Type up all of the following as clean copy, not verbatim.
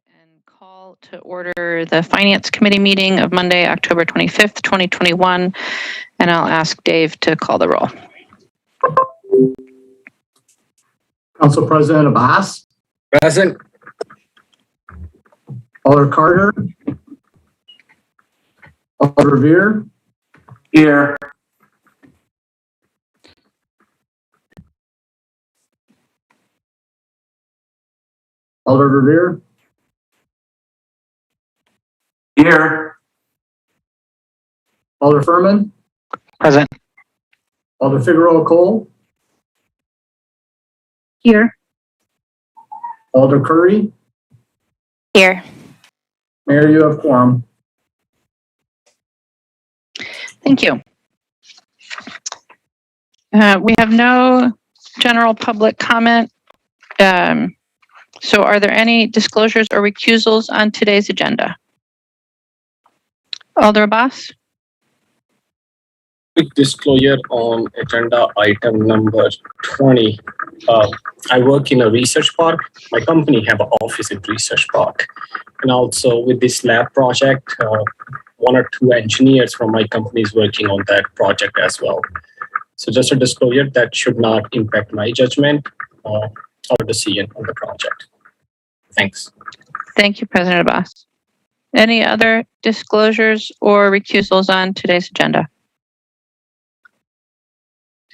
And call to order the Finance Committee meeting of Monday, October 25th, 2021. And I'll ask Dave to call the roll. Council President Abbas. Present. Alder Carter. Alder Revere. Here. Alder Revere. Here. Alder Furman. Present. Alder Figueroa Cole. Here. Alder Curry. Here. Mayor, you have quorum. Thank you. We have no general public comment. So are there any disclosures or recusals on today's agenda? Alder Abbas? Quick disclosure on agenda item number 20. I work in a research park. My company have an office in research park. And also with this lab project, one or two engineers from my company is working on that project as well. So just a disclosure that should not impact my judgment or decision on the project. Thanks. Thank you, President Abbas. Any other disclosures or recusals on today's agenda?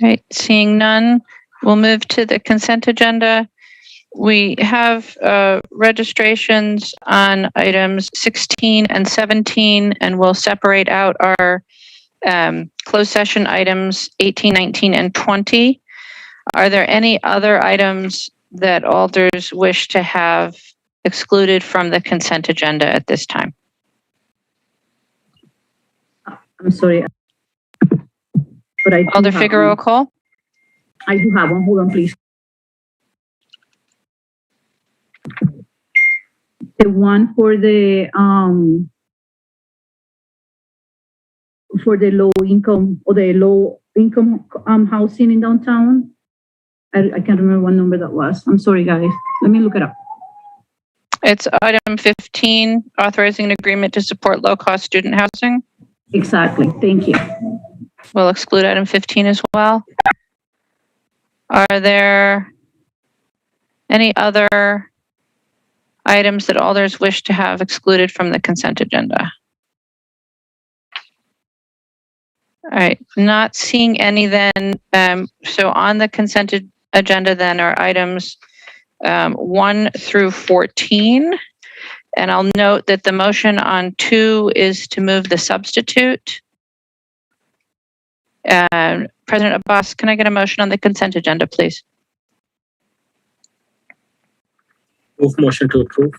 All right, seeing none, we'll move to the consent agenda. We have registrations on items 16 and 17, and we'll separate out our closed session items 18, 19, and 20. Are there any other items that alders wish to have excluded from the consent agenda at this time? I'm sorry, but I do Alder have Figueroa one. Cole? I do have one. Hold on, please. The one for the low income or the low income housing in downtown. I can't remember what number that was. I'm sorry, guys. Let me look it up. It's item 15, authorizing an agreement to support low-cost student housing. Exactly. Thank you. We'll exclude item 15 as well. Are there any other items that alders wish to have excluded from the consent agenda? All right, not seeing any then. So on the consent agenda then are items 1 through 14. And I'll note that the motion on 2 is to move the substitute. President Abbas, can I get a motion on the consent agenda, please? Move motion to approve.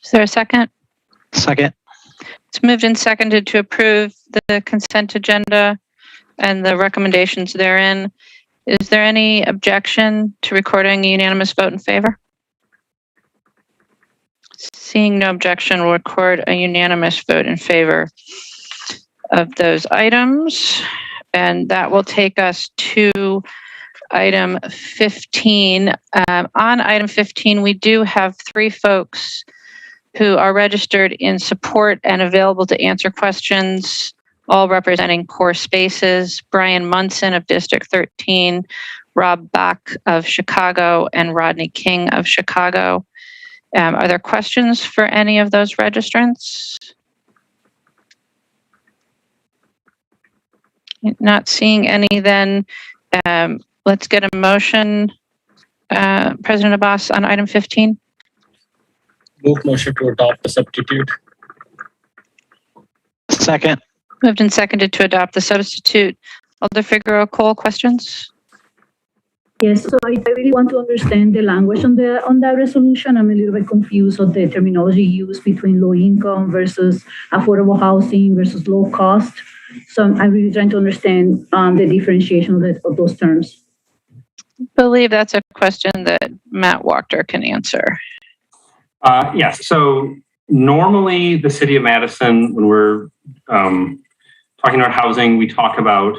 Is there a second? Second. It's moved and seconded to approve the consent agenda and the recommendations therein. Is there any objection to recording a unanimous vote in favor? Seeing no objection, we'll record a unanimous vote in favor of those items. And that will take us to item 15. On item 15, we do have 3 folks who are registered in support and available to answer questions, all representing Core Spaces: Brian Munson of District 13, Rob Bach of Chicago, and Rodney King of Chicago. Are there questions for any of those registrants? Not seeing any then. Let's get a motion, President Abbas, on item 15. Move motion to adopt the substitute. Second. Moved and seconded to adopt the substitute. Alder Figueroa Cole, questions? Yes, so I really want to understand the language on that resolution. I'm a little bit confused on the terminology used between low income versus affordable housing versus low cost. So I'm really trying to understand the differentiation of those terms. I believe that's a question that Matt Wachter can answer. Yes, so normally the city of Madison, when we're talking about housing, we talk about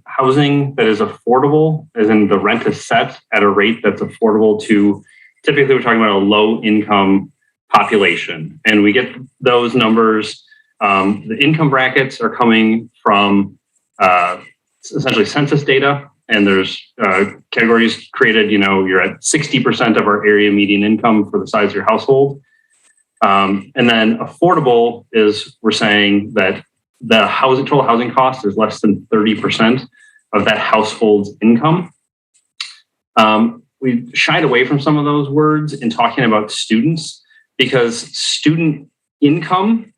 housing that is affordable, as in the rent is set at a rate that's affordable to, typically we're talking about a low income population. And we get those numbers. The income brackets are coming from essentially census data. And there's categories created, you're at 60% of our area median income for the size of your household. And then affordable is, we're saying that the total housing cost is less than 30% of that household's income. We shied away from some of those words in talking about students because student income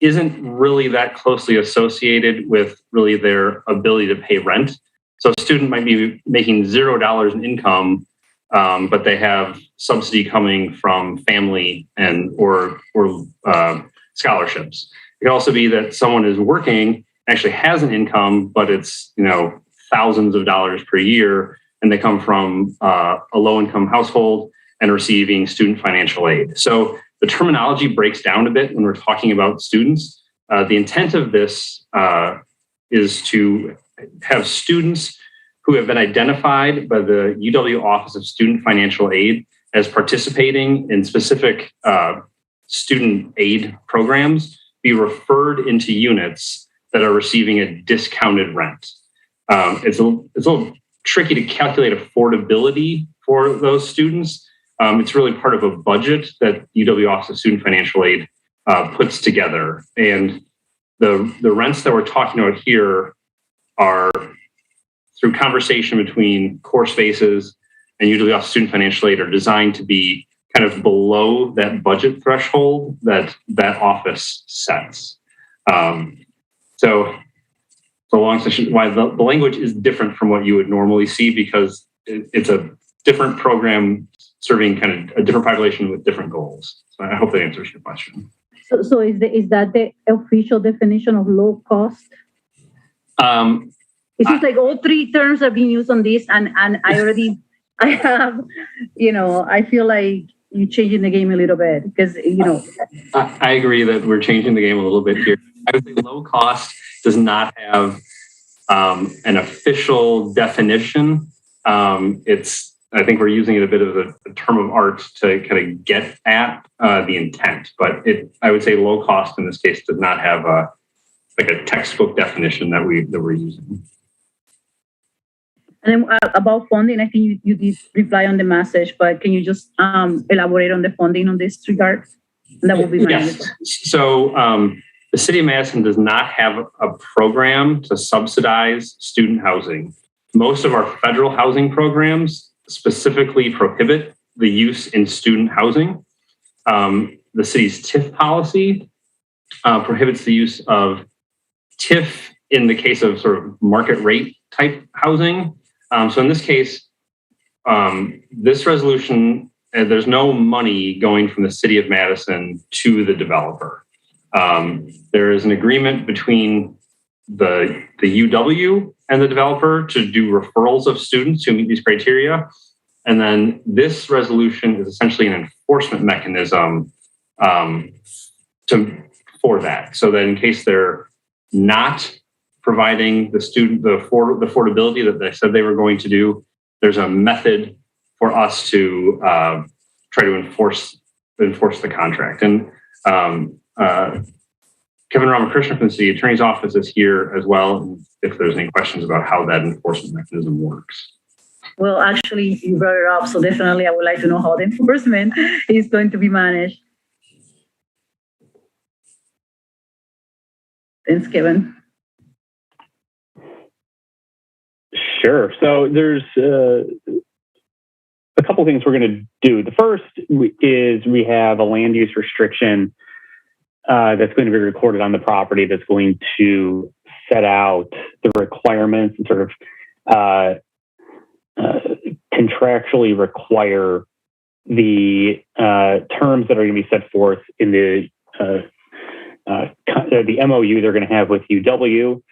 isn't really that closely associated with really their ability to pay rent. So a student might be making $0 in income, but they have subsidy coming from family or scholarships. It could also be that someone is working, actually has an income, but it's thousands of dollars per year, and they come from a low-income household and receiving student financial aid. So the terminology breaks down a bit when we're talking about students. The intent of this is to have students who have been identified by the UW Office of Student Financial Aid as participating in specific student aid programs be referred into units that are receiving a discounted rent. It's a little tricky to calculate affordability for those students. It's really part of a budget that UW Office of Student Financial Aid puts together. And the rents that we're talking about here are through conversation between Core Spaces and UW Office of Student Financial Aid are designed to be kind of below that budget threshold that office sets. So the long session, why the language is different from what you would normally see because it's a different program serving kind of a different population with different goals. So I hope that answers your question. So is that the official definition of low cost? It seems like all three terms are being used on this, and I feel like you're changing the game a little bit because I agree that we're changing the game a little bit here. I would say low cost does not have an official definition. I think we're using it a bit of a term of art to kind of get at the intent, but I would say low cost in this case does not have a textbook definition that we're using. And then about funding, I think you did reply on the message, but can you just elaborate on the funding on this regard? And that will be my Yes. So the City of Madison does not have a program to subsidize student housing. Most of our federal housing programs specifically prohibit the use in student housing. The city's TIF policy prohibits the use of TIF in the case of sort of market rate type housing. So in this case, this resolution, there's no money going from the City of Madison to the developer. There is an agreement between the UW and the developer to do referrals of students who meet these criteria. And then this resolution is essentially an enforcement mechanism for that. So that in case they're not providing the student the affordability that they said they were going to do, there's a method for us to try to enforce the contract. And Kevin Ramakrishnan from the city attorney's office is here as well, if there's any questions about how that enforcement mechanism works. Well, actually, you brought it up, so definitely I would like to know how the enforcement is going to be managed. Thanks, Kevin. Sure. So there's a couple things we're going to do. The first is we have a land use restriction that's going to be recorded on the property that's going to set out the requirements and sort of contractually require the terms that are going to be set forth in the MOU they're going to have with UW.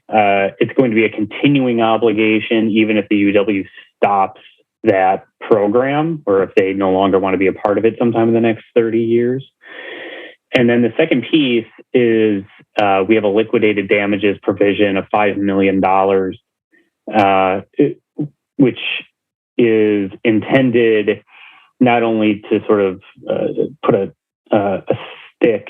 It's going to be a continuing obligation, even if the UW stops that program or if they no longer want to be a part of it sometime in the next 30 years. And then the second piece is we have a liquidated damages provision of $5 million, which is intended not only to sort of put a a stick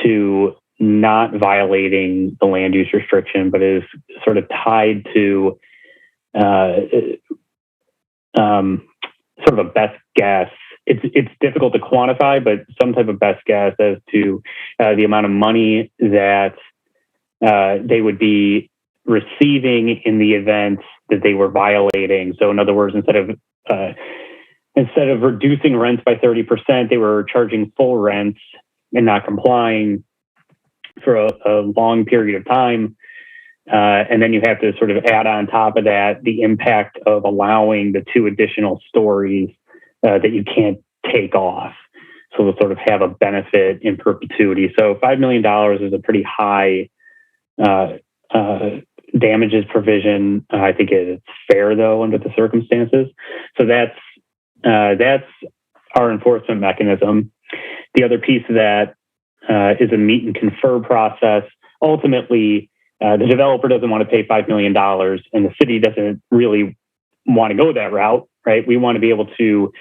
to not violating the land use restriction, but is sort of tied to sort of a best guess. It's difficult to quantify, but some type of best guess as to the amount of money that they would be receiving in the event that they were violating. So in other words, instead of reducing rents by 30%, they were charging full rents and not complying for a long period of time. And then you have to sort of add on top of that the impact of allowing the 2 additional stories that you can't take off. So they'll sort of have a benefit in perpetuity. So $5 million is a pretty high damages provision. I think it's fair, though, under the circumstances. So that's our enforcement mechanism. The other piece of that is a meet and confer process. Ultimately, the developer doesn't want to pay $5 million, and the city doesn't really want to go that route, right? We want to be able to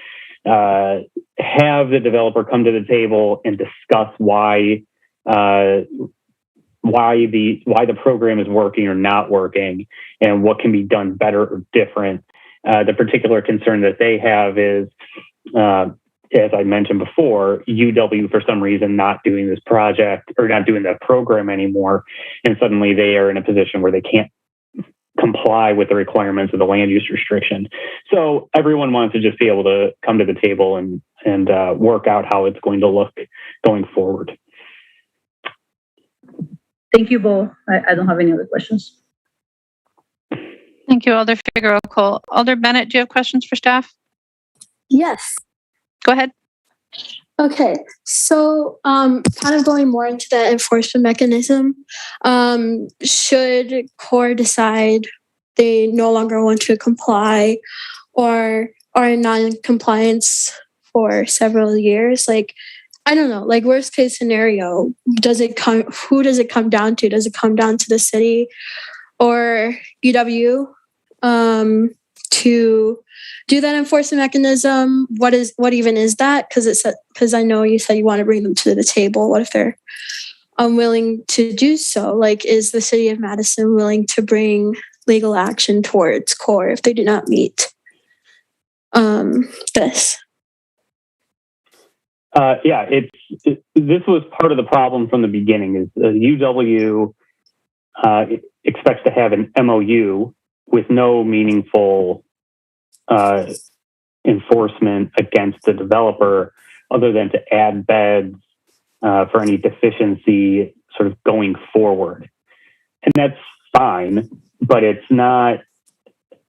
have the developer come to the table and discuss why the program is working or not working, and what can be done better or different. The particular concern that they have is, as I mentioned before, UW for some reason not doing this project or not doing that program anymore, and suddenly they are in a position where they can't comply with the requirements of the land use restriction. So everyone wants to just be able to come to the table and work out how it's going to look going forward. Thank you, Bo. I don't have any other questions. Thank you, Alder Figueroa Cole. Alder Bennett, do you have questions for staff? Yes. Go ahead. Okay. So, kind of going more into the enforcement mechanism, should CORE decide they no longer want to comply or are in non-compliance for several years, like, I don't know, like worst case scenario, who does it come down to? Does it come down to the city or UW to do that enforcement mechanism? What even is that? Because I know you said you want to bring them to the table. What if they're unwilling to do so? Like, is the city of Madison willing to bring legal action towards CORE if they do not meet this? This was part of the problem from the beginning. Is UW expects to have an MOU with no meaningful enforcement against the developer, other than to add beds for any deficiency sort of going forward, and that's fine. But it's not,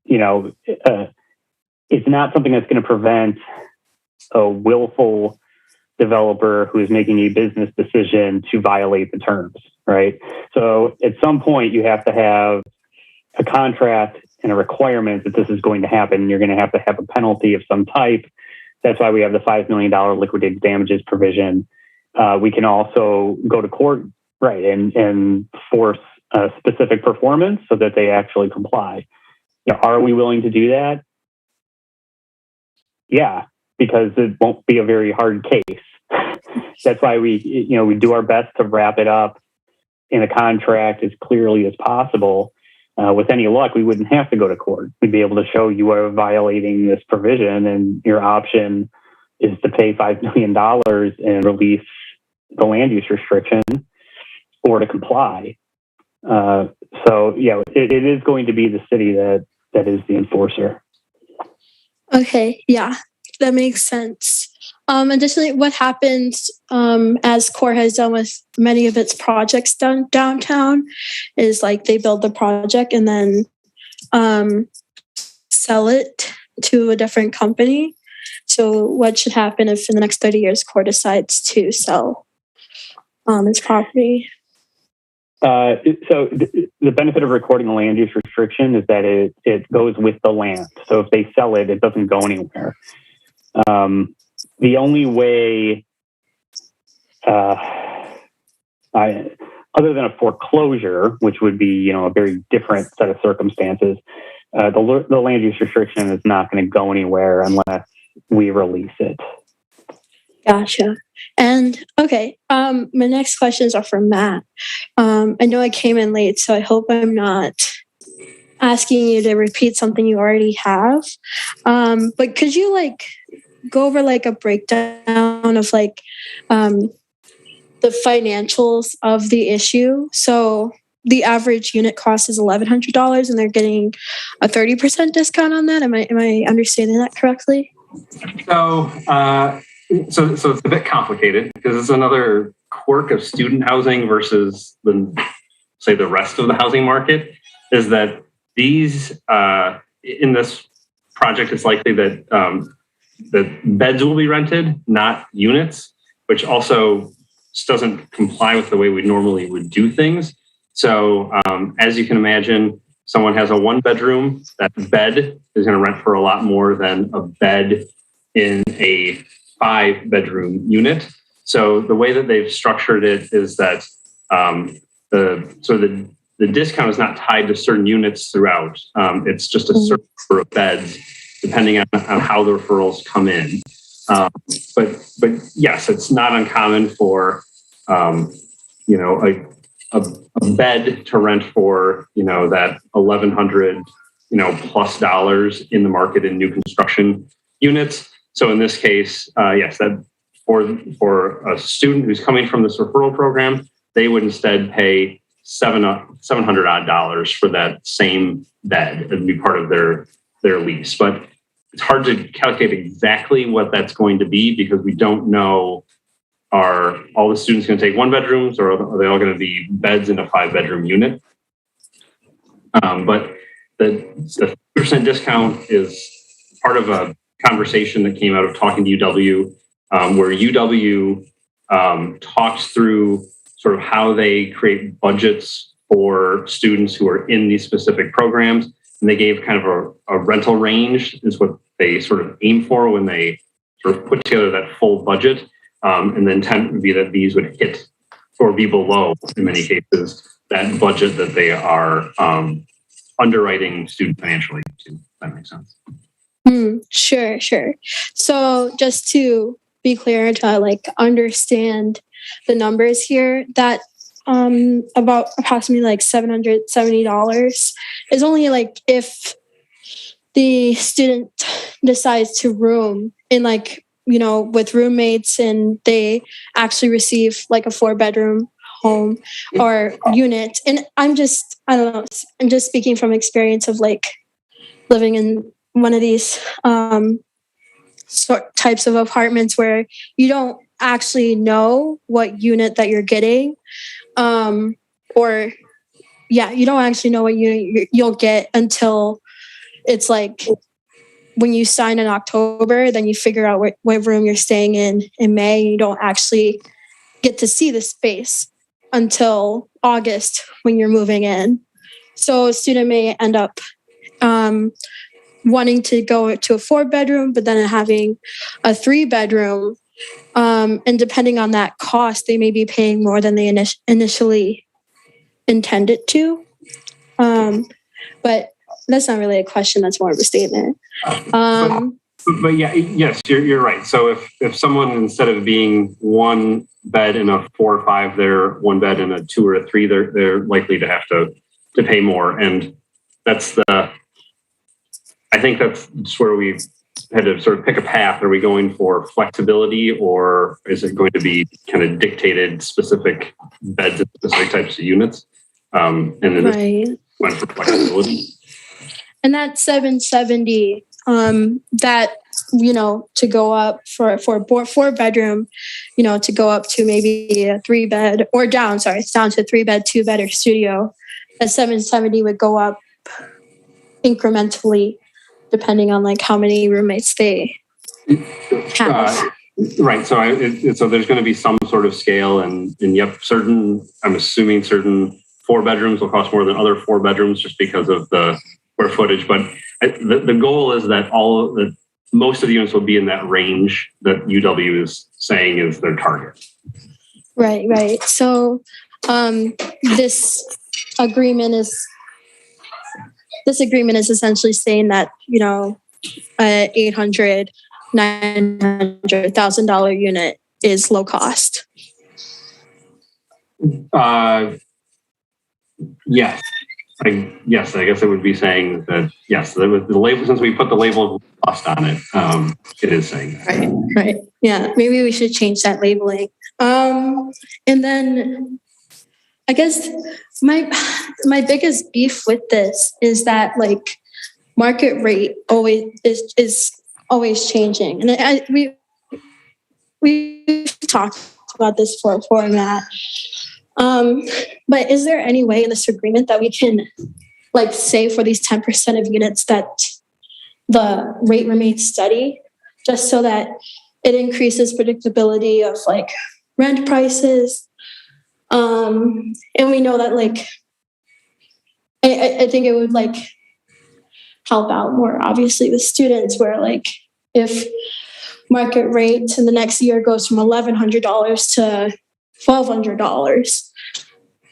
it's not something that's going to prevent a willful developer who is making a business decision to violate the terms, right? So at some point you have to have a contract and a requirement that this is going to happen. You're going to have a penalty of some type. That's why we have the $5 million liquidated damages provision. We can also go to court, right, and force a specific performance so that they actually comply. Are we willing to do that? Yeah, because it won't be a very hard case. That's why we do our best to wrap it up in a contract as clearly as possible. With any luck, we wouldn't have to go to court. We'd be able to show you are violating this provision, and your option is to pay $5 million and release the land use restriction, or to comply. It is going to be the city that is the enforcer. Okay, yeah, that makes sense. Additionally, what happens as CORE has done with many of its projects downtown is like they build the project and then sell it to a different company. So what should happen if in the next 30 years CORE decides to sell its property? So the benefit of recording a land use restriction is that it goes with the land. So if they sell it, it doesn't go anywhere. The only way, other than a foreclosure, which would be a very different set of circumstances, the land use restriction is not going to go anywhere unless we release it. Gotcha. And okay, my next questions are for Matt. I know I came in late, so I hope I'm not asking you to repeat something you already have. But could you like go over like a breakdown of like the financials of the issue? So the average unit cost is $1,100, and they're getting a 30% discount on that. Am I understanding that correctly? So, so it's a bit complicated because it's another quirk of student housing versus the rest of the housing market is that these in this project, it's likely that that beds will be rented, not units, which also just doesn't comply with the way we normally would do things. So as you can imagine, someone has a 1-bedroom, that bed is going to rent for a lot more than a bed in a 5-bedroom unit. So the way that they've structured it is that the discount is not tied to certain units throughout. It's just a certain number of beds, depending on how the referrals come in. But yes, it's not uncommon for a bed to rent for that $1,100 plus dollars in the market in new construction units. So in this case, yes, that for a student who's coming from this referral program, they would instead pay $700 odd for that same bed and be part of their lease. But it's hard to calculate exactly what that's going to be because we don't know, are all the students going to take 1-bedrooms or are they all going to be beds in a 5-bedroom unit? But the 30% discount is part of a conversation that came out of talking to UW, where UW talks through sort of how they create budgets for students who are in these specific programs. And they gave kind of a rental range is what they sort of aim for when they sort of put together that full budget. And the intent would be that these would hit or be below, in many cases, that budget that they are underwriting student financially to. If that makes sense. Sure. So just to be clear, to like understand the numbers here, that about approximately like $770 is only like if the student decides to room in like, with roommates and they actually receive like a 4-bedroom home or unit. And I'm just speaking from experience of like living in one of these types of apartments where you don't actually know what unit that you're getting. You don't actually know what unit you'll get until it's like when you sign in October, then you figure out what room you're staying in May. You don't actually get to see the space until August when you're moving in. So a student may end up wanting to go to a 4-bedroom, but then having a 3-bedroom. And depending on that cost, they may be paying more than they initially intended to. But that's not really a question. That's more of a statement. But yes, you're right. So if someone, instead of being 1 bed in a 4 or 5, they're 1 bed in a 2 or a 3, they're likely to have to pay more. And I think that's just where we had to sort of pick a path. Are we going for flexibility, or is it going to be kind of dictated specific beds and specific types of units? And then went for flexibility. And that 770, that, to go up for a 4-bedroom, to go up to maybe a 3-bed or down, it's down to 3-bed, 2-bed or studio. That 770 would go up incrementally depending on like how many roommates they have. Right. So there's going to be some sort of scale, and yep, I'm assuming certain 4-bedrooms will cost more than other 4-bedrooms just because of the square footage. But the goal is that most of the units will be in that range that UW is saying is their target. Right. So this agreement is essentially saying that $800 $900,000 unit is low cost. Yes. Yes, I guess I would be saying that, yes, the label, since we put the label of cost on it, it is saying that. Right. Yeah. Maybe we should change that labeling. And then I guess my biggest beef with this is that like market rate always is always changing. And we've talked about this before, Matt. But is there any way in this agreement that we can like say for these 10% of units that the rate remains steady, just so that it increases predictability of like rent prices? And we know that like, I think it would like help out more obviously with students where like if market rate in the next year goes from $1,100 to $1,200,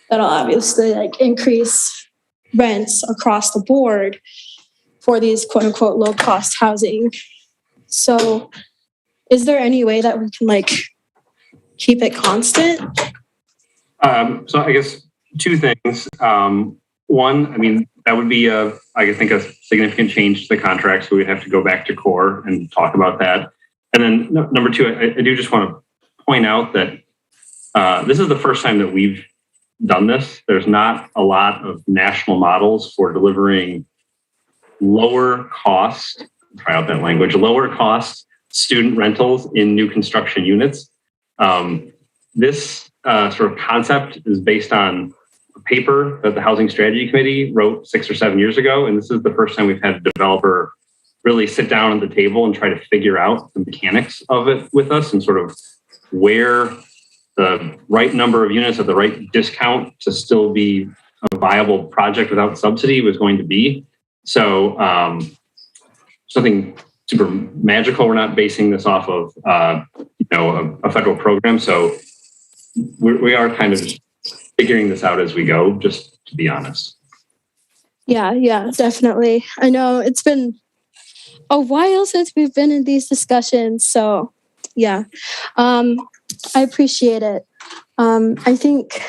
that'll obviously like increase rents across the board for these quote unquote low cost housing. So is there any way that we can like keep it constant? So I guess two things. One, I mean, that would be I think a significant change to the contract. So we'd have to go back to core and talk about that. And then number two, I do just want to point out that this is the first time that we've done this. There's not a lot of national models for delivering lower cost, try out that language, lower cost student rentals in new construction units. This sort of concept is based on a paper that the Housing Strategy Committee wrote 6 or 7 years ago. And this is the first time we've had a developer really sit down at the table and try to figure out the mechanics of it with us and sort of where the right number of units at the right discount to still be a viable project without subsidy was going to be. So something super magical. We're not basing this off of a federal program. So we are kind of figuring this out as we go, just to be honest. Yeah, definitely. I know it's been a while since we've been in these discussions. So yeah, I appreciate it. I think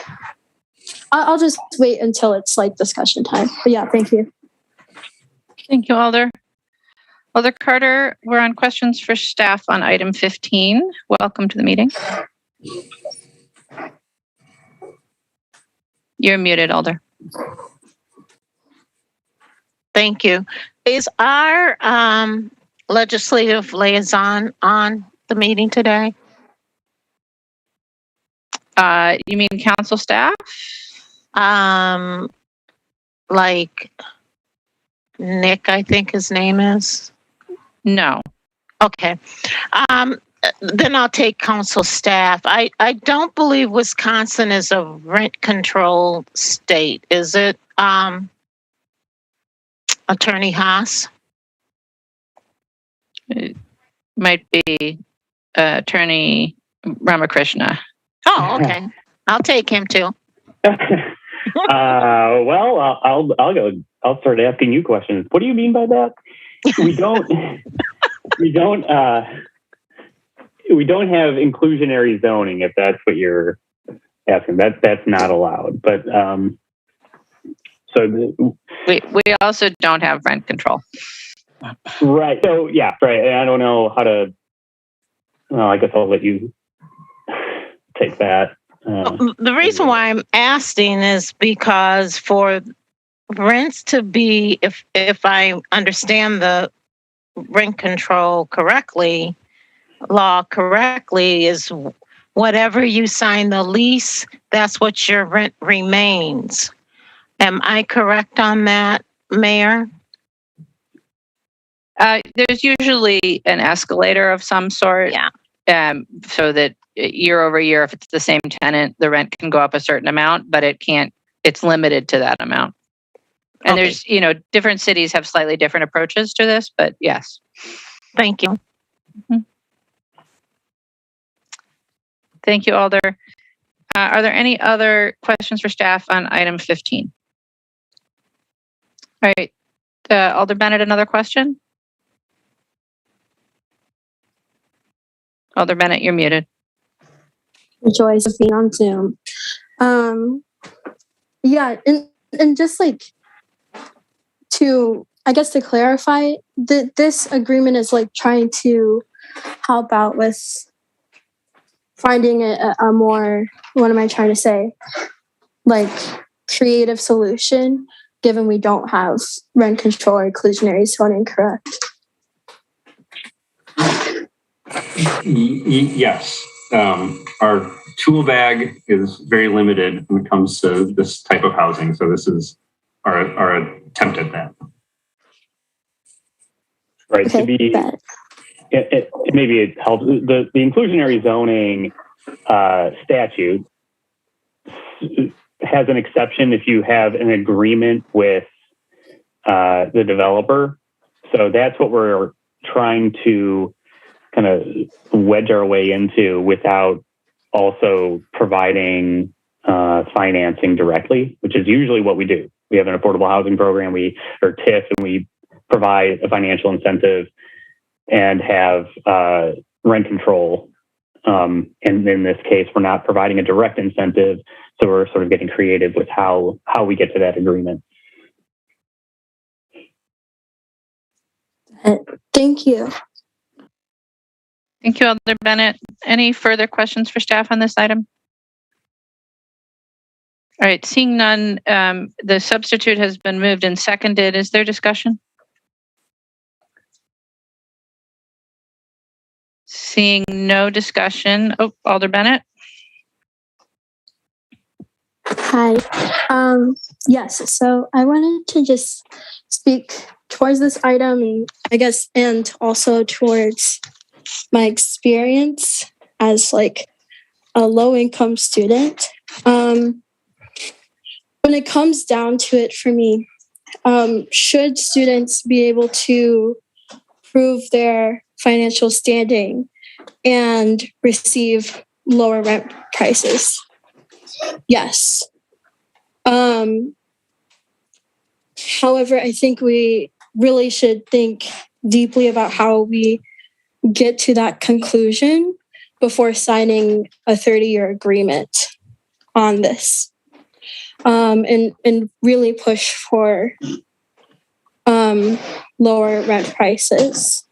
I'll just wait until it's like discussion time. But yeah, thank you. Thank you, Alder. Alder Carter, we're on questions for staff on item 15. Welcome to the meeting. You're muted, Alder. Thank you. Is our legislative liaison on the meeting today? You mean council staff? Like Nick, I think his name is. No. Okay. Then I'll take council staff. I don't believe Wisconsin is a rent control state. Is it, Attorney Haas? It might be Attorney Ramakrishna. Oh, okay. I'll take him too. Well, I'll start asking you questions. What do you mean by that? We don't have inclusionary zoning, if that's what you're asking. That's not allowed. But we also don't have rent control. Right. So yeah, right. I don't know how to. Well, I guess I'll let you take that. The reason why I'm asking is because for rents to be, if I understand the rent control law correctly, is whatever you sign the lease, that's what your rent remains. Am I correct on that, Mayor? There's usually an escalator of some sort. Yeah. So that year over year, if it's the same tenant, the rent can go up a certain amount, but it can't, it's limited to that amount. And Okay. there's, different cities have slightly different approaches to this, but yes. Thank you. Thank you, Alder. Are there any other questions for staff on item 15? All right. Alder Bennett, another question? Alder Bennett, you're muted. The joys of being on Zoom. Yeah, and just like to, I guess, to clarify, this agreement is like trying to help out with finding a more, what am I trying to say, like creative solution, given we don't have rent control or inclusionary zoning, correct? Yes. Our tool bag is very limited when it comes to this type of housing. So this is our attempt at that. Right. Okay, To be, bet. maybe it helps. The inclusionary zoning statute has an exception if you have an agreement with the developer. So that's what we're trying to kind of wedge our way into without also providing financing directly, which is usually what we do. We have an affordable housing program, or TIF, and we provide a financial incentive and have rent control. And in this case, we're not providing a direct incentive, so we're sort of getting creative with how we get to that agreement. Thank you. Thank you, Alder Bennett. Any further questions for staff on this item? All right, seeing none, the substitute has been moved and seconded. Is there discussion? Seeing no discussion. Oh, Alder Bennett. Hi. Yes, so I wanted to just speak towards this item, and I guess, and also towards my experience as like a low-income student. When it comes down to it for me, should students be able to prove their financial standing and receive lower rent prices? Yes. However, I think we really should think deeply about how we get to that conclusion before signing a 30-year agreement on this. And really push for lower rent prices.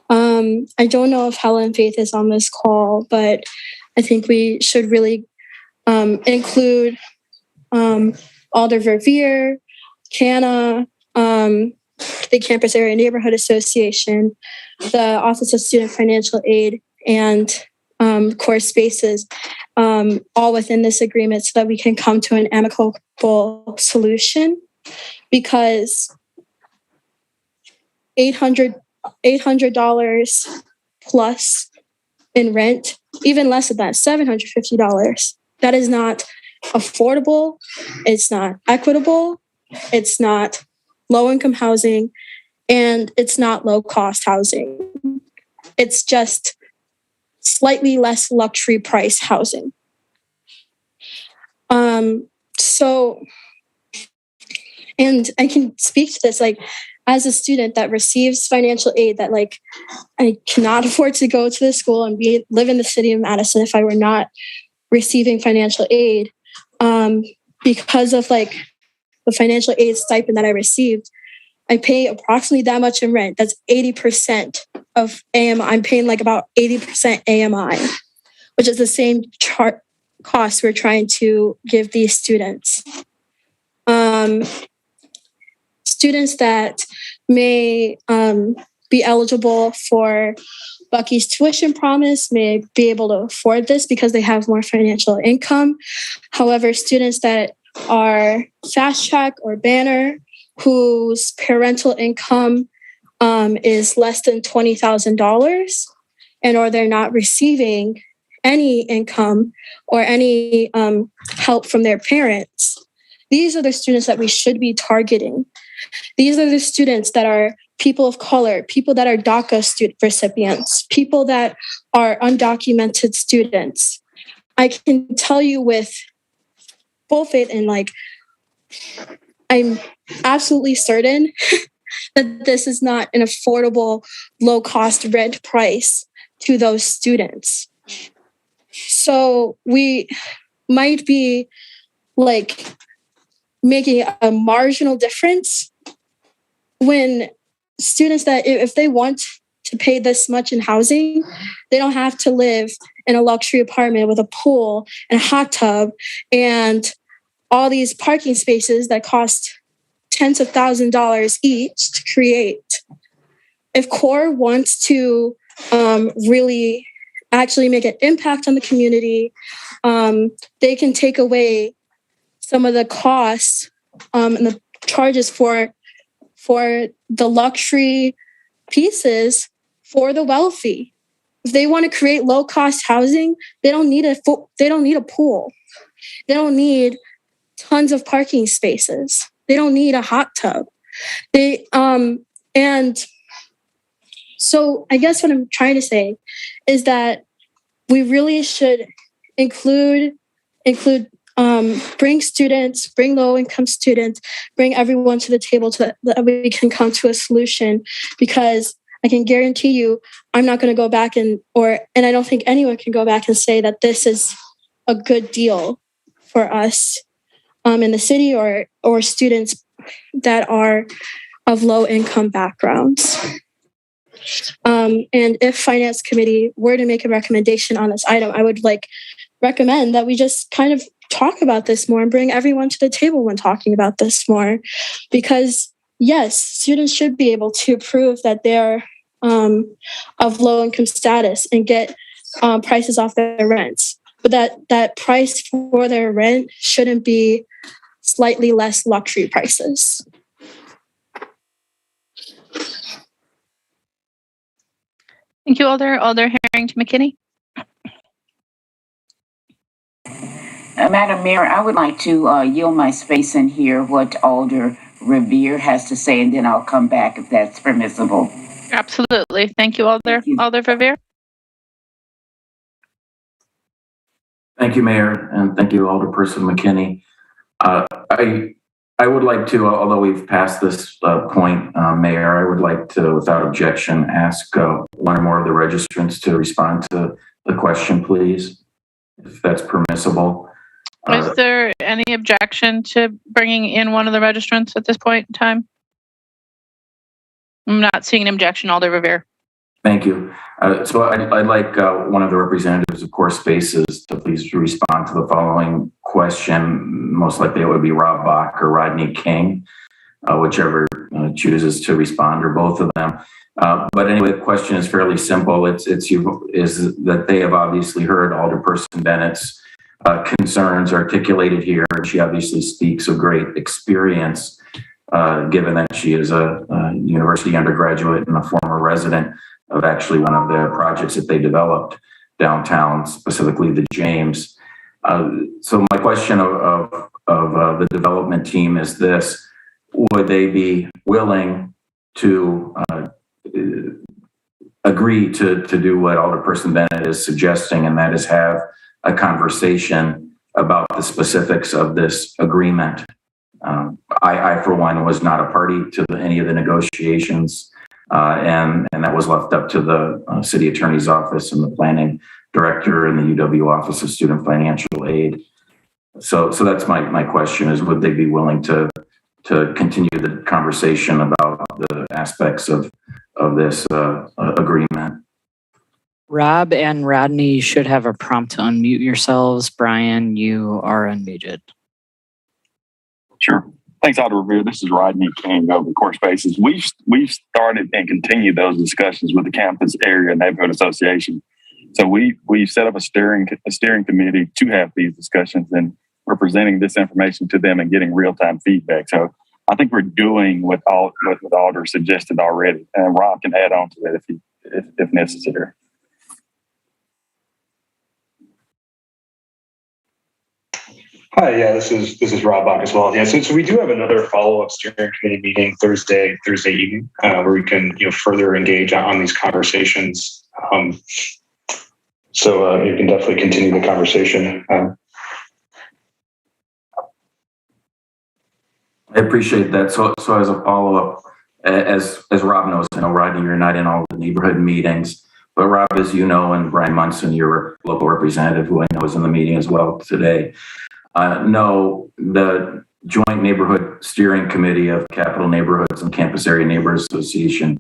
I don't know if Helen Faith is on this call, but I think we should really include Alder Verveer, CANA, the Campus Area Neighborhood Association, the Office of Student Financial Aid, and Core Spaces, all within this agreement so that we can come to an amicable solution. Because $800 plus in rent, even less than that, $750, that is not affordable, it's not equitable, it's not low-income housing, and it's not low-cost housing. It's just slightly less luxury price housing. So, and I can speak to this, like, as a student that receives financial aid, that like I cannot afford to go to the school and live in the city of Madison if I were not receiving financial aid, because of like the financial aid stipend that I received. I pay approximately that much in rent. That's 80% of AMI. I'm paying like about 80% AMI, which is the same cost we're trying to give these students. Students that may be eligible for Bucky's tuition promise may be able to afford this because they have more financial income. However, students that are Fast Track or Banner, whose parental income is less than $20,000, and or they're not receiving any income or any help from their parents, these are the students that we should be targeting. These are the students that are people of color, people that are DACA student recipients, people that are undocumented students. I can tell you with full faith and like, I'm absolutely certain that this is not an affordable, low-cost rent price to those students. So we might be like making a marginal difference when students that if they want to pay this much in housing, they don't have to live in a luxury apartment with a pool and a hot tub and all these parking spaces that cost tens of thousands of dollars each to create. If CORE wants to really actually make an impact on the community, they can take away some of the costs and the charges for the luxury pieces for the wealthy. If they want to create low-cost housing, they don't need a pool. They don't need tons of parking spaces. They don't need a hot tub. And so I guess what I'm trying to say is that we really should bring students, bring low-income students, bring everyone to the table so that we can come to a solution. Because I can guarantee you, I'm not going to go back and I don't think anyone can go back and say that this is a good deal for us in the city or students that are of low-income backgrounds. And if Finance Committee were to make a recommendation on this item, I would recommend that we just kind of talk about this more and bring everyone to the table when talking about this more. Because yes, students should be able to prove that they're of low-income status and get prices off their rents. But that price for their rent shouldn't be slightly less luxury prices. Thank you, Alder Harrington McKinney. Madam Mayor, I would like to yield my space and hear what Alder Revere has to say, and then I'll come back if that's permissible. Absolutely. Thank you, Alder. Thank you. Alder Revere. Thank you, Mayor, and thank you, Alderperson McKinney. I would like to, although we've passed this point, Mayor, I would like to, without objection, ask one or more of the registrants to respond to the question, please, if that's permissible. Is there any objection to bringing in one of the registrants at this point in time? I'm not seeing an objection, Alder Revere. Thank you. So I'd like one of the representatives of Core Spaces to please respond to the following question. Most likely it would be Rob Bach or Rodney King, whichever chooses to respond, or both of them. But anyway, the question is fairly simple. Is that they have obviously heard Alderperson Bennett's concerns articulated here, and she obviously speaks of great experience, given that she is a university undergraduate and a former resident of actually one of the projects that they developed downtown, specifically the James. So my question of the development team is this: would they be willing to agree to do what Alderperson Bennett is suggesting, and that is have a conversation about the specifics of this agreement? I, for one, was not a party to any of the negotiations, and that was left up to the city attorney's office and the planning director and the UW Office of Student Financial Aid. So that's my question: is would they be willing to continue the conversation about the aspects of this agreement? Rob and Rodney should have a prompt to unmute yourselves. Brian, you are unmuted. Sure. Thanks, Alder Revere. This is Rodney King of the Core Spaces. We've started and continued those discussions with the Campus Area Neighborhood Association. So we set up a steering committee to have these discussions, and we're presenting this information to them and getting real-time feedback. So I think we're doing what Alder suggested already, and Rob can add on to that if necessary. Hi, yeah, this is Rob Bach as well. Yeah, so we do have another follow-up steering committee meeting Thursday evening, where we can further engage on these conversations. So you can definitely continue the conversation. I appreciate that. So as a follow-up, as Rob knows, I know, Rodney, you're not in all the neighborhood meetings, But Rob, as you know, and Brian Munson, your local representative, who I know is in the meeting as well today, know the Joint Neighborhood Steering Committee of Capital Neighborhoods and Campus Area Neighbors Association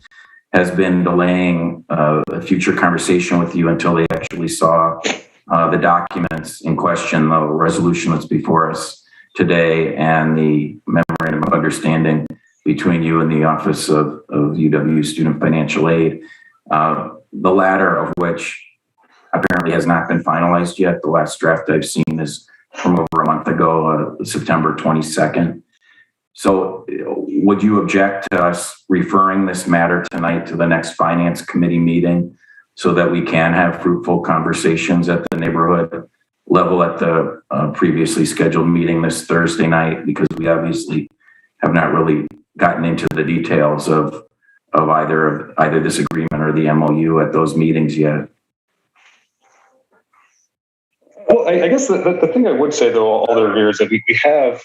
has been delaying a future conversation with you until they actually saw the documents in question, the resolution that's before us today, and the memorandum of understanding between you and the Office of UW Student Financial Aid. The latter of which apparently has not been finalized yet. The last draft I've seen is from over a month ago, September 22nd. So would you object to us referring this matter tonight to the next Finance Committee meeting so that we can have fruitful conversations at the neighborhood level at the previously scheduled meeting this Thursday night? Because we obviously have not really gotten into the details of either this agreement or the MOU at those meetings yet. Well, I guess the thing I would say though, Alder Revere, is that we have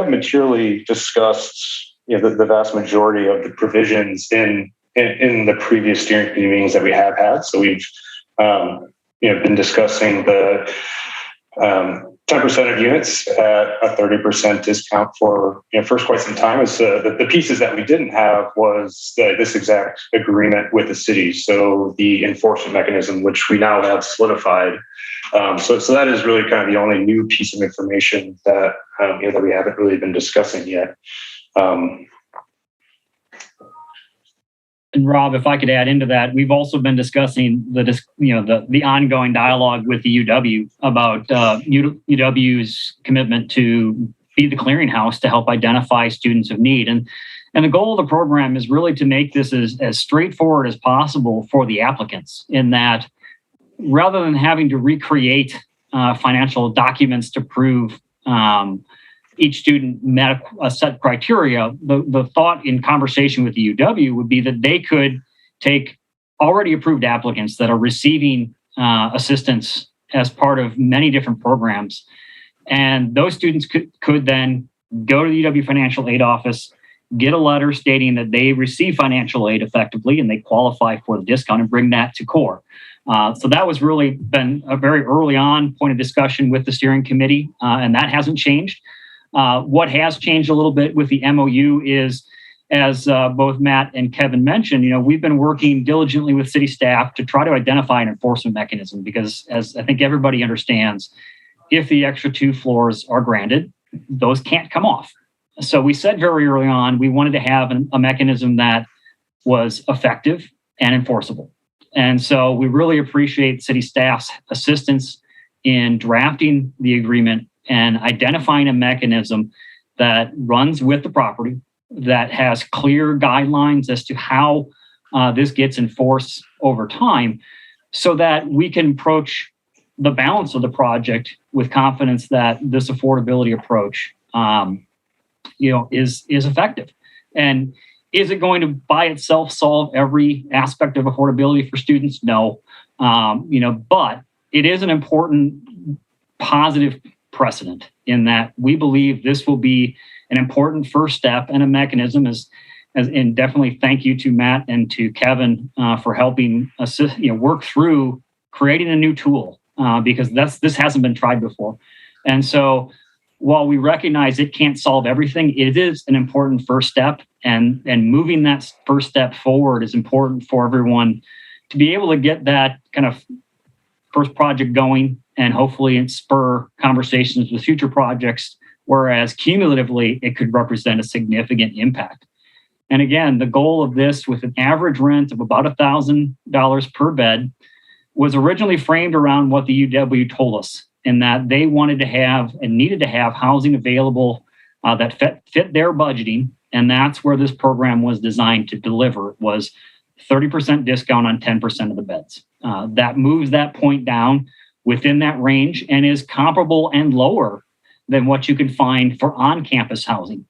materially discussed the vast majority of the provisions in the previous steering committee meetings that we have had. So we've been discussing the 10% of units at a 30% discount for quite some time. Is the pieces that we didn't have was this exact agreement with the city. So the enforcement mechanism, which we now have solidified. So that is really kind of the only new piece of information that that we haven't really been discussing yet. And Rob, if I could add into that, we've also been discussing the ongoing dialogue with the UW about UW's commitment to be the clearinghouse to help identify students of need. And the goal of the program is really to make this as straightforward as possible for the applicants, in that rather than having to recreate financial documents to prove each student met a set criteria, the thought in conversation with the UW would be that they could take already approved applicants that are receiving assistance as part of many different programs. And those students could then go to the UW Financial Aid Office, get a letter stating that they receive financial aid effectively and they qualify for the discount, and bring that to CORE. So that was really been a very early on point of discussion with the steering committee, and that hasn't changed. What has changed a little bit with the MOU is, as both Matt and Kevin mentioned, we've been working diligently with city staff to try to identify an enforcement mechanism, because as I think everybody understands, if the extra 2 floors are granted, those can't come off. So we said very early on, we wanted to have a mechanism that was effective and enforceable. And so we really appreciate city staff's assistance in drafting the agreement and identifying a mechanism that runs with the property, that has clear guidelines as to how this gets enforced over time, so that we can approach the balance of the project with confidence that this affordability approach is effective. And is it going to by itself solve every aspect of affordability for students? No. But it is an important positive precedent in that we believe this will be an important first step and a mechanism and definitely thank you to Matt and to Kevin for helping assist, work through creating a new tool because this hasn't been tried before. And so while we recognize it can't solve everything, it is an important first step, and moving that first step forward is important for everyone to be able to get that kind of first project going and hopefully spur conversations with future projects, whereas cumulatively it could represent a significant impact. And again, the goal of this, with an average rent of about $1,000 per bed, was originally framed around what the UW told us, in that they wanted to have and needed to have housing available that fit their budgeting. And that's where this program was designed to deliver. It was 30% discount on 10% of the beds. That moves that point down within that range and is comparable and lower than what you can find for on-campus housing.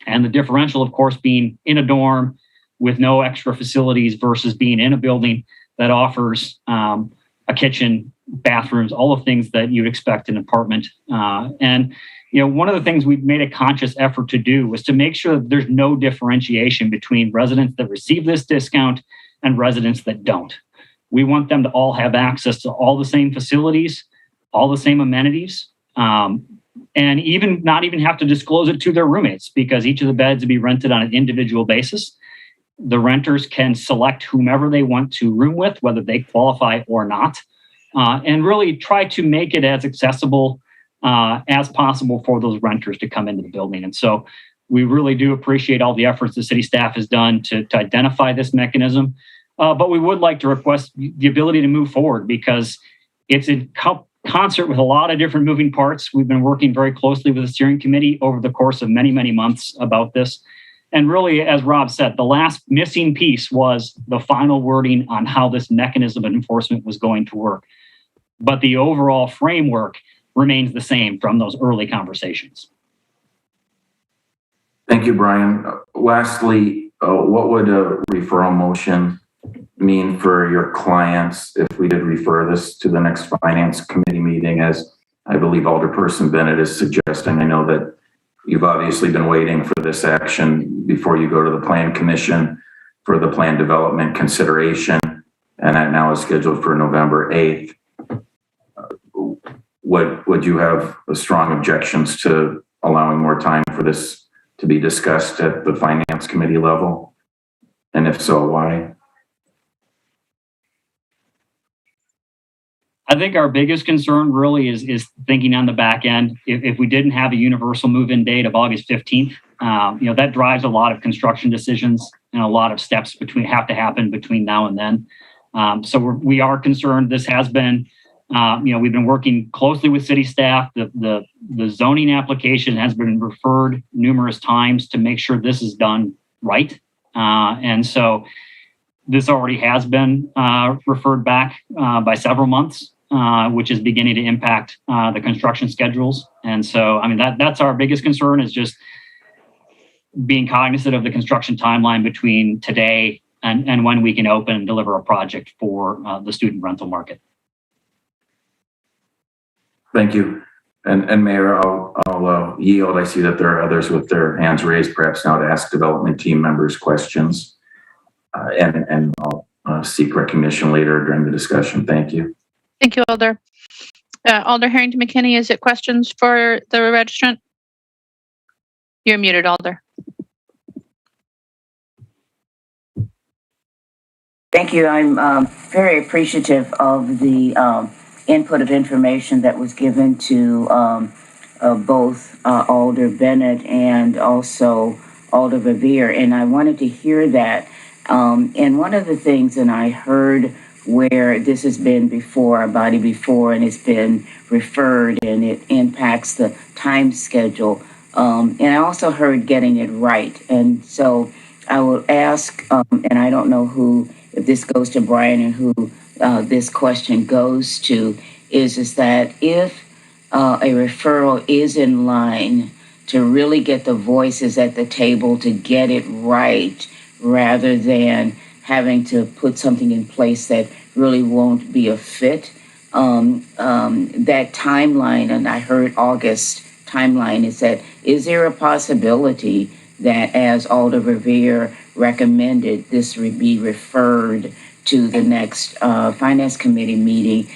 And the differential, of course, being in a dorm with no extra facilities versus being in a building that offers a kitchen, bathrooms, all the things that you'd expect in an apartment. And one of the things we've made a conscious effort to do was to make sure that there's no differentiation between residents that receive this discount and residents that don't. We want them to all have access to all the same facilities, all the same amenities, and even not even have to disclose it to their roommates, because each of the beds would be rented on an individual basis. The renters can select whomever they want to room with, whether they qualify or not, and really try to make it as accessible as possible for those renters to come into the building. And so we really do appreciate all the efforts the city staff has done to identify this mechanism. But we would like to request the ability to move forward, because it's in concert with a lot of different moving parts. We've been working very closely with the steering committee over the course of many, many months about this. And really, as Rob said, the last missing piece was the final wording on how this mechanism of enforcement was going to work. But the overall framework remains the same from those early conversations. Thank you, Brian. Lastly, what would a referral motion mean for your clients if we did refer this to the next finance committee meeting, as I believe Alderperson Bennett is suggesting? I know that you've obviously been waiting for this action before you go to the plan commission for the plan development consideration, and that now is scheduled for November 8th. Would you have strong objections to allowing more time for this to be discussed at the finance committee level? And if so, why? I think our biggest concern really is thinking on the back end. If we didn't have a universal move-in date of August 15th, that drives a lot of construction decisions, and a lot of steps have to happen between now and then. So we are concerned. This has been, we've been working closely with city staff. The zoning application has been referred numerous times to make sure this is done right. And so this already has been referred back by several months, which is beginning to impact the construction schedules. And so, that's our biggest concern, is just being cognizant of the construction timeline between today and when we can open and deliver a project for the student rental market. Thank you. And Mayor, I'll yield. I see that there are others with their hands raised, perhaps now to ask development team members questions. And I'll seek recognition later during the discussion. Thank you. Thank you, Alder. Alder Harrington McKinney, is it questions for the registrant? You're muted, Alder. Thank you. I'm very appreciative of the input of information that was given to both Alder Bennett and also Alder Verveer, and I wanted to hear that. And one of the things, and I heard where this has been before, a body before, and it's been referred, and it impacts the time schedule. And I also heard getting it right. And so I will ask, and I don't know if this goes to Brian and who this question goes to, is that if a referral is in line to really get the voices at the table to get it right, rather than having to put something in place that really won't be a fit. That timeline, and I heard August timeline, is there a possibility that, as Alder Verveer recommended, this would be referred to the next finance committee meeting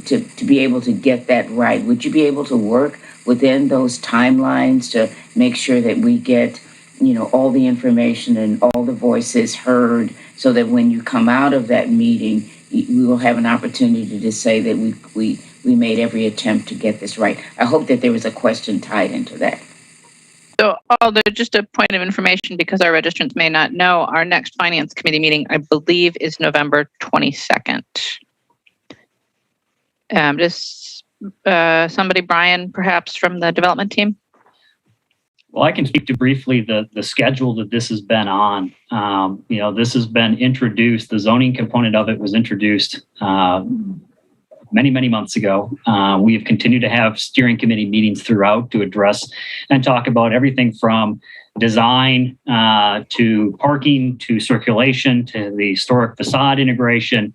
to be able to get that right? Would you be able to work within those timelines to make sure that we get all the information and all the voices heard, so that when you come out of that meeting, we will have an opportunity to say that we made every attempt to get this right? I hope that there was a question tied into that. So, Alder, just a point of information, because our registrants may not know, our next finance committee meeting, I believe, is November 22nd. Just somebody, Brian, perhaps from the development team? Well, I can speak to briefly the schedule that this has been on. This has been introduced. The zoning component of it was introduced many, many months ago. We have continued to have steering committee meetings throughout to address and talk about everything from design to parking to circulation to the historic facade integration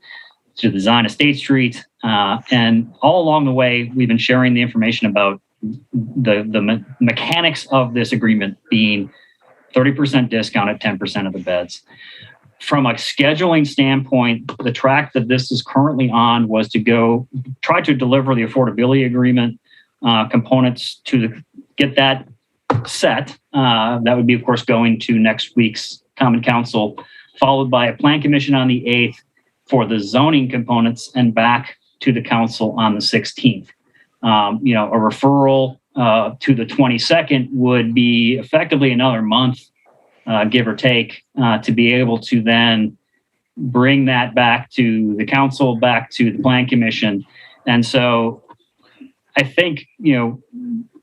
to the design of State Street. And all along the way, we've been sharing the information about the mechanics of this agreement being 30% discount at 10% of the beds. from a scheduling standpoint, the track that this is currently on was to try to deliver the affordability agreement components get that set. That would be, of course, going to next week's Common Council, followed by a Plan Commission on the 8th for the zoning components, and back to the council on the 16th. A referral to the 22nd would be effectively another month, give or take, to be able to then bring that back to the council, back to the Plan Commission. And so I think,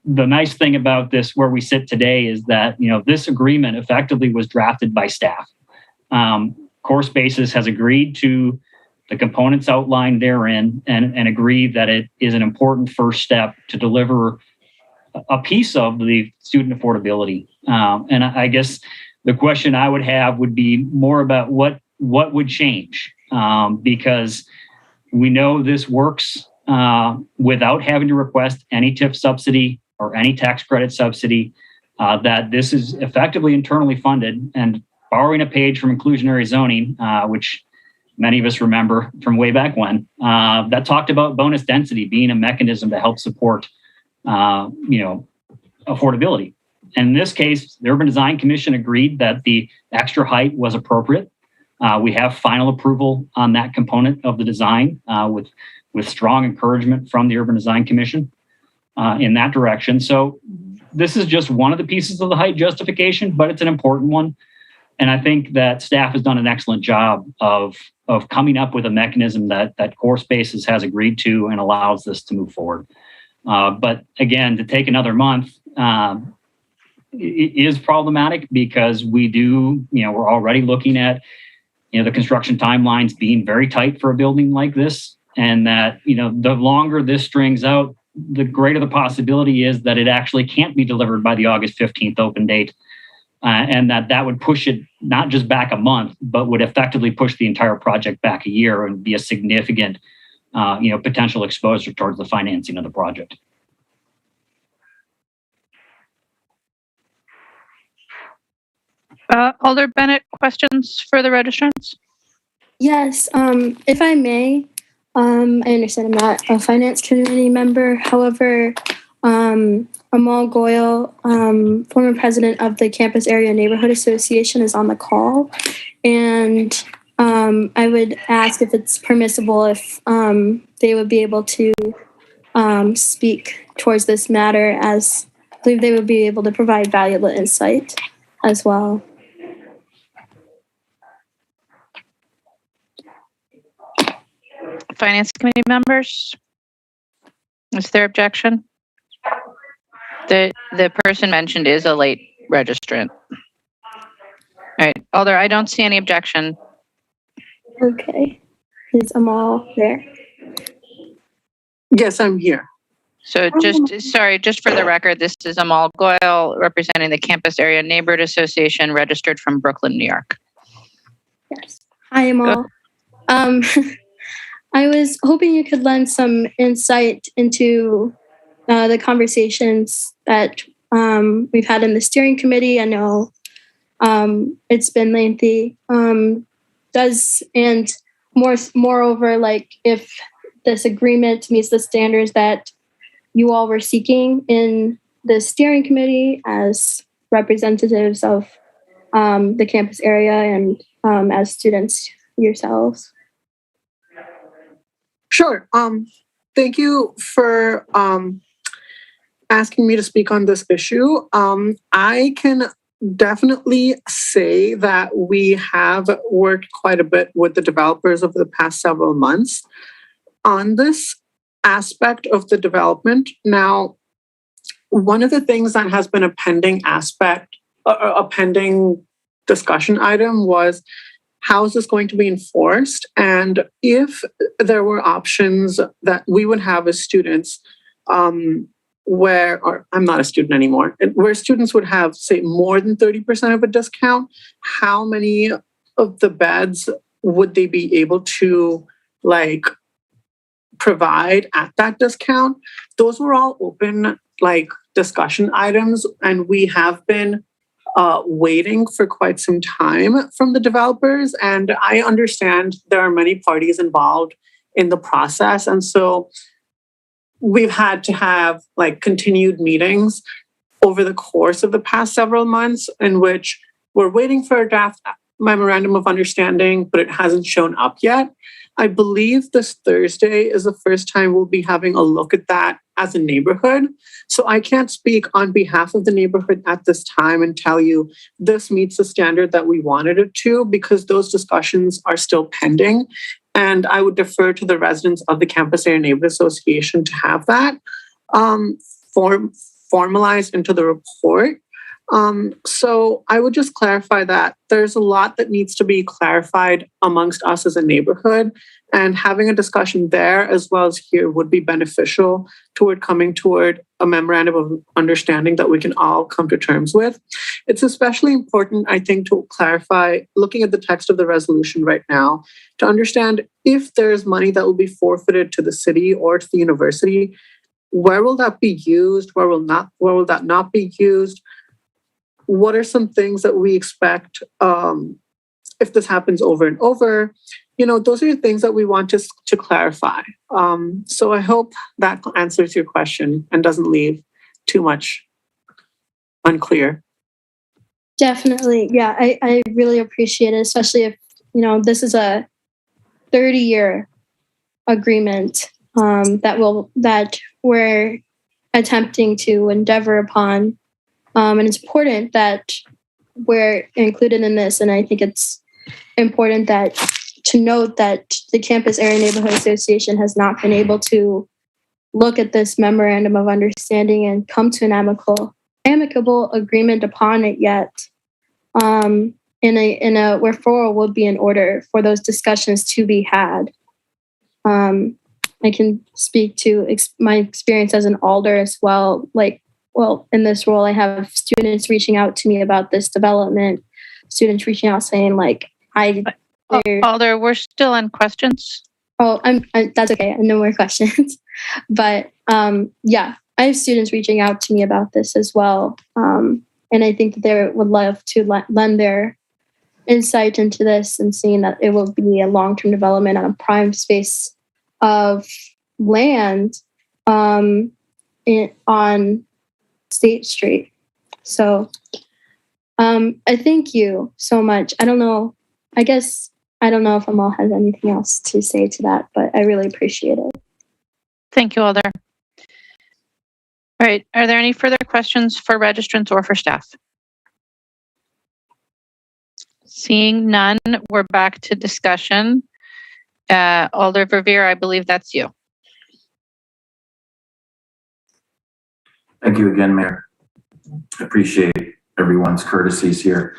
the nice thing about this, where we sit today, is that, this agreement effectively was drafted by staff. Core Spaces has agreed to the components outlined therein and agreed that it is an important first step to deliver a piece of the student affordability. And I guess the question I would have would be more about what would change, because we know this works without having to request any TIF subsidy or any tax credit subsidy, that this is effectively internally funded. And borrowing a page from inclusionary zoning, which many of us remember from way back when, that talked about bonus density being a mechanism to help support, affordability. And in this case, the Urban Design Commission agreed that the extra height was appropriate. We have final approval on that component of the design, with strong encouragement from the Urban Design Commission in that direction. So this is just one of the pieces of the height justification, but it's an important one. And I think that staff has done an excellent job of coming up with a mechanism that Core Spaces has agreed to and allows this to move forward. But again, to take another month is problematic, because we're already looking at, the construction timelines being very tight for a building like this. And that, the longer this strings out, the greater the possibility is that it actually can't be delivered by the August 15th open date. And that would push it not just back a month, but would effectively push the entire project back a year and be a significant, potential exposure towards the financing of the project. Alder Bennett, questions for the registrants? Yes, if I may, I understand I'm not a finance committee member. However, Amal Goyal, former president of the Campus Area Neighborhood Association, is on the call. And I would ask if it's permissible if they would be able to speak towards this matter, as I believe they would be able to provide valuable insight as well. Finance Committee members? Is there objection? The person mentioned is a late registrant. All right, Alder, I don't see any objection. Okay. Is Amal there? Yes, I'm here. So just for the record, this is Amal Goyal, representing the Campus Area Neighborhood Association, registered from Brooklyn, New York. Yes. Hi, Amal. I was hoping you could lend some insight into the conversations that we've had in the steering committee. I know it's been lengthy. Moreover, like, if this agreement meets the standards that you all were seeking in the steering committee as representatives of the campus area and as students yourselves. Sure. Thank you for asking me to speak on this issue. I can definitely say that we have worked quite a bit with the developers over the past several months on this aspect of the development. Now, one of the things that has been a pending discussion item was, how is this going to be enforced? And if there were options that we would have as students, or I'm not a student anymore, where students would have, say, more than 30% of a discount, how many of the beds would they be able to provide at that discount? Those were all open discussion items, and we have been waiting for quite some time from the developers. And I understand there are many parties involved in the process. And so we've had to have like continued meetings over the course of the past several months in which we're waiting for a draft memorandum of understanding, but it hasn't shown up yet. I believe this Thursday is the first time we'll be having a look at that as a neighborhood. So I can't speak on behalf of the neighborhood at this time and tell you this meets the standard that we wanted it to, because those discussions are still pending. And I would defer to the residents of the Campus Area Neighborhood Association to have that formalized into the report. So I would just clarify that there's a lot that needs to be clarified amongst us as a neighborhood, and having a discussion there as well as here would be beneficial toward coming toward a memorandum of understanding that we can all come to terms with. It's especially important, I think, to clarify, looking at the text of the resolution right now, to understand if there's money that will be forfeited to the city or to the university, where will that be used? Where will that not be used? What are some things that we expect if this happens over and over? You know, those are the things that we want to clarify. So I hope that answers your question and doesn't leave too much unclear. Definitely. Yeah, I really appreciate it, especially if, you know, this is a 30-year agreement that we're attempting to endeavor upon. And it's important that we're included in this. And I think it's important to note that the Campus Area Neighborhood Association has not been able to look at this memorandum of understanding and come to an amicable agreement upon it yet. In a referral would be in order for those discussions to be had. I can speak to my experience as an alder as well. In this role, I have students reaching out to me about this development, students reaching out saying Alder, we're still on questions. Oh, that's okay. No more questions. But yeah, I have students reaching out to me about this as well. And I think that they would love to lend their insight into this, and seeing that it will be a long-term development on a prime space of land on State Street. So I thank you so much. I don't know if Amal has anything else to say to that, but I really appreciate it. Thank you, Alder. All right. Are there any further questions for registrants or for staff? Seeing none, we're back to discussion. Alder Verveer, I believe that's you. Thank you again, Mayor. I appreciate everyone's courtesies here.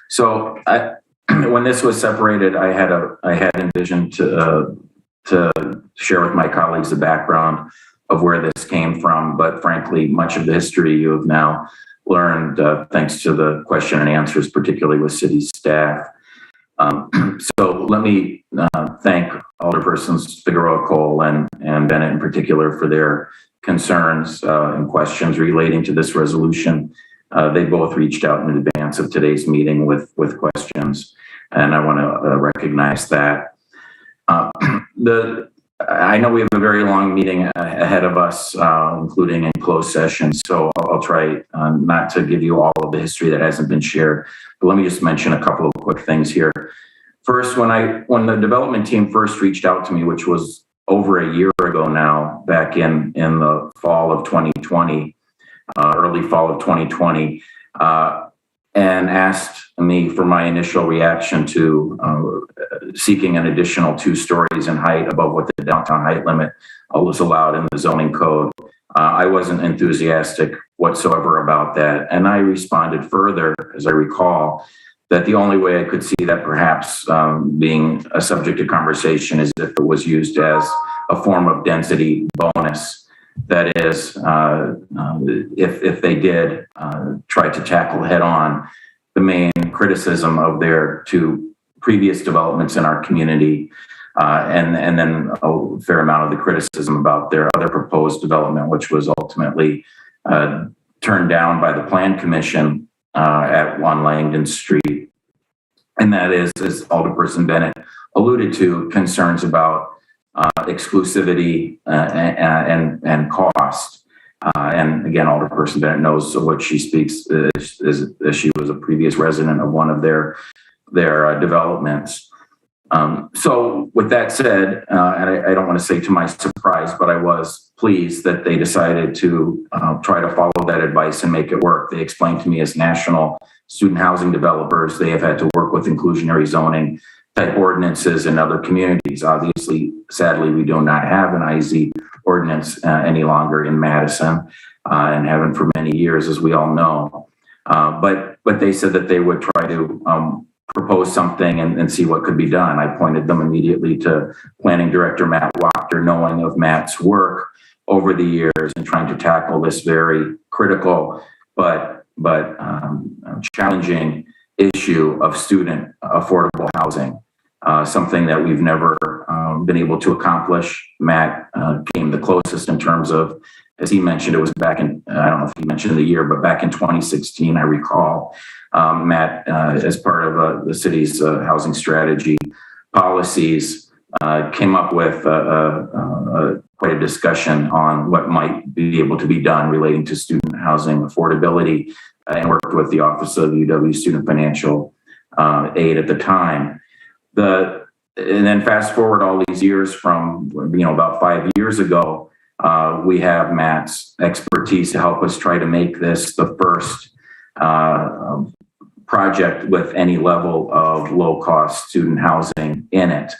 So when this was separated, I had envisioned to share with my colleagues the background of where this came from, but frankly, much of the history you have now learned thanks to the question and answers, particularly with city staff. So let me thank Alderpersons Figueroa Cole and Bennett in particular for their concerns and questions relating to this resolution. They both reached out in advance of today's meeting with questions, and I want to recognize that. I know we have a very long meeting ahead of us, including in closed session, so I'll try not to give you all of the history that hasn't been shared, but let me just mention a couple of quick things here. First, when the development team first reached out to me, which was over a year ago now, back in the fall of 2020, early fall of 2020, and asked me for my initial reaction to seeking an additional 2 stories in height above what the downtown height limit was allowed in the zoning code. I wasn't enthusiastic whatsoever about that. And I responded further, as I recall, that the only way I could see that perhaps being a subject of conversation is if it was used as a form of density bonus. That is, if they did try to tackle head on the main criticism of their 2 previous developments in our community, and then a fair amount of the criticism about their other proposed development, which was ultimately turned down by the Plan Commission at 1 Langdon Street. And that is, as Alderperson Bennett alluded to, concerns about exclusivity and cost. And again, Alderperson Bennett knows what she speaks as she was a previous resident of one of their developments. So with that said, and I don't want to say to my surprise, but I was pleased that they decided to try to follow that advice and make it work. They explained to me, as national student housing developers, they have had to work with inclusionary zoning type ordinances in other communities. Obviously, sadly, we do not have an IZ ordinance any longer in Madison, and haven't for many years, as we all know. But they said that they would try to propose something and see what could be done. I pointed them immediately to Planning Director Matt Wachter, knowing of Matt's work over the years and trying to tackle this very critical but challenging issue of student affordable housing, something that we've never been able to accomplish. Matt came the closest in terms of, as he mentioned, it was back in, I don't know if he mentioned the year, but back in 2016, I recall, Matt, as part of the city's housing strategy policies, came up with quite a discussion on what might be able to be done relating to student housing affordability, and worked with the Office of UW Student Financial Aid at the time. And then fast forward all these years from, about 5 years ago, we have Matt's expertise to help us try to make this the first project with any level of low-cost student housing in it.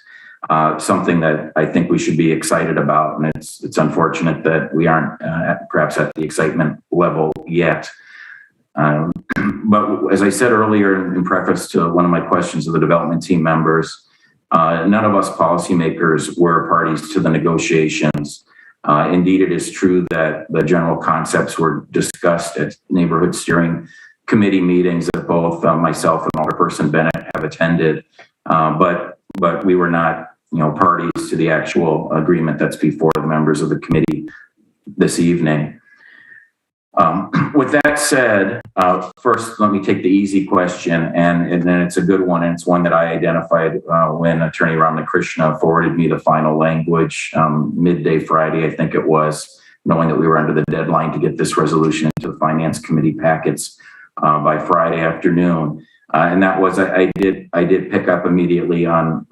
Something that I think we should be excited about, and it's unfortunate that we aren't perhaps at the excitement level yet. But as I said earlier in preface to one of my questions of the development team members, none of us policymakers were parties to the negotiations. Indeed, it is true that the general concepts were discussed at neighborhood steering committee meetings that both myself and Alderperson Bennett have attended, but we were not, parties to the actual agreement that's before the members of the committee this evening. With that said, first, let me take the easy question, and then it's a good one, and it's one that I identified when Attorney Ramakrishna forwarded me the final language midday Friday, I think it was, knowing that we were under the deadline to get this resolution into the Finance Committee packets by Friday afternoon. And that was, I did pick up immediately on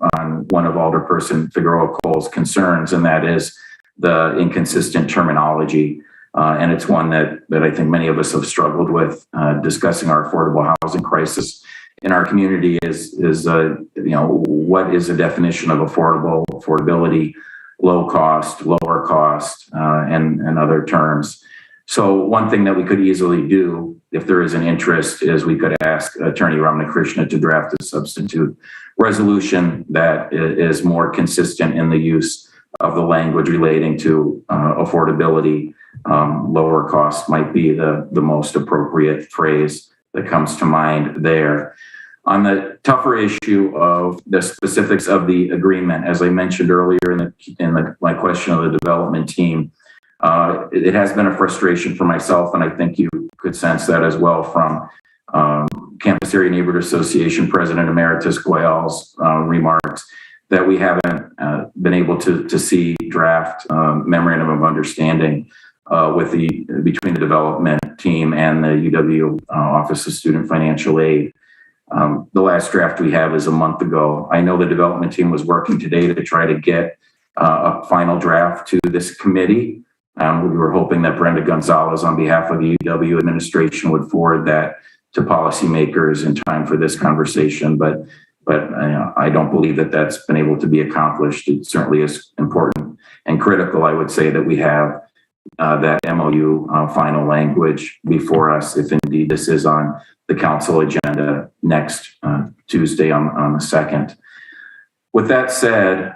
one of Alderperson Figueroa Cole's concerns, and that is the inconsistent terminology. And it's one that I think many of us have struggled with discussing our affordable housing crisis in our community is what is the definition of affordability, low cost, lower cost, and other terms. So one thing that we could easily do, if there is an interest, is we could ask Attorney Ramakrishna to draft a substitute resolution that is more consistent in the use of the language relating to affordability. Lower cost might be the most appropriate phrase that comes to mind there. On the tougher issue of the specifics of the agreement, as I mentioned earlier in my question of the development team, it has been a frustration for myself, and I think you could sense that as well from Campus Area Neighborhood Association President Emeritus Goyal's remarks, that we haven't been able to see draft memorandum of understanding between the development team and the UW Office of Student Financial Aid. The last draft we have is a month ago. I know the development team was working today to try to get a final draft to this committee. We were hoping that Brenda Gonzalez, on behalf of the UW administration, would forward that to policymakers in time for this conversation. But I don't believe that that's been able to be accomplished. It certainly is important and critical, I would say, that we have that MOU final language before us, if indeed this is on the council agenda next Tuesday on the 2nd. With that said,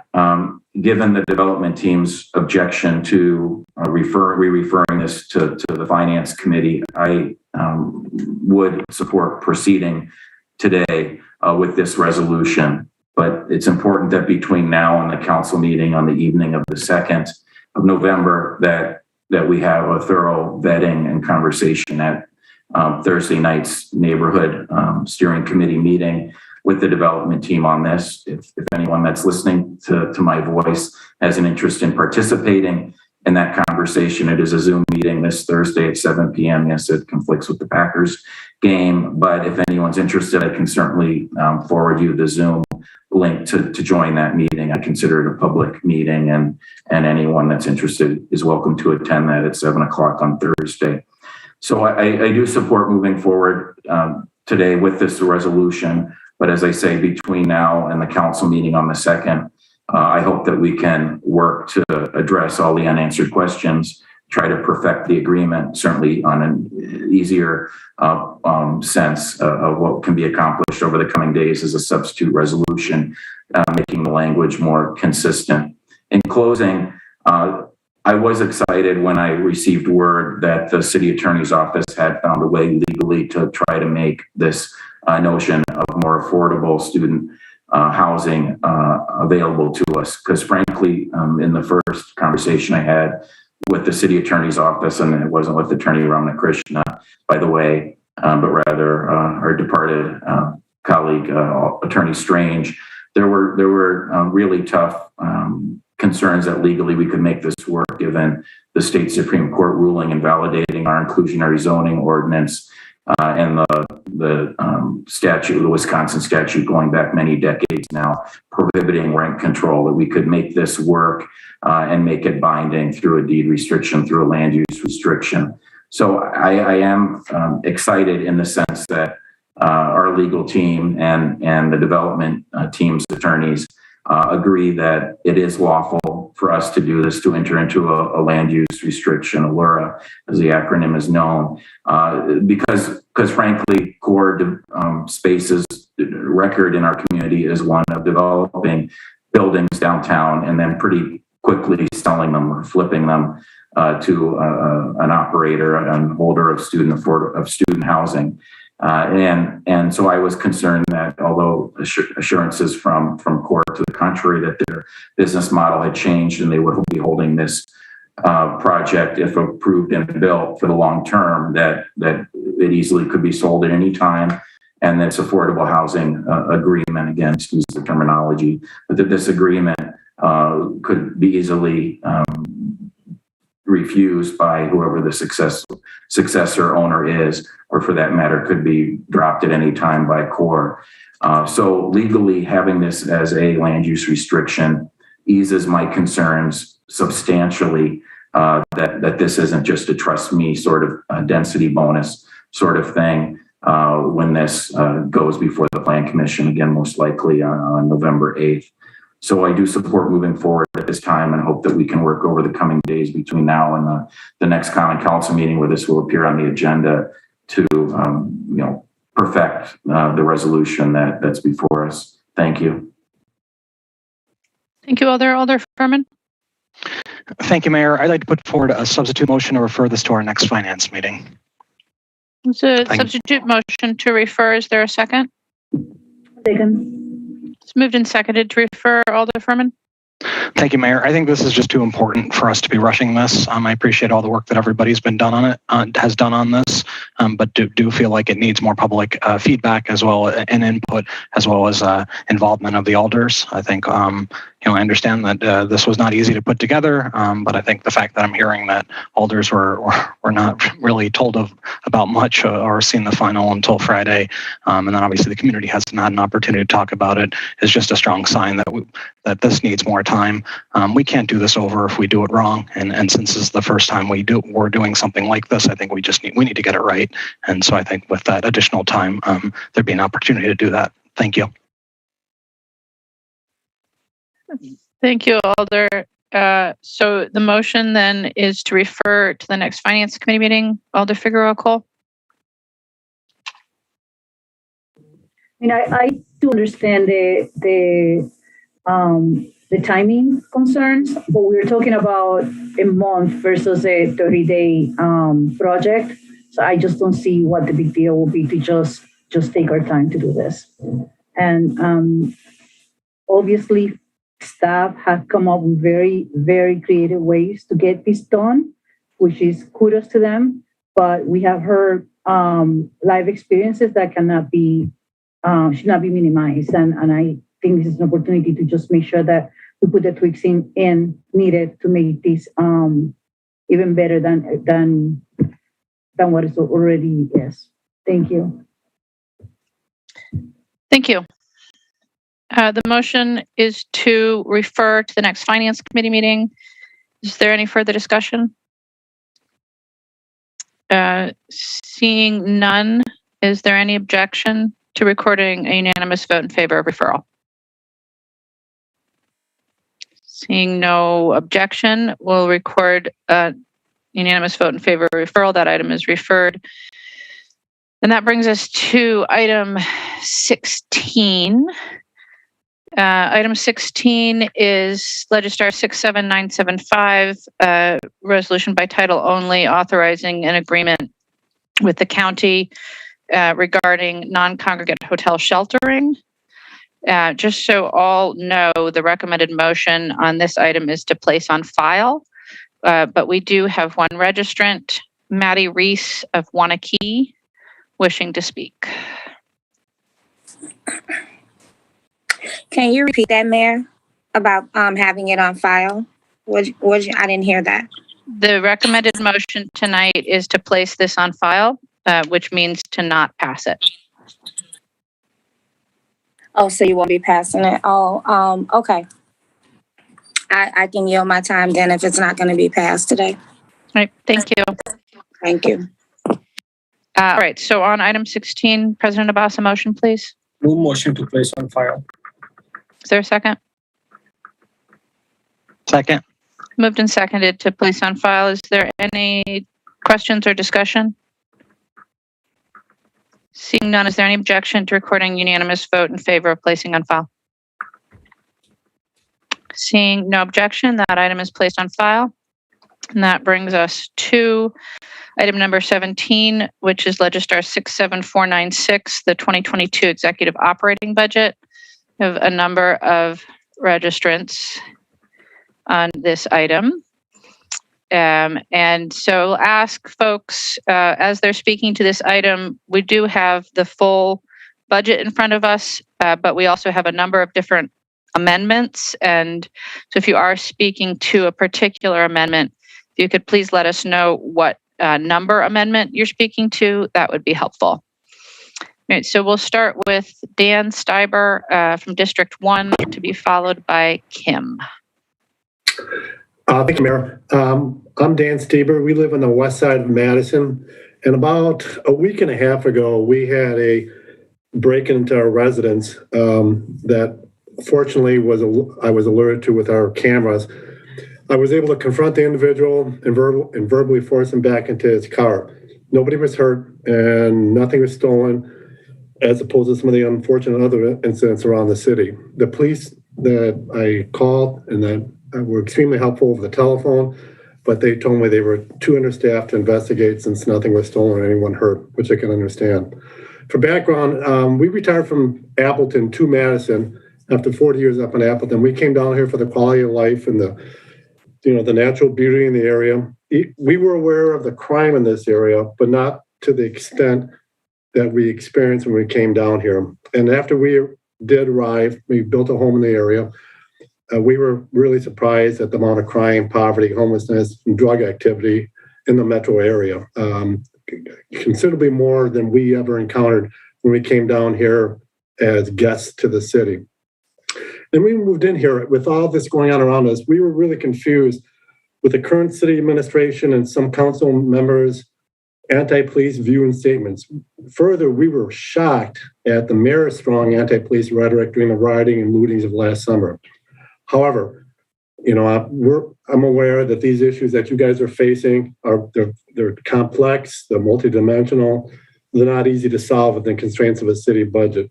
given the development team's objection to referring this to the Finance Committee, I would support proceeding today with this resolution. But it's important that between now and the council meeting on the evening of the 2nd of November, that we have a thorough vetting and conversation at Thursday night's neighborhood steering committee meeting with the development team on this. If anyone that's listening to my voice has an interest in participating in that conversation, it is a Zoom meeting this Thursday at 7 p.m. Yes, it conflicts with the Packers game, but if anyone's interested, I can certainly forward you the Zoom link to join that meeting. I consider it a public meeting, and anyone that's interested is welcome to attend that at 7 o'clock on Thursday. So I do support moving forward today with this resolution. But as I say, between now and the council meeting on the 2nd, I hope that we can work to address all the unanswered questions, try to perfect the agreement, certainly on an easier sense of what can be accomplished over the coming days as a substitute resolution, making the language more consistent. In closing, I was excited when I received word that the city attorney's office had found a way legally to try to make this notion of more affordable student housing available to us. Because frankly, in the first conversation I had with the city attorney's office, and it wasn't with Attorney Ramakrishna, by the way, but rather our departed colleague, Attorney Strange, there were really tough concerns that legally we could make this work given the state Supreme Court ruling invalidating our inclusionary zoning ordinance and the statute, the Wisconsin statute going back many decades now, prohibiting rent control, that we could make this work and make it binding through a deed restriction, through a land use restriction. So I am excited in the sense that our legal team and the development team's attorneys agree that it is lawful for us to do this, to enter into a land use restriction, a LURA, as the acronym is known, because frankly, core spaces record in our community is one of developing buildings downtown and then pretty quickly selling them or flipping them to an operator, an holder of student housing. And so I was concerned that although assurances from CORE to the contrary, that their business model had changed and they would be holding this project, if approved and built for the long term, that it easily could be sold at any time. And this affordable housing agreement, again, excuse the terminology, but that this agreement could be easily refused by whoever the successor owner is, or for that matter, could be dropped at any time by CORE. So legally having this as a land use restriction eases my concerns substantially that this isn't just a trust me sort of density bonus sort of thing when this goes before the Plan Commission, again, most likely on November 8th. So I do support moving forward at this time and hope that we can work over the coming days between now and the next common council meeting where this will appear on the agenda to perfect the resolution that's before us. Thank you. Thank you, Alder Furman. Thank you, Mayor. I'd like to put forward a substitute motion to refer this to our next finance meeting. It's a substitute motion to refer. Is there a second? Second. It's moved and seconded to refer. Alder Furman. Thank you, Mayor. I think this is just too important for us to be rushing this. I appreciate all the work that everybody's been done on it, has done on this, but do feel like it needs more public feedback as well and input, as well as involvement of the alders. I think I understand that this was not easy to put together, but I think the fact that I'm hearing that alders were not really told about much or seen the final until Friday, and then obviously the community hasn't had an opportunity to talk about it, is just a strong sign that this needs more time. We can't do this over if we do it wrong, and since this is the first time we're doing something like this, I think we need to get it right. And so I think with that additional time, there'd be an opportunity to do that. Thank you. Thank you, Alder. So the motion then is to refer to the next Finance Committee meeting. Alder Figueroa Cole. I do understand the timing concerns, but we're talking about a month versus a 30-day project. So I just don't see what the big deal will be to just take our time to do this. And obviously, staff has come up with very, very creative ways to get this done, which is kudos to them. but we have heard live experiences that cannot be should not be minimized, and I think this is an opportunity to just make sure that we put the tweaks in needed to make this even better than what it already is. Thank you. Thank you. The motion is to refer to the next Finance Committee meeting. Is there any further discussion? Seeing none, is there any objection to recording a unanimous vote in favor of referral? Seeing no objection, we'll record a unanimous vote in favor of referral. That item is referred. And that brings us to item 16. Item 16 is Legistar 67975, resolution by title only authorizing an agreement with the county regarding non-congregate hotel sheltering. Just so all know, the recommended motion on this item is to place on file, but we do have one registrant, Maddie Reese of Wanakee, wishing to speak. Can you repeat that, Mayor, about having it on file? I didn't hear that. The recommended motion tonight is to place this on file, which means to not pass it. Oh, so you won't be passing it? Oh, okay. I can yield my time then if it's not going to be passed today. All right, thank you. Thank you. All right, so on item 16, President Abbas, a motion, please. Move motion to place on file. Is there a second? Second. Moved and seconded to place on file. Is there any questions or discussion? Seeing none, is there any objection to recording unanimous vote in favor of placing on file? Seeing no objection, that item is placed on file. And that brings us to item number 17, which is Legistar 67496, the 2022 Executive Operating Budget. We have a number of registrants on this item. And so I'll ask folks, as they're speaking to this item, we do have the full budget in front of us, but we also have a number of different amendments. And so if you are speaking to a particular amendment, if you could please let us know what number amendment you're speaking to, that would be helpful. All right, so we'll start with Dan Steiber from District 1, to be followed by Kim. Thank you, Mayor. I'm Dan Steiber. We live on the west side of Madison. And about a week and a half ago, we had a break into our residence that fortunately I was alerted to with our cameras. I was able to confront the individual and verbally force him back into his car. Nobody was hurt and nothing was stolen, as opposed to some of the unfortunate other incidents around the city. The police that I called and that were extremely helpful over the telephone, but they told me they were too understaffed to investigate since nothing was stolen or anyone hurt, which I can understand. For background, we retired from Appleton to Madison after 40 years up in Appleton. We came down here for the quality of life and the natural beauty in the area. We were aware of the crime in this area, but not to the extent that we experienced when we came down here. And after we did arrive, we built a home in the area. We were really surprised at the amount of crime, poverty, homelessness, and drug activity in the metro area. Considerably more than we ever encountered when we came down here as guests to the city. And we moved in here with all this going on around us. We were really confused with the current city administration and some council members' anti-police view and statements. Further, we were shocked at the mayor's strong anti-police rhetoric during the rioting and lootings of last summer. However, I'm aware that these issues that you guys are facing they're complex, they're multidimensional, they're not easy to solve within constraints of a city budget.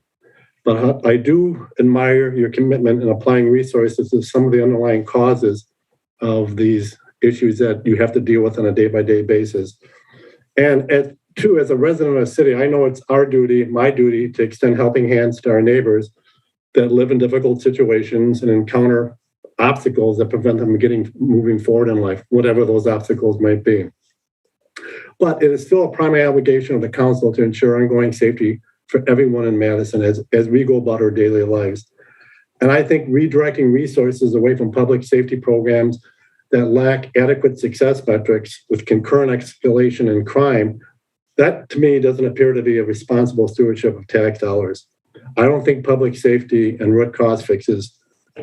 But I do admire your commitment in applying resources to some of the underlying causes of these issues that you have to deal with on a day-by-day basis. And as a resident of the city, I know it's our duty, my duty, to extend helping hands to our neighbors that live in difficult situations and encounter obstacles that prevent them from moving forward in life, whatever those obstacles might be. But it is still a primary obligation of the council to ensure ongoing safety for everyone in Madison as we go about our daily lives. And I think redirecting resources away from public safety programs that lack adequate success metrics with concurrent escalation in crime, that to me doesn't appear to be a responsible stewardship of tax dollars. I don't think public safety and root cause fixes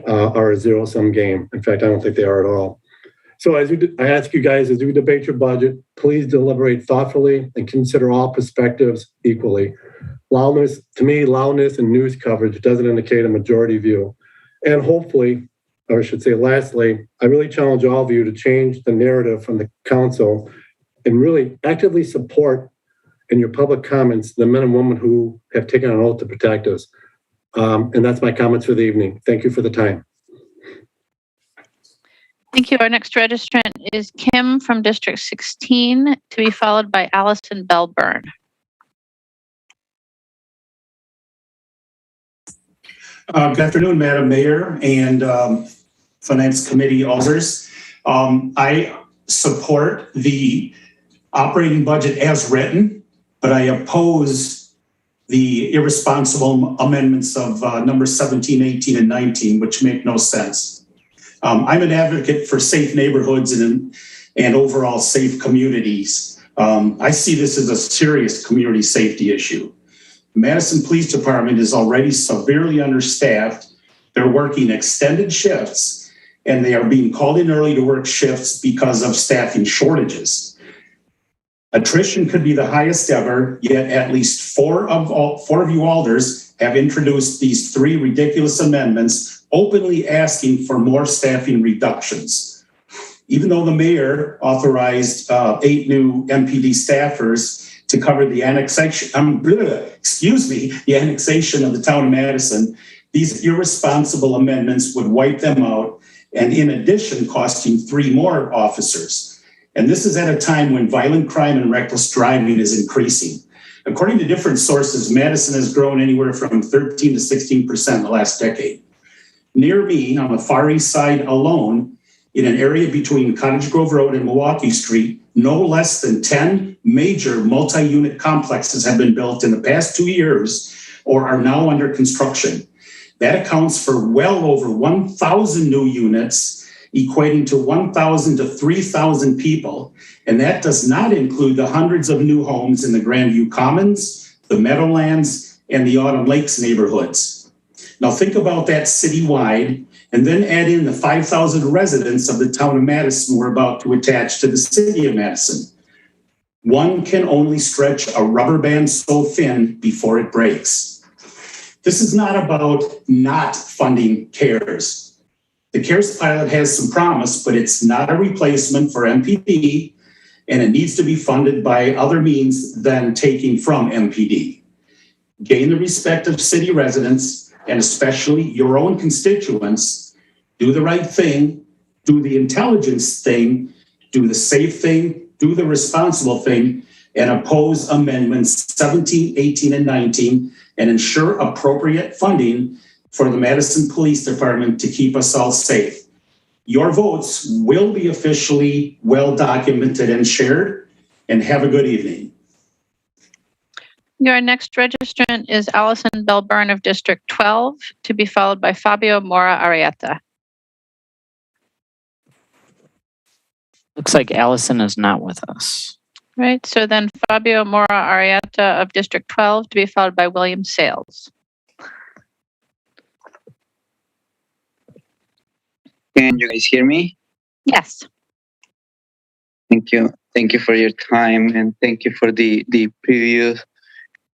are a zero-sum game. In fact, I don't think they are at all. So I ask you guys, as we debate your budget, please deliberate thoughtfully and consider all perspectives equally. Loudness and news coverage doesn't indicate a majority view. And hopefully, or I should say lastly, I really challenge all of you to change the narrative from the council and really actively support in your public comments the men and women who have taken an oath to protect us. And that's my comments for the evening. Thank you for the time. Thank you. Our next registrant is Kim from District 16, to be followed by Allison Bellburn. Good afternoon, Madam Mayor and Finance Committee officers. I support the operating budget as written, but I oppose the irresponsible amendments of number 17, 18, and 19, which make no sense. I'm an advocate for safe neighborhoods and overall safe communities. I see this as a serious community safety issue. The Madison Police Department is already severely understaffed. They're working extended shifts, and they are being called in early to work shifts because of staffing shortages. Attrition could be the highest ever, yet at least four of you alders have introduced these three ridiculous amendments, openly asking for more staffing reductions. Even though the mayor authorized 8 new MPD staffers to cover the annexation, the annexation of the town of Madison, these irresponsible amendments would wipe them out, and in addition, costing 3 more officers. And this is at a time when violent crime and reckless driving is increasing. According to different sources, Madison has grown anywhere from 13 to 16% in the last decade. Near me, on the Far East Side alone, in an area between Cottage Grove Road and Milwaukee Street, no less than 10 major multi-unit complexes have been built in the past 2 years or are now under construction. That accounts for well over 1,000 new units, equating to 1,000 to 3,000 people. And that does not include the hundreds of new homes in the Grandview Commons, the Meadowlands, and the Autumn Lakes neighborhoods. Now think about that citywide, and then add in the 5,000 residents of the town of Madison we're about to attach to the city of Madison. One can only stretch a rubber band so thin before it breaks. This is not about not funding CARES. The CARES pilot has some promise, but it's not a replacement for MPD, and it needs to be funded by other means than taking from MPD. Gain the respect of city residents, and especially your own constituents. Do the right thing, do the intelligence thing, do the safe thing, do the responsible thing, and oppose amendments 17, 18, and 19, and ensure appropriate funding for the Madison Police Department to keep us all safe. Your votes will be officially well documented and shared, and have a good evening. Your next registrant is Allison Bellburn of District 12, to be followed by Fabio Mora Arietta. Looks like Allison is not with us. Right, so then Fabio Mora Arietta of District 12, to be followed by William Sales. Can you guys hear me? Yes. Thank you. Thank you for your time, and thank you for the previous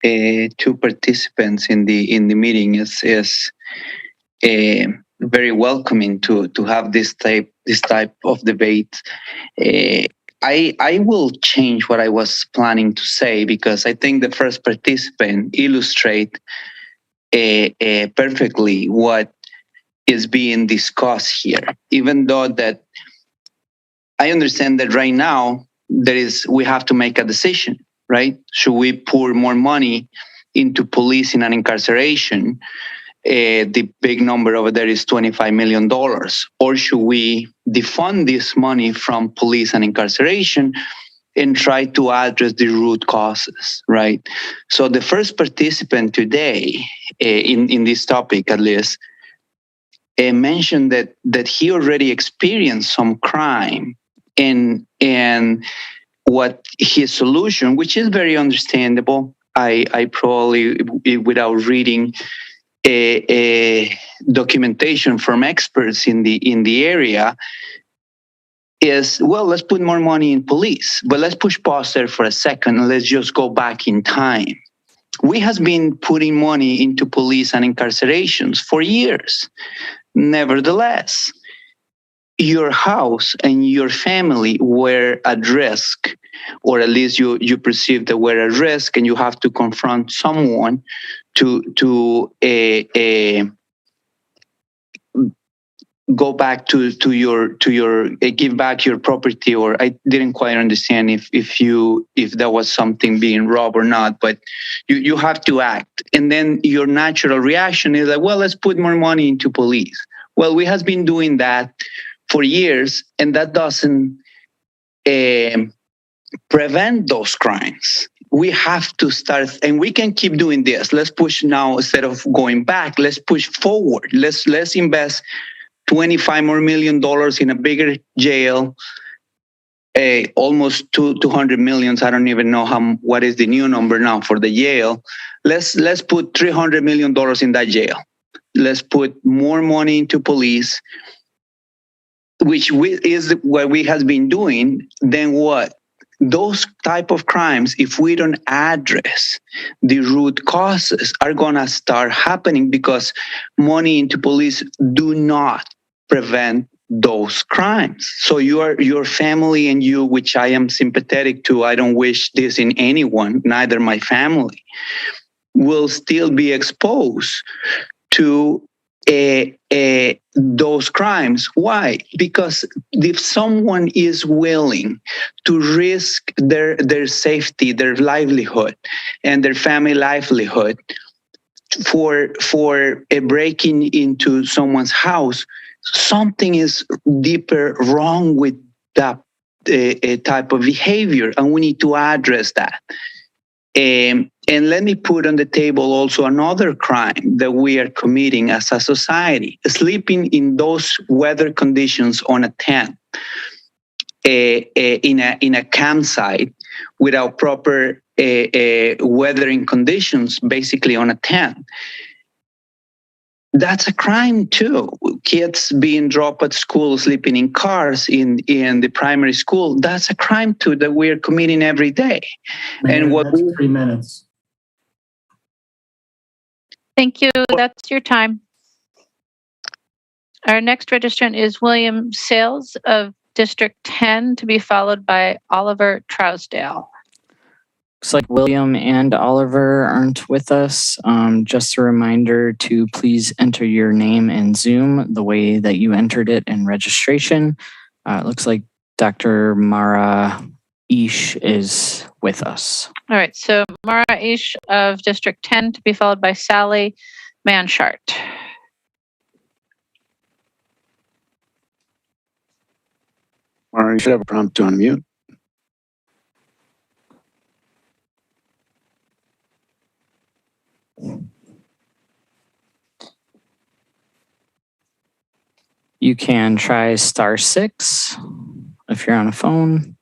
2 participants in the meeting. Is very welcoming to have this type of debate. I will change what I was planning to say, because I think the first participant illustrate perfectly what is being discussed here. Even though that I understand that right now we have to make a decision, right? Should we pour more money into policing and incarceration? The big number over there is $25 million. Or should we defund this money from police and incarceration and try to address the root causes, right? So the first participant today in this topic, at least, mentioned that he already experienced some crime, and what his solution, which is very understandable. I probably, without reading a documentation from experts in the area, is, well, let's put more money in police, but let's push pause there for a second and let's just go back in time. We have been putting money into police and incarcerations for years. Nevertheless, your house and your family were at risk, or at least you perceive they were at risk, and you have to confront someone to go back to your give back your property. Or I didn't quite understand if that was something being robbed or not, but you have to act. And then your natural reaction is like, well, let's put more money into police. Well, we have been doing that for years, and that doesn't prevent those crimes. We have to start, and we can keep doing this. Let's push now instead of going back. Let's push forward. Let's invest $25 million in a bigger jail. Almost 200 million. I don't even know what is the new number now for the jail. Let's put $300 million in that jail. Let's put more money into police, which is what we have been doing. Then what? Those type of crimes, if we don't address the root causes, are gonna start happening, because money into police do not prevent those crimes. So your family and you, which I am sympathetic to, I don't wish this in anyone, neither my family, will still be exposed to those crimes. Why? Because if someone is willing to risk their safety, their livelihood, and their family livelihood for a breaking into someone's house, something is deeper wrong with that type of behavior, and we need to address that. And let me put on the table also another crime that we are committing as a society: sleeping in those weather conditions on a tent, in a campsite without proper weathering conditions, basically on a tent. That's a crime too. Kids being dropped at school, sleeping in cars in the primary school, that's a crime too that we are committing every day. Mayor, and what that's 3 minutes. Thank you. That's your time. Our next registrant is William Sales of District 10, to be followed by Oliver Trousdale. Looks like William and Oliver aren't with us. Just a reminder to please enter your name in Zoom the way that you entered it in registration. It looks like Dr. Mara Ish is with us. All right, so Mara Ish of District 10, to be followed by Sally Manshart. Mara, you should have a prompt to unmute. You can try *6 if you're on a phone.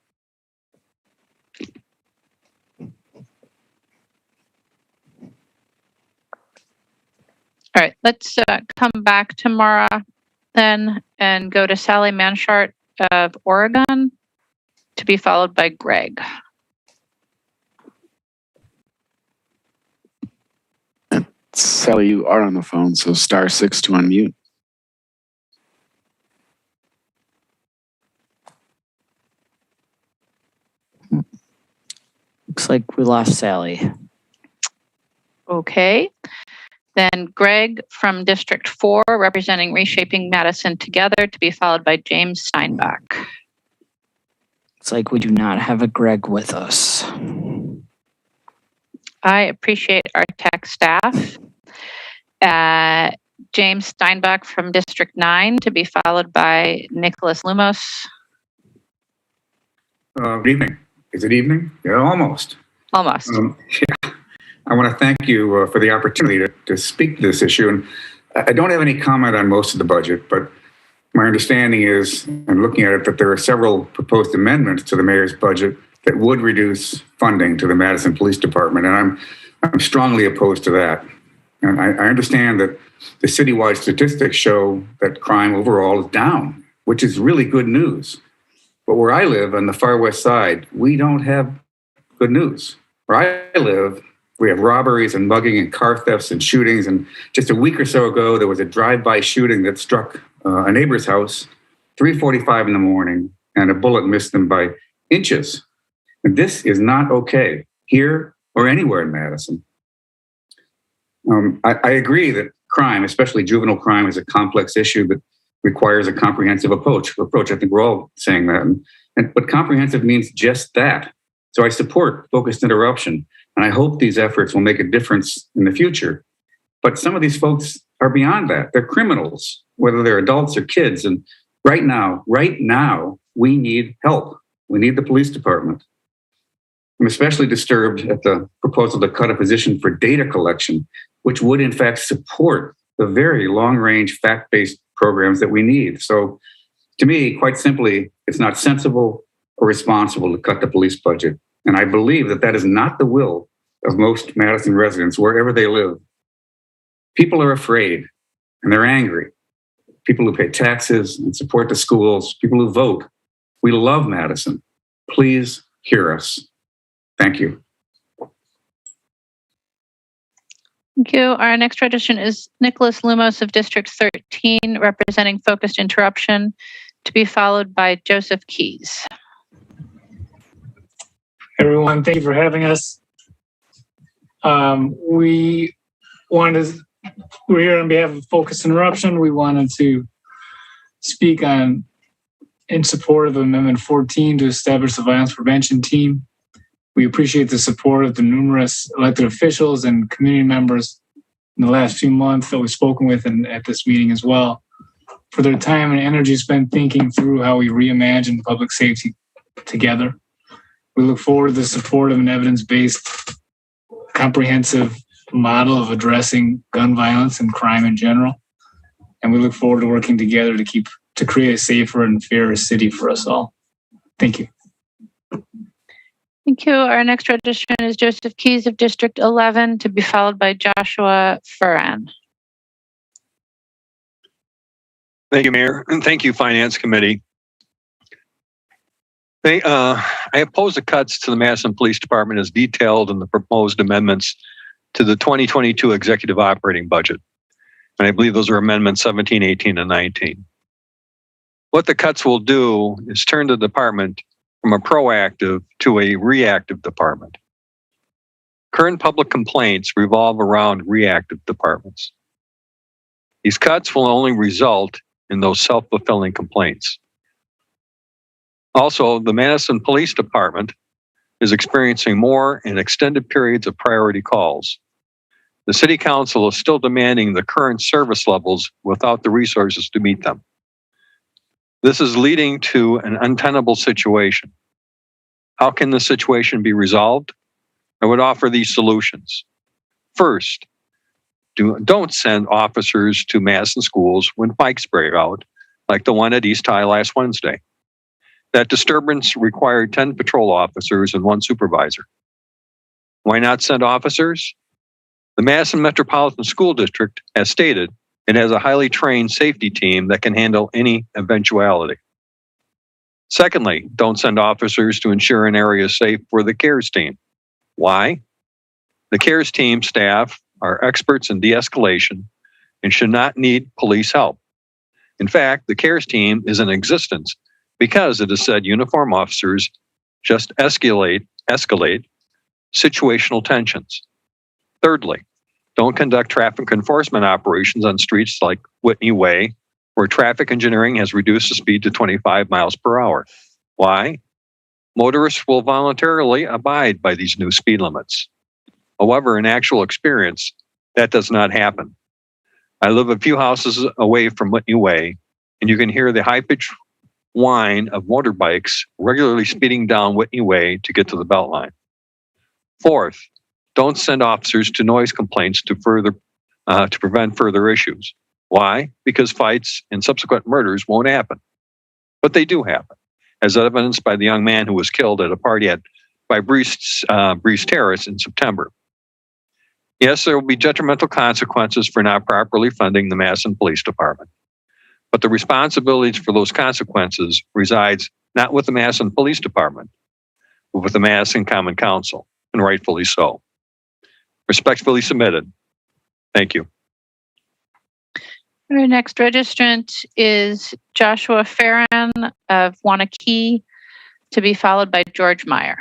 All right, let's come back to Mara then and go to Sally Manshart of Oregon, to be followed by Greg. Sally, you are on the phone, so *6 to unmute. Looks like we lost Sally. Okay. Then Greg from District 4, representing Reshaping Madison Together, to be followed by James Steinbach. Looks like we do not have a Greg with us. I appreciate our tech staff. James Steinbach from District 9, to be followed by Nicholas Lumos. Good evening. Is it evening? Yeah, almost. Almost. Yeah. I want to thank you for the opportunity to speak to this issue. And I don't have any comment on most of the budget, but my understanding is, and looking at it, that there are several proposed amendments to the mayor's budget that would reduce funding to the Madison Police Department. And I'm strongly opposed to that. And I understand that the citywide statistics show that crime overall is down, which is really good news. But where I live on the far west side, we don't have good news. Where I live, we have robberies and mugging and car thefts and shootings. And just a week or so ago, there was a drive-by shooting that struck a neighbor's house, 3:45 in the morning, and a bullet missed them by inches. And this is not okay here or anywhere in Madison. I agree that crime, especially juvenile crime, is a complex issue that requires a comprehensive approach. I think we're all saying that. But comprehensive means just that. So I support focused interruption, and I hope these efforts will make a difference in the future. But some of these folks are beyond that. They're criminals, whether they're adults or kids. And right now, we need help. We need the police department. I'm especially disturbed at the proposal to cut a position for data collection, which would in fact support the very long-range fact-based programs that we need. So to me, quite simply, it's not sensible or responsible to cut the police budget. And I believe that that is not the will of most Madison residents, wherever they live. People are afraid and they're angry. People who pay taxes and support the schools, people who vote. We love Madison. Please hear us. Thank you. Thank you. Our next registrant is Nicholas Lumos of District 13, representing Focused Interruption, to be followed by Joseph Keys. Everyone, thank you for having us. We're here on behalf of Focused Interruption. We wanted to speak in support of Amendment 14 to establish the violence prevention team. We appreciate the support of the numerous elected officials and community members in the last few months that we've spoken with and at this meeting as well, for their time and energy spent thinking through how we reimagine public safety together. We look forward to the support of an evidence-based, comprehensive model of addressing gun violence and crime in general. And we look forward to working together to create a safer and fairer city for us all. Thank you. Thank you. Our next registrant is Joseph Keys of District 11, to be followed by Joshua Furan. Thank you, Mayor, and thank you, Finance Committee. I oppose the cuts to the Madison Police Department as detailed in the proposed amendments to the 2022 executive operating budget. And I believe those are amendments 17, 18, and 19. What the cuts will do is turn the department from a proactive to a reactive department. Current public complaints revolve around reactive departments. These cuts will only result in those self-fulfilling complaints. Also, the Madison Police Department is experiencing more and extended periods of priority calls. The City Council is still demanding the current service levels without the resources to meet them. This is leading to an untenable situation. How can the situation be resolved? I would offer these solutions. First, don't send officers to Madison schools when fights break out, like the one at East High last Wednesday. That disturbance required 10 patrol officers and 1 supervisor. Why not send officers? The Madison Metropolitan School District, as stated, it has a highly trained safety team that can handle any eventuality. Secondly, don't send officers to ensure an area is safe for the CARES team. Why? The CARES team staff are experts in de-escalation and should not need police help. In fact, the CARES team is in existence because it is said uniform officers just escalate situational tensions. Thirdly, don't conduct traffic enforcement operations on streets like Whitney Way, where traffic engineering has reduced the speed to 25 miles per hour. Why? Motorists will voluntarily abide by these new speed limits. However, in actual experience, that does not happen. I live a few houses away from Whitney Way, and you can hear the high-pitched whine of motorbikes regularly speeding down Whitney Way to get to the Beltline. Fourth, don't send officers to noise complaints to prevent further issues. Why? Because fights and subsequent murders won't happen. But they do happen, as evidenced by the young man who was killed at a party by Breeze Terrace in September. Yes, there will be detrimental consequences for not properly funding the Madison Police Department. But the responsibilities for those consequences resides not with the Madison Police Department, but with the Madison Common Council, and rightfully so. Respectfully submitted. Thank you. Our next registrant is Joshua Farron of Wanakee, to be followed by George Meyer.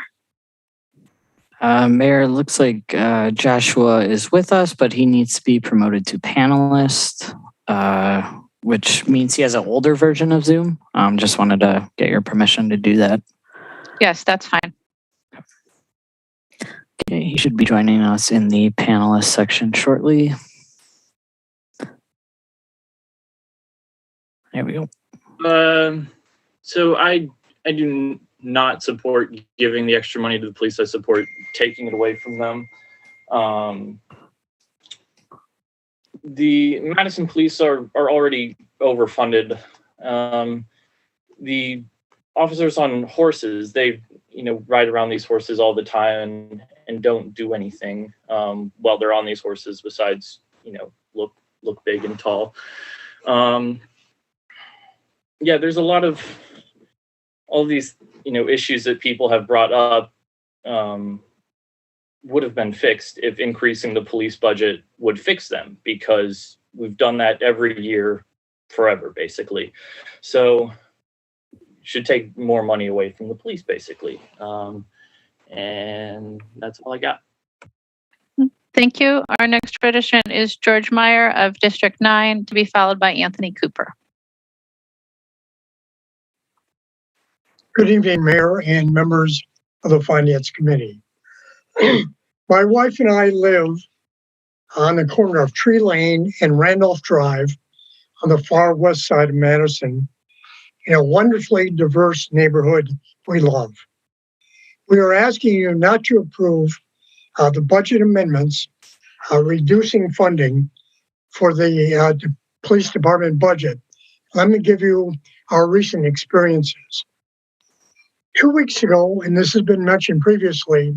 Mayor, looks like Joshua is with us, but he needs to be promoted to panelist, which means he has an older version of Zoom. Just wanted to get your permission to do that. Yes, that's fine. Okay, he should be joining us in the panelist section shortly. There we go. So I do not support giving the extra money to the police. I support taking it away from them. The Madison police are already overfunded. The officers on horses, they ride around these horses all the time and don't do anything while they're on these horses besides look big and tall. Yeah, there's a lot of all these issues that people have brought up would have been fixed if increasing the police budget would fix them, because we've done that every year forever, basically. So should take more money away from the police, basically. And that's all I got. Thank you. Our next registrant is George Meyer of District 9, to be followed by Anthony Cooper. Good evening, Mayor and members of the Finance Committee. My wife and I live on the corner of Tree Lane and Randolph Drive on the far west side of Madison, in a wonderfully diverse neighborhood we love. We are asking you not to approve the budget amendments reducing funding for the police department budget. Let me give you our recent experiences. 2 weeks ago, and this has been mentioned previously,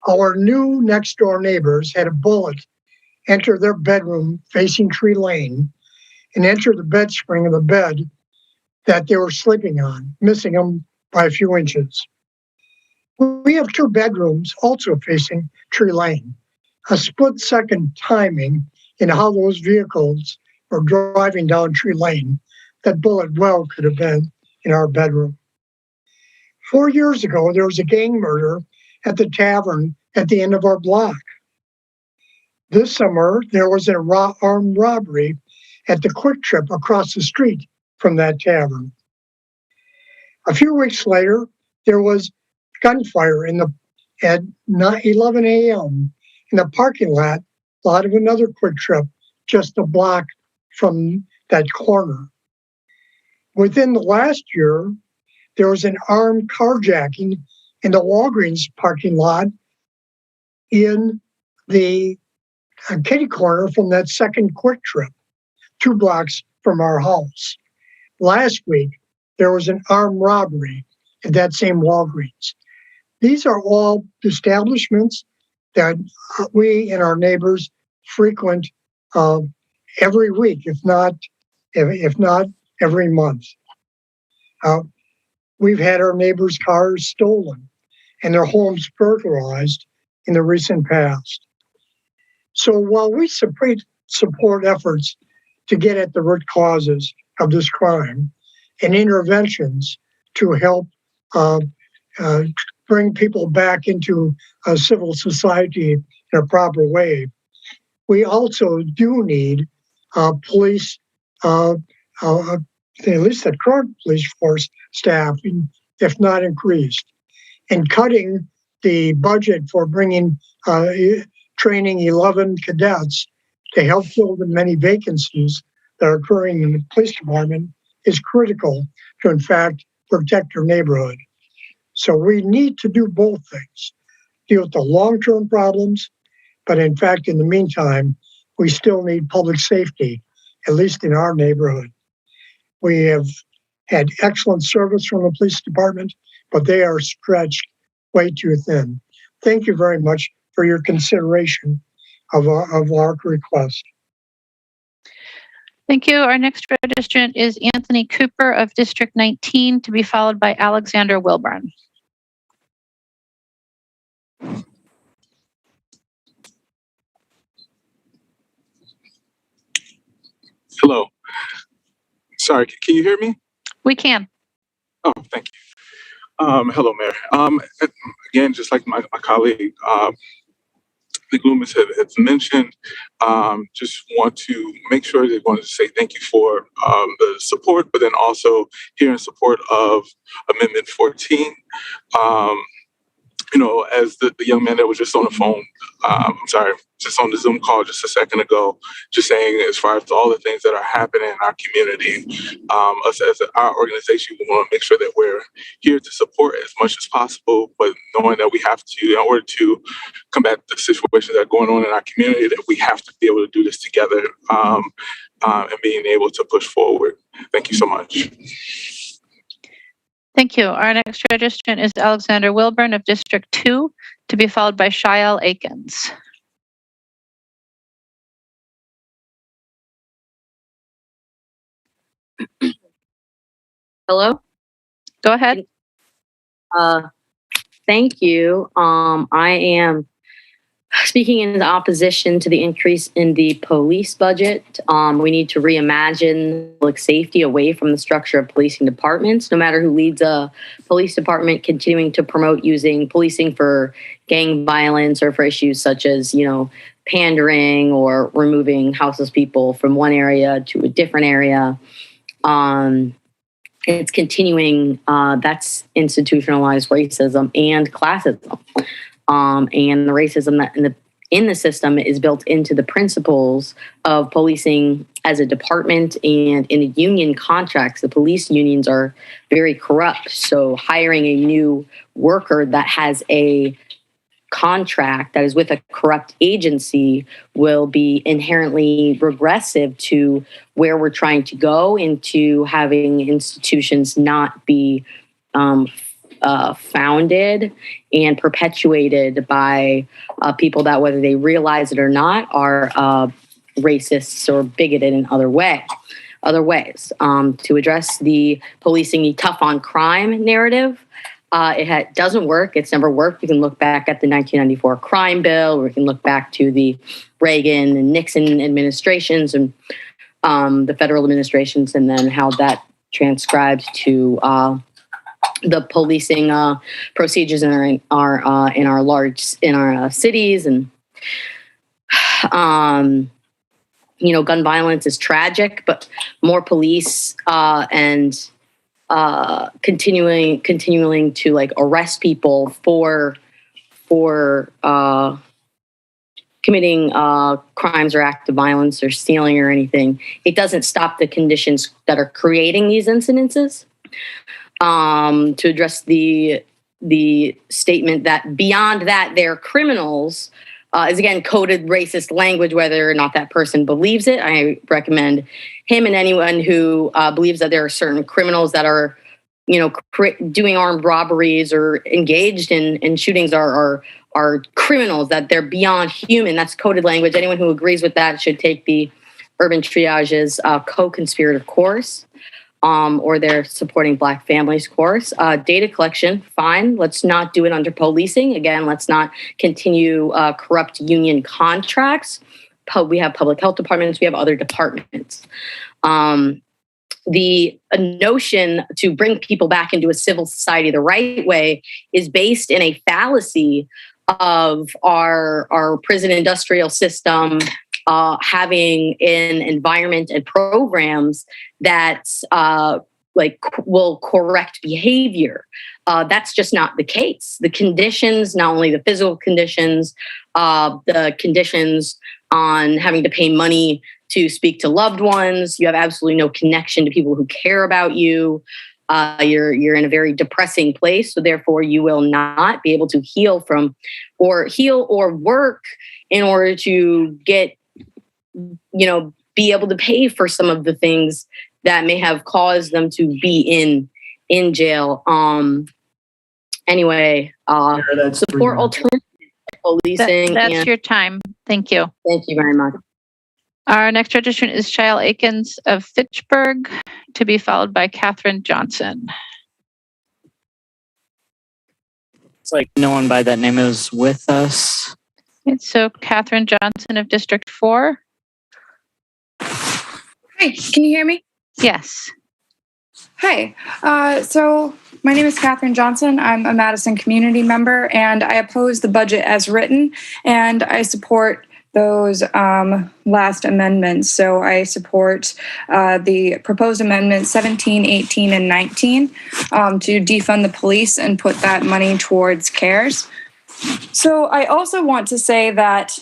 our new next door neighbors had a bullet enter their bedroom facing Tree Lane and enter the bed spring of the bed that they were sleeping on, missing them by a few inches. We have 2 bedrooms also facing Tree Lane. A split-second timing in how those vehicles were driving down Tree Lane, that bullet well could have been in our bedroom. 4 years ago, there was a gang murder at the tavern at the end of our block. This summer, there was an armed robbery at the Quick Trip across the street from that tavern. A few weeks later, there was gunfire at 11 a.m. in the parking lot of another Quick Trip just a block from that corner. Within the last year, there was an armed carjacking in the Walgreens parking lot in the kitty corner from that second Quick Trip, 2 blocks from our house. Last week, there was an armed robbery at that same Walgreens. These are all establishments that we and our neighbors frequent every week, if not every month. We've had our neighbors' cars stolen and their homes burglarized in the recent past. So while we support efforts to get at the root causes of this crime and interventions to help bring people back into a civil society in a proper way, we also do need police, at least the current police force staffing, if not increased, and cutting the budget for bringing training 11 cadets to help fill the many vacancies that are occurring in the police department is critical to, in fact, protect your neighborhood. So we need to do both things, deal with the long-term problems, but in fact, in the meantime, we still need public safety, at least in our neighborhood. We have had excellent service from the police department, but they are stretched way too thin. Thank you very much for your consideration of our request. Thank you. Our next registrant is Anthony Cooper of District 19, to be followed by Alexander Wilburn. Hello. Sorry, can you hear me? We can. Oh, thank you. Hello, Mayor. Again, just like my colleague, Nick Loomis has mentioned, just want to make sure they wanted to say thank you for the support, but then also here in support of Amendment 14. You know, as the young man that was just on the phone, just on the Zoom call just a second ago, just saying as far as all the things that are happening in our community, us as our organization, we want to make sure that we're here to support as much as possible, but knowing that we have to, in order to combat the situations that are going on in our community, that we have to be able to do this together and being able to push forward. Thank you so much. Thank you. Our next registrant is Alexander Wilburn of District 2, to be followed by Shael Akins. Hello? Go ahead. Thank you. I am speaking in opposition to the increase in the police budget. We need to reimagine public safety away from the structure of policing departments. No matter who leads a police department, continuing to promote using policing for gang violence or for issues such as, pandering or removing houseless people from one area to a different area. It's continuing, that's institutionalized racism and classism. And the racism that in the system is built into the principles of policing as a department, and in the union contracts, the police unions are very corrupt. So hiring a new worker that has a contract that is with a corrupt agency will be inherently regressive to where we're trying to go, into having institutions not be founded and perpetuated by people that, whether they realize it or not, are racists or bigoted in other ways. To address the policing the tough on crime narrative, it doesn't work. It's never worked. We can look back at the 1994 crime bill, or we can look back to the Reagan and Nixon administrations and the federal administrations, and then how that transcribes to the policing procedures in our cities. And gun violence is tragic, but more police and continuing to arrest people for committing crimes or act of violence or stealing or anything, it doesn't stop the conditions that are creating these incidences. To address the statement that beyond that they're criminals is again coded racist language, whether or not that person believes it. I recommend him and anyone who believes that there are certain criminals that are, doing armed robberies or engaged in shootings are criminals, that they're beyond human. That's coded language. Anyone who agrees with that should take the Urban Triage's co-conspirator course. Or their Supporting Black Families course. Data collection, fine. Let's not do it under policing. Again, let's not continue corrupt union contracts. We have public health departments. We have other departments. The notion to bring people back into a civil society the right way is based in a fallacy of our prison industrial system having an environment and programs that will correct behavior. That's just not the case. The conditions, not only the physical conditions, the conditions on having to pay money to speak to loved ones. You have absolutely no connection to people who care about you. You're in a very depressing place, so therefore you will not be able to heal or work in order to get, be able to pay for some of the things that may have caused them to be in jail. Anyway, support alternative policing. That's your time. Thank you. Thank you very much. Our next registrant is Shael Akins of Fitchburg, to be followed by Catherine Johnson. It's like no one by that name is with us. And so Catherine Johnson of District 4. Hi, can you hear me? Yes. Hi. So my name is Catherine Johnson. I'm a Madison community member, and I oppose the budget as written, and I support those last amendments. So I support the proposed amendments 17, 18, and 19 to defund the police and put that money towards CARES. So I also want to say that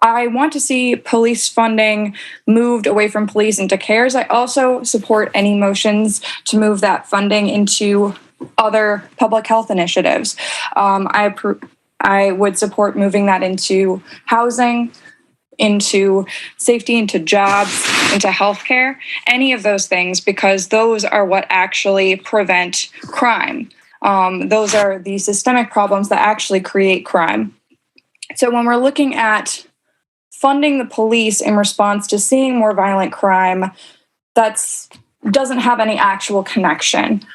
I want to see police funding moved away from police into CARES. I also support any motions to move that funding into other public health initiatives. I would support moving that into housing, into safety, into jobs, into healthcare, any of those things, because those are what actually prevent crime. Those are the systemic problems that actually create crime. So when we're looking at funding the police in response to seeing more violent crime, that doesn't have any actual connection.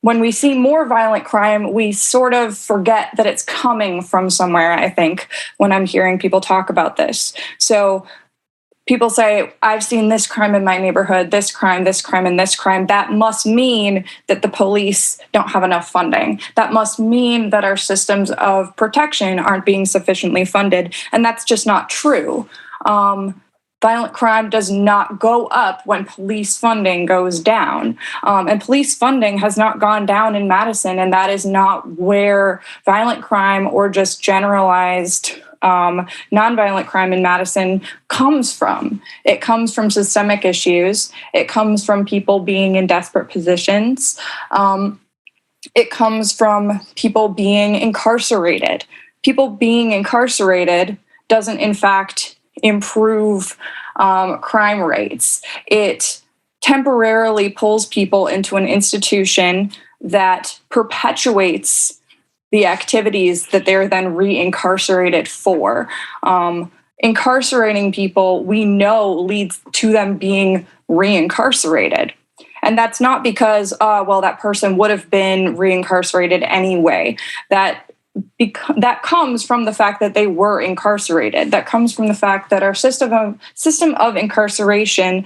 When we see more violent crime, we sort of forget that it's coming from somewhere, I think, when I'm hearing people talk about this. So people say, I've seen this crime in my neighborhood, this crime, and this crime. That must mean that the police don't have enough funding. That must mean that our systems of protection aren't being sufficiently funded. And that's just not true. Violent crime does not go up when police funding goes down. And police funding has not gone down in Madison, and that is not where violent crime or just generalized nonviolent crime in Madison comes from. It comes from systemic issues. It comes from people being in desperate positions. It comes from people being incarcerated. People being incarcerated doesn't, in fact, improve crime rates. It temporarily pulls people into an institution that perpetuates the activities that they're then re-incarcerated for. Incarcerating people, we know, leads to them being re-incarcerated. And that's not because, that person would have been re-incarcerated anyway. That comes from the fact that they were incarcerated. That comes from the fact that our system of incarceration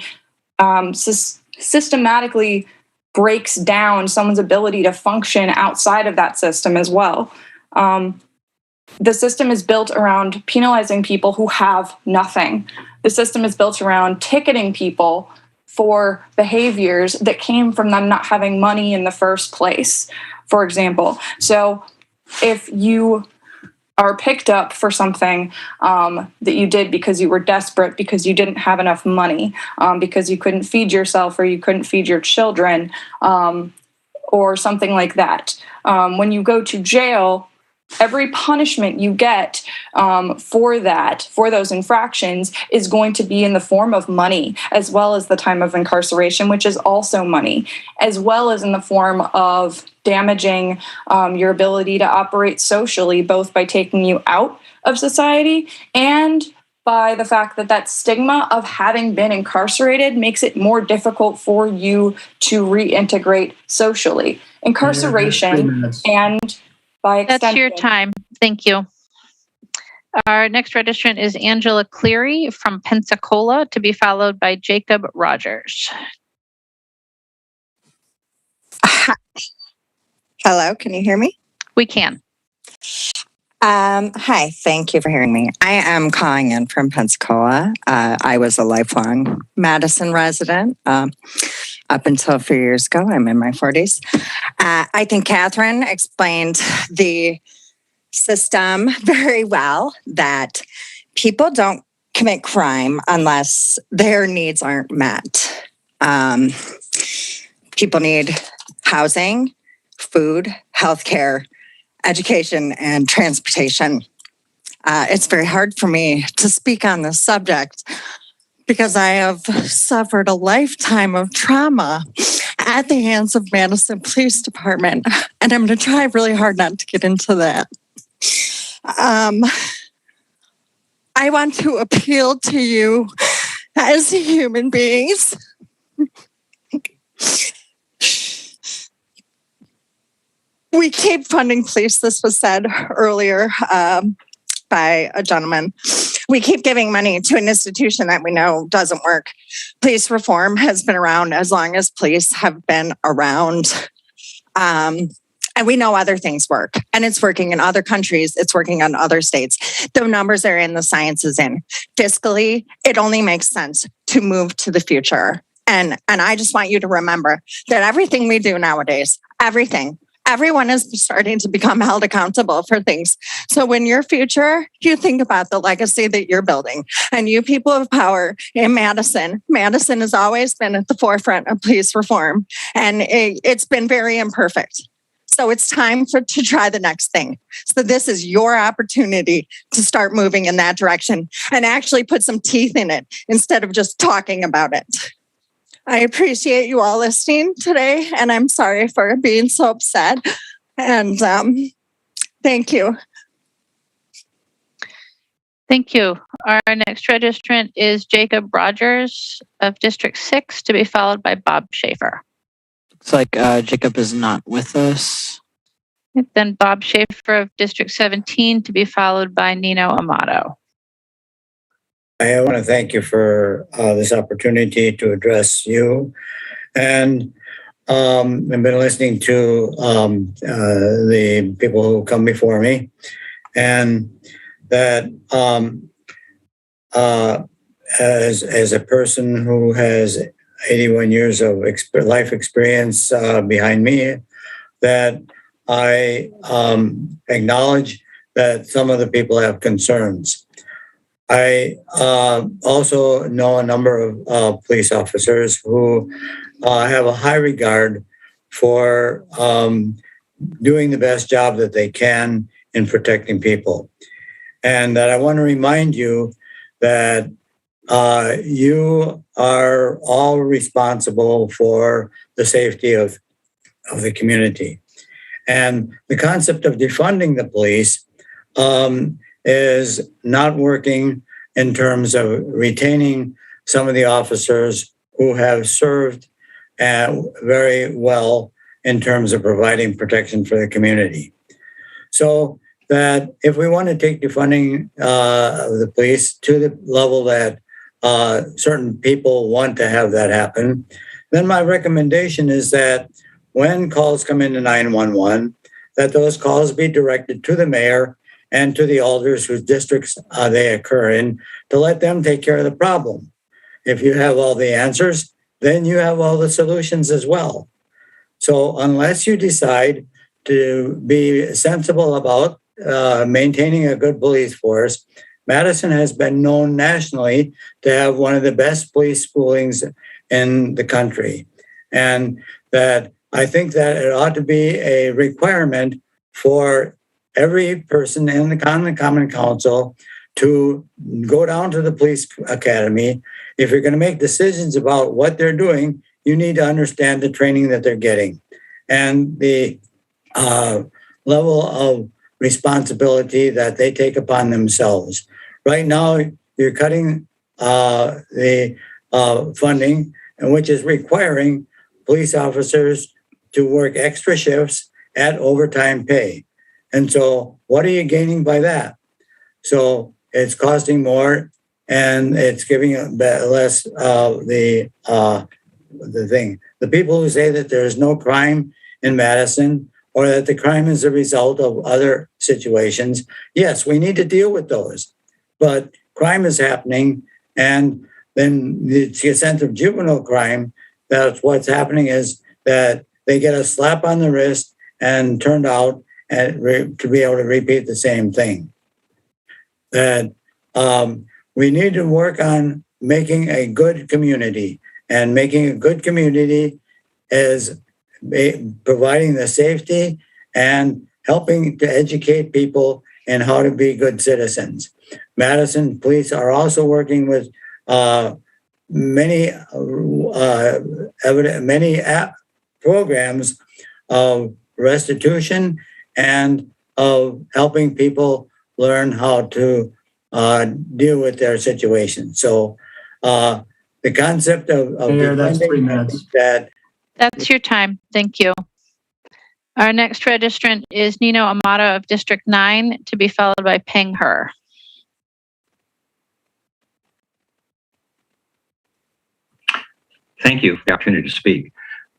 systematically breaks down someone's ability to function outside of that system as well. The system is built around penalizing people who have nothing. The system is built around ticketing people for behaviors that came from them not having money in the first place, for example. So if you are picked up for something that you did because you were desperate, because you didn't have enough money, because you couldn't feed yourself or you couldn't feed your children, or something like that. When you go to jail, every punishment you get for those infractions is going to be in the form of money, as well as the time of incarceration, which is also money, as well as in the form of damaging your ability to operate socially, both by taking you out of society and by the fact that stigma of having been incarcerated makes it more difficult for you to reintegrate socially. Incarceration and by extension. That's your time. Thank you. Our next registrant is Angela Cleary from Pensacola, to be followed by Jacob Rogers. Hello, can you hear me? We can. Hi, thank you for hearing me. I am calling in from Pensacola. I was a lifelong Madison resident up until a few years ago. I'm in my 40s. I think Catherine explained the system very well, that people don't commit crime unless their needs aren't met. People need housing, food, healthcare, education, and transportation. It's very hard for me to speak on this subject because I have suffered a lifetime of trauma at the hands of Madison Police Department, and I'm going to try really hard not to get into that. I want to appeal to you as human beings. We keep funding police. This was said earlier by a gentleman. We keep giving money to an institution that we know doesn't work. Police reform has been around as long as police have been around. And we know other things work, and it's working in other countries. It's working in other states. The numbers are in, the science is in. Fiscally, it only makes sense to move to the future. And I just want you to remember that everything we do nowadays, everyone is starting to become held accountable for things. So when your future, you think about the legacy that you're building. And you people of power in Madison has always been at the forefront of police reform. And it's been very imperfect. So it's time to try the next thing. So this is your opportunity to start moving in that direction and actually put some teeth in it instead of just talking about it. I appreciate you all listening today, and I'm sorry for being so upset. And thank you. Thank you. Our next registrant is Jacob Rogers of District 6, to be followed by Bob Schaefer. Looks like Jacob is not with us. Then Bob Schaefer of District 17, to be followed by Nino Amato. I want to thank you for this opportunity to address you. And I've been listening to the people who come before me, and that as a person who has 81 years of life experience behind me, that I acknowledge that some of the people have concerns. I also know a number of police officers who have a high regard for doing the best job that they can in protecting people. And that I want to remind you that you are all responsible for the safety of the community. And the concept of defunding the police is not working in terms of retaining some of the officers who have served very well in terms of providing protection for the community. So that if we want to take defunding of the police to the level that certain people want to have that happen, then my recommendation is that when calls come into 911, that those calls be directed to the mayor and to the alders whose districts they occur in, to let them take care of the problem. If you have all the answers, then you have all the solutions as well. So unless you decide to be sensible about maintaining a good police force, Madison has been known nationally to have one of the best police schoolings in the country. And that I think that it ought to be a requirement for every person in the Common Council to go down to the police academy. If you're going to make decisions about what they're doing, you need to understand the training that they're getting and the level of responsibility that they take upon themselves. Right now, you're cutting the funding, which is requiring police officers to work extra shifts at overtime pay. And so what are you gaining by that? So it's costing more, and it's giving less the thing. The people who say that there is no crime in Madison, or that the crime is a result of other situations, yes, we need to deal with those. But crime is happening, and then the extent of juvenile crime, that's what's happening is that they get a slap on the wrist and turned out and to be able to repeat the same thing. That we need to work on making a good community, and making a good community is providing the safety and helping to educate people in how to be good citizens. Madison Police are also working with many programs of restitution and of helping people learn how to deal with their situation. So the concept of Mayor, that's 3 minutes. That's your time. Thank you. Our next registrant is Nino Amato of District 9, to be followed by Peng He. Thank you for the opportunity to speak.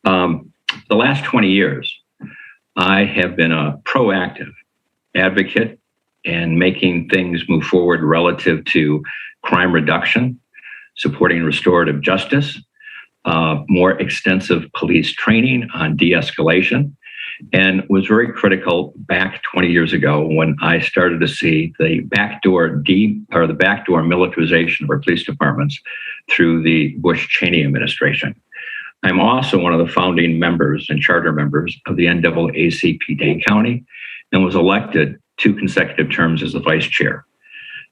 The last 20 years, I have been a proactive advocate in making things move forward relative to crime reduction, supporting restorative justice, more extensive police training on de-escalation, and was very critical back 20 years ago when I started to see the backdoor militarization of our police departments through the Bush-Cheney administration. I'm also one of the founding members and charter members of the NAACP Dane County, and was elected 2 consecutive terms as the vice chair.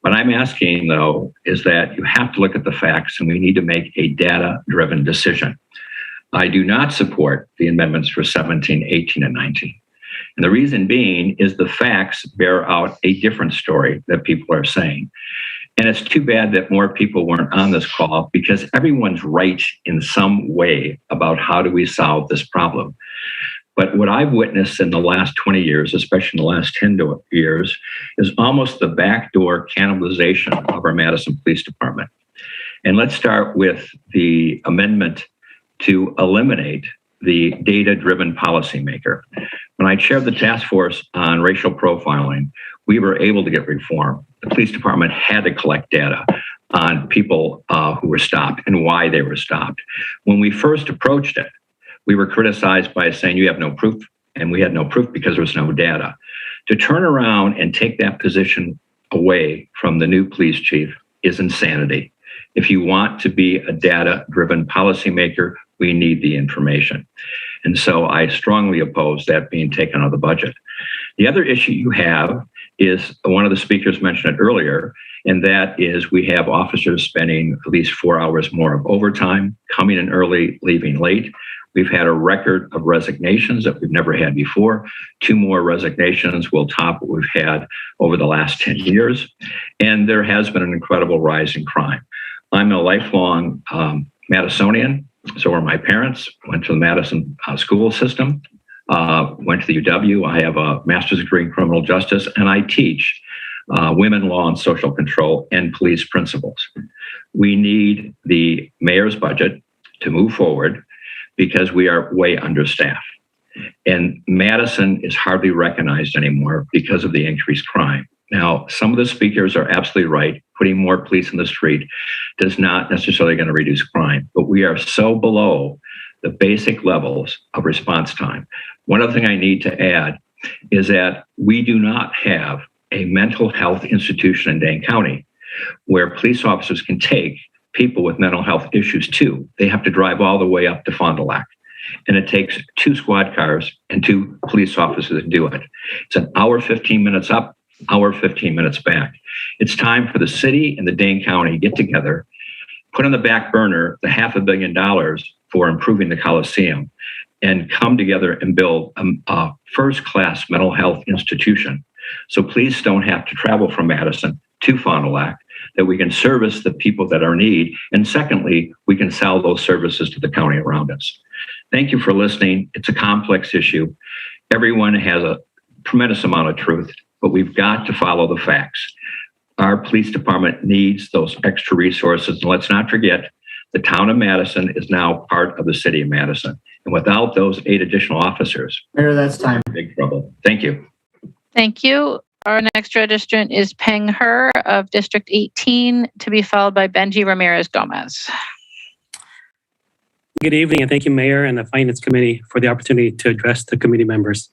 What I'm asking, though, is that you have to look at the facts, and we need to make a data-driven decision. I do not support the amendments for 17, 18, and 19. And the reason being is the facts bear out a different story that people are saying. And it's too bad that more people weren't on this call, because everyone's right in some way about how do we solve this problem. But what I've witnessed in the last 20 years, especially in the last 10 years, is almost the backdoor cannibalization of our Madison Police Department. And let's start with the amendment to eliminate the data-driven policymaker. When I chaired the task force on racial profiling, we were able to get reform. The police department had to collect data on people who were stopped and why they were stopped. When we first approached it, we were criticized by saying you have no proof, and we had no proof because there was no data. To turn around and take that position away from the new police chief is insanity. If you want to be a data-driven policymaker, we need the information. And so I strongly oppose that being taken out of the budget. The other issue you have is, one of the speakers mentioned it earlier, and that is we have officers spending at least 4 hours more of overtime, coming in early, leaving late. We've had a record of resignations that we've never had before. 2 more resignations will top what we've had over the last 10 years. And there has been an incredible rise in crime. I'm a lifelong Madisonian. So are my parents. Went to the Madison school system, went to the UW. I have a master's degree in criminal justice, and I teach women law and social control and police principles. We need the mayor's budget to move forward because we are way understaffed. And Madison is hardly recognized anymore because of the increased crime. Now, some of the speakers are absolutely right. Putting more police in the street does not necessarily going to reduce crime, but we are so below the basic levels of response time. One other thing I need to add is that we do not have a mental health institution in Dane County where police officers can take people with mental health issues too. They have to drive all the way up to Fond du Lac. And it takes 2 squad cars and 2 police officers to do it. It's an hour, 15 minutes up, hour, 15 minutes back. It's time for the city and the Dane County to get together, put on the back burner the $500 million for improving the Coliseum, and come together and build a first-class mental health institution. So police don't have to travel from Madison to Fond du Lac, that we can service the people that are in need. And secondly, we can sell those services to the county around us. Thank you for listening. It's a complex issue. Everyone has a tremendous amount of truth, but we've got to follow the facts. Our police department needs those extra resources. And let's not forget, the town of Madison is now part of the city of Madison. And without those 8 additional officers, Mayor, that's time. we're in big trouble. Thank you. Thank you. Our next registrant is Peng He of District 18, to be followed by Benji Ramirez Gomez. Good evening, and thank you, Mayor and the Finance Committee, for the opportunity to address the committee members.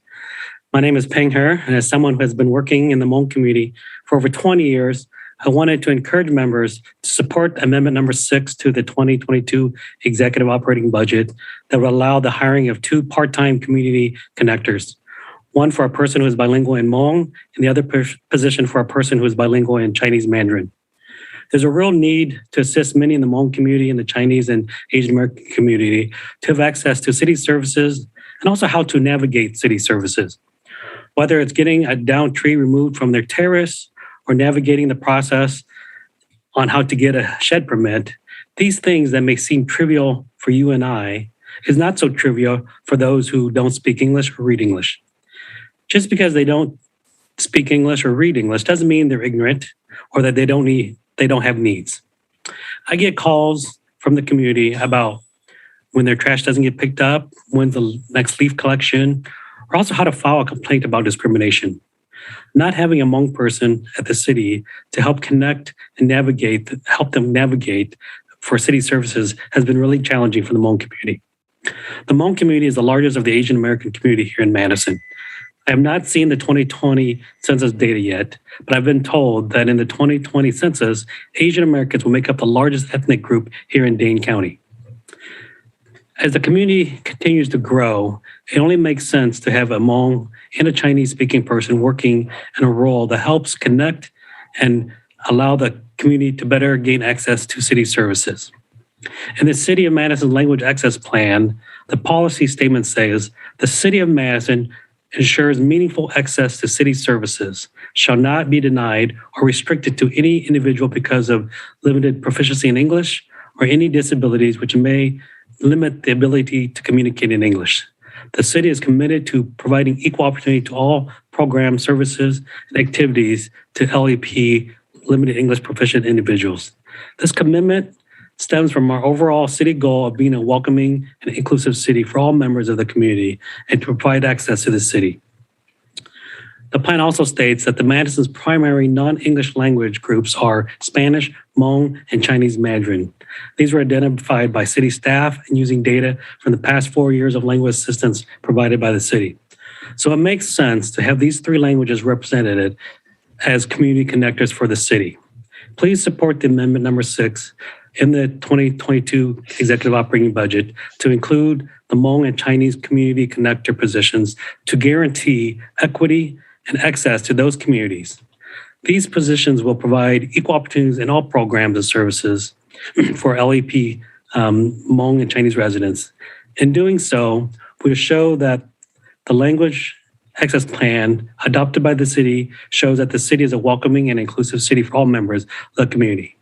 My name is Peng He, and as someone who has been working in the Hmong community for over 20 years, I wanted to encourage members to support Amendment number 6 to the 2022 Executive Operating Budget that would allow the hiring of 2 part-time community connectors, one for a person who is bilingual in Hmong and the other position for a person who is bilingual in Chinese Mandarin. There's a real need to assist many in the Hmong community and the Chinese and Asian American community to have access to city services and also how to navigate city services. Whether it's getting a downed tree removed from their terrace or navigating the process on how to get a shed permit, these things that may seem trivial for you and I is not so trivial for those who don't speak English or read English. Just because they don't speak English or read English doesn't mean they're ignorant or that they don't have needs. I get calls from the community about when their trash doesn't get picked up, when's the next leaf collection, or also how to file a complaint about discrimination. Not having a Hmong person at the city to help connect and help them navigate for city services has been really challenging for the Hmong community. The Hmong community is the largest of the Asian American community here in Madison. I have not seen the 2020 census data yet, but I've been told that in the 2020 census, Asian Americans will make up the largest ethnic group here in Dane County. As the community continues to grow, it only makes sense to have a Hmong and a Chinese-speaking person working in a role that helps connect and allow the community to better gain access to city services. In the City of Madison Language Access Plan, the policy statement says, the City of Madison ensures meaningful access to city services, shall not be denied or restricted to any individual because of limited proficiency in English or any disabilities which may limit the ability to communicate in English. The city is committed to providing equal opportunity to all programs, services, and activities to LEP, limited English proficient individuals. This commitment stems from our overall city goal of being a welcoming and inclusive city for all members of the community and to provide access to the city. The plan also states that the Madison's primary non-English language groups are Spanish, Hmong, and Chinese Mandarin. These were identified by city staff and using data from the past 4 years of language assistance provided by the city. So it makes sense to have these 3 languages represented as community connectors for the city. Please support the amendment number 6 in the 2022 executive operating budget to include the Hmong and Chinese community connector positions to guarantee equity and access to those communities. These positions will provide equal opportunities in all programs and services for LEP Hmong and Chinese residents. In doing so, we'll show that the language access plan adopted by the city shows that the city is a welcoming and inclusive city for all members of the community.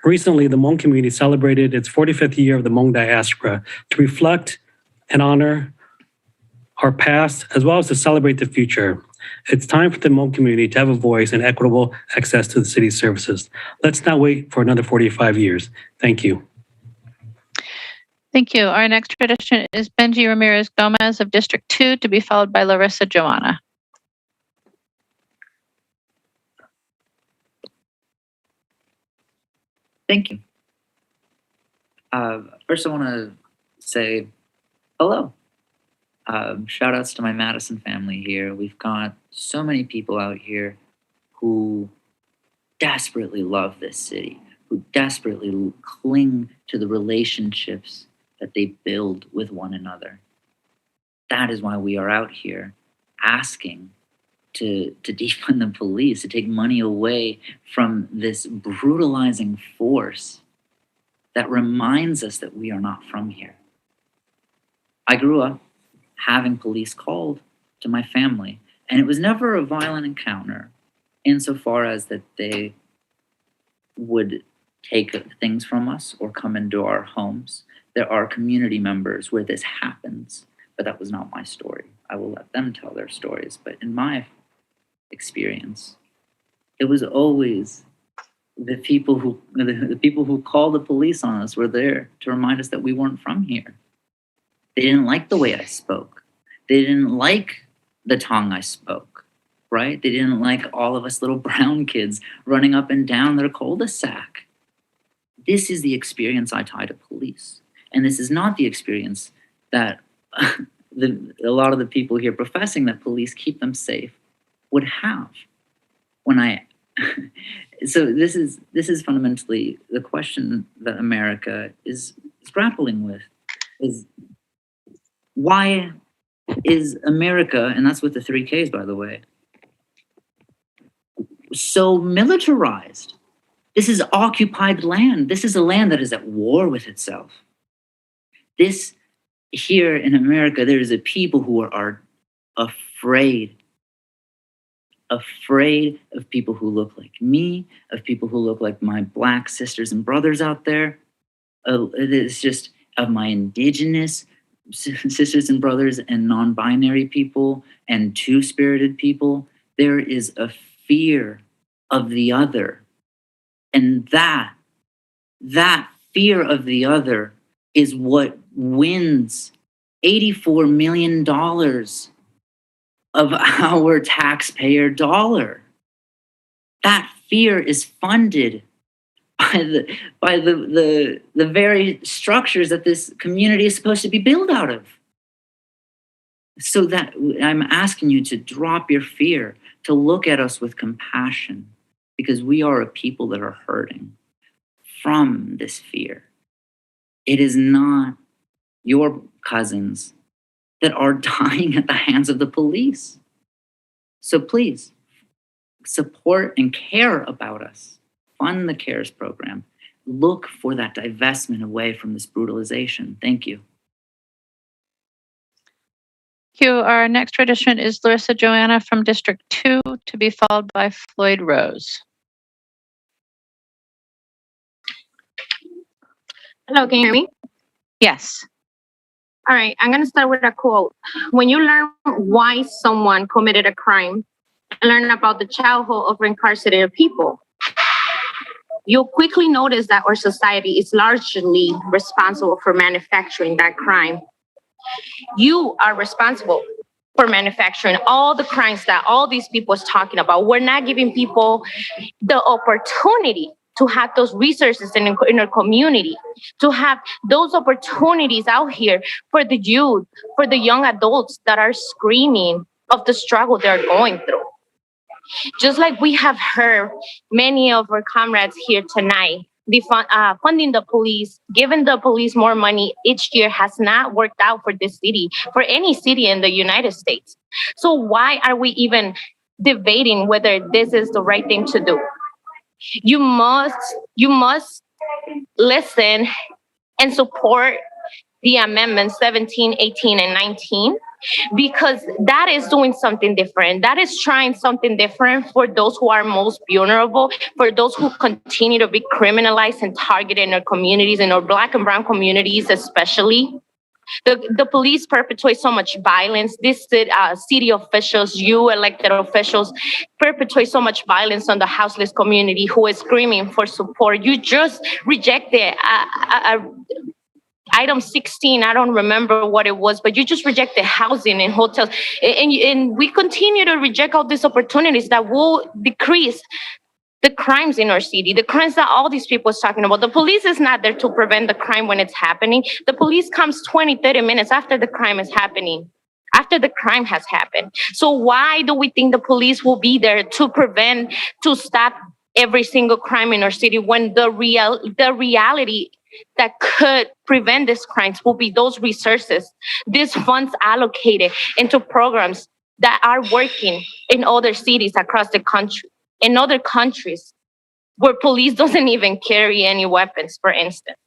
Recently, the Hmong community celebrated its 45th year of the Hmong diaspora to reflect and honor our past as well as to celebrate the future. It's time for the Hmong community to have a voice and equitable access to the city's services. Let's not wait for another 45 years. Thank you. Thank you. Our next tradition is Benji Ramirez Gomez of District 2 to be followed by Larissa Joanna. Thank you. First, I want to say hello. Shout outs to my Madison family here. We've got so many people out here who desperately love this city, who desperately cling to the relationships that they build with one another. That is why we are out here asking to defund the police, to take money away from this brutalizing force that reminds us that we are not from here. I grew up having police called to my family, and it was never a violent encounter insofar as that they would take things from us or come into our homes. There are community members where this happens, but that was not my story. I will let them tell their stories, but in my experience, it was always the people who called the police on us were there to remind us that we weren't from here. They didn't like the way I spoke. They didn't like the tongue I spoke, right? They didn't like all of us little brown kids running up and down their cul-de-sac. This is the experience I tie to police. And this is not the experience that a lot of the people here professing that police keep them safe would have. When So this is fundamentally the question that America is grappling with: is why is America, and that's with the 3 Ks, by the way, so militarized? This is occupied land. This is a land that is at war with itself. This, here in America, there is a people who are afraid of people who look like me, of people who look like my Black sisters and brothers out there. It's just of my indigenous sisters and brothers and non-binary people and two-spirited people. There is a fear of the other. And that fear of the other is what wins $84 million of our taxpayer dollar. That fear is funded by the very structures that this community is supposed to be built out of. So that I'm asking you to drop your fear, to look at us with compassion, because we are a people that are hurting from this fear. It is not your cousins that are dying at the hands of the police. So please, support and care about us. Fund the CARES program. Look for that divestment away from this brutalization. Thank you. Thank you. Our next registrant is Larissa Joanna from District 2, to be followed by Floyd Rose. Hello, can you hear me? Yes. All right, I'm going to start with a quote. When you learn why someone committed a crime and learn about the childhood of incarcerated people, you'll quickly notice that our society is largely responsible for manufacturing that crime. You are responsible for manufacturing all the crimes that all these people is talking about. We're not giving people the opportunity to have those resources in our community, to have those opportunities out here for the youth, for the young adults that are screaming of the struggle they're going through. Just like we have heard many of our comrades here tonight, funding the police, giving the police more money each year has not worked out for this city, for any city in the United States. So why are we even debating whether this is the right thing to do? You must listen and support the amendments 17, 18, and 19, because that is doing something different. That is trying something different for those who are most vulnerable, for those who continue to be criminalized and targeted in our communities, in our Black and brown communities especially. The police perpetuate so much violence. This city officials, you elected officials, perpetuate so much violence on the houseless community who is screaming for support. You just rejected item 16. I don't remember what it was, but you just rejected housing and hotels. And we continue to reject all these opportunities that will decrease the crimes in our city, the crimes that all these people is talking about. The police is not there to prevent the crime when it's happening. The police comes 20, 30 minutes after the crime is happening, after the crime has happened. So why do we think the police will be there to prevent, to stop every single crime in our city, when the reality that could prevent these crimes will be those resources, these funds allocated into programs that are working in other cities across the country, in other countries where police doesn't even carry any weapons, for instance.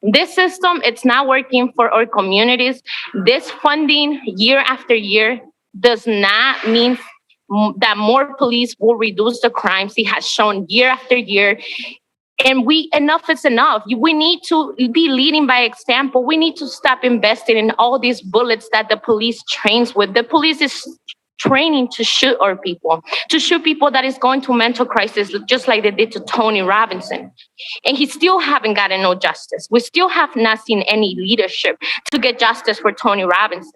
This system, it's not working for our communities. This funding year after year does not mean that more police will reduce the crimes. It has shown year after year. And enough is enough. We need to be leading by example. We need to stop investing in all these bullets that the police trains with. The police is training to shoot our people, to shoot people that is going to mental crisis, just like they did to Tony Robinson. And he still haven't gotten no justice. We still have not seen any leadership to get justice for Tony Robinson.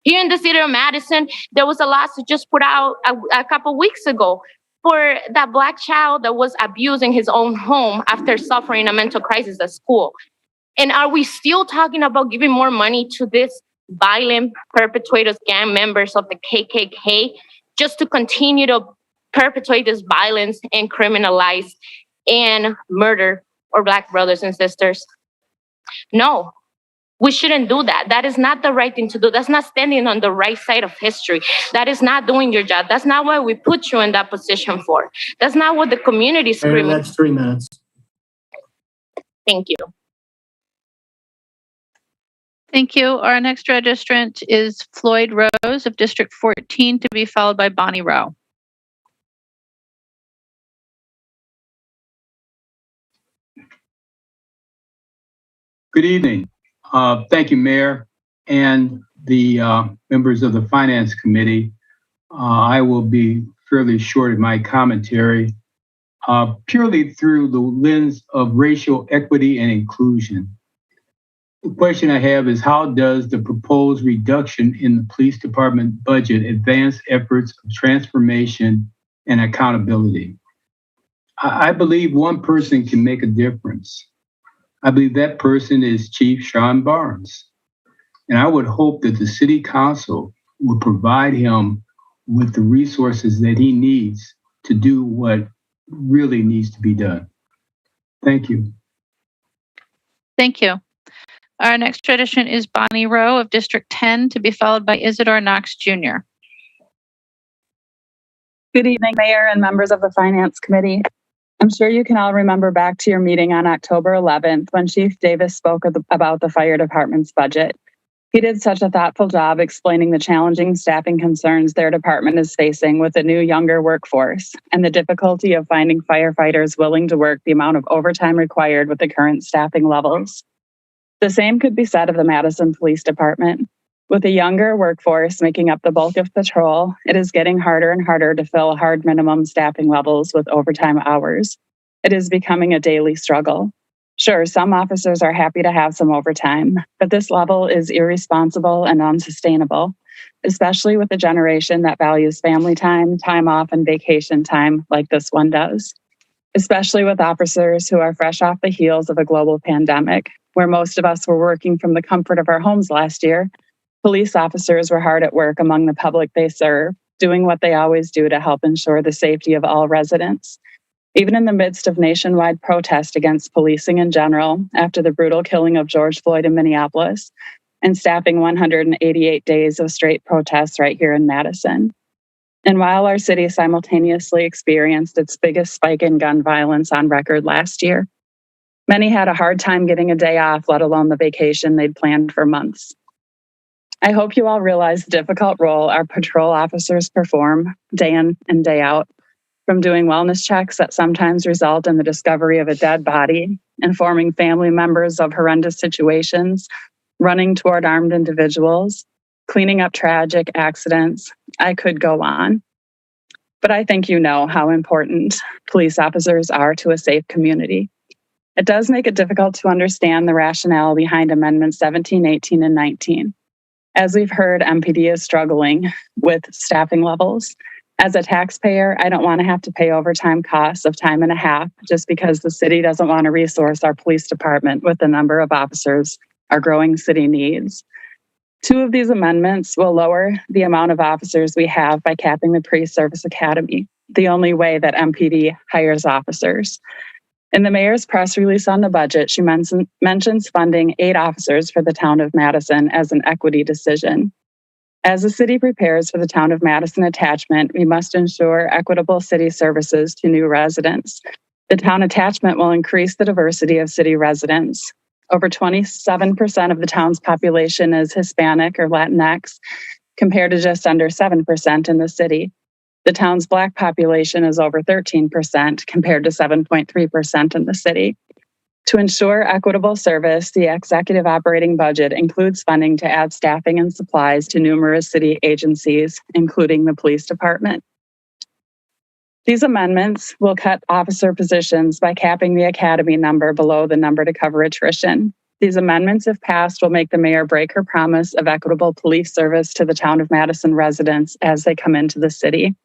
Here in the city of Madison, there was a lawsuit just put out a couple weeks ago for that Black child that was abused in his own home after suffering a mental crisis at school. And are we still talking about giving more money to this violent perpetrators, gang members of the KKK, just to continue to perpetuate this violence and criminalize and murder our Black brothers and sisters. No, we shouldn't do that. That is not the right thing to do. That's not standing on the right side of history. That is not doing your job. That's not what we put you in that position for. That's not what the community is Mayor, screaming. that's 3 minutes. Thank you. Thank you. Our next registrant is Floyd Rose of District 14, to be followed by Bonnie Rowe. Good evening. Thank you, Mayor, and the members of the Finance Committee. I will be fairly short in my commentary, purely through the lens of racial equity and inclusion. The question I have is, how does the proposed reduction in the police department budget advance efforts of transformation and accountability? I believe one person can make a difference. I believe that person is Chief Sean Barnes. And I would hope that the City Council will provide him with the resources that he needs to do what really needs to be done. Thank you. Thank you. Our next registrant is Bonnie Rowe of District 10, to be followed by Isidore Knox Jr. Good evening, Mayor and members of the Finance Committee. I'm sure you can all remember back to your meeting on October 11th when Chief Davis spoke about the fire department's budget. He did such a thoughtful job explaining the challenging staffing concerns their department is facing with a new younger workforce and the difficulty of finding firefighters willing to work the amount of overtime required with the current staffing levels. The same could be said of the Madison Police Department. With a younger workforce making up the bulk of patrol, it is getting harder and harder to fill hard minimum staffing levels with overtime hours. It is becoming a daily struggle. Sure, some officers are happy to have some overtime, but this level is irresponsible and unsustainable, especially with a generation that values family time, time off, and vacation time like this one does. Especially with officers who are fresh off the heels of a global pandemic, where most of us were working from the comfort of our homes last year. Police officers were hard at work among the public they serve, doing what they always do to help ensure the safety of all residents. Even in the midst of nationwide protest against policing in general, after the brutal killing of George Floyd in Minneapolis, and staffing 188 days of straight protests right here in Madison. And while our city simultaneously experienced its biggest spike in gun violence on record last year, many had a hard time getting a day off, let alone the vacation they'd planned for months. I hope you all realize the difficult role our patrol officers perform day in and day out, from doing wellness checks that sometimes result in the discovery of a dead body, informing family members of horrendous situations, running toward armed individuals, cleaning up tragic accidents. I could go on. But I think you know how important police officers are to a safe community. It does make it difficult to understand the rationale behind Amendments 17, 18, and 19. As we've heard, MPD is struggling with staffing levels. As a taxpayer, I don't want to have to pay overtime costs of time and a half just because the city doesn't want to resource our police department with the number of officers our growing city needs. 2 of these amendments will lower the amount of officers we have by capping the pre-service academy, the only way that MPD hires officers. In the mayor's press release on the budget, she mentions funding 8 officers for the town of Madison as an equity decision. As the city prepares for the town of Madison attachment, we must ensure equitable city services to new residents. The town attachment will increase the diversity of city residents. Over 27% of the town's population is Hispanic or Latinx, compared to just under 7% in the city. The town's Black population is over 13% compared to 7.3% in the city. To ensure equitable service, the executive operating budget includes funding to add staffing and supplies to numerous city agencies, including the police department. These amendments will cut officer positions by capping the academy number below the number to cover attrition. These amendments, if passed, will make the mayor break her promise of equitable police service to the town of Madison residents as they come into the city.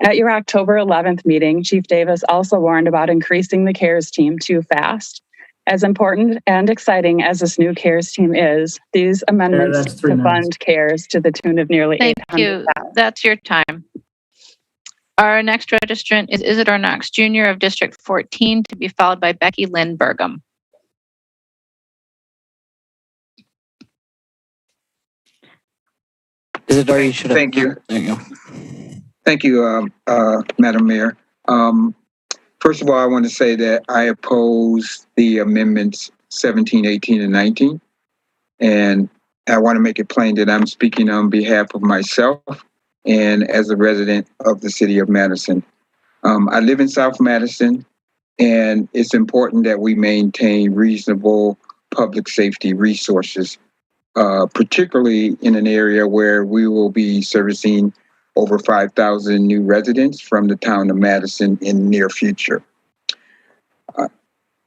At your October 11th meeting, Chief Davis also warned about increasing the CARES team too fast. As important and exciting as this new CARES team is, these amendments to fund CARES to the tune of nearly Thank $800,000. you. That's your time. Our next registrant is Isidore Knox Jr. of District 14, to be followed by Becky Lynn Burgum. Isidore, you should have. Thank you. There you go. Thank you, Madam Mayor. First of all, I want to say that I oppose the amendments 17, 18, and 19. And I want to make it plain that I'm speaking on behalf of myself and as a resident of the city of Madison. I live in South Madison, and it's important that we maintain reasonable public safety resources, particularly in an area where we will be servicing over 5,000 new residents from the town of Madison in the near future.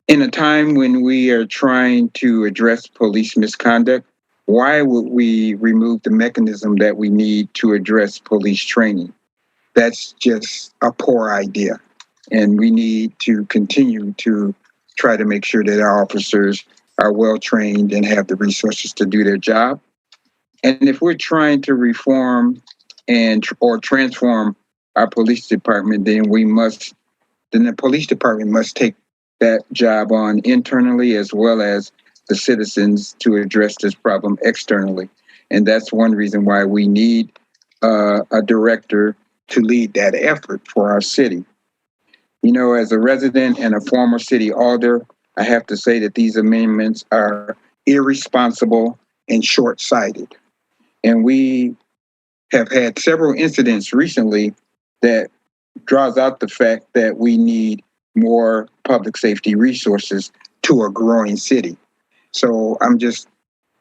In a time when we are trying to address police misconduct, why would we remove the mechanism that we need to address police training? That's just a poor idea. And we need to continue to try to make sure that our officers are well trained and have the resources to do their job. And if we're trying to reform or transform our police department, then the police department must take that job on internally as well as the citizens to address this problem externally. And that's one reason why we need a director to lead that effort for our city. You know, as a resident and a former city alder, I have to say that these amendments are irresponsible and short-sighted. And we have had several incidents recently that draws out the fact that we need more public safety resources to a growing city. So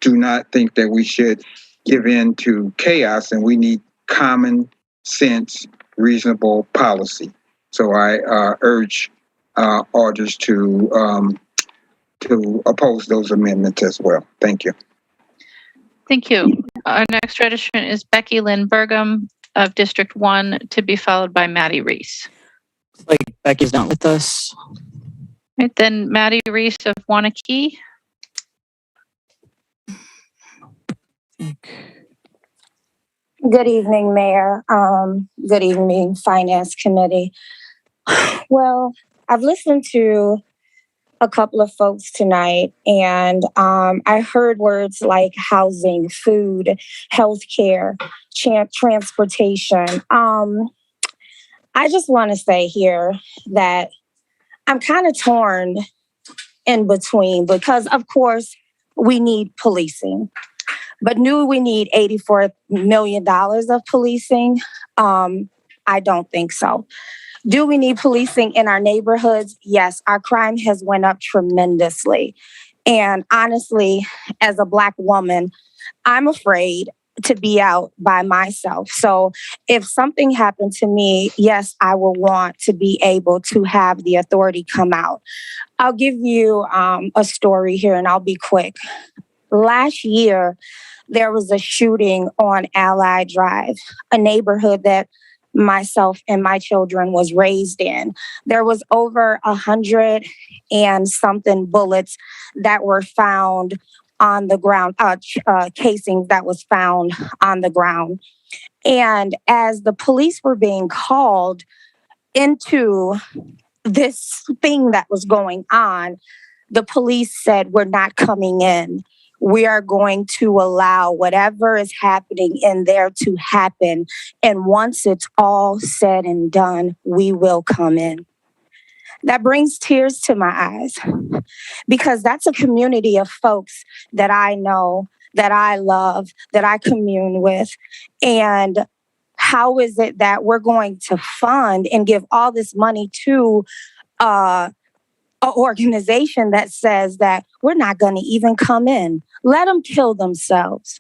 do not think that we should give in to chaos, and we need common sense, reasonable policy. So I urge orders to oppose those amendments as well. Thank you. Thank you. Our next registrant is Becky Lynn Burgum of District 1, to be followed by Maddie Reese. Like Becky's not with us. Right, then Maddie Reese of Wanakee. Good evening, Mayor. Good evening, Finance Committee. Well, I've listened to a couple of folks tonight, and I heard words like housing, food, healthcare, transportation. I just want to say here that I'm kind of torn in between because, of course, we need policing. But do we need $84 million of policing? I don't think so. Do we need policing in our neighborhoods? Yes, our crime has went up tremendously. And honestly, as a Black woman, I'm afraid to be out by myself. So if something happened to me, yes, I will want to be able to have the authority come out. I'll give you a story here, and I'll be quick. Last year, there was a shooting on Allied Drive, a neighborhood that myself and my children was raised in. There was over 100 and something bullets that were found on the ground, casings that was found on the ground. And as the police were being called into this thing that was going on, the police said, "We're not coming in. We are going to allow whatever is happening in there to happen. And once it's all said and done, we will come in." That brings tears to my eyes because that's a community of folks that I know, that I love, that I commune with. And how is it that we're going to fund and give all this money to an organization that says that we're not going to even come in? Let them kill themselves.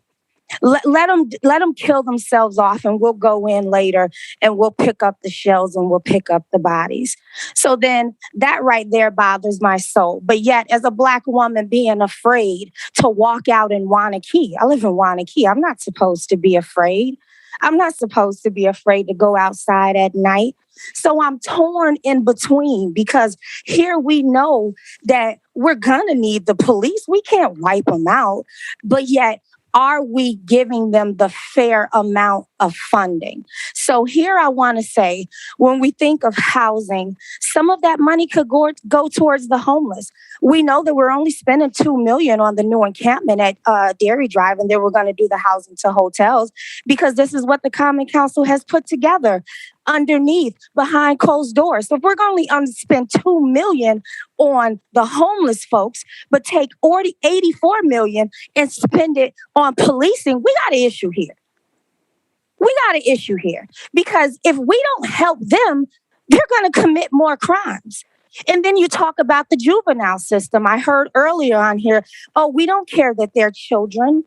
Let them kill themselves off, and we'll go in later and we'll pick up the shells and we'll pick up the bodies. So then that right there bothers my soul. But yet, as a Black woman being afraid to walk out in Wanakee, I live in Wanakee, I'm not supposed to be afraid. I'm not supposed to be afraid to go outside at night. So I'm torn in between because here we know that we're going to need the police. We can't wipe them out. But yet are we giving them the fair amount of funding? So here I want to say, when we think of housing, some of that money could go towards the homeless. We know that we're only spending $2 million on the new encampment at Dairy Drive, and then we're going to do the housing to hotels because this is what the Common Council has put together underneath, behind closed doors. So if we're going to spend $2 million on the homeless folks, but take 84 million and spend it on policing, we got an issue here. We got an issue here because if we don't help them, they're going to commit more crimes. And then you talk about the juvenile system. I heard earlier on here, oh, we don't care that they're children.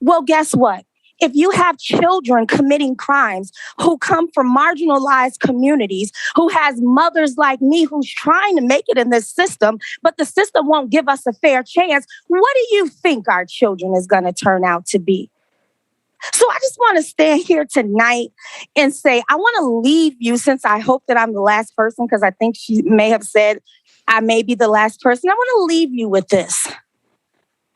Well, guess what? If you have children committing crimes who come from marginalized communities, who has mothers like me who's trying to make it in this system, but the system won't give us a fair chance, what do you think our children is going to turn out to be? So I just want to stand here tonight and say, I want to leave you, since I hope that I'm the last person, because I think she may have said I may be the last person. I want to leave you with this.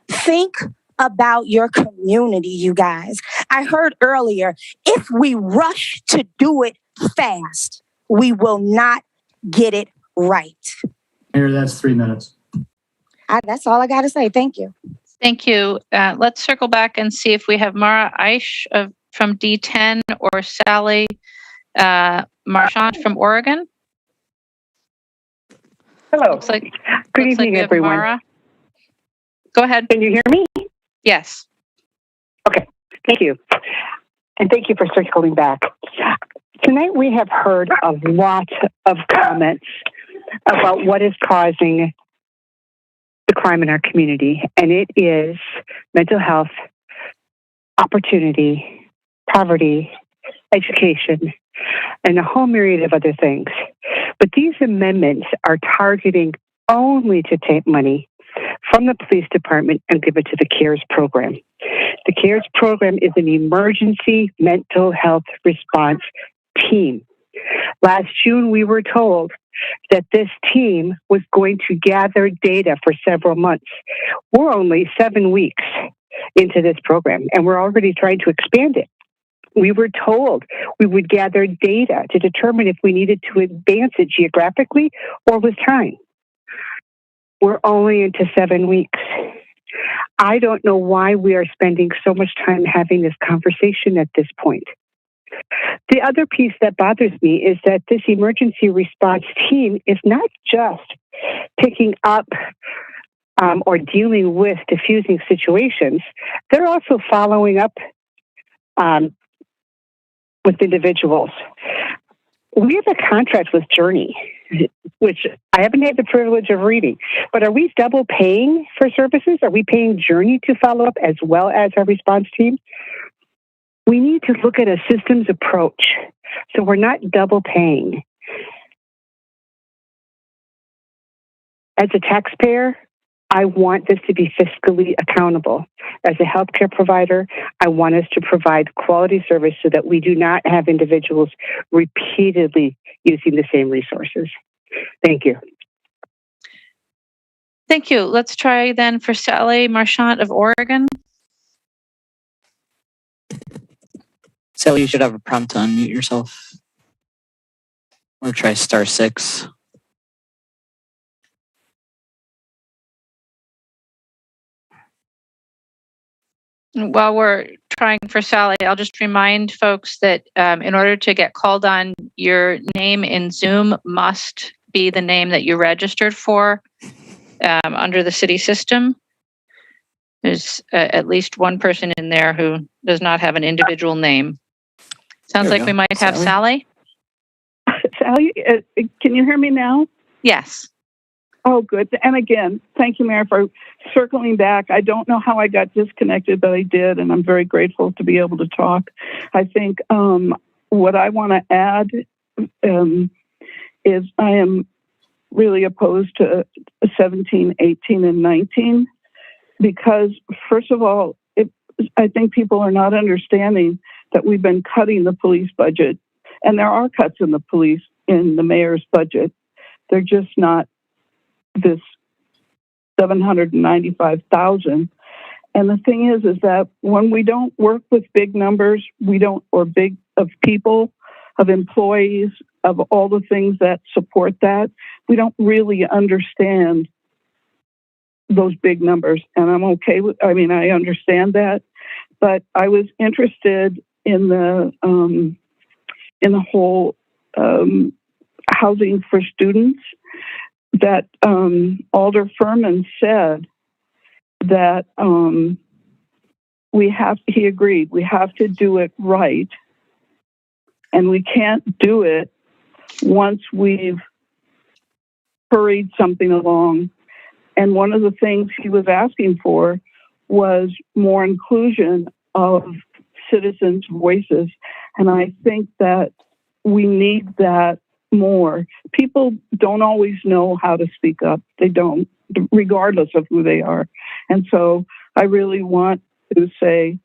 Think about your community, you guys. I heard earlier, if we rush to do it fast, we will not get it right. Mayor, that's 3 minutes. That's all I got to say. Thank you. Thank you. Let's circle back and see if we have Mara Aish from D10 or Sally Marchant from Oregon. Hello. Good evening, everyone. Mara. Go ahead. Can you hear me? Yes. Okay. Thank you. And thank you for circling back. Tonight we have heard a lot of comments about what is causing the crime in our community, and it is mental health, opportunity, poverty, education, and a whole myriad of other things. But these amendments are targeting only to take money from the police department and give it to the CARES program. The CARES program is an emergency mental health response team. Last June, we were told that this team was going to gather data for several months. We're only 7 weeks into this program, and we're already trying to expand it. We were told we would gather data to determine if we needed to advance it geographically or with time. We're only into 7 weeks. I don't know why we are spending so much time having this conversation at this point. The other piece that bothers me is that this emergency response team is not just picking up or dealing with diffusing situations. They're also following up with individuals. We have a contract with Journey, which I haven't had the privilege of reading, but are we double paying for services? Are we paying Journey to follow up as well as our response team? We need to look at a systems approach so we're not double paying. As a taxpayer, I want this to be fiscally accountable. As a healthcare provider, I want us to provide quality service so that we do not have individuals repeatedly using the same resources. Thank you. Thank you. Let's try then for Sally Marchant of Oregon. Sally, you should have a prompt to unmute yourself. Or try *6. While we're trying for Sally, I'll just remind folks that in order to get called on, your name in Zoom must be the name that you registered for under the city system. There's at least one person in there who does not have an individual name. Sounds like we might have Sally. Sally, can you hear me now? Yes. Oh, good. And again, thank you, Mayor, for circling back. I don't know how I got disconnected, but I did, and I'm very grateful to be able to talk. I think what I want to add is I am really opposed to 17, 18, and 19 because, first of all, I think people are not understanding that we've been cutting the police budget, and there are cuts in the mayor's budget. They're just not this $795,000. And the thing is that when we don't work with big numbers, or big of people, of employees, of all the things that support that, we don't really understand those big numbers. And I'm okay with, I understand that, but I was interested in the whole housing for students that Alder Furman said that he agreed we have to do it right, and we can't do it once we've hurried something along. And one of the things he was asking for was more inclusion of citizens' voices. And I think that we need that more. People don't always know how to speak up. They don't, regardless of who they are. And so I really want to say,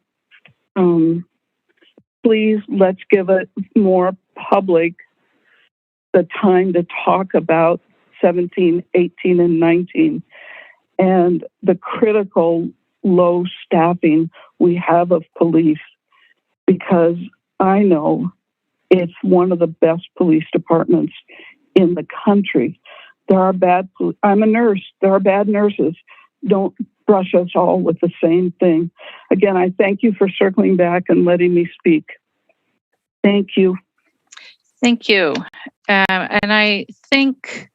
please, let's give it more public the time to talk about 17, 18, and 19, and the critical low staffing we have of police, because I know it's one of the best police departments in the country. There are I'm a nurse. There are bad nurses. Don't brush us all with the same thing. Again, I thank you for circling back and letting me speak. Thank you. Thank you. And I think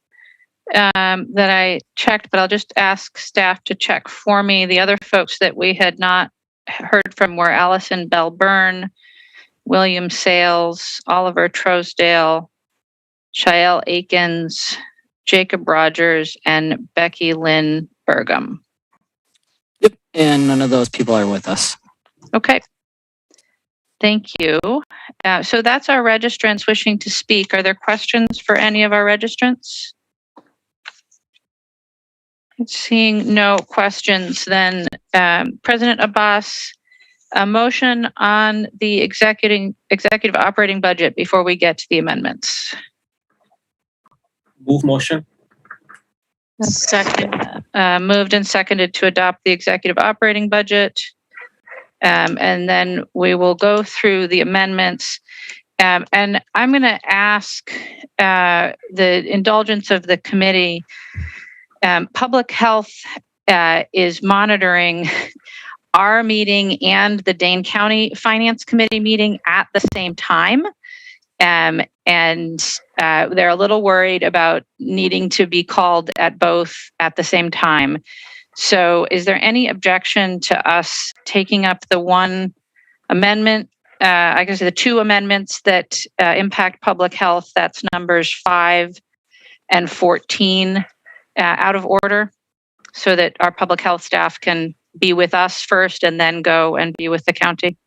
that I checked, but I'll just ask staff to check for me. The other folks that we had not heard from were Allison Bell Byrne, William Sales, Oliver Trousdale, Shael Akins, Jacob Rogers, and Becky Lynn Burgum. Yep. And none of those people are with us. Okay. Thank you. So that's our registrants wishing to speak. Are there questions for any of our registrants? Seeing no questions, then President Abbas, a motion on the executive operating budget before we get to the amendments. Move motion. Second. Moved and seconded to adopt the executive operating budget. And then we will go through the amendments. And I'm going to ask the indulgence of the committee. Public Health is monitoring our meeting and the Dane County Finance Committee meeting at the same time. And they're a little worried about needing to be called at both at the same time. So is there any objection to us taking up the one amendment, I guess the two amendments that impact public health, that's numbers 5 and 14, out of order, so that our public health staff can be with us first and then go and be with the county?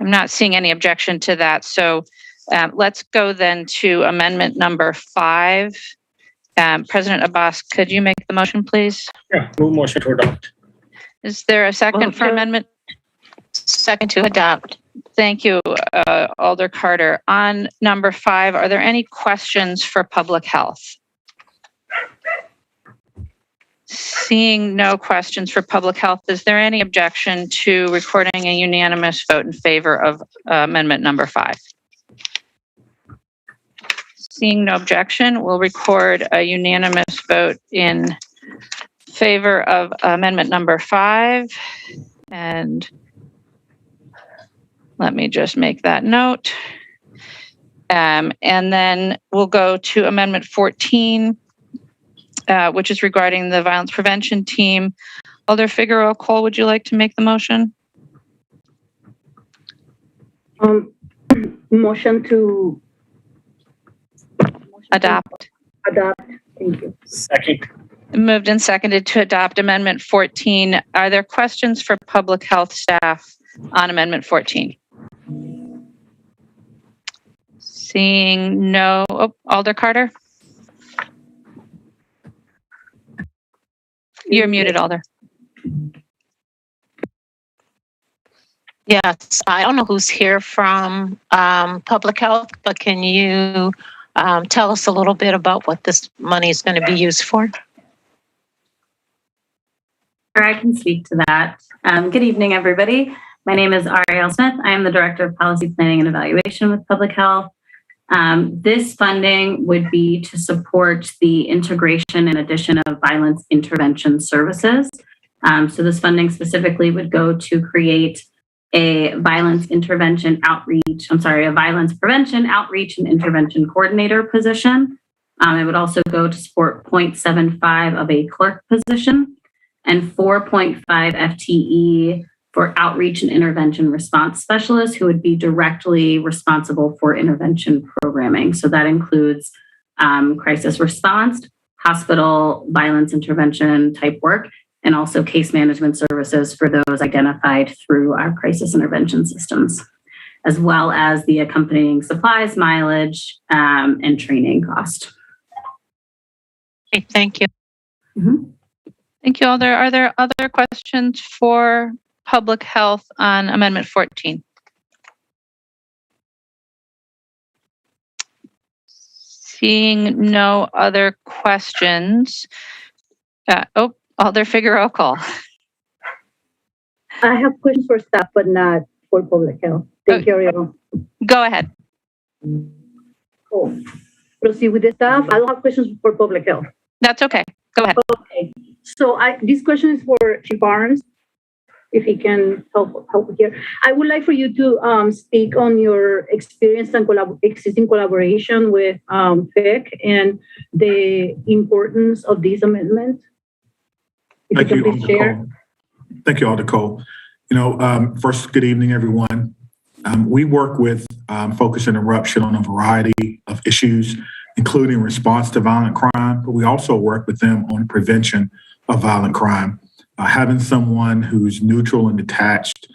I'm not seeing any objection to that. So let's go then to amendment number 5. President Abbas, could you make the motion, please? Yeah, move motion to adopt. Is there a second for amendment? Second to adopt. Thank you, Alder Carter. On number 5, are there any questions for public health? Seeing no questions for public health, is there any objection to recording a unanimous vote in favor of amendment number 5? Seeing no objection, we'll record a unanimous vote in favor of amendment number 5. And let me just make that note. And then we'll go to amendment 14, which is regarding the violence prevention team. Alder Figueroa Cole, would you like to make the motion? Motion to adopt. Thank you. Second. Moved and seconded to adopt amendment 14. Are there questions for public health staff on amendment 14? Seeing no. Alder Carter? You're muted, Alder. Yes, I don't know who's here from Public Health, but can you tell us a little bit about what this money is going to be used for? I can speak to that. Good evening, everybody. My name is Ariel Smith. I am the Director of Policy Planning and Evaluation with Public Health. This funding would be to support the integration and addition of violence intervention services. So this funding specifically would go to create a violence prevention outreach and intervention coordinator position. It would also go to support 0.75 of a clerk position and 4.5 FTE for outreach and intervention response specialists who would be directly responsible for intervention programming. So that includes crisis response, hospital violence intervention type work, and also case management services for those identified through our crisis intervention systems, as well as the accompanying supplies, mileage, and training cost. Okay, thank you. Thank you, Alder. Are there other questions for Public Health on Amendment 14? Seeing no other questions. Alder Figueroa call. I have questions for staff, but not for Public Health. Thank you, Ariel. Go ahead. Cool. Proceed with the staff. I don't have questions for Public Health. That's okay. Go ahead. Okay. So this question is for Chief Barnes, if he can help here. I would like for you to speak on your experience and existing collaboration with FIC and the importance of this amendment. Thank you, Nicole. Thank you, Nicole. First, good evening, everyone. We work with Focus Interruption on a variety of issues, including response to violent crime, but we also work with them on prevention of violent crime. Having someone who's neutral and detached,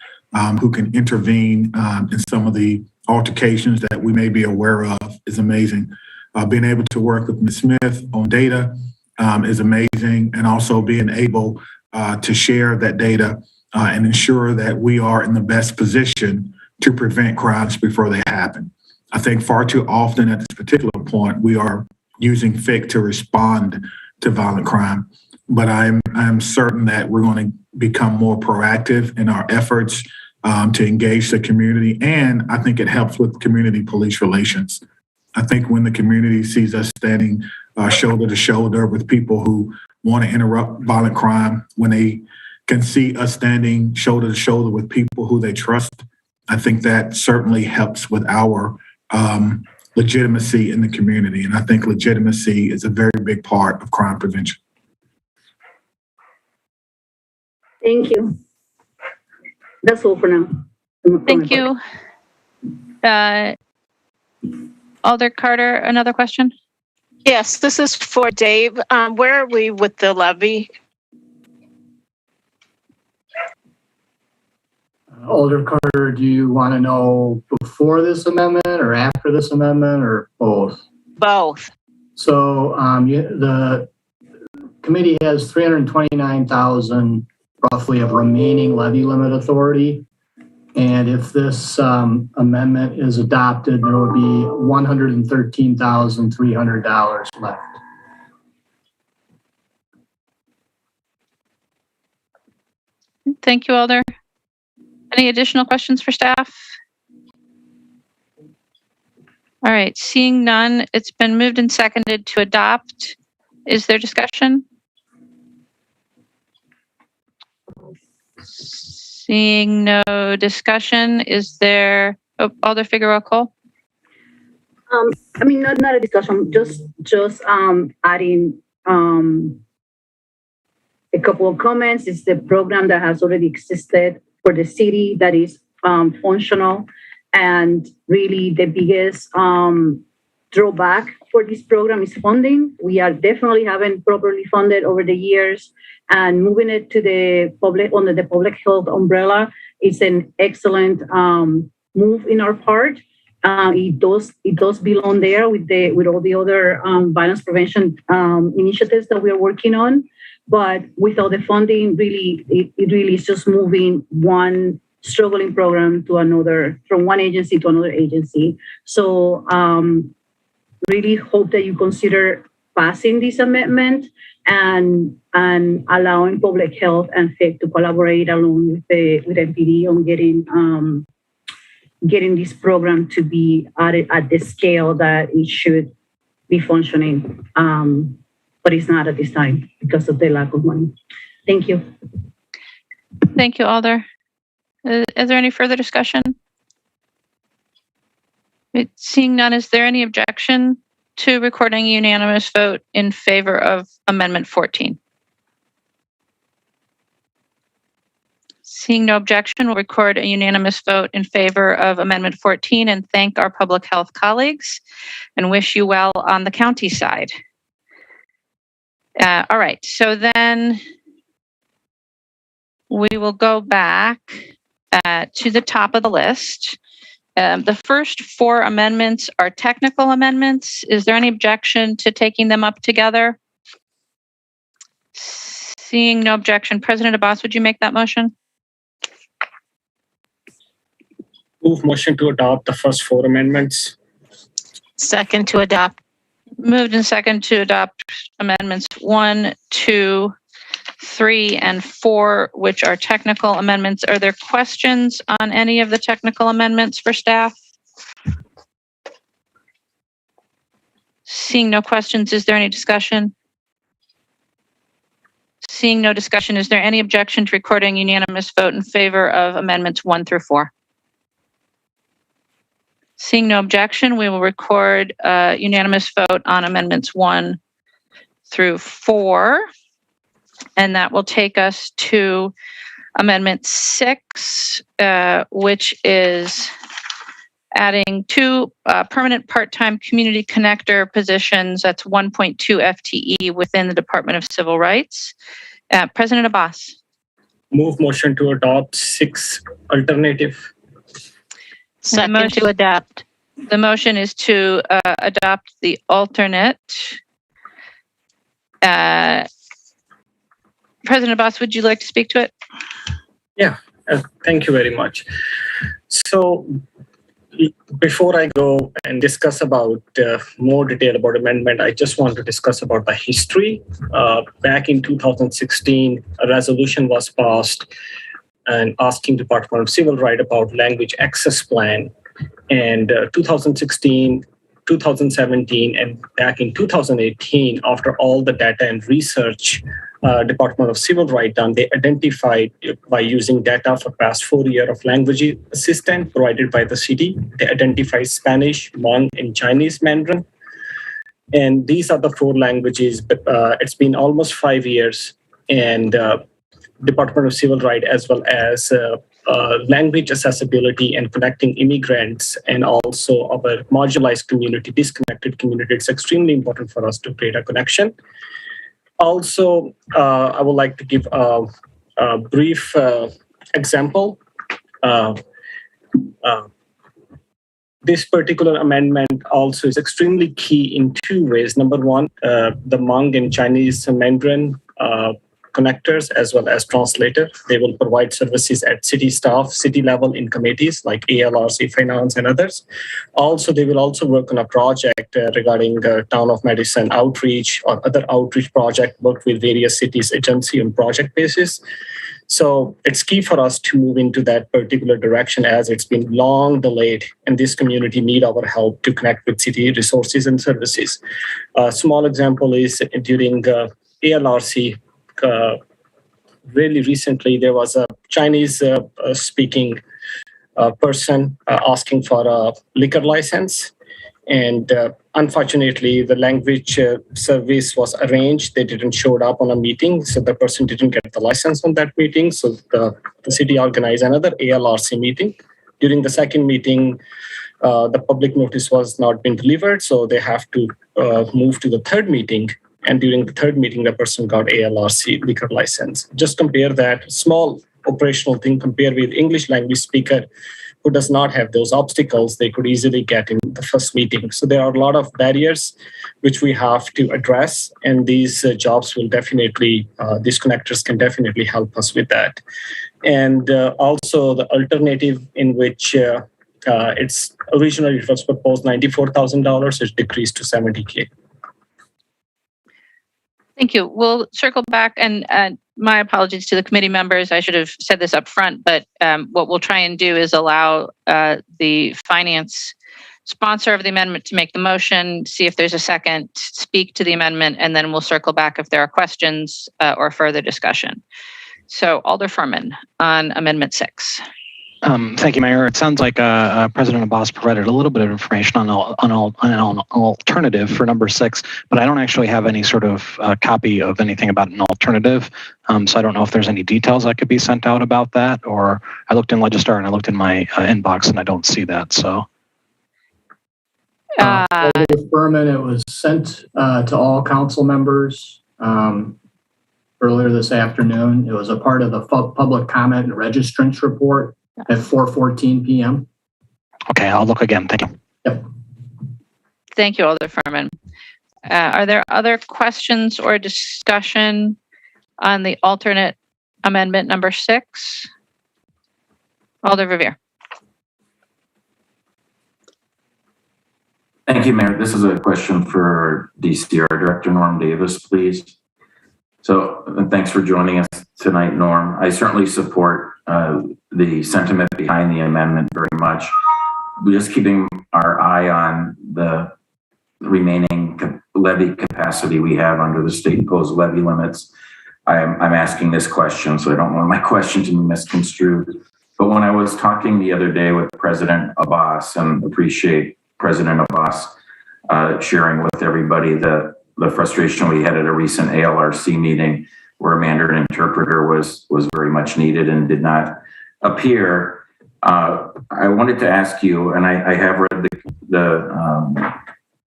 who can intervene in some of the altercations that we may be aware of is amazing. Being able to work with Ms. Smith on data is amazing, and also being able to share that data and ensure that we are in the best position to prevent crimes before they happen. I think far too often at this particular point, we are using FIC to respond to violent crime. But I'm certain that we're going to become more proactive in our efforts to engage the community. And I think it helps with community police relations. I think when the community sees us standing shoulder to shoulder with people who want to interrupt violent crime, when they can see us standing shoulder to shoulder with people who they trust, I think that certainly helps with our legitimacy in the community. And I think legitimacy is a very big part of crime prevention. Thank you. That's all for now. Thank you. Alder Carter, another question? Yes, this is for Dave. Where are we with the levy? Alder Carter, do you want to know before this amendment or after this amendment or both? Both. So the committee has $329,000 roughly of remaining levy limit authority. And if this amendment is adopted, there will be $113,300 left. Thank you, Alder. Any additional questions for staff? All right, seeing none, it's been moved and seconded to adopt. Is there discussion? Seeing no discussion, is there, Alder Figueroa Cole? Not a discussion, just adding a couple of comments. It's the program that has already existed for the city that is functional, and really the biggest drawback for this program is funding. We are definitely haven't properly funded over the years, and moving it to the public under the public health umbrella is an excellent move in our part. It does belong there with all the other violence prevention initiatives that we are working on. But without the funding, really, it really is just moving one struggling program to another, from one agency to another agency. So really hope that you consider passing this amendment and allowing public health and FIC to collaborate along with MPD on getting this program to be at the scale that it should be functioning. But it's not at this time because of the lack of money. Thank you. Thank you, Alder. Is there any further discussion? Seeing none, is there any objection to recording a unanimous vote in favor of Amendment 14? Seeing no objection, we'll record a unanimous vote in favor of Amendment 14 and thank our public health colleagues and wish you well on the county side. All right, so then we will go back to the top of the list. The first 4 amendments are technical amendments. Is there any objection to taking them up together? Seeing no objection, President Abbas, would you make that motion? Move motion to adopt the first 4 amendments. Second to adopt. Moved and second to adopt amendments 1, 2, 3, and 4, which are technical amendments. Are there questions on any of the technical amendments for staff? Seeing no questions, is there any discussion? Seeing no discussion, is there any objection to recording unanimous vote in favor of amendments 1 through 4? Seeing no objection, we will record a unanimous vote on amendments 1 through 4. And that will take us to Amendment 6, which is adding 2 permanent part-time community connector positions. That's 1.2 FTE within the Department of Civil Rights. President Abbas. Move motion to adopt 6 alternative. Second to adopt. The motion is to adopt the alternate. President Abbas, would you like to speak to it? Yeah, thank you very much. So before I go and discuss about more detail about amendment, I just want to discuss about the history. Back in 2016, a resolution was passed and asking Department of Civil Rights about language access plan. And 2016, 2017, and back in 2018, after all the data and research Department of Civil Rights done, they identified by using data for past 4 years of language assistance provided by the city. They identified Spanish, Hmong, and Chinese Mandarin. And these are the 4 languages, but it's been almost 5 years. And Department of Civil Rights, as well as language accessibility and connecting immigrants and also our marginalized community, disconnected community, it's extremely important for us to create a connection. Also, I would like to give a brief example. This particular amendment also is extremely key in 2 ways. Number 1, the Hmong and Chinese Mandarin connectors as well as translator. They will provide services at city staff, city level in committees like ALRC, Finance, and others. Also, they will also work on a project regarding Town of Madison outreach or other outreach project, work with various cities, agency on project basis. So it's key for us to move into that particular direction as it's been long delayed and this community need our help to connect with city resources and services. A small example is during ALRC, really recently, there was a Chinese speaking person asking for a liquor license. And unfortunately, the language service was arranged. They didn't show up on a meeting. So the person didn't get the license on that meeting. So the city organized another ALRC meeting. During the second meeting, the public notice was not been delivered. So they have to move to the third meeting. And during the third meeting, the person got ALRC liquor license. Just compare that small operational thing, compare with English language speaker who does not have those obstacles they could easily get in the first meeting. So there are a lot of barriers which we have to address. And these jobs will definitely, these connectors can definitely help us with that. And also the alternative in which it's originally it was proposed $94,000, it's decreased to $70K. Thank you. We'll circle back, and my apologies to the committee members. I should have said this up front, but what we'll try and do is allow the finance sponsor of the amendment to make the motion, see if there's a second, speak to the amendment, and then we'll circle back if there are questions or further discussion. So Alder Furman on Amendment 6. Thank you, Mayor. It sounds like President Abbas provided a little bit of information on an alternative for number 6, but I don't actually have any sort of copy of anything about an alternative. So I don't know if there's any details that could be sent out about that, or I looked in Legistar and I looked in my inbox and I don't see that. So. Alder Furman, it was sent to all council members earlier this afternoon. It was a part of the public comment and registrants report at 4:14 p.m. Okay, I'll look again. Thank you. Yep. Thank you, Alder Furman. Are there other questions or discussion on the alternate amendment number 6? Alder Verveer. Thank you, Mayor. This is a question for DCR Director Norm Davis, please. So thanks for joining us tonight, Norm. I certainly support the sentiment behind the amendment very much. We're just keeping our eye on the remaining levy capacity we have under the state imposed levy limits. I'm asking this question, so I don't want my question to be misconstrued. But when I was talking the other day with President Abbas, and appreciate President Abbas sharing with everybody the frustration we had at a recent ALRC meeting where a Mandarin interpreter was very much needed and did not appear. I wanted to ask you, and I have read the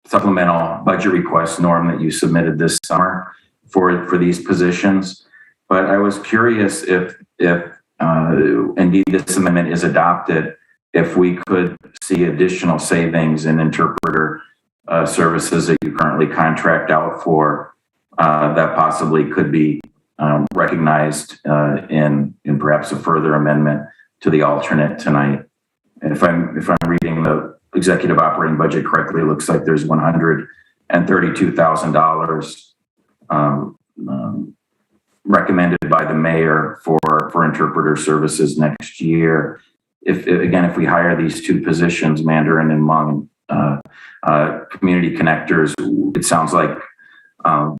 supplemental budget request, Norm, that you submitted this summer for these positions, but I was curious if indeed this amendment is adopted, if we could see additional savings in interpreter services that you currently contract out for that possibly could be recognized in perhaps a further amendment to the alternate tonight. And if I'm reading the executive operating budget correctly, it looks like there's $132,000 recommended by the mayor for interpreter services next year. If we hire these two positions, Mandarin and Hmong, community connectors, it sounds like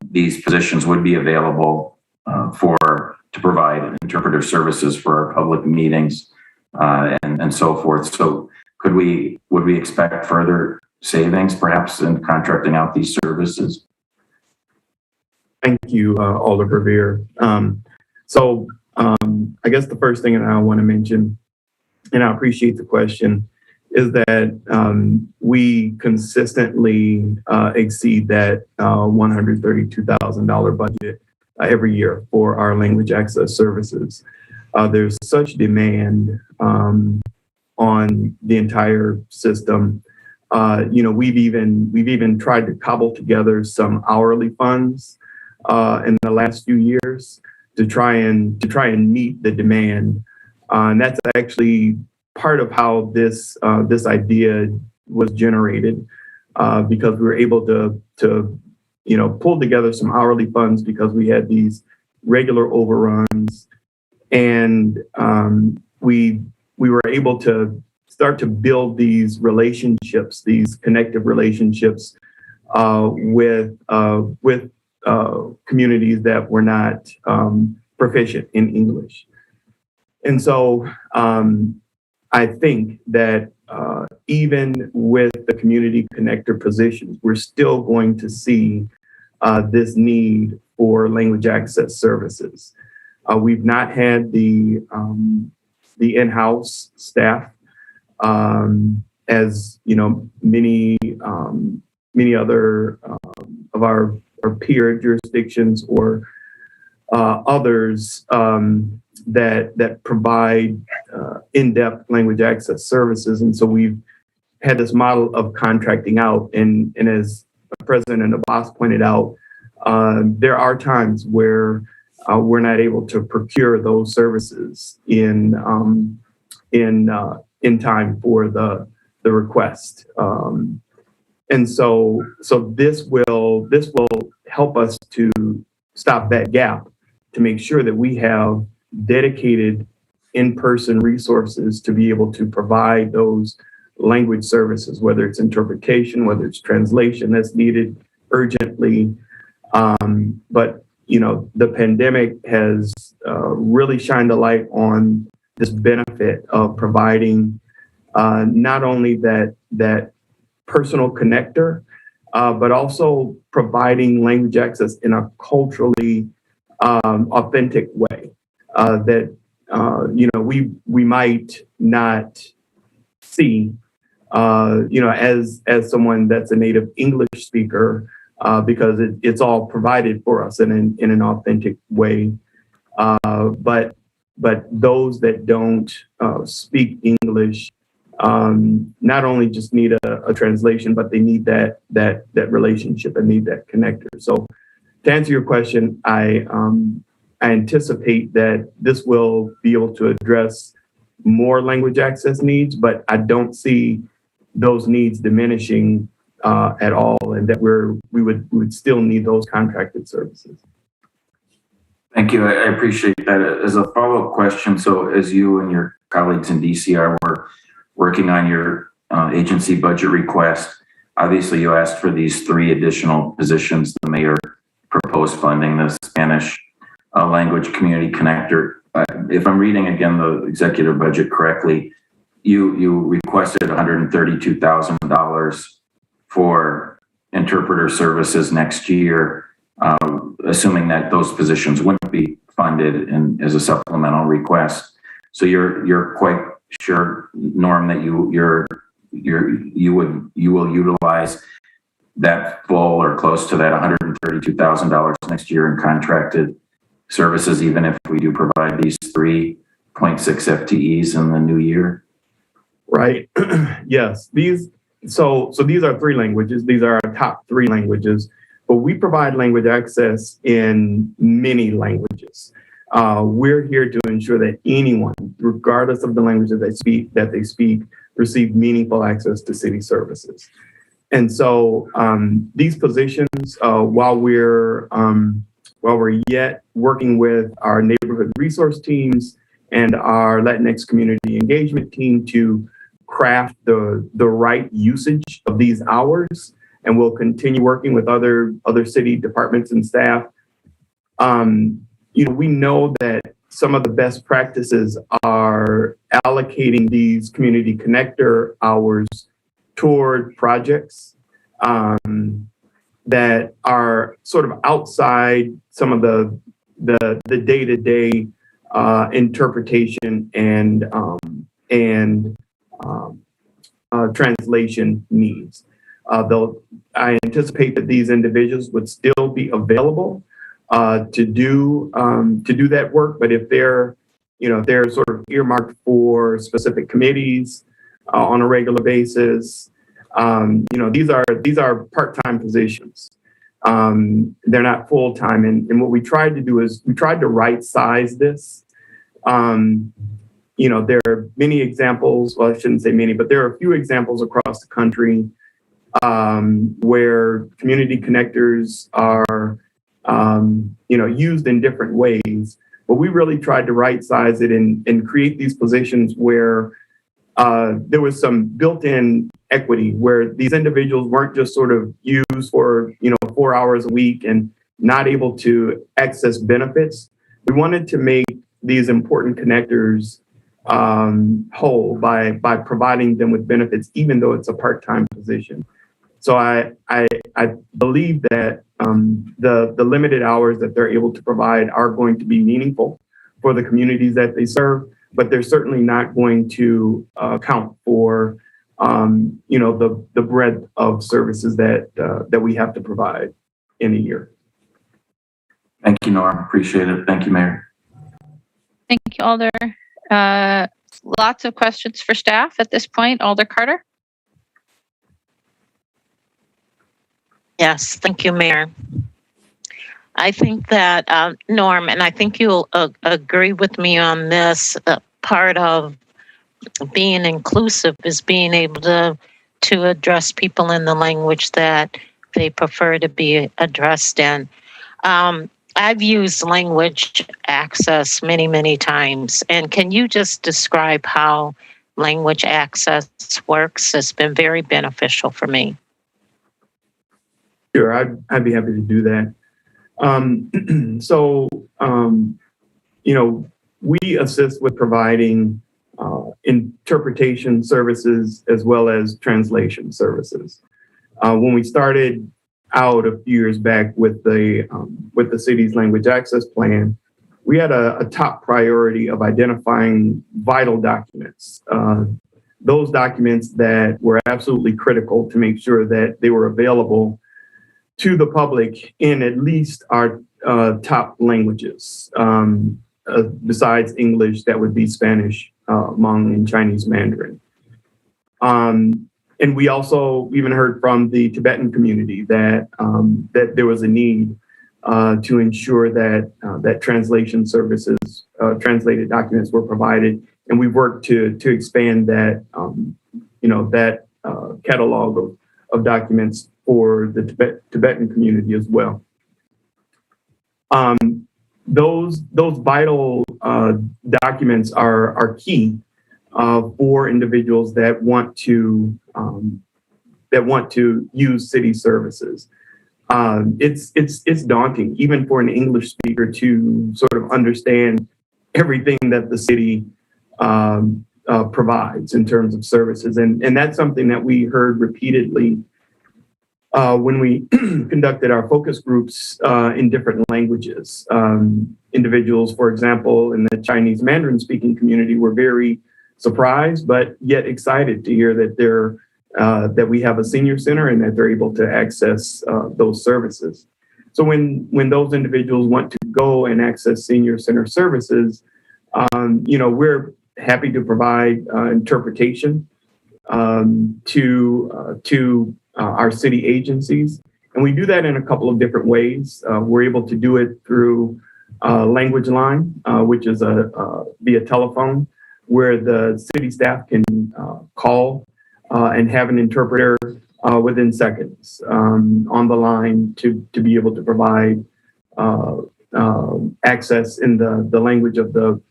these positions would be available to provide interpreter services for our public meetings and so forth. So would we expect further savings perhaps in contracting out these services? Thank you, Alder Verveer. I guess the first thing that I want to mention, and I appreciate the question, is that we consistently exceed that $132,000 budget every year for our language access services. There's such demand on the entire system. We've even tried to cobble together some hourly funds in the last few years to try and meet the demand, and that's actually part of how this idea was generated, because we were able to pull together some hourly funds because we had these regular overruns, and we were able to start to build these relationships, these connective relationships with communities that were not proficient in English. And so I think that even with the community connector positions, we're still going to see this need for language access services. We've not had the in-house staff, as many other of our peer jurisdictions or others that provide in-depth language access services. And so we've had this model of contracting out. And as President Abbas pointed out, there are times where we're not able to procure those services in time for the request. And so this will help us to stop that gap to make sure that we have dedicated in-person resources to be able to provide those language services, whether it's interpretation, whether it's translation that's needed urgently. But, you know, the pandemic has really shined a light on this benefit of providing not only that personal connector, but also providing language access in a culturally authentic way that you know we might not see as someone that's a native English speaker because it's all provided for us in an authentic way. But those that don't speak English not only just need a translation, but they need that relationship and need that connector. So to answer your question, I anticipate that this will be able to address more language access needs, but I don't see those needs diminishing at all, and that we would still need those contracted services. Thank you. I appreciate that. As a follow-up question, so as you and your colleagues in DCR were working on your agency budget request, obviously you asked for these 3 additional positions. The mayor proposed funding the Spanish language community connector. If I'm reading again the executive budget correctly, you requested $132,000 for interpreter services next year, assuming that those positions wouldn't be funded as a supplemental request. So you're quite sure, Norm, that you will utilize that full or close to that $132,000 next year in contracted services, even if we do provide these 3.6 FTEs in the new year? Right. Yes. So these are 3 languages. These are our top 3 languages, but we provide language access in many languages. We're here to ensure that anyone, regardless of the language that they speak, receive meaningful access to city services. And so these positions, while we're yet working with our neighborhood resource teams and our Latinx community engagement team to craft the right usage of these hours, and we'll continue working with other city departments and staff. We know that some of the best practices are allocating these community connector hours toward projects that are sort of outside some of the day-to-day interpretation and translation needs. I anticipate that these individuals would still be available to do that work, but if they're sort of earmarked for specific committees on a regular basis, these are part-time positions. They're not full-time, and what we tried to do is we tried to right-size this. There are many examples, well, I shouldn't say many, but there are a few examples across the country where community connectors are, used in different ways. But we really tried to right-size it and create these positions where there was some built-in equity, where these individuals weren't just sort of used for, 4 hours a week and not able to access benefits. We wanted to make these important connectors whole by providing them with benefits, even though it's a part-time position. So I believe that the limited hours that they're able to provide are going to be meaningful for the communities that they serve, but they're certainly not going to account for the breadth of services that we have to provide in a year. Thank you, Norm. Appreciate it. Thank you, Mayor. Thank you, Alder. Lots of questions for staff at this point. Alder Carter? Yes, thank you, Mayor. I think that, Norm, and I think you'll agree with me on this, part of being inclusive is being able to address people in the language that they prefer to be addressed in. I've used language access many, many times. And can you just describe how language access works? It's been very beneficial for me. Sure, I'd be happy to do that. We assist with providing interpretation services as well as translation services. When we started out a few years back with the city's language access plan, we had a top priority of identifying vital documents. Those documents that were absolutely critical to make sure that they were available to the public in at least our top languages. Besides English, that would be Spanish, Hmong, and Chinese Mandarin. And we also even heard from the Tibetan community that there was a need to ensure that translation services, translated documents were provided. And we've worked to expand that, catalog of documents for the Tibetan community as well. Those vital documents are key for individuals that want to use city services. It's daunting, even for an English speaker, to sort of understand everything that the city provides in terms of services, and that's something that we heard repeatedly when we conducted our focus groups in different languages. Individuals, for example, in the Chinese Mandarin speaking community were very surprised, but yet excited to hear that that we have a senior center and that they're able to access those services. So when those individuals want to go and access senior center services, we're happy to provide interpretation to our city agencies. And we do that in a couple of different ways. We're able to do it through Language Line, which is via telephone, where the city staff can call and have an interpreter within seconds on the line to be able to provide access in the language of the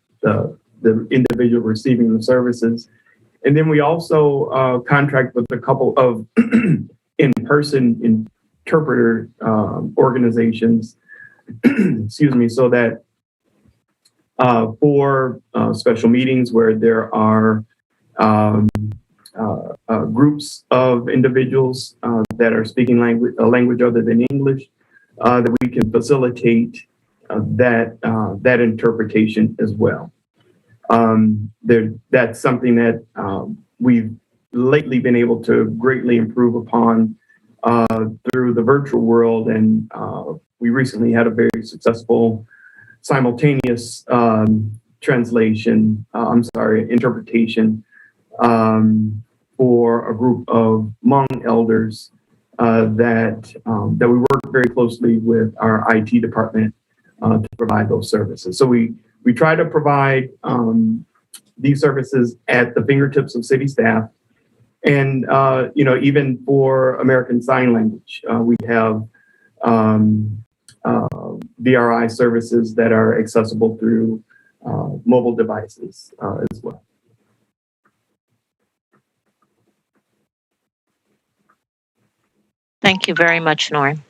individual receiving the services. And then we also contract with a couple of in-person interpreter organizations, excuse me, so that for special meetings where there are groups of individuals that are speaking a language other than English, that we can facilitate that interpretation as well. That's something that we've lately been able to greatly improve upon through the virtual world, and we recently had a very successful simultaneous interpretation for a group of Hmong elders that we work very closely with our IT department to provide those services. So we try to provide these services at the fingertips of city staff, and even for American Sign Language, we have BRI services that are accessible through mobile devices as well. Thank you very much, Norm.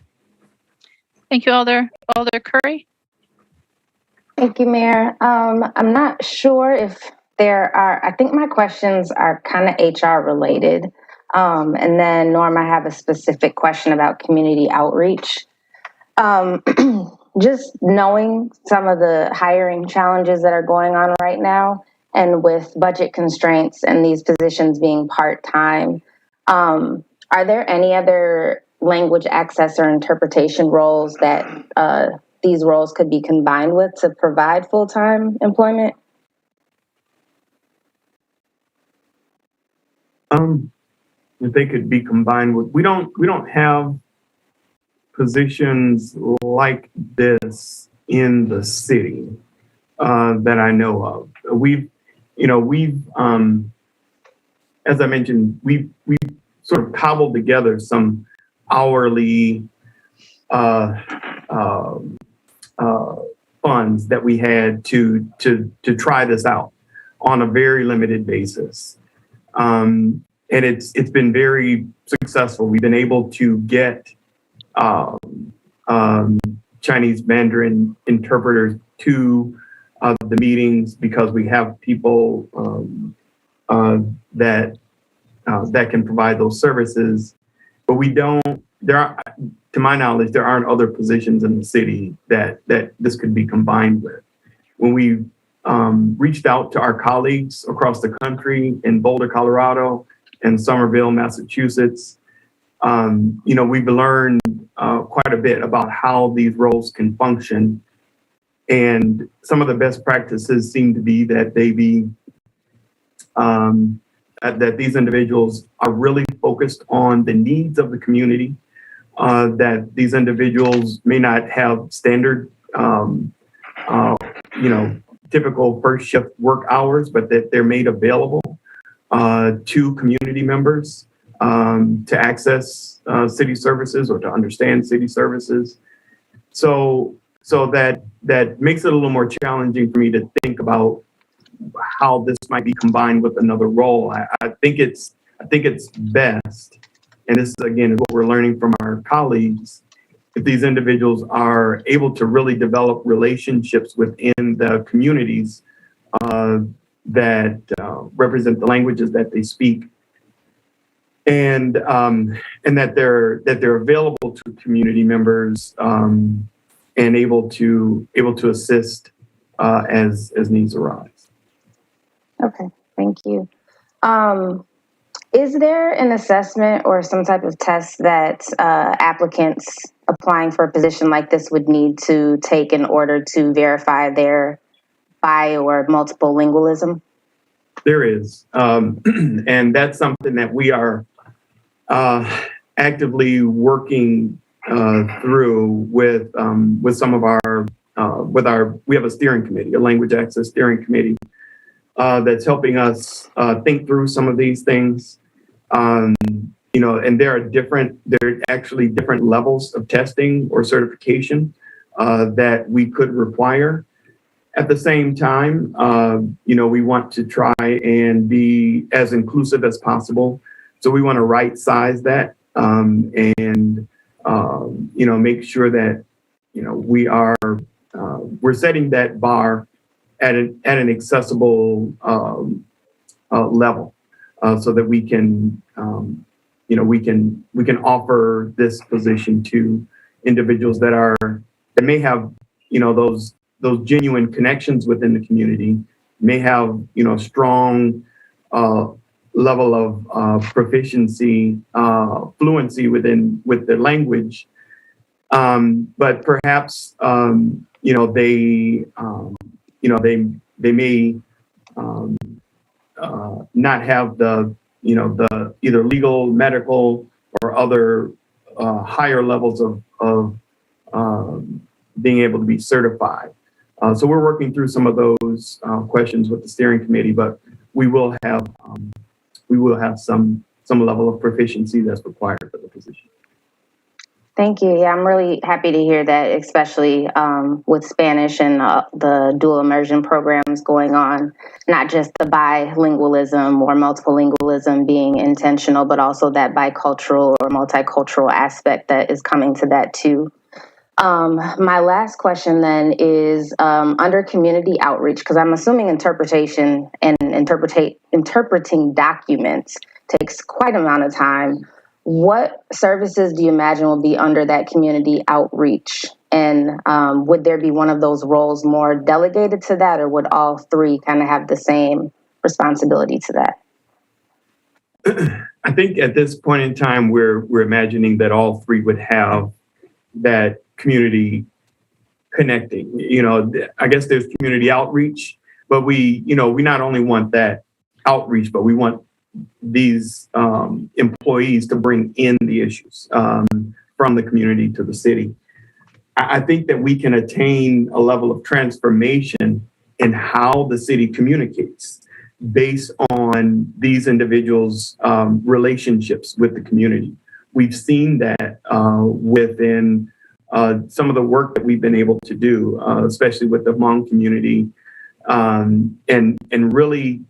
Thank you, Alder Curry. Thank you, Mayor. I'm not sure if I think my questions are kind of HR related. And then, Norm, I have a specific question about community outreach. Just knowing some of the hiring challenges that are going on right now, and with budget constraints and these positions being part-time, are there any other language access or interpretation roles that these roles could be combined with to provide full-time employment? If they could be combined with, we don't have positions like this in the city that I know of. We've as I mentioned, we've sort of cobbled together some hourly funds that we had to try this out on a very limited basis. And it's been very successful. We've been able to get Chinese Mandarin interpreters to the meetings because we have people that can provide those services. But we don't, to my knowledge, there aren't other positions in the city that this could be combined with. When we reached out to our colleagues across the country in Boulder, Colorado, and Somerville, Massachusetts, we've learned quite a bit about how these roles can function. And some of the best practices seem to be that that these individuals are really focused on the needs of the community, that these individuals may not have standard, typical first shift work hours, but that they're made available to community members to access city services or to understand city services. So that makes it a little more challenging for me to think about how this might be combined with another role. I think it's best, and this again is what we're learning from our colleagues, if these individuals are able to really develop relationships within the communities that represent the languages that they speak, and that they're available to community members and able to assist as needs arise. Okay, thank you. Is there an assessment or some type of test that applicants applying for a position like this would need to take in order to verify their bi or multiple lingualism? There is, and that's something that we are actively working through with some of our we have a steering committee, a language access steering committee that's helping us think through some of these things. And there are actually different levels of testing or certification that we could require. At the same time, we want to try and be as inclusive as possible. So we want to right size that and make sure that we're setting that bar at an accessible level, so that we can offer this position to individuals that may have those genuine connections within the community, may have strong level of proficiency, fluency with the language, but perhaps they may not have the either legal, medical, or other higher levels of being able to be certified. So we're working through some of those questions with the steering committee, but we will have some level of proficiency that's required for the position. Thank you. Yeah, I'm really happy to hear that, especially with Spanish and the dual immersion programs going on, not just the bilingualism or multiple lingualism being intentional, but also that bicultural or multicultural aspect that is coming to that too. My last question then is under community outreach, because I'm assuming interpretation and interpreting documents takes quite an amount of time. What services do you imagine will be under that community outreach? And would there be one of those roles more delegated to that, or would all three kind of have the same responsibility to that? I think at this point in time, we're imagining that all three would have that community connecting. I guess there's community outreach, but we not only want that outreach, but we want these employees to bring in the issues from the community to the city. I think that we can attain a level of transformation in how the city communicates based on these individuals' relationships with the community. We've seen that within some of the work that we've been able to do, especially with the Hmong community, and really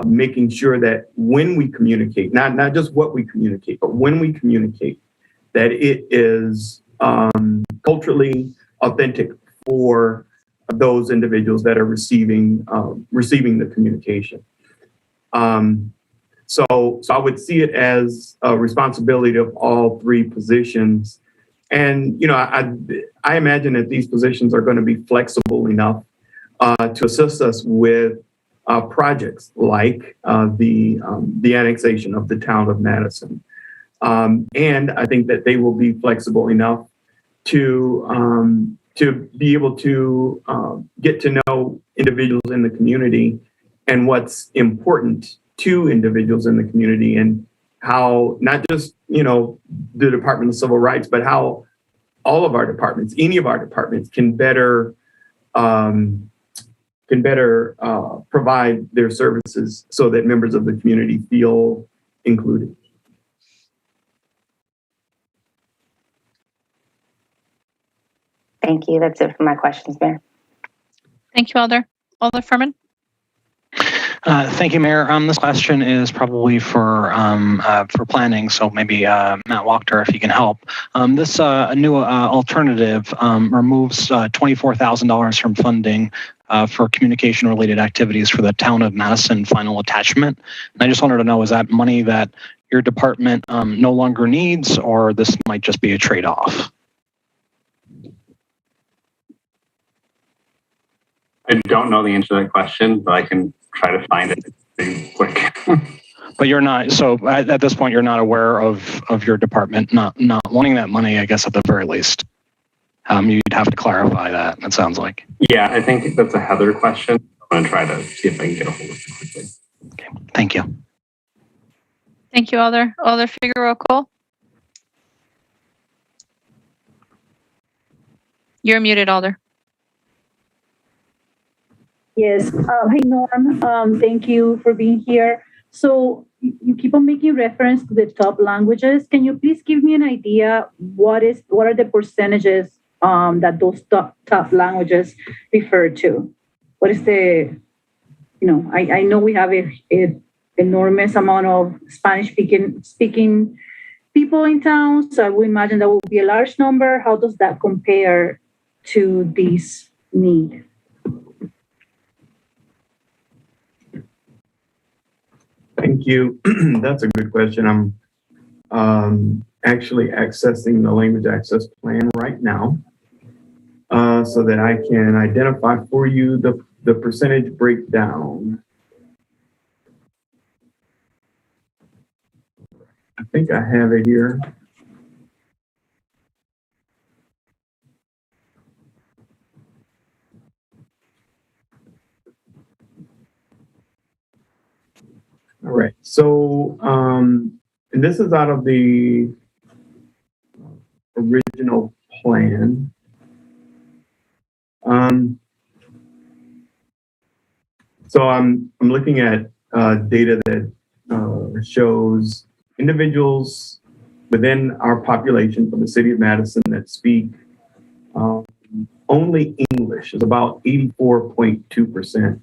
making sure that when we communicate, not just what we communicate, but when we communicate, that it is culturally authentic for those individuals that are receiving the communication. So I would see it as a responsibility of all three positions. And, you know, I imagine that these positions are going to be flexible enough to assist us with projects like the annexation of the town of Madison. And I think that they will be flexible enough to be able to get to know individuals in the community and what's important to individuals in the community, and how not just, you know, the Department of Civil Rights, but how all of our departments, any of our departments, can better provide their services so that members of the community feel included. Thank you. That's it for my questions, Mayor. Thank you, Alder. Alder Furman. Thank you, Mayor. This question is probably for planning, so maybe Matt Wachter, if you can help. This new alternative removes $24,000 from funding for communication-related activities for the Town of Madison final attachment. And I just wanted to know, is that money that your department no longer needs, or this might just be a trade-off? I don't know the answer to that question, but I can try to find it pretty quick. But you're not, so at this point, you're not aware of your department not wanting that money, I guess, at the very least. You'd have to clarify that, it sounds like. Yeah, I think that's a Heather question. I'm going to try to see if I can get a hold of it quickly. Okay, thank you. Thank you, Alder. Alder Figueroa Cole. You're muted, Alder. Yes. Hi, Norm. Thank you for being here. So you keep on making reference to the top languages. Can you please give me an idea what are the percentages that those top languages refer to? What is the, you know, I know we have a enormous amount of Spanish speaking people in town, so I would imagine that will be a large number. How does that compare to this need? Thank you. That's a good question. I'm actually accessing the language access plan right now so that I can identify for you the percentage breakdown. I think I have it here. All right, so, and this is out of the original plan. So I'm looking at data that shows individuals within our population for the city of Madison that speak only English is about 84.2%.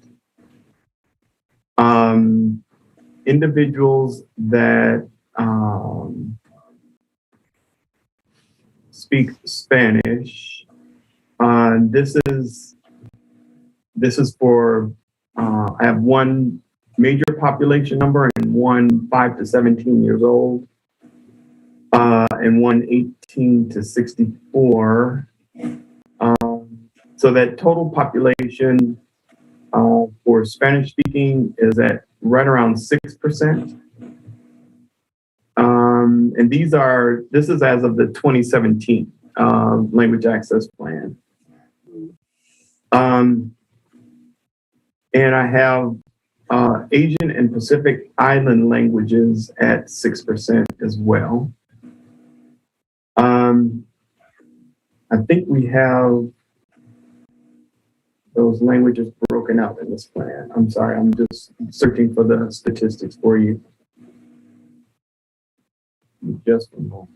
Individuals that speak Spanish, this is for, I have one major population number and one 5 to 17 years old, and one 18 to 64. So that total population for Spanish speaking is at right around 6%. And this is as of the 2017 language access plan. And I have Asian and Pacific Island languages at 6% as well. I think we have those languages broken out in this plan. I'm sorry, I'm just searching for the statistics for you. Just a moment.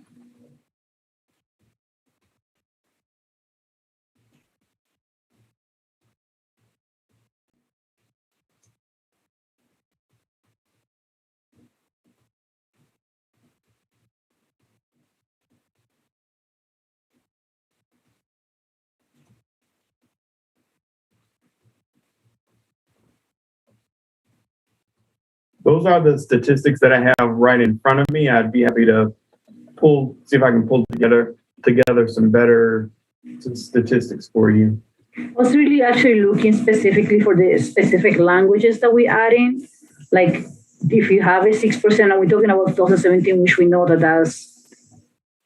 those are the statistics that I have right in front of me. I'd be happy to see if I can pull together some better statistics for you. I was really actually looking specifically for the specific languages that we add in. Like if you have a 6%, and we're talking about 2017, which we know that that's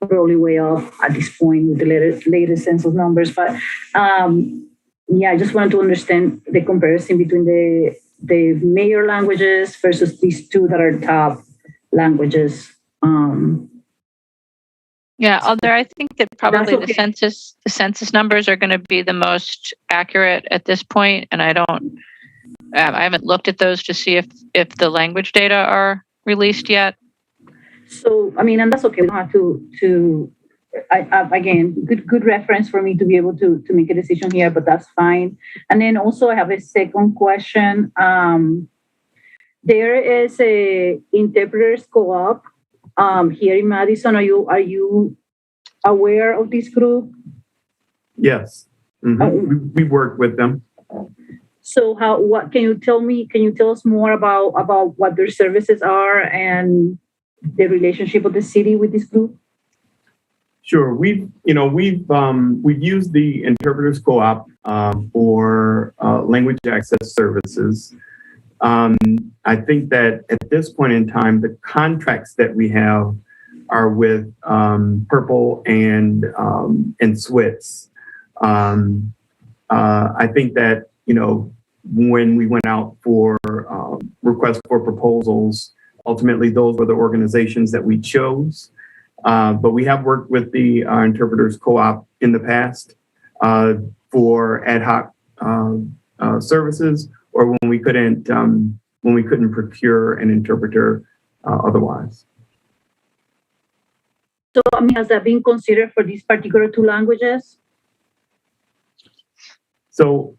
probably way off at this point with the latest census numbers. But yeah, I just wanted to understand the comparison between the major languages versus these two that are top languages. Yeah, although I think that probably okay. the census numbers are going to be the most accurate at this point, and I haven't looked at those to see if the language data are released yet. So, I mean, and that's okay. We don't have to again, good reference for me to be able to make a decision here, but that's fine. And then also I have a second question. There is a interpreters co-op here in Madison. Are you aware of this group? Yes. Mm-hmm. We work with them. So what can you tell us more about what their services are and the relationship of the city with this group? Sure. We've used the Interpreters Co-op for language access services. I think that at this point in time, the contracts that we have are with Purple and SWITS. I think that, when we went out for requests for proposals, ultimately those were the organizations that we chose. But we have worked with the Interpreters Co-op in the past for ad hoc services, or when we couldn't procure an interpreter otherwise. So, I mean, has that been considered for these particular two languages? So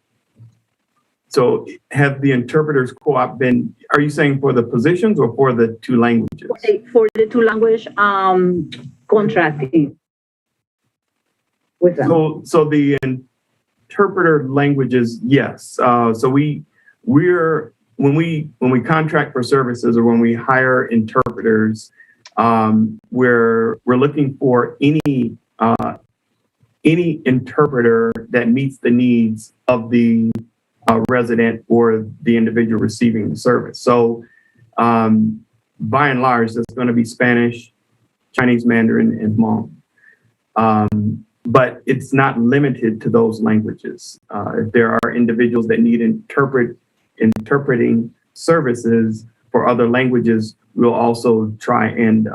have the Interpreters Co-op been, are you saying for the positions or for the two languages? For the two language contracting with them. So the interpreter languages, yes. So when we contract for services or when we hire interpreters, we're looking for any interpreter that meets the needs of the resident or the individual receiving the service. So by and large, that's going to be Spanish, Chinese Mandarin, and Hmong. But it's not limited to those languages. If there are individuals that need interpreting services for other languages, we'll also try and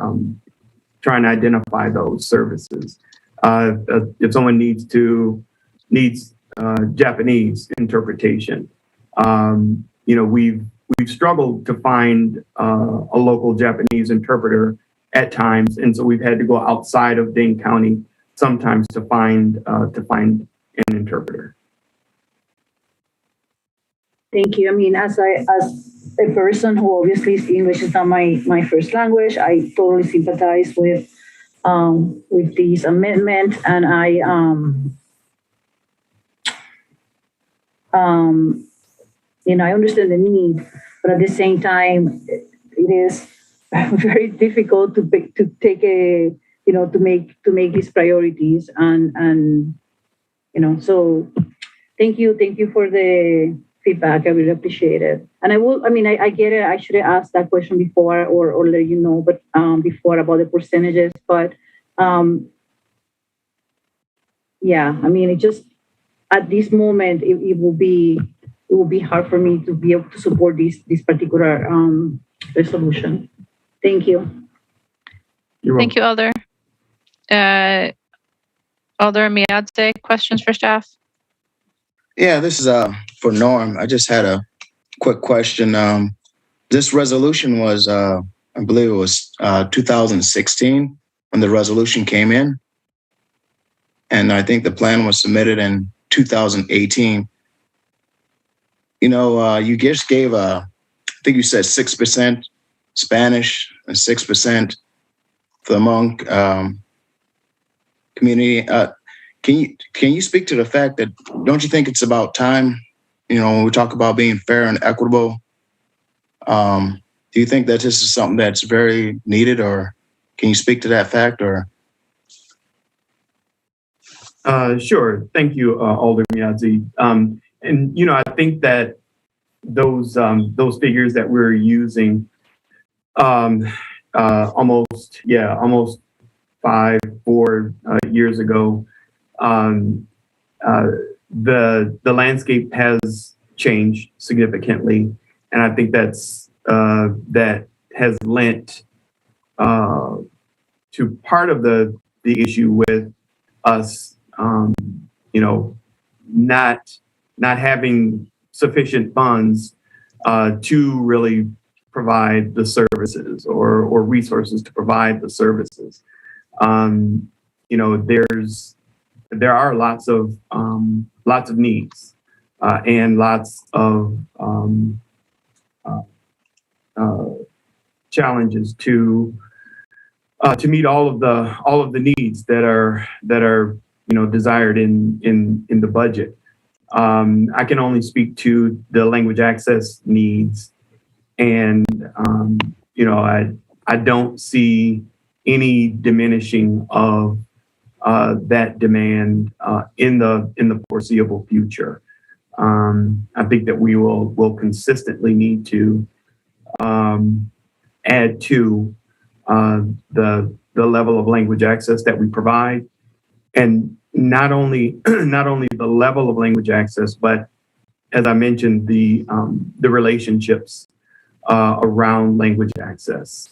identify those services. If someone needs Japanese interpretation, we've struggled to find a local Japanese interpreter at times, and so we've had to go outside of Dane County sometimes to find an interpreter. Thank you. I mean, as a person who obviously English is not my first language, I totally sympathize with this amendment, and I understand the need, but at the same time, it is very difficult to make these priorities, and so thank you for the feedback. I really appreciate it. And I get it. I should have asked that question before or let you know, but before about the percentages, but it just at this moment it will be hard for me to be able to support this particular resolution. Thank you. Thank you, Alder. Alder Miadze, questions for staff? Yeah, this is for Norm. I just had a quick question. This resolution was, I believe it was 2016 when the resolution came in. And I think the plan was submitted in 2018. You just gave I think you said 6% Spanish and 6% for the Hmong community. Can you speak to the fact that, don't you think it's about time, when we talk about being fair and equitable, Do you think that this is something that's very needed, or can you speak to that fact? Or Sure. Thank you, Alder Miadzi. And I think that those figures that we're using, almost 4 years ago, the landscape has changed significantly, and I think that has lent to part of the issue with us, not having sufficient funds to really provide the services or resources to provide the services. There are lots of needs and lots of challenges to meet all of the needs that are desired in the budget. I can only speak to the language access needs, and I don't see any diminishing of that demand in the foreseeable future. I think that we will consistently need to add to the level of language access that we provide, and not only the level of language access, but as I mentioned, the relationships around language access.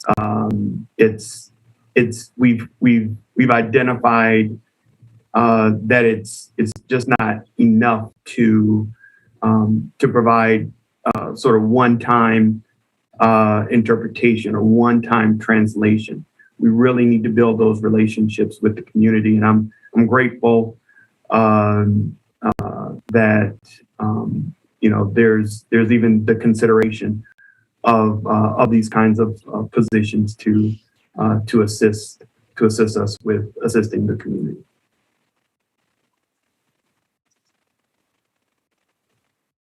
We've identified that it's just not enough to provide sort of one-time interpretation or one-time translation. We really need to build those relationships with the community, and I'm grateful that there's even the consideration of these kinds of positions to assist us with assisting the community.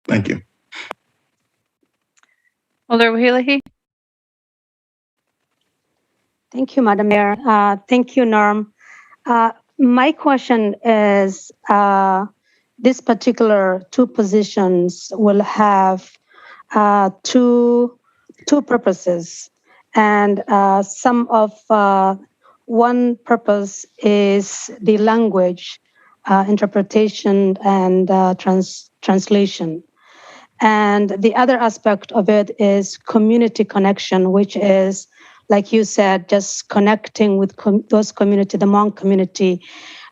Thank you. Alder Wahilahi. Thank you, Madam Mayor. Thank you, Norm. My question is, this particular two positions will have two purposes, and some of one purpose is the language interpretation and translation. And the other aspect of it is community connection, which is, like you said, just connecting with those community, the Hmong community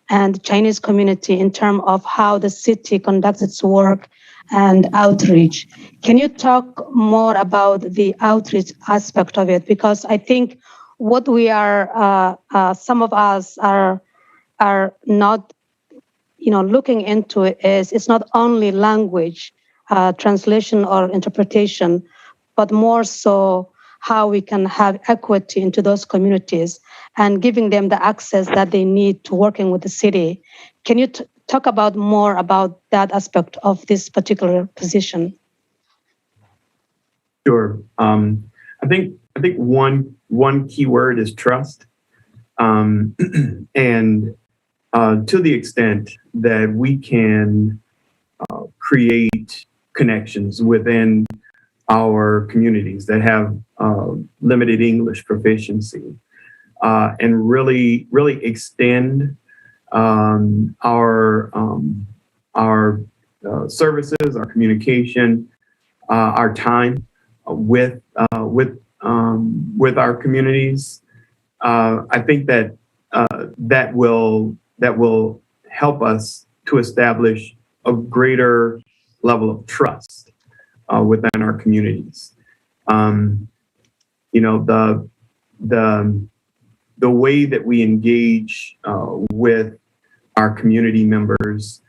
and Chinese community in terms of how the city conducts its work and outreach. Can you talk more about the outreach aspect of it? Because I think what we are, some of us are not, looking into it is it's not only language translation or interpretation, but more so how we can have equity into those communities and giving them the access that they need to working with the city. Can you talk about more about that aspect of this particular position? Sure. I think one key word is trust, and to the extent that we can create connections within our communities that have limited English proficiency, and really extend our services, our communication, our time with our communities. I think that that will help us to establish a greater level of trust within our communities. The way that we engage with our community members,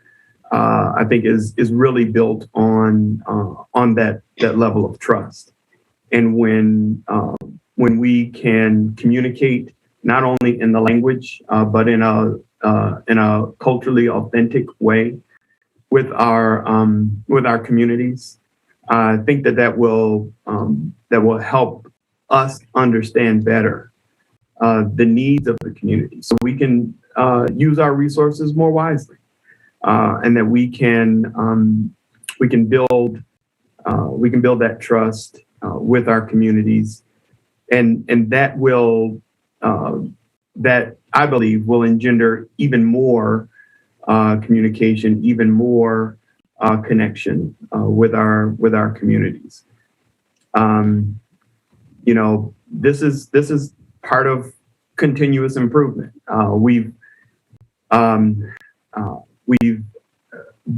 I think is really built on that level of trust. And when we can communicate not only in the language but in a culturally authentic way with our communities, I think that will help us understand better the needs of the community, so we can use our resources more wisely, and that we can build that trust with our communities, and that will that I believe will engender even more communication, even more connection with our communities. You know, this is part of continuous improvement. We've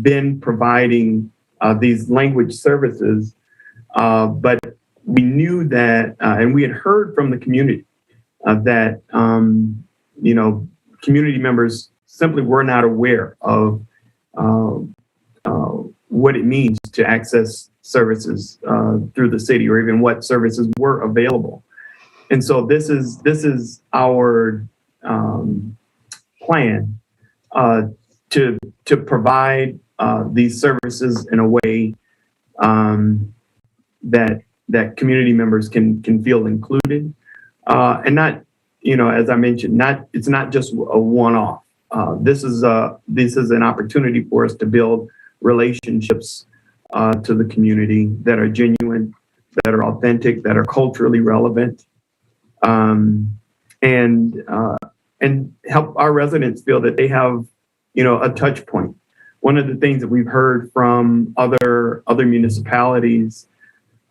been providing these language services, but we knew that, and we had heard from the community that you know, community members simply were not aware of what it means to access services through the city, or even what services were available. And so this is our plan to provide these services in a way that community members can feel included, and not, you know, as I mentioned, it's not just a one-off. This is an opportunity for us to build relationships to the community that are genuine, that are authentic, that are culturally relevant, and help our residents feel that they have, you know, a touch point. One of the things that we've heard from other municipalities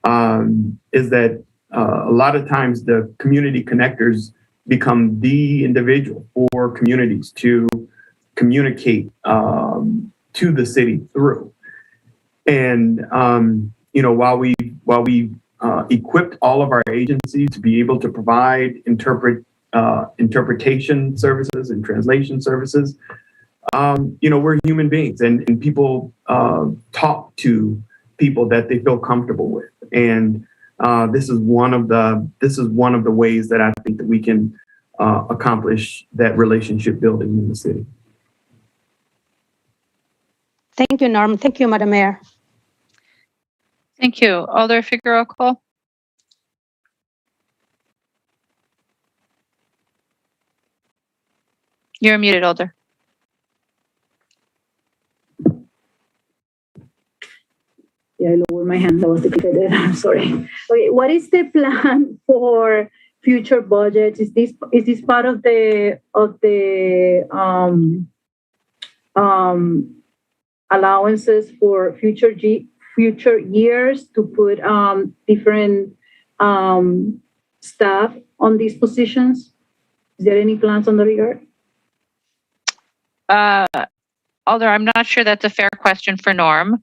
is that a lot of times the community connectors become the individual for communities to communicate to the city through. And you know, while we equipped all of our agencies to be able to provide interpretation services and translation services, you know, we're human beings, and people talk to people that they feel comfortable with, and this is one of the ways that I think that we can accomplish that relationship building in the city. Thank you, Norm. Thank you, Madam Mayor. Thank you. Alder Figueroa Cole. You're muted, Alder. Yeah, I lowered my hand. That was the clicker there. I'm sorry. Okay, what is the plan for future budgets? Is this part of the allowances for future years to put different staff on these positions? Is there any plans on the regard? Alder, I'm not sure that's a fair question for Norm.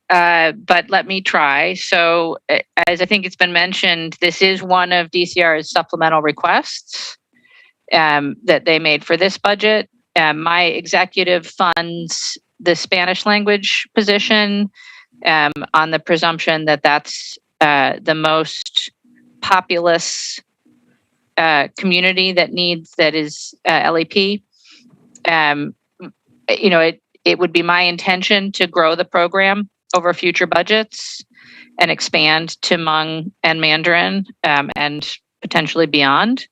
But let me try. So, as I think it's been mentioned, this is one of DCR's supplemental requests that they made for this budget. My executive funds the Spanish language position on the presumption that that's the most populous community that is LEP. You know, it would be my intention to grow the program over future budgets and expand to Hmong and Mandarin and potentially beyond.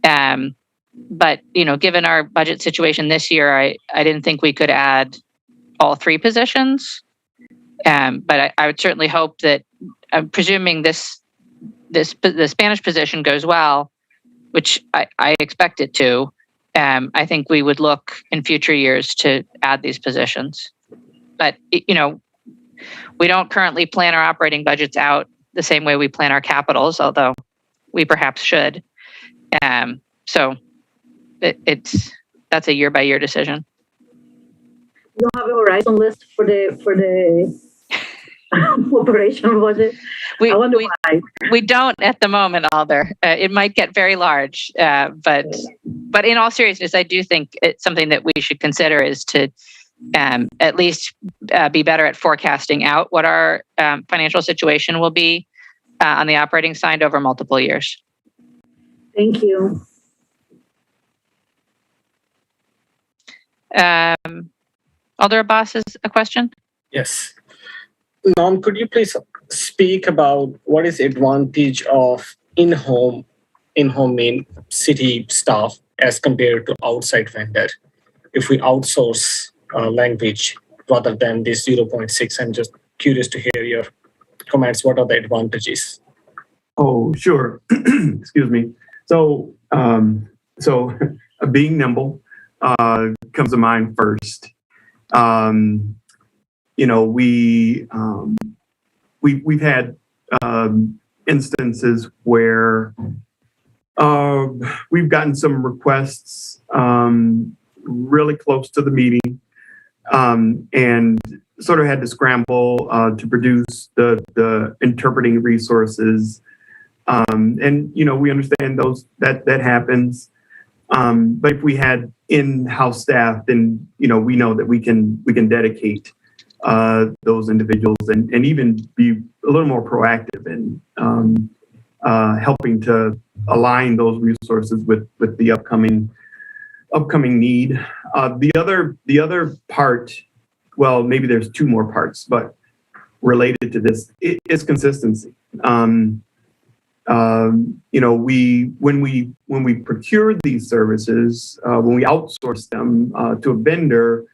But, you know, given our budget situation this year, I didn't think we could add all three positions. But I would certainly hope that, presuming the Spanish position goes well, which I expect it to, I think we would look in future years to add these positions. But, you know, we don't currently plan our operating budgets out the same way we plan our capitals, although we perhaps should. So that's a year by year decision. You don't have a horizon list for the operational budget? I wonder why. We don't at the moment, Alder. It might get very large, but in all seriousness, I do think it's something that we should consider is to at least be better at forecasting out what our financial situation will be on the operating side over multiple years. Thank you. Alder Abbas has a question. Yes. Norm, could you please speak about what is the advantage of in-home mean city staff as compared to outside vendor if we outsource language rather than this 0.6? I'm just curious to hear your comments. What are the advantages? Oh, sure. Excuse me. So, being nimble comes to mind first. We've had instances where we've gotten some requests really close to the meeting, and sort of had to scramble to produce the interpreting resources. And we understand that happens. But if we had in-house staff, then we know that we can dedicate those individuals and even be a little more proactive in helping to align those resources with the upcoming need. The other part, well, maybe there's two more parts, but related to this is consistency. When we procure these services, when we outsource them to a vendor,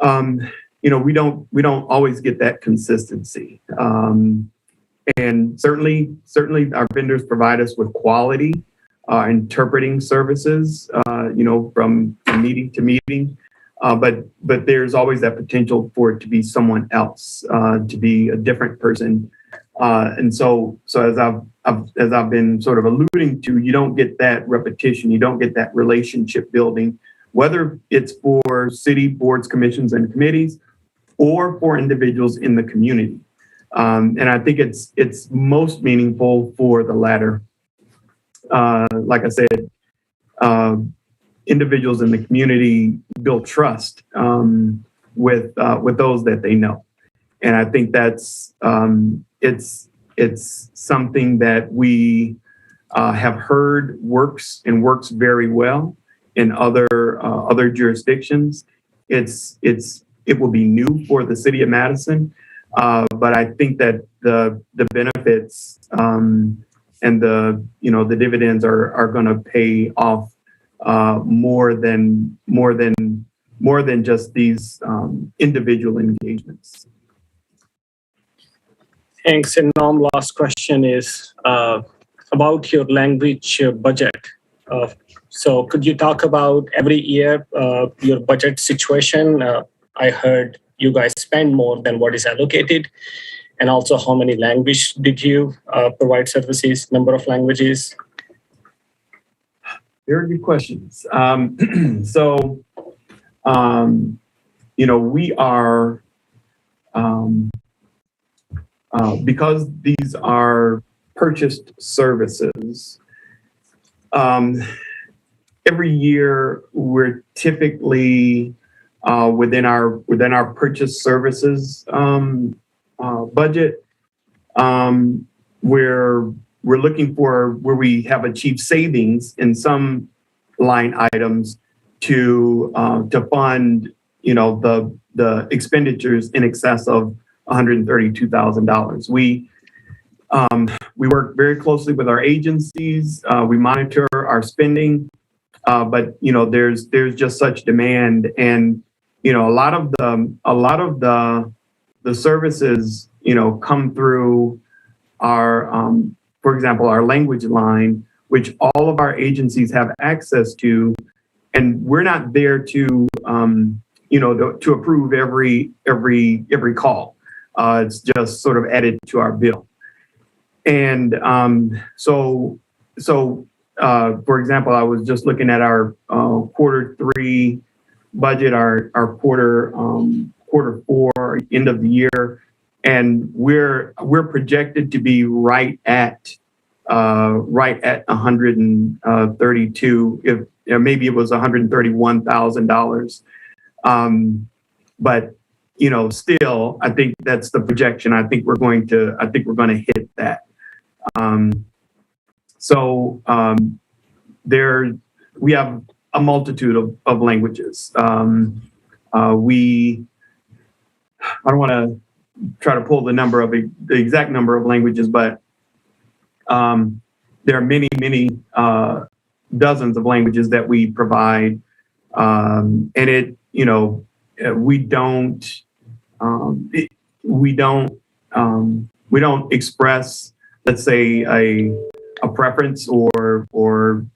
we don't always get that consistency. And certainly our vendors provide us with quality interpreting services, from meeting to meeting. But there's always that potential for it to be someone else, to be a different person. And so as I've been sort of alluding to, you don't get that repetition, you don't get that relationship building, whether it's for city boards, commissions, and committees, or for individuals in the community. And I think it's most meaningful for the latter. Like I said, individuals in the community build trust with those that they know, and I think that's it's something that we have heard works very well in other jurisdictions. It will be new for the city of Madison, but I think that the benefits and the dividends are going to pay off more than just these individual engagements. Thanks. And Norm, last question is about your language budget. So could you talk about every year your budget situation? I heard you guys spend more than what is allocated. And also, how many languages did you provide services, number of languages? Very good questions. We are, because these are purchased services, every year we're typically within our purchase services budget, we're looking for where we have achieved savings in some line items to fund the expenditures in excess of $132,000. We work very closely with our agencies. We monitor our spending, but there's just such demand, and a lot of the services come through our for example, our language line, which all of our agencies have access to, and we're not there to to approve every call. It's just sort of added to our bill. And for example, I was just looking at our Q3 budget, our Q4 end of the year, and we're projected to be right at 132. If maybe it was $131,000, but still, I think that's the projection. I think we're going to hit that. We have a multitude of languages. I don't want to try to pull the exact number of languages, but there are many, dozens of languages that we provide. And we don't express, let's say, a preference or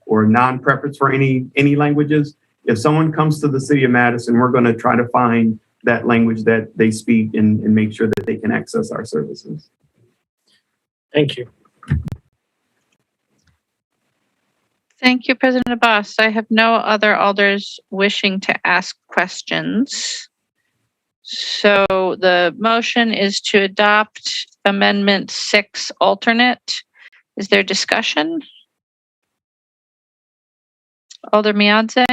non-preference for any languages. If someone comes to the city of Madison, we're going to try to find that language that they speak and make sure that they can access our services. Thank you. Thank you, President Abbas. I have no other alders wishing to ask questions. So the motion is to adopt Amendment 6 alternate. Is there discussion? Alder Miadze?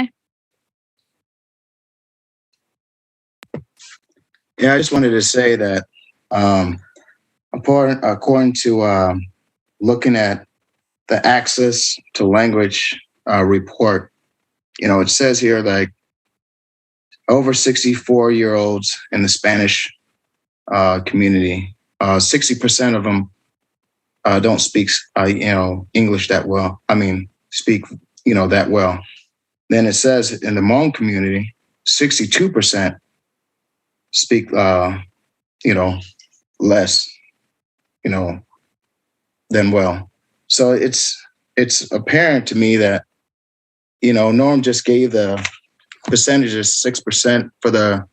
Yeah, I just wanted to say that according to looking at the access to language report, it says here like over 64-year-olds in the Spanish community, 60% of them don't speak, English that well. Speak, that well. Then it says in the Hmong community, 62% speak, less, than well. So it's apparent to me that, Norm just gave the percentages, 6% for the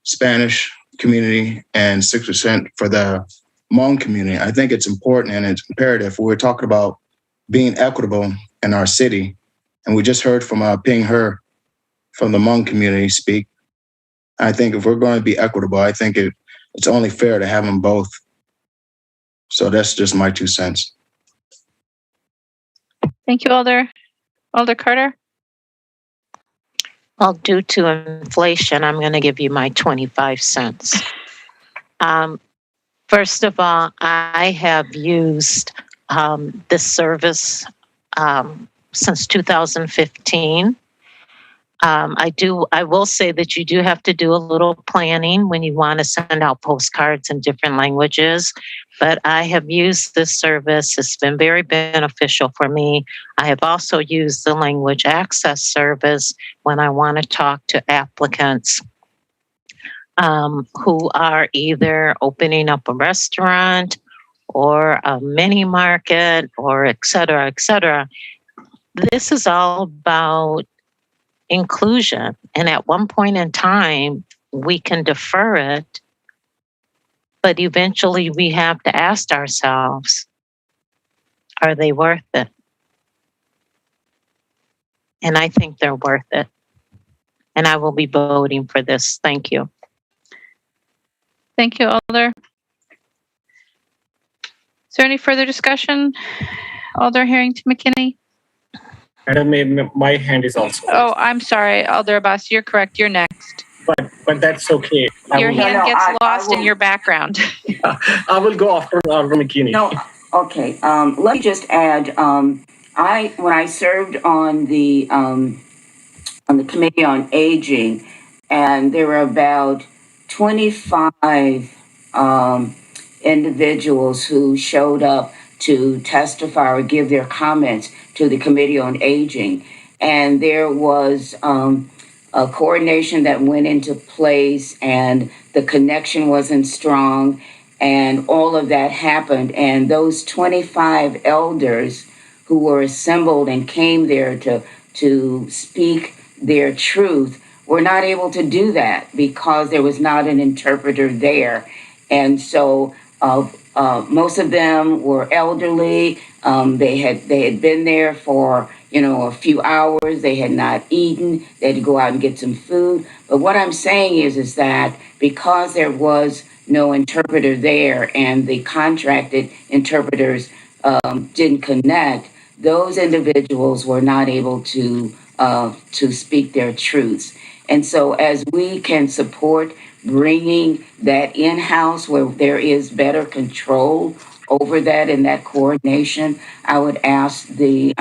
Spanish community and 6% for the Hmong community. I think it's important and it's imperative. We're talking about being equitable in our city. And we just heard from Ping He from the Hmong community speak. I think if we're going to be equitable, I think it's only fair to have them both. So that's just my 2 cents. Thank you, Alder. Alder Carter? Well, due to inflation, I'm going to give you my 25 cents. First of all, I have used this service since 2015. I will say that you do have to do a little planning when you want to send out postcards in different languages, but I have used this service. It's been very beneficial for me. I have also used the language access service when I want to talk to applicants who are either opening up a restaurant or a mini market or et cetera, et cetera. This is all about inclusion. And at one point in time, we can defer it, but eventually we have to ask ourselves, are they worth it? And I think they're worth it. And I will be voting for this. Thank you. Thank you, Alder. Is there any further discussion? Alder Harrington McKinney? Madam, my hand is also raised. Oh, I'm sorry, Alder Abbas. You're correct. You're next. But that's okay. Your hand gets lost in your background. I will go after Alder McKinney. No, okay. Let me just add. When I served on the Committee on Aging, and there were about 25 individuals who showed up to testify or give their comments to the Committee on Aging. And there was a coordination that went into place, and the connection wasn't strong, and all of that happened. And those 25 elders who were assembled and came there to speak their truth were not able to do that because there was not an interpreter there. And so most of them were elderly. They had been there for a few hours. They had not eaten. They had to go out and get some food. But what I'm saying is that because there was no interpreter there and the contracted interpreters didn't connect, those individuals were not able to speak their truths. And so as we can support bringing that in-house where there is better control over that and that coordination, I would ask the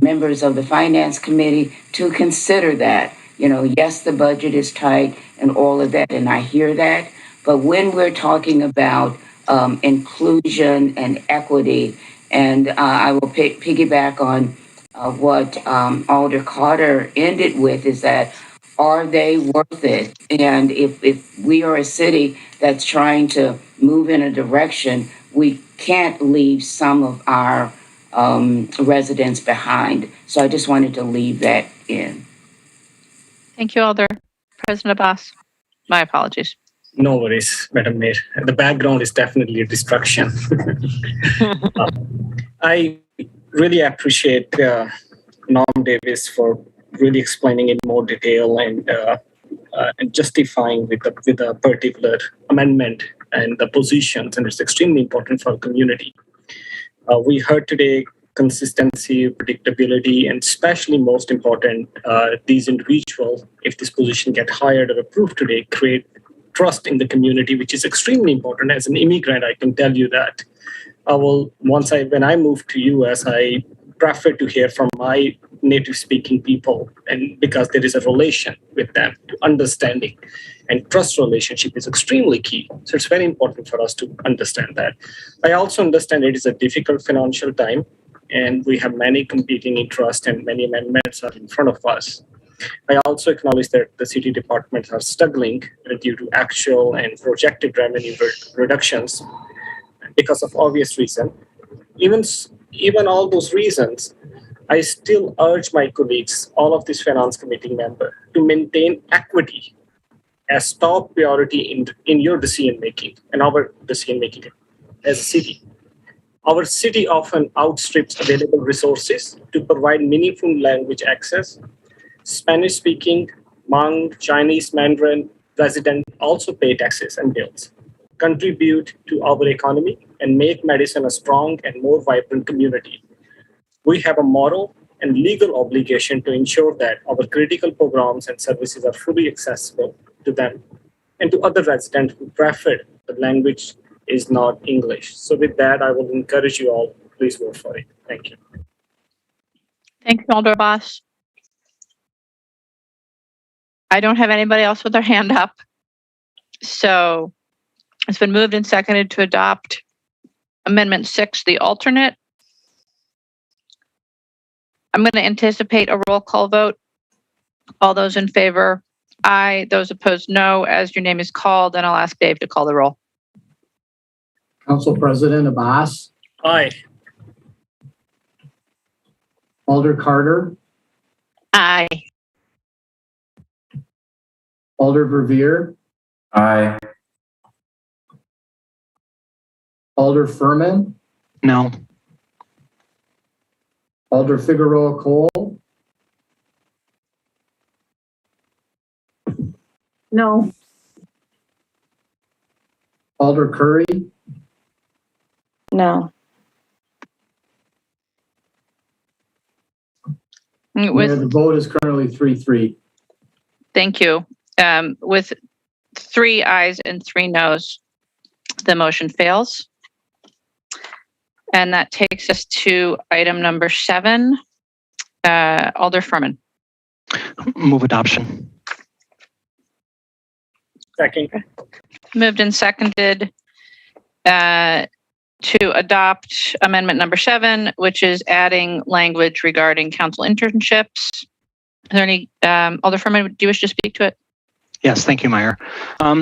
members of the Finance Committee to consider that. Yes, the budget is tight and all of that, and I hear that, But when we're talking about inclusion and equity, and I will piggyback on what Alder Carter ended with, is that are they worth it? And if we are a city that's trying to move in a direction, we can't leave some of our residents behind. So I just wanted to leave that in. Thank you, Alder. President Abbas, my apologies. No worries, Madam Mayor. The background is definitely a distraction. I really appreciate Norm Davis for really explaining in more detail and justifying with a particular amendment and the positions, and it's extremely important for our community. We heard today consistency, predictability, and especially most important, these individuals, if this position get hired or approved today, create trust in the community, which is extremely important. As an immigrant, I can tell you that. When I moved to US, I prefer to hear from my native speaking people, and because there is a relation with them, to understanding and trust relationship is extremely key. So it's very important for us to understand that. I also understand it is a difficult financial time, and we have many competing interests and many amendments are in front of us. I also acknowledge that the city departments are struggling due to actual and projected revenue reductions because of obvious reasons. Even all those reasons, I still urge my colleagues, all of these finance committee members, to maintain equity as top priority in your decision making and our decision making as a city. Our city often outstrips available resources to provide meaningful language access. Spanish-speaking, Hmong, Chinese, Mandarin residents also pay taxes and bills, contribute to our economy, and make Madison a strong and more vibrant community. We have a moral and legal obligation to ensure that our critical programs and services are fully accessible to them and to other residents who prefer the language is not English. So with that, I will encourage you all, please vote for it. Thank you. Thank you, Alder Abbas. I don't have anybody else with their hand up. So it's been moved and seconded to adopt Amendment 6, the alternate. I'm going to anticipate a roll call vote. All those in favor, aye. Those opposed, no. As your name is called, and I'll ask Dave to call the roll. Council President Abbas. Aye. Alder Carter. Aye. Alder Verveer. Aye. Alder Furman. No. Alder Figueroa Cole. No. Alder Curry. No. Mayor, the vote is currently 3-3. Thank you. With 3 ayes and 3 noes, the motion fails. And that takes us to item number 7. Alder Furman. Move adoption. Second. Moved and seconded to adopt amendment number 7, which is adding language regarding council internships. Is there any, Alder Furman, do you wish to speak to it? Yes, thank you, Mayor.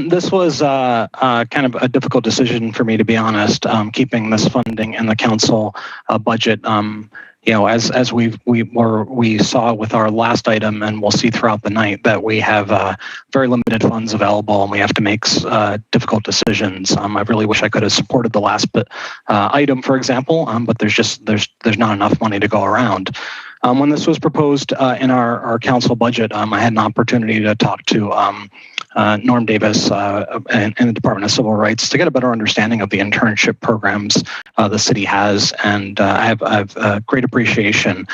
This was kind of a difficult decision for me, to be honest, keeping this funding in the council budget. As we saw with our last item, and we'll see throughout the night, that we have very limited funds available, and we have to make difficult decisions. I really wish I could have supported the last item, for example, but there's not enough money to go around. When this was proposed in our council budget, I had an opportunity to talk to Norm Davis and the Department of Civil Rights to get a better understanding of the internship programs the city has, and I have a great appreciation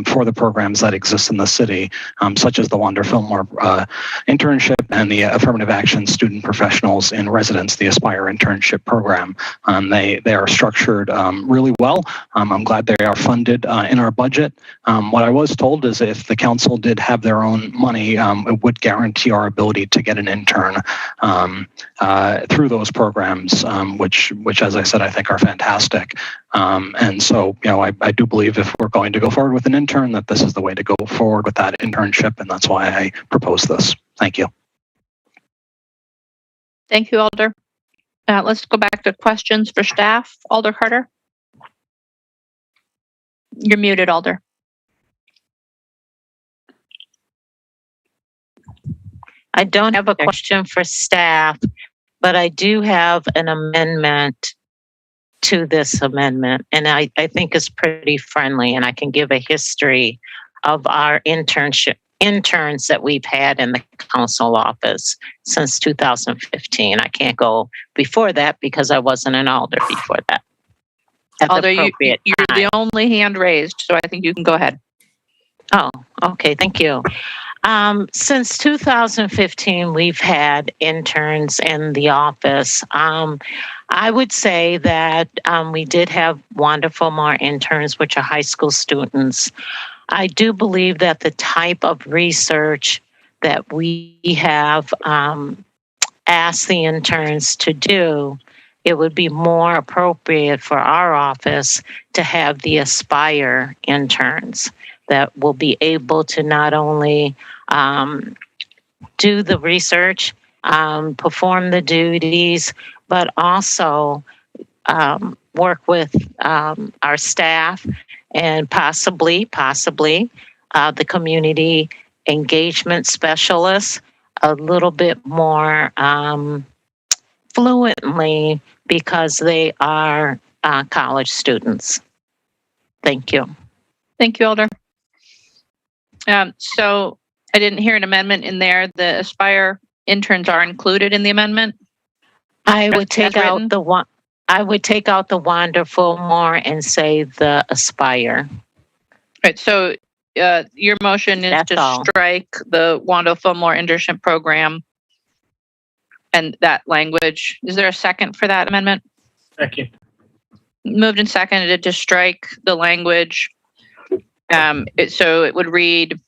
for the programs that exist in the city, such as the Wander Fillmore internship and the Affirmative Action Student Professionals in Residence, the Aspire internship program. They are structured really well. I'm glad they are funded in our budget. What I was told is if the council did have their own money, it would guarantee our ability to get get an intern through those programs, which, as I said, I think are fantastic. And so, I do believe if we're going to go forward with an intern, that this is the way to go forward with that internship, and that's why I propose this. Thank you. Thank you, Alder. Let's go back to questions for staff. Alder Carter. You're muted, Alder. I don't have a question for staff, but I do have an amendment to this amendment, and I think it's pretty friendly, and I can give a history of our interns that we've had in the council office since 2015. I can't go before that because I wasn't an alder before that. Alder, you're the only hand raised, so I think you can go ahead. Oh, okay. Thank you. Since 2015, we've had interns in the office. I would say that we did have wonderful more interns, which are high school students. I do believe that the type of research that we have asked the interns to do, it would be more appropriate for our office to have the Aspire interns that will be able to not only do the research, perform the duties, but also work with our staff and possibly the community engagement specialists a little bit more fluently because they are college students. Thank you. Thank you, Alder. So I didn't hear an amendment in there. The Aspire interns are included in the amendment. I would take out the one. I would take out the wonderful more and say the Aspire. Right. So your motion is to strike the Wanda Fillmore internship program and that language. Is there a second for that amendment? Second. Moved and seconded to strike the language. So it would read,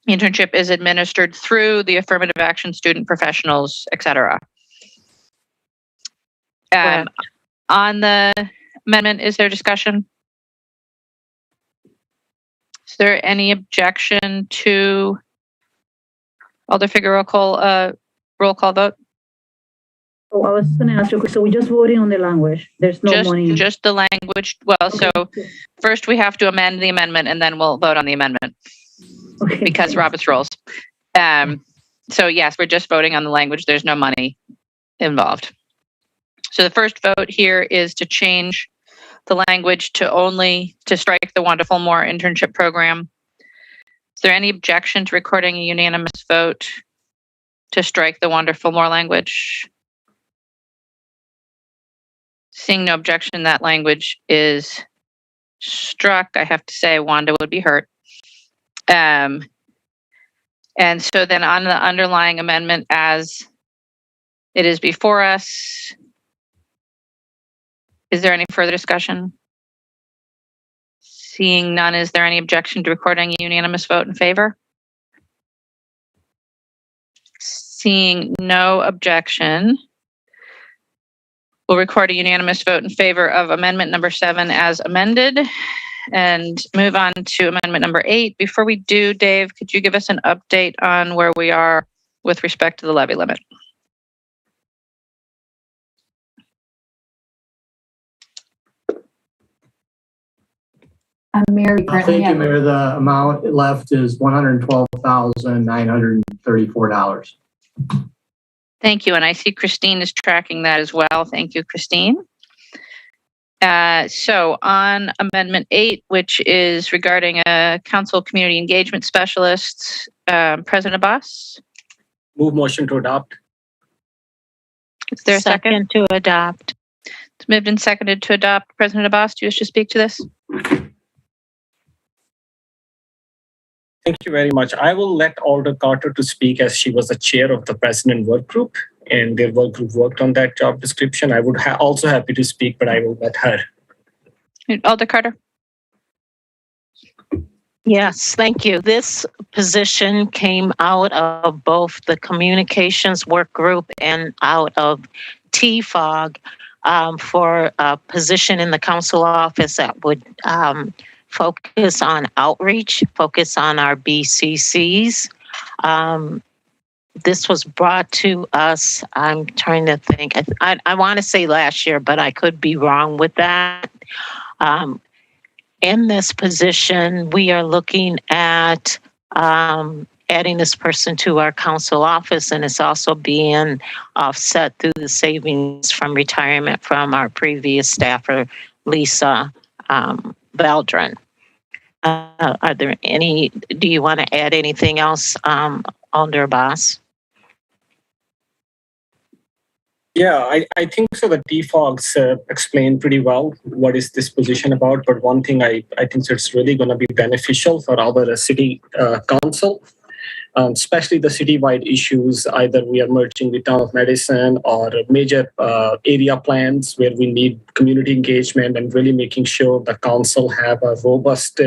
internship is administered through the affirmative action student professionals, etc. On the amendment, is there discussion? Is there any objection to Alder Figueroa roll call vote? Oh, I was going to ask you, so we're just voting on the language. There's no money. Just the language. Well, okay. So first we have to amend the amendment and then we'll vote on the amendment. Okay. Because Robert's rules. So yes, we're just voting on the language. There's no money involved. So the first vote here is to change the language to strike the Wanda Fillmore internship program. Is there any objection to recording a unanimous vote to strike the Wanda Fillmore language? Seeing no objection, that language is struck. I have to say Wanda would be hurt. And so then on the underlying amendment as it is before us, is there any further discussion? Seeing none, is there any objection to recording a unanimous vote in favor? Seeing no objection, we'll record a unanimous vote in favor of amendment number 7 as amended and move on to amendment number 8. Before we do, Dave, could you give us an update on where we are with respect to the levy limit? Mayor, thank you, Mayor. The amount left is $112,934. Thank you. And I see Christine is tracking that as well. Thank you, Christine. So on Amendment 8, which is regarding a council community engagement specialist, President Abbas? Move motion to adopt. Is there a second? To adopt. It's moved and seconded to adopt. President Abbas, do you wish to speak to this? Thank you very much. I will let Alder Carter to speak as she was the chair of the president work group and their work group worked on that job description. I would also happy to speak, but I will let her. Alder Carter. Yes, thank you. This position came out of both the communications work group and out of TFOG for a position in the council office that would focus on outreach, focus on our BCCs. This was brought to us, I'm trying to think, I want to say last year, but I could be wrong with that. In this position, we are looking at adding this person to our council office, and it's also being offset through the savings from retirement from our previous staffer, Lisa Valdron. Are there any, do you want to add anything else, Alder Boss? Yeah, I think so. The TFOGs explain pretty well what is this position about. But one thing I think it's really going to be beneficial for our city council, especially the citywide issues. Either we are merging with Town of Madison or major area plans where we need community engagement and really making sure the council have a robust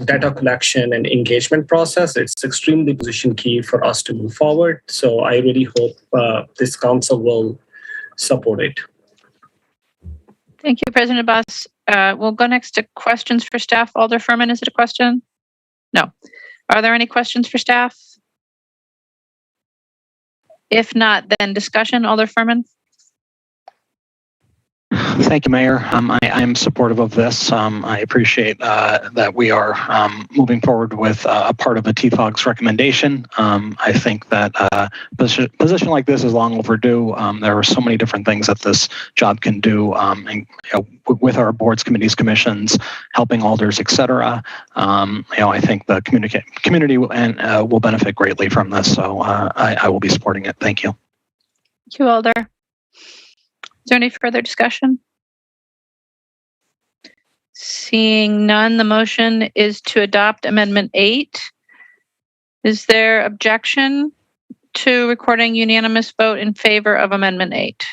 data collection and engagement process. It's extremely position key for us to move forward. So I really hope this council will support it. Thank you, President Abbas. We'll go next to questions for staff. Alder Furman, is it a question? No. Are there any questions for staff? If not, then discussion. Alder Furman. Thank you, Mayor. I am supportive of this. I appreciate that we are moving forward with a part of the TFOG's recommendation. I think that a position like this is long overdue. There are so many different things that this job can do, and, with our boards, committees, commissions, helping alders, etc. I think the community will benefit greatly from this. So I will be supporting it. Thank you. Thank you, Alder. Is there any further discussion? Seeing none, the motion is to adopt Amendment 8. Is there objection to recording unanimous vote in favor of Amendment 8?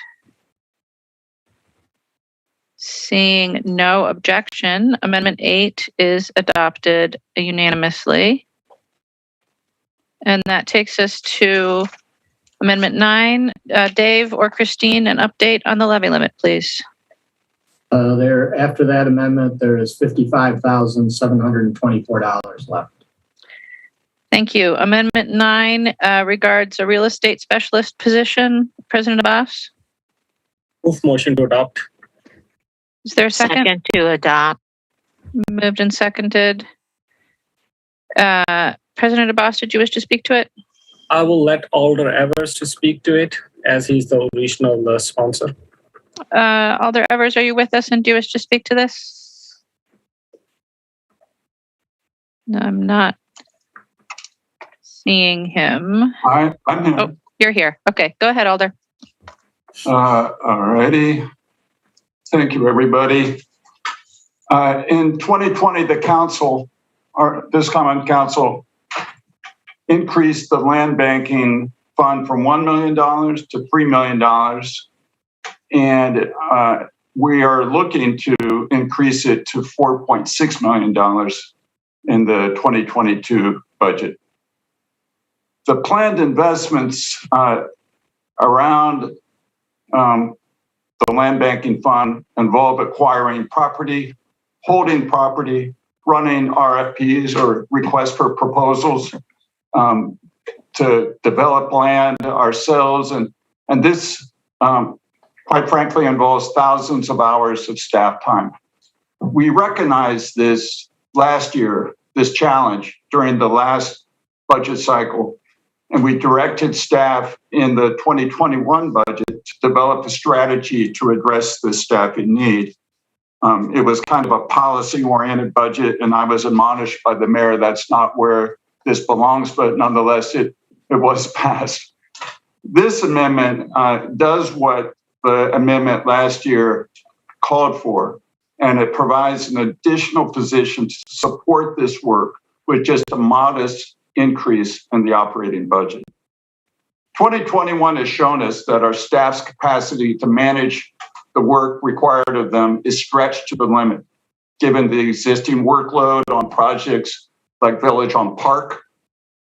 Seeing no objection, Amendment 8 is adopted unanimously. And that takes us to Amendment 9. Dave or Christine, an update on the levy limit, please. After that amendment, there is $55,724 left. Thank you. Amendment 9 regards a real estate specialist position. President Abbas? Move motion to adopt. Is there a second? Second to adopt. Moved and seconded. President Abbas, did you wish to speak to it? I will let Alder Evers to speak to it as he's the original sponsor. Alder Evers, are you with us and do you wish to speak to this? No, I'm not seeing him. I'm here. Oh, you're here. Okay, go ahead, Alder. All righty. Thank you, everybody. In 2020, the council, or this common council, increased the land banking fund from $1 million to $3 million. And we are looking to increase it to $4.6 million in the 2022 budget. The planned investments around the land banking fund involve acquiring property, holding property, running RFPs or requests for proposals, to develop land ourselves. And this, quite frankly, involves thousands of hours of staff time. We recognized this last year, this challenge during the last budget cycle, and we directed staff in the 2021 budget to develop a strategy to address this staffing need. It was kind of a policy-oriented budget, and I was admonished by the mayor that's not where this belongs, but nonetheless, it was passed. This amendment does what the amendment last year called for, and it provides an additional position to support this work with just a modest increase in the operating budget. 2021 has shown us that our staff's capacity to manage the work required of them is stretched to the limit. given the existing workload on projects like Village on Park,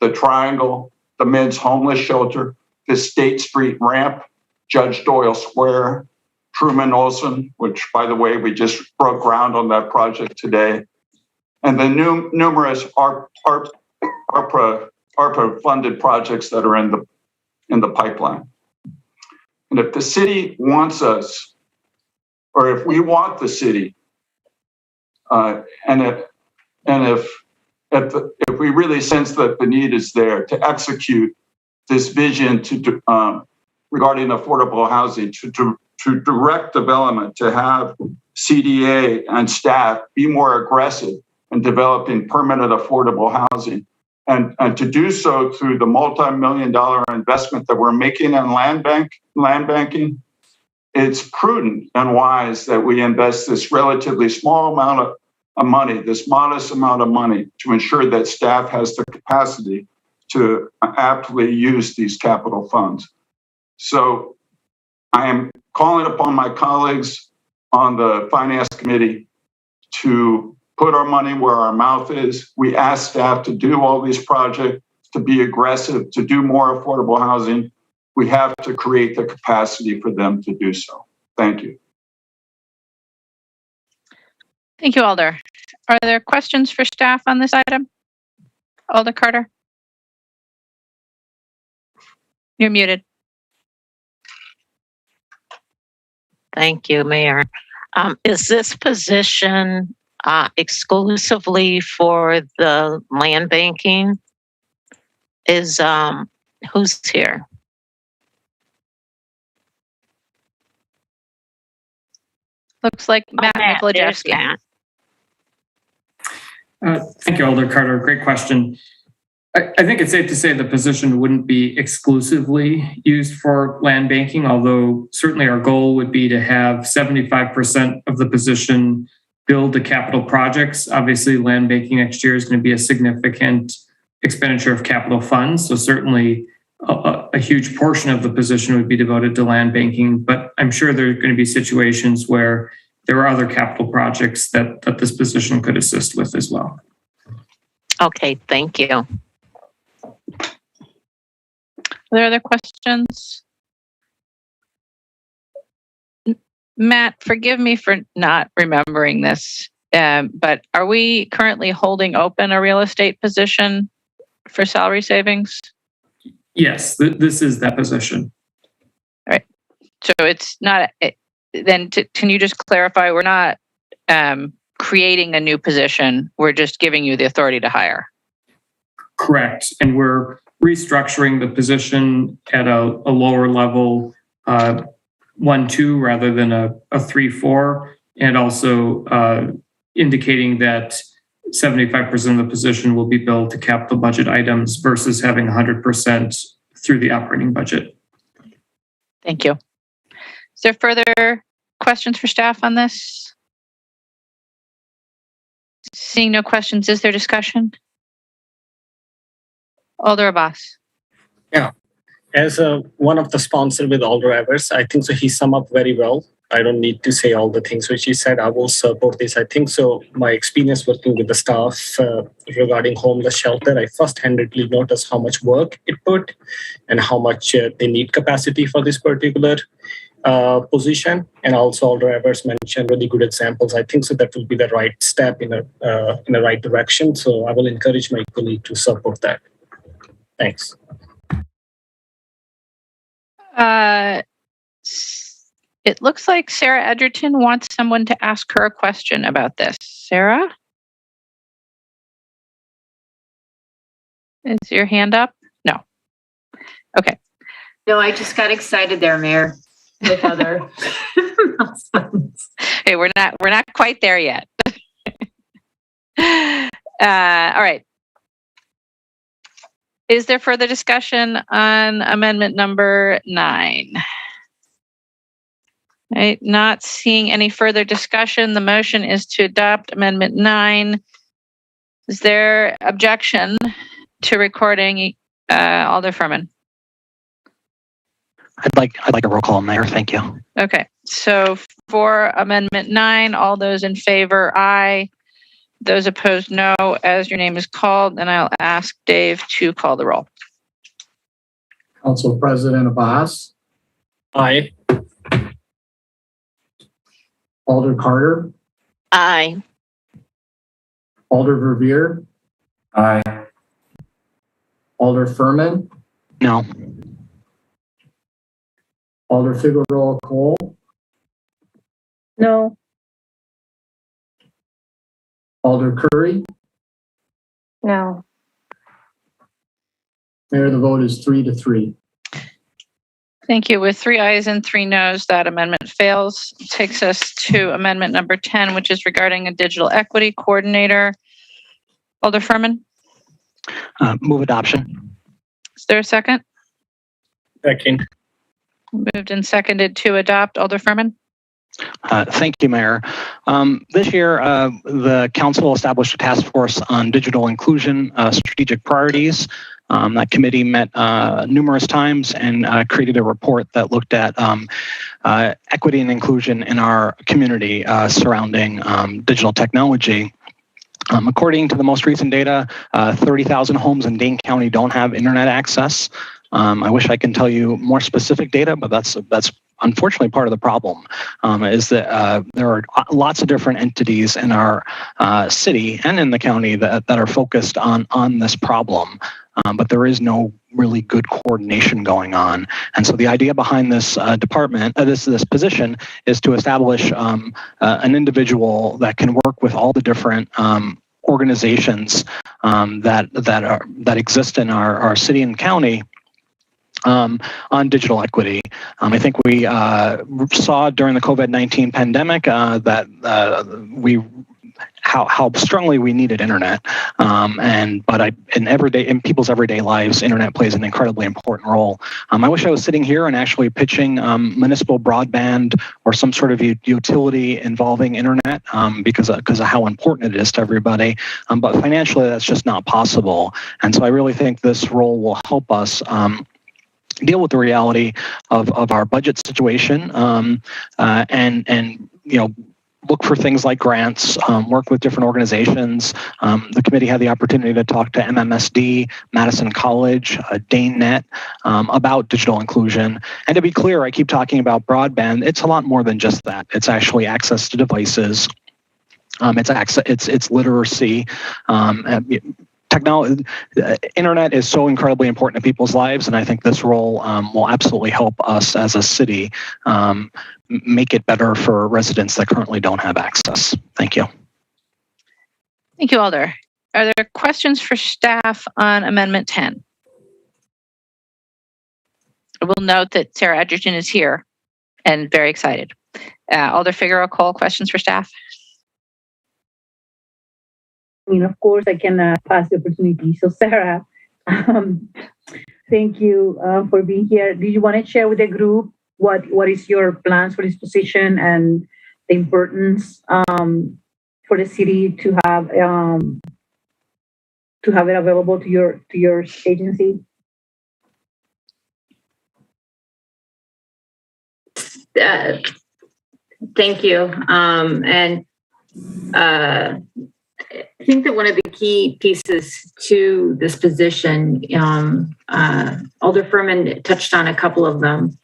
the Triangle, the Men's Homeless Shelter, the State Street Ramp, Judge Doyle Square, Truman Olson, which, by the way, we just broke ground on that project today, and the numerous ARPA-funded projects that are in the pipeline. And if the city wants us, or if we want the city, if we really sense that the need is there to execute this vision regarding affordable housing, to direct development, to have CDA and staff be more aggressive in developing permanent affordable housing, and to do so through the multi-million-dollar investment that we're making in land banking, it's prudent and wise that we invest this relatively small amount of money, this modest amount of money, to ensure that staff has the capacity to aptly use these capital funds. So I am calling upon my colleagues on the Finance Committee to put our money where our mouth is. We ask staff to do all these projects, to be aggressive, to do more affordable housing. We have to create the capacity for them to do so. Thank you. Thank you, Alder. Are there questions for staff on this item? Alder Carter? You're muted. Thank you, Mayor. Is this position exclusively for the land banking? Is who's here? Looks like Matt Mikolajewski. Thank you, Alder Carter. Great question. I think it's safe to say the position wouldn't be exclusively used for land banking, although certainly our goal would be to have 75% of the position build the capital projects. Obviously, land banking next year is going to be a significant expenditure of capital funds. So certainly a huge portion of the position would be devoted to land banking, but I'm sure there are going to be situations where there are other capital projects that this position could assist with as well. Okay, thank you. Are there other questions? Matt, forgive me for not remembering this, but are we currently holding open a real estate position for salary savings? Yes, this is that position. All right. So it's not, then can you just clarify, we're not creating a new position, we're just giving you the authority to hire? Correct. And we're restructuring the position at a lower level, 1-2 rather than a 3-4, and also indicating that 75% of the position will be billed to capital budget items versus having 100% through the operating budget. Thank you. Is there further questions for staff on this? Seeing no questions, is there discussion? Alder Abbas. Yeah, as one of the sponsors with Alder Evers, I think so he summed up very well. I don't need to say all the things which he said. I will support this. I think so. My experience working with the staff regarding homeless shelter, I first-handedly noticed how much work it put and how much they need capacity for this particular position. And also Alder Evers mentioned really good examples. I think so that will be the right step in the right direction. So I will encourage my colleague to support that. Thanks. It looks like Sarah Edgerton wants someone to ask her a question about this. Sarah? Is your hand up? No. Okay. No, I just got excited there, Mayor, with other Hey, we're not quite there yet. All right. Is there further discussion on amendment number 9? Right, not seeing any further discussion. The motion is to adopt amendment 9. Is there objection to recording Alder Furman? I'd like a roll call, Mayor. Thank you. Okay. So for Amendment 9, all those in favor, aye. Those opposed, no. As your name is called, and I'll ask Dave to call the roll. Council President Abbas, Aye. Alder Carter, Aye. Alder Verveer, Aye. Alder Furman, No. Alder Figueroa Cole, No. Alder Curry. No. Mayor, the vote is 3-3. Thank you. With 3 ayes and 3 noes, that amendment fails. Takes us to amendment number 10, which is regarding a digital equity coordinator. Alder Furman, Move adoption. is there a second? Second. Moved and seconded to adopt. Alder Furman? Thank you, Mayor. This year, the council established a task force on digital inclusion strategic priorities. That committee met numerous times and created a report that looked at equity and inclusion in our community surrounding digital technology. According to the most recent data, 30,000 homes in Dane County don't have internet access. I wish I can tell you more specific data, but that's unfortunately part of the problem, is that there are lots of different entities in our city and in the county that are focused on this problem. But there is no really good coordination going on. And so the idea behind this department, this position, is to establish an individual that can work with all the different organizations that exist in our city and county on digital equity. I think we saw during the COVID-19 pandemic that how strongly we needed internet, but in people's everyday lives, internet plays an incredibly important role. I wish I was sitting here and actually pitching municipal broadband or some sort of utility involving internet because of how important it is to everybody. But financially, that's just not possible. And so I really think this role will help us deal with the reality of our budget situation and look for things like grants, work with different organizations. The committee had the opportunity to talk to MMSD, Madison College, DaneNet about digital inclusion. And to be clear, I keep talking about broadband. It's a lot more than just that. It's actually access to devices. It's literacy. Technology, internet is so incredibly important to people's lives, and I think this role will absolutely help us as a city make it better for residents that currently don't have access. Thank you. Thank you, Alder. Are there questions for staff on Amendment 10? I will note that Sarah Edgerton is here and very excited. Alder Figueroa Cole, questions for staff? I mean, of course, I can pass the opportunity. So, Sarah, thank you for being here. Do you want to share with the group what is your plans for this position and the importance for the city to have it available to your agency? Thank you. I think that one of the key pieces to this position, Alder Furman touched on a couple of them,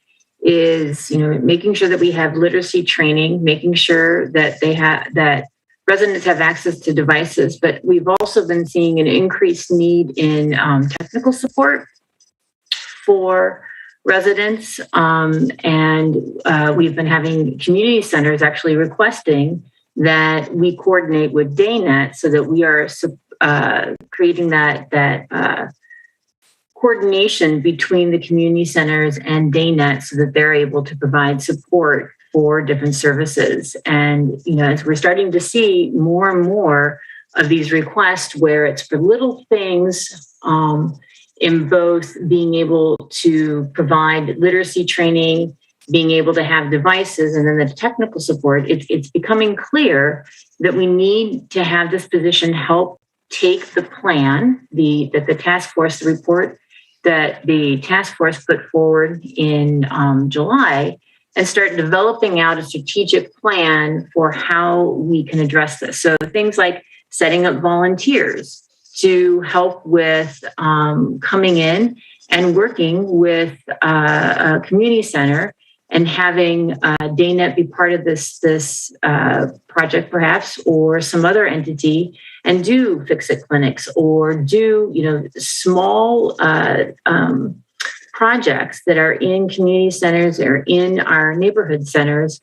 is making sure that we have literacy training, making sure that that residents have access to devices. But we've also been seeing an increased need in technical support for residents, and we've been having community centers actually requesting that we coordinate with DaneNet so that we are creating that coordination between the community centers and DaneNet so that they're able to provide support for different services. And, as we're starting to see more and more of these requests where it's for little things in both being able to provide literacy training, being able to have devices, and then the technical support, it's becoming clear that we need to have this position help take the plan, the task force report that the task force put forward in July, and start developing out a strategic plan for how we can address this. So things like setting up volunteers to help with coming in and working with a community center and having DayNet be part of this project perhaps, or some other entity, and do fix-it clinics or do small projects that are in community centers or in our neighborhood centers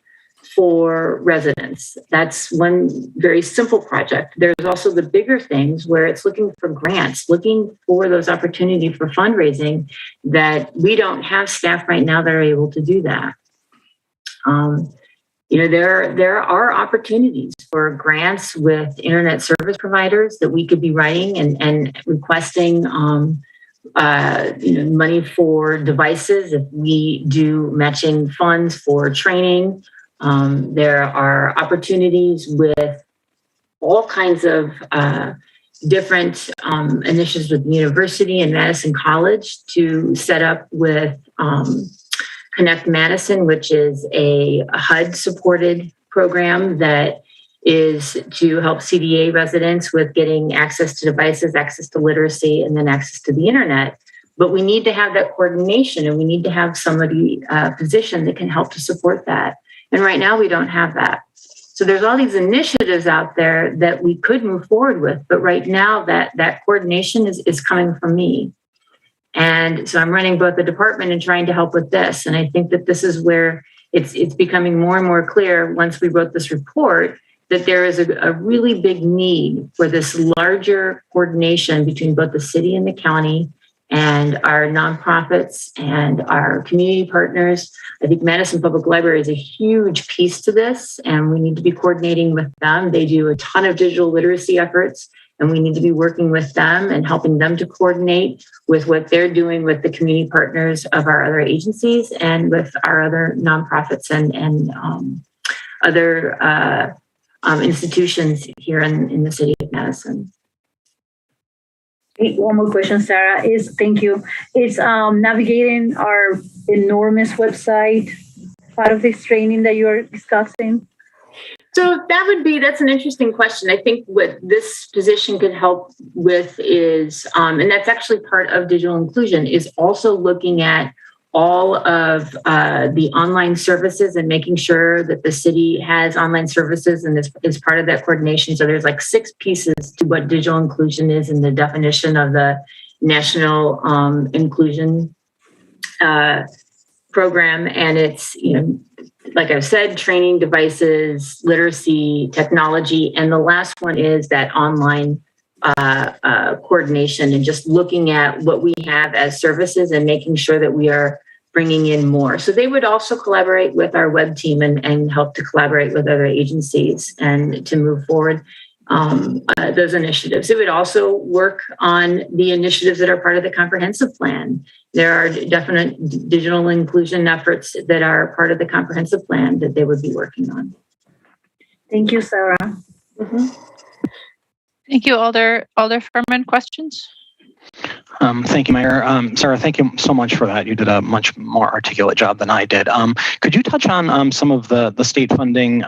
for residents. That's one very simple project. There's also the bigger things where it's looking for grants, looking for those opportunities for fundraising that we don't have staff right now that are able to do that. There are opportunities for grants with internet service providers that we could be writing and requesting money for devices if we do matching funds for training. There are opportunities with all kinds of different initiatives with the university and Madison College to set up with Connect Madison, which is a HUD-supported program that is to help CDA residents with getting access to devices, access to literacy, and then access to the internet. But we need to have that coordination, and we need to have somebody positioned that can help to support that. And right now we don't have that. So there's all these initiatives out there that we could move forward with, but right now that coordination is coming from me. And so I'm running both the department and trying to help with this. And I think that this is where it's becoming more and more clear once we wrote this report that there is a really big need for this larger coordination between both the city and the county and our nonprofits and our community partners. I think Madison Public Library is a huge piece to this, and we need to be coordinating with them. They do a ton of digital literacy efforts, and we need to be working with them and helping them to coordinate with what they're doing with the community partners of our other agencies and with our other nonprofits and other institutions here in the city of Madison. One more question, Sarah, thank you. Is navigating our enormous website part of this training that you're discussing? So that's an interesting question. I think what this position could help with is, and that's actually part of digital inclusion, is also looking at all of the online services and making sure that the city has online services and is part of that coordination. So there's like 6 pieces to what digital inclusion is in the definition of the National Inclusion Program. And it's, like I've said, training, devices, literacy, technology. And the last one is that online coordination and just looking at what we have as services and making sure that we are bringing in more. So they would also collaborate with our web team and help to collaborate with other agencies and to move forward those initiatives. It would also work on the initiatives that are part of the comprehensive plan. There are definite digital inclusion efforts that are part of the comprehensive plan that they would be working on. Thank you, Sarah. Mm-hmm. Thank you. Alder Furman, questions? Thank you, Mayor. Sarah, thank you so much for that. You did a much more articulate job than I did. Could you touch on some of the state funding,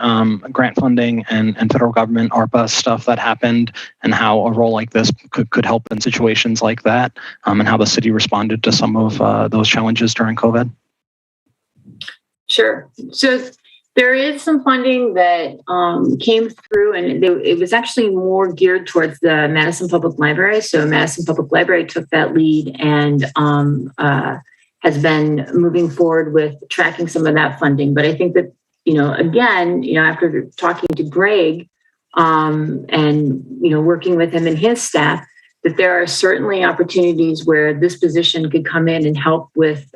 grant funding, and federal government ARPA stuff that happened, and how a role like this could help in situations like that, and how the city responded to some of those challenges during COVID? Sure. So there is some funding that came through, and it was actually more geared towards the Madison Public Library. So Madison Public Library took that lead and has been moving forward with tracking some of that funding. But I think that, again, after talking to Greg and, working with him and his staff, that there are certainly opportunities where this position could come in and help with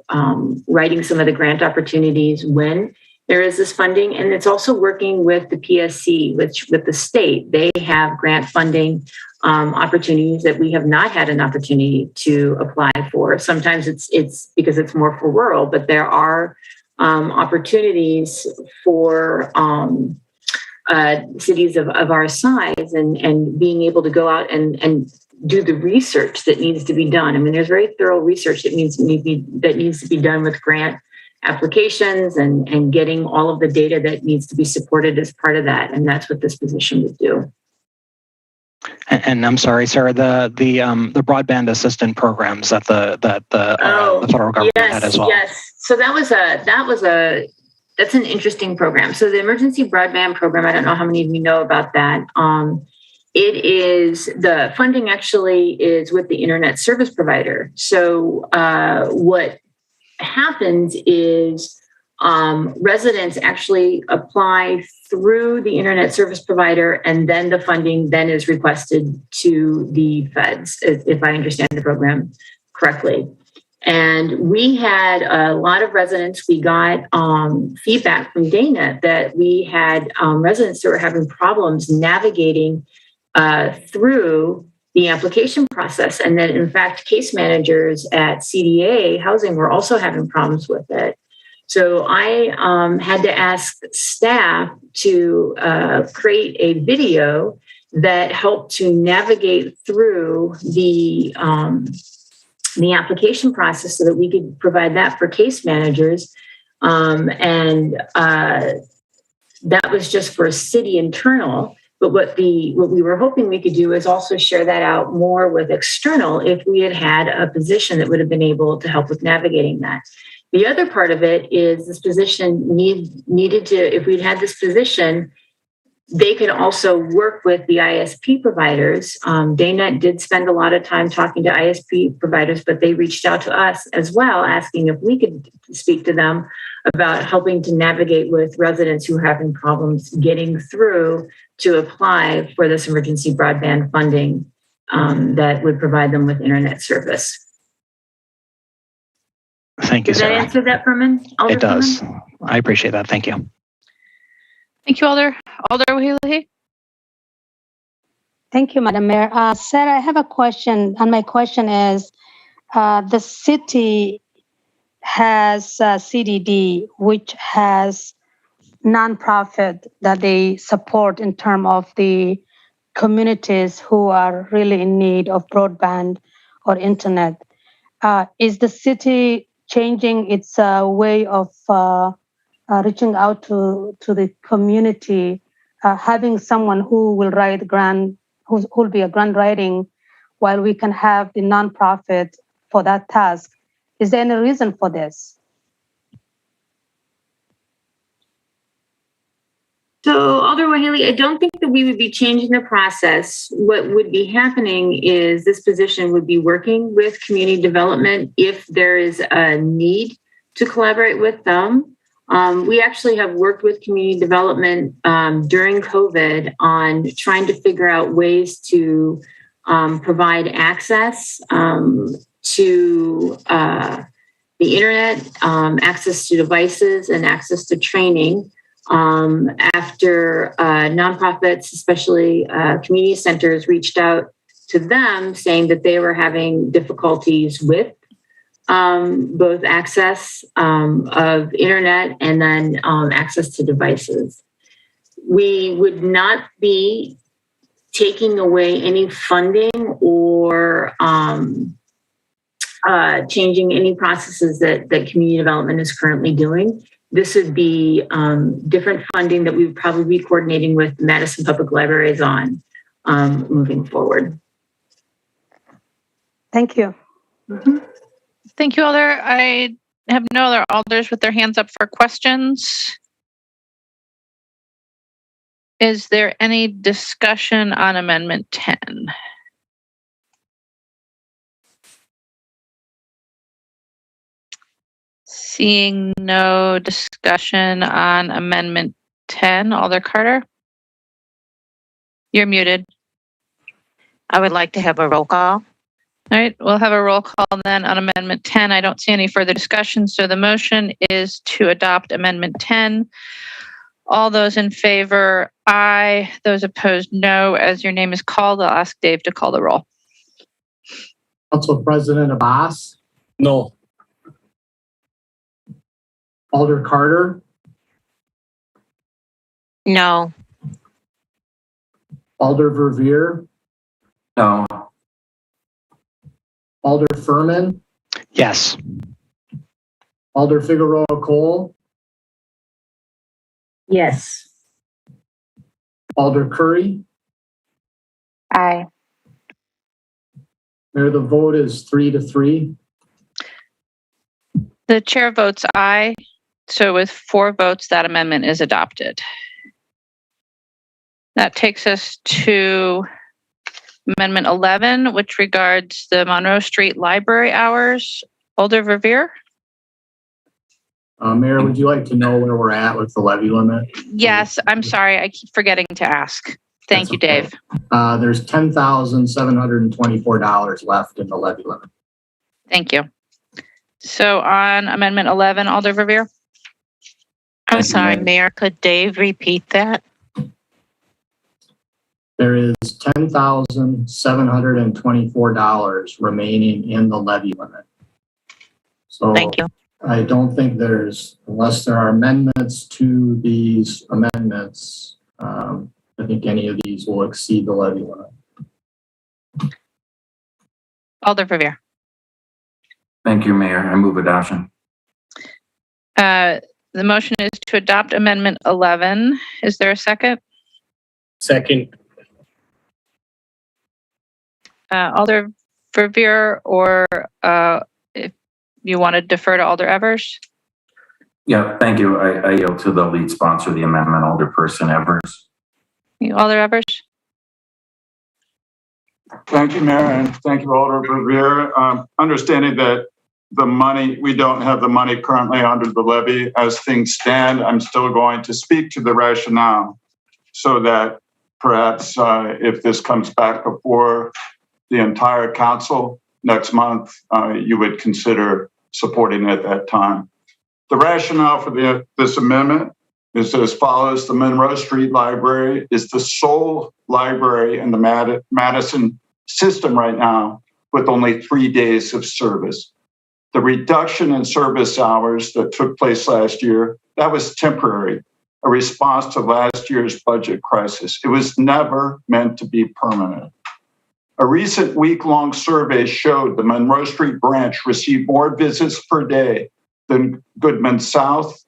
writing some of the grant opportunities when there is this funding. And it's also working with the PSC, with the state. They have grant funding opportunities that we have not had an opportunity to apply for. Sometimes it's because it's more for rural, but there are opportunities for cities of our size and being able to go out and do the research that needs to be done. I mean, there's very thorough research that needs to be done with grant applications and getting all of the data that needs to be supported as part of that. And that's what this position would do. And I'm sorry, Sarah, the broadband assistant programs that the federal government had as well. Yes. So that's an interesting program. So the emergency broadband program, I don't know how many of you know about that. It is, the funding actually is with the internet service provider. So what happens is residents actually apply through the internet service provider, and then the funding then is requested to the feds, if I understand the program correctly. And we had a lot of residents. We got feedback from Dana that we had residents that were having problems navigating through the application process. And that, in fact, case managers at CDA Housing were also having problems with it. So I had to ask staff to create a video that helped to navigate through the application process so that we could provide that for case managers. And that was just for city internal. But what we were hoping we could do is also share that out more with external if we had a position that would have been able to help with navigating that. The other part of it is this position needed to, if we'd had this position, they could also work with the ISP providers. Dana did spend a lot of time talking to ISP providers, but they reached out to us as well, asking if we could speak to them about helping to navigate with residents who are having problems getting through to apply for this emergency broadband funding that would provide them with internet service. Thank you, Sarah. Does that answer that, Furman? It does. I appreciate that. Thank you. Thank you, Alder. Alder Wahili. Thank you, Madam Mayor. Sarah, I have a question, and my question is, the city has CDD, which has nonprofit that they support in terms of the communities who are really in need of broadband or internet. Is the city changing its way of reaching out to the community, having someone who will write grant, who will be a grant writing, while we can have the nonprofit for that task? Is there any reason for this? So, Alder Wahili, I don't think that we would be changing the process. What would be happening is this position would be working with community development if there is a need to collaborate with them. We actually have worked with community development during COVID on trying to figure out ways to provide access to the internet, access to devices, and access to training. After nonprofits, especially community centers, reached out to them saying that they were having difficulties with both access of internet and then access to devices. We would not be taking away any funding or changing any processes that community development is currently doing. This would be different funding that we would probably be coordinating with Madison Public Libraries on moving forward. Thank you. Mm-hmm. Thank you, Alder. I have no other alders with their hands up for questions. Is there any discussion on Amendment 10? Seeing no discussion on Amendment 10, Alder Carter? You're muted. I would like to have a roll call. All right, we'll have a roll call then on Amendment 10. I don't see any further discussion, so the motion is to adopt Amendment 10. All those in favor, aye. Those opposed, no. As your name is called, I'll ask Dave to call the roll. Council President Abbas? No. Alder Carter? No. Alder Verveer? No. Alder Furman? Yes. Alder Figueroa Cole, Yes. Alder Curry. Aye. Mayor, the vote is 3-3. The chair votes aye. So with 4 votes, that amendment is adopted. That takes us to Amendment 11, which regards the Monroe Street Library hours. Alder Verveer? Mayor, would you like to know where we're at with the levy limit? Yes, I'm sorry. I keep forgetting to ask. Thank you, Dave. There's $10,724 left in the levy limit. Thank you. So on Amendment 11, Alder Verveer? I'm sorry, Mayor, could Dave repeat that? There is $10,724 remaining in the levy limit. So Thank you. I don't think unless there are amendments to these amendments, I think any of these will exceed the levy limit. Alder Verveer. Thank you, Mayor. I move adoption. The motion is to adopt Amendment 11. Is there a second? Second. Alder Verveer, or if you want to defer to Alder Evers? Yeah, thank you. I yield to the lead sponsor of the amendment, Alderperson Evers. Alder Evers? Thank you, Mayor, and thank you, Alder Verveer. Understanding that we don't have the money currently under the levy as things stand, I'm still going to speak to the rationale so that perhaps if this comes back before the entire council next month, you would consider supporting it at that time. The rationale for this amendment is as follows. The Monroe Street Library is the sole library in the Madison system right now with only 3 days of service. The reduction in service hours that took place last year, that was temporary, a response to last year's budget crisis. It was never meant to be permanent. A recent week-long survey showed the Monroe Street branch received more visits per day than Goodman South,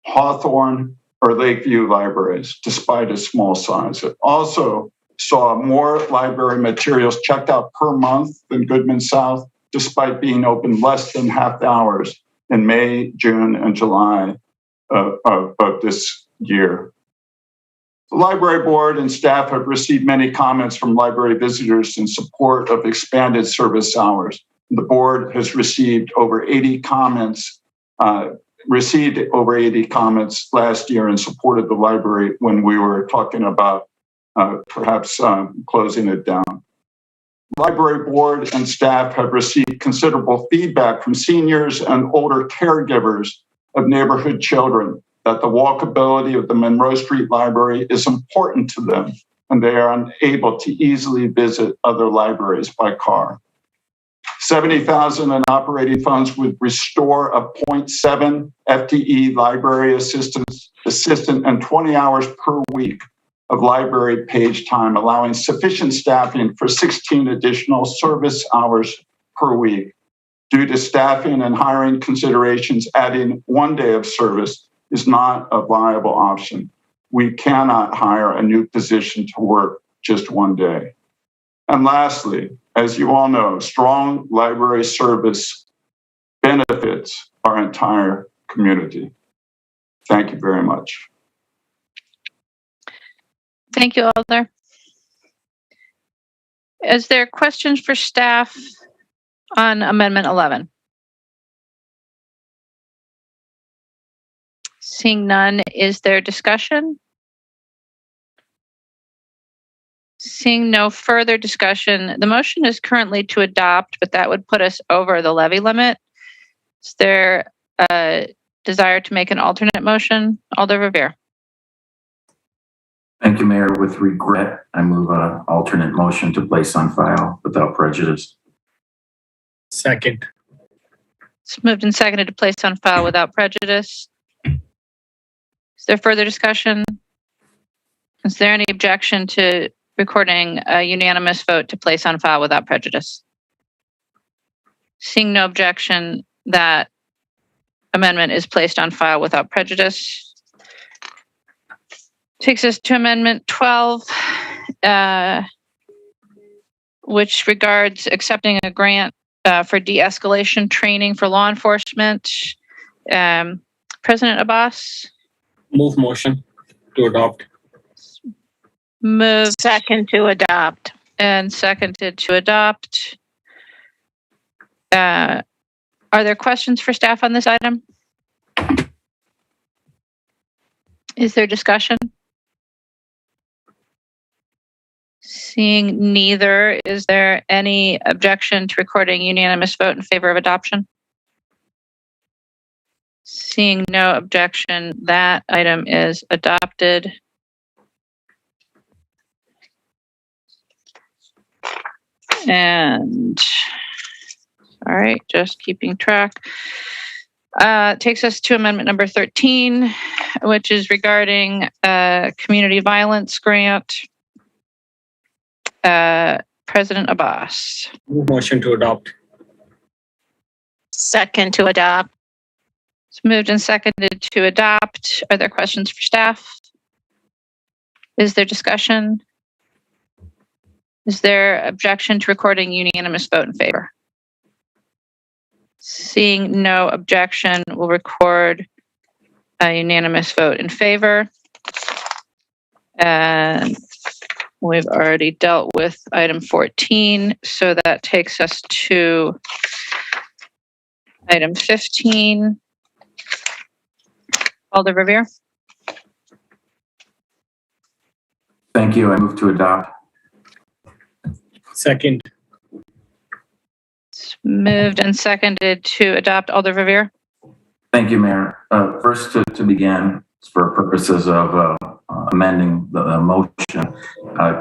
Hawthorne, or Lakeview libraries, despite its small size. It also saw more library materials checked out per month than Goodman South, despite being open less than half the hours in May, June, and July of this year. The library board and staff have received many comments from library visitors in support of expanded service hours. The board has received over 80 comments last year in support of the library when we were talking about perhaps closing it down. Library board and staff have received considerable feedback from seniors and older caregivers of neighborhood children that the walkability of the Monroe Street Library is important to them, and they are unable to easily visit other libraries by car. $70,000 in operating funds would restore a 0.7 FTE library assistant and 20 hours per week of library page time, allowing sufficient staffing for 16 additional service hours per week. Due to staffing and hiring considerations, adding 1 day of service is not a viable option. We cannot hire a new position to work just 1 day. And lastly, as you all know, strong library service benefits our entire community. Thank you very much. Thank you, Alder. Is there questions for staff on Amendment 11? Seeing none, is there discussion? Seeing no further discussion, the motion is currently to adopt, but that would put us over the levy limit. Is there a desire to make an alternate motion? Alder Verveer. Thank you, Mayor. With regret, I move an alternate motion to place on file without prejudice. Second. It's moved and seconded to place on file without prejudice. Is there further discussion? Is there any objection to recording a unanimous vote to place on file without prejudice? Seeing no objection, that amendment is placed on file without prejudice. Takes us to Amendment 12, which regards accepting a grant for de-escalation training for law enforcement. President Abbas? Move motion to adopt. Moved. Second to adopt. And seconded to adopt. Are there questions for staff on this item? Is there discussion? Seeing neither, is there any objection to recording unanimous vote in favor of adoption? Seeing no objection, that item is adopted. And, all right, just keeping track. Takes us to amendment number 13, which is regarding community violence grant. President Abbas. Move motion to adopt. Second to adopt. It's moved and seconded to adopt. Are there questions for staff? Is there discussion? Is there objection to recording unanimous vote in favor? Seeing no objection, we'll record a unanimous vote in favor. And we've already dealt with item 14, so that takes us to item 15. Alder Revere. Thank you. I move to adopt. Second. It's moved and seconded to adopt. Alder Revere. Thank you, Mayor. First, to begin, for purposes of amending the motion,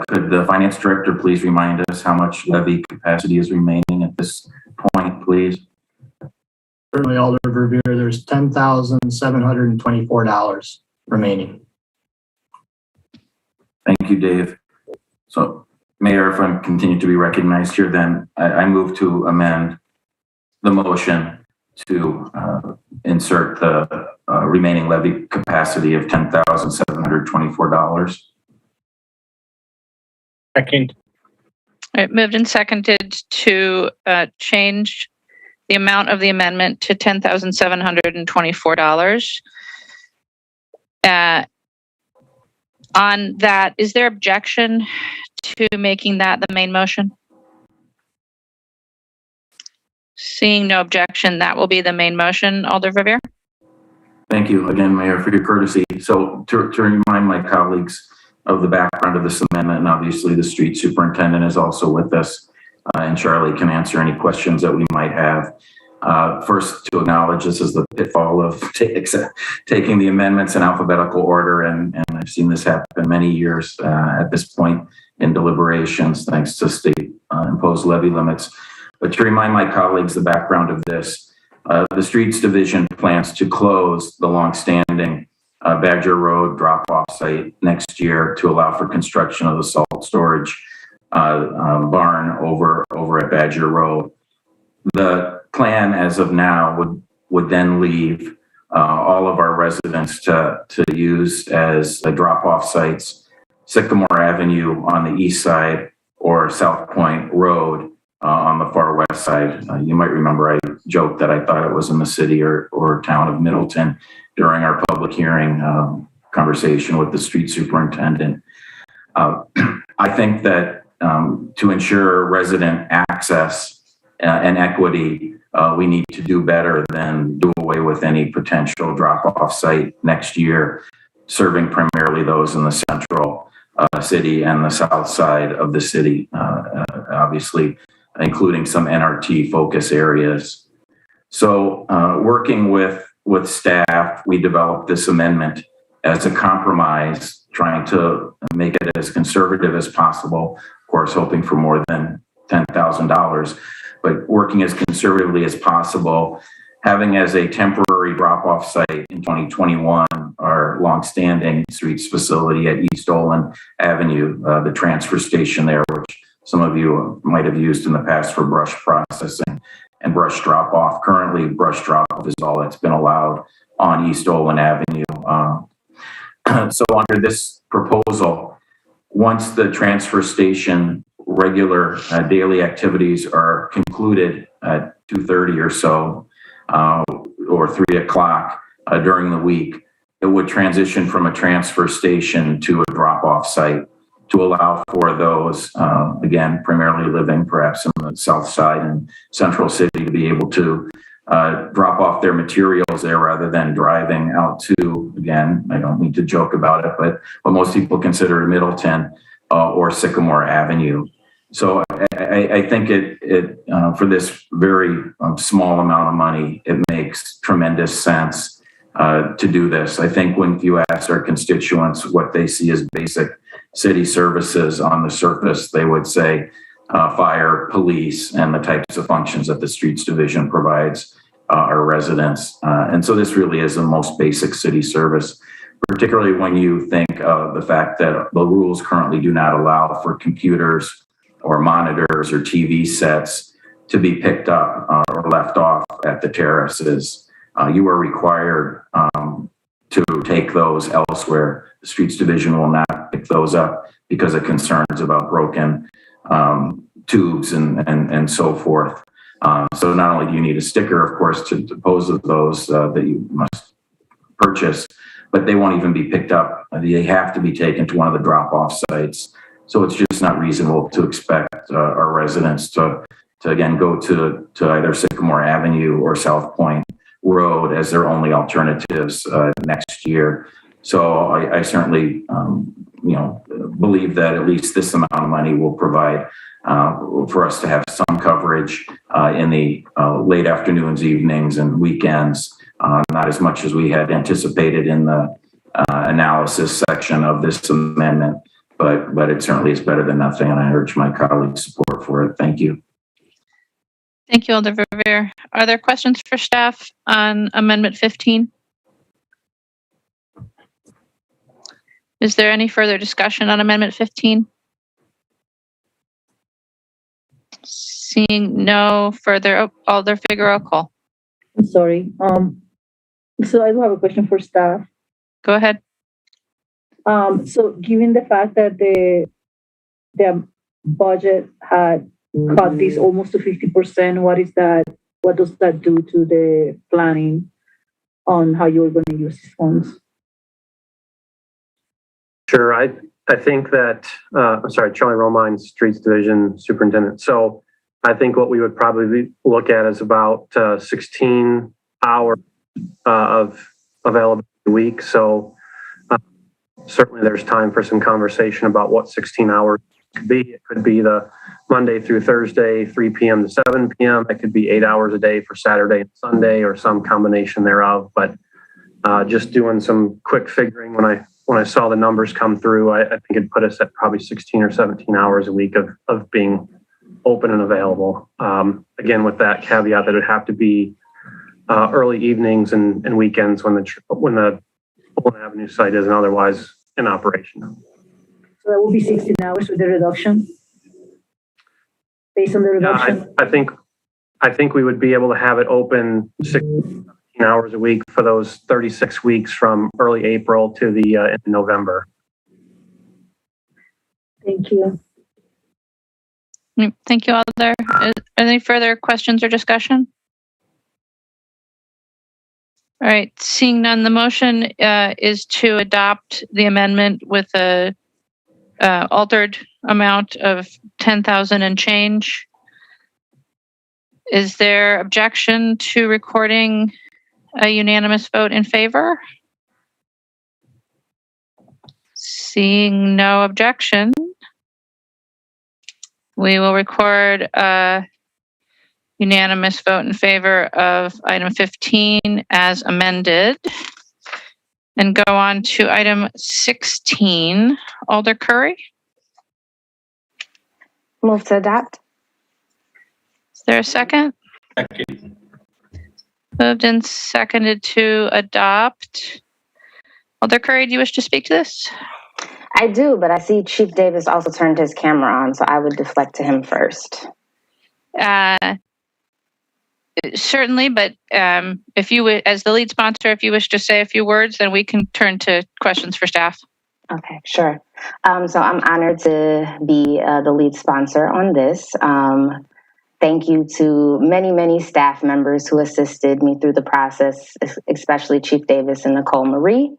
could the finance director please remind us how much levy capacity is remaining at this point, please? Certainly, Alder Revere, there's $10,724 remaining. Thank you, Dave. So, Mayor, if I'm continuing to be recognized here, then I move to amend the motion to insert the remaining levy capacity of $10,724. Second. All right, moved and seconded to change the amount of the amendment to $10,724. On that, is there objection to making that the main motion? Seeing no objection, that will be the main motion. Alder Revere. Thank you again, Mayor, for your courtesy. So to remind my colleagues of the background of this amendment, and obviously the street superintendent is also with us, and Charlie can answer any questions that we might have. First, to acknowledge this is the pitfall of taking the amendments in alphabetical order, and I've seen this happen many years at this point in deliberations, thanks to state imposed levy limits. But to remind my colleagues the background of this, the Streets Division plans to close the longstanding Badger Road drop-off site next year to allow for construction of the salt storage barn over at Badger Road. The plan as of now would then leave all of our residents to use as drop-off sites, Sycamore Avenue on the east side or South Point Road on the far west side. You might remember I joked that I thought it was in the city or town of Middleton during our public hearing conversation with the street superintendent. I think that to ensure resident access and equity, we need to do better than do away with any potential drop-off site next year, serving primarily those in the central city and the south side of the city, obviously, including some NRT focus areas. So working with staff, we developed this amendment as a compromise, trying to make it as conservative as possible, of course, hoping for more than $10,000, but working as conservatively as possible, having as a temporary drop-off site in 2021 our longstanding streets facility at East Olin Avenue, the transfer station there, which some of you might have used in the past for brush processing. and brush drop off. Currently, brush drop off is all that's been allowed on East Olin Avenue. So under this proposal, once the transfer station regular daily activities are concluded at 2:30 or so, or 3 o'clock during the week, it would transition from a transfer station to a drop-off site to allow for those, again, primarily living perhaps in the south side and central city, to be able to drop off their materials there rather than driving out to, again, I don't need to joke about it, but what most people consider Middleton or Sycamore Avenue. So I think it for this very small amount of money, it makes tremendous sense to do this. I think when you ask our constituents what they see as basic city services on the surface, they would say fire, police, and the types of functions that the Streets Division provides our residents. And so this really is the most basic city service, particularly when you think of the fact that the rules currently do not allow for computers or monitors or TV sets to be picked up or left off at the terraces. You are required to take those elsewhere. The Streets Division will not pick those up because of concerns about broken tubes and so forth. So not only do you need a sticker, of course, to dispose of those that you must purchase, but they won't even be picked up. They have to be taken to one of the drop-off sites. So it's just not reasonable to expect our residents to again go to either Sycamore Avenue or South Point Road as their only alternatives next year. So I certainly believe that at least this amount of money will provide for us to have some coverage in the late afternoons, evenings, and weekends. Not as much as we had anticipated in the analysis section of this amendment, but it certainly is better than nothing, and I urge my colleagues' support for it. Thank you. Thank you, Alder Verveer. Are there questions for staff on Amendment 15? Is there any further discussion on Amendment 15? Seeing no further, Alder Figueroa Cole. I'm sorry. So I do have a question for staff. Go ahead. So given the fact that the budget had cut this almost to 50%, what does that do to the planning on how you're going to use these funds? Sure. I think that, I'm sorry, Charlie Romine, Streets Division Superintendent. So I think what we would probably look at is about 16 hours of availability a week. So certainly there's time for some conversation about what 16 hours could be. It could be the Monday through Thursday, 3 p.m. to 7 p.m. It could be 8 hours a day for Saturday and Sunday, or some combination thereof. But just doing some quick figuring, when I saw the numbers come through, I think it put us at probably 16 or 17 hours a week of being open and available. Again, with that caveat that it would have to be early evenings and weekends when the Olin Avenue site isn't otherwise in operation. So that will be 16 hours with the reduction? Based on the reduction? I think we would be able to have it open 16 hours a week for those 36 weeks from early April to the end of November. Thank you. Thank you, Alder. Are there any further questions or discussion? All right, seeing none, the motion is to adopt the amendment with a altered amount of 10,000 and change. Is there objection to recording a unanimous vote in favor? Seeing no objection, we will record a unanimous vote in favor of item 15 as amended and go on to item 16. Alder Curry? Move to adopt. Is there a second? Second. Moved and seconded to adopt. Alder Curry, do you wish to speak to this? I do, but I see Chief Davis also turned his camera on, so I would deflect to him first. Certainly, but if you, as the lead sponsor, if you wish to say a few words, then we can turn to questions for staff. Okay, sure. So I'm honored to be the lead sponsor on this. Thank you to many, many staff members who assisted me through the process, especially Chief Davis and Nicole Marie.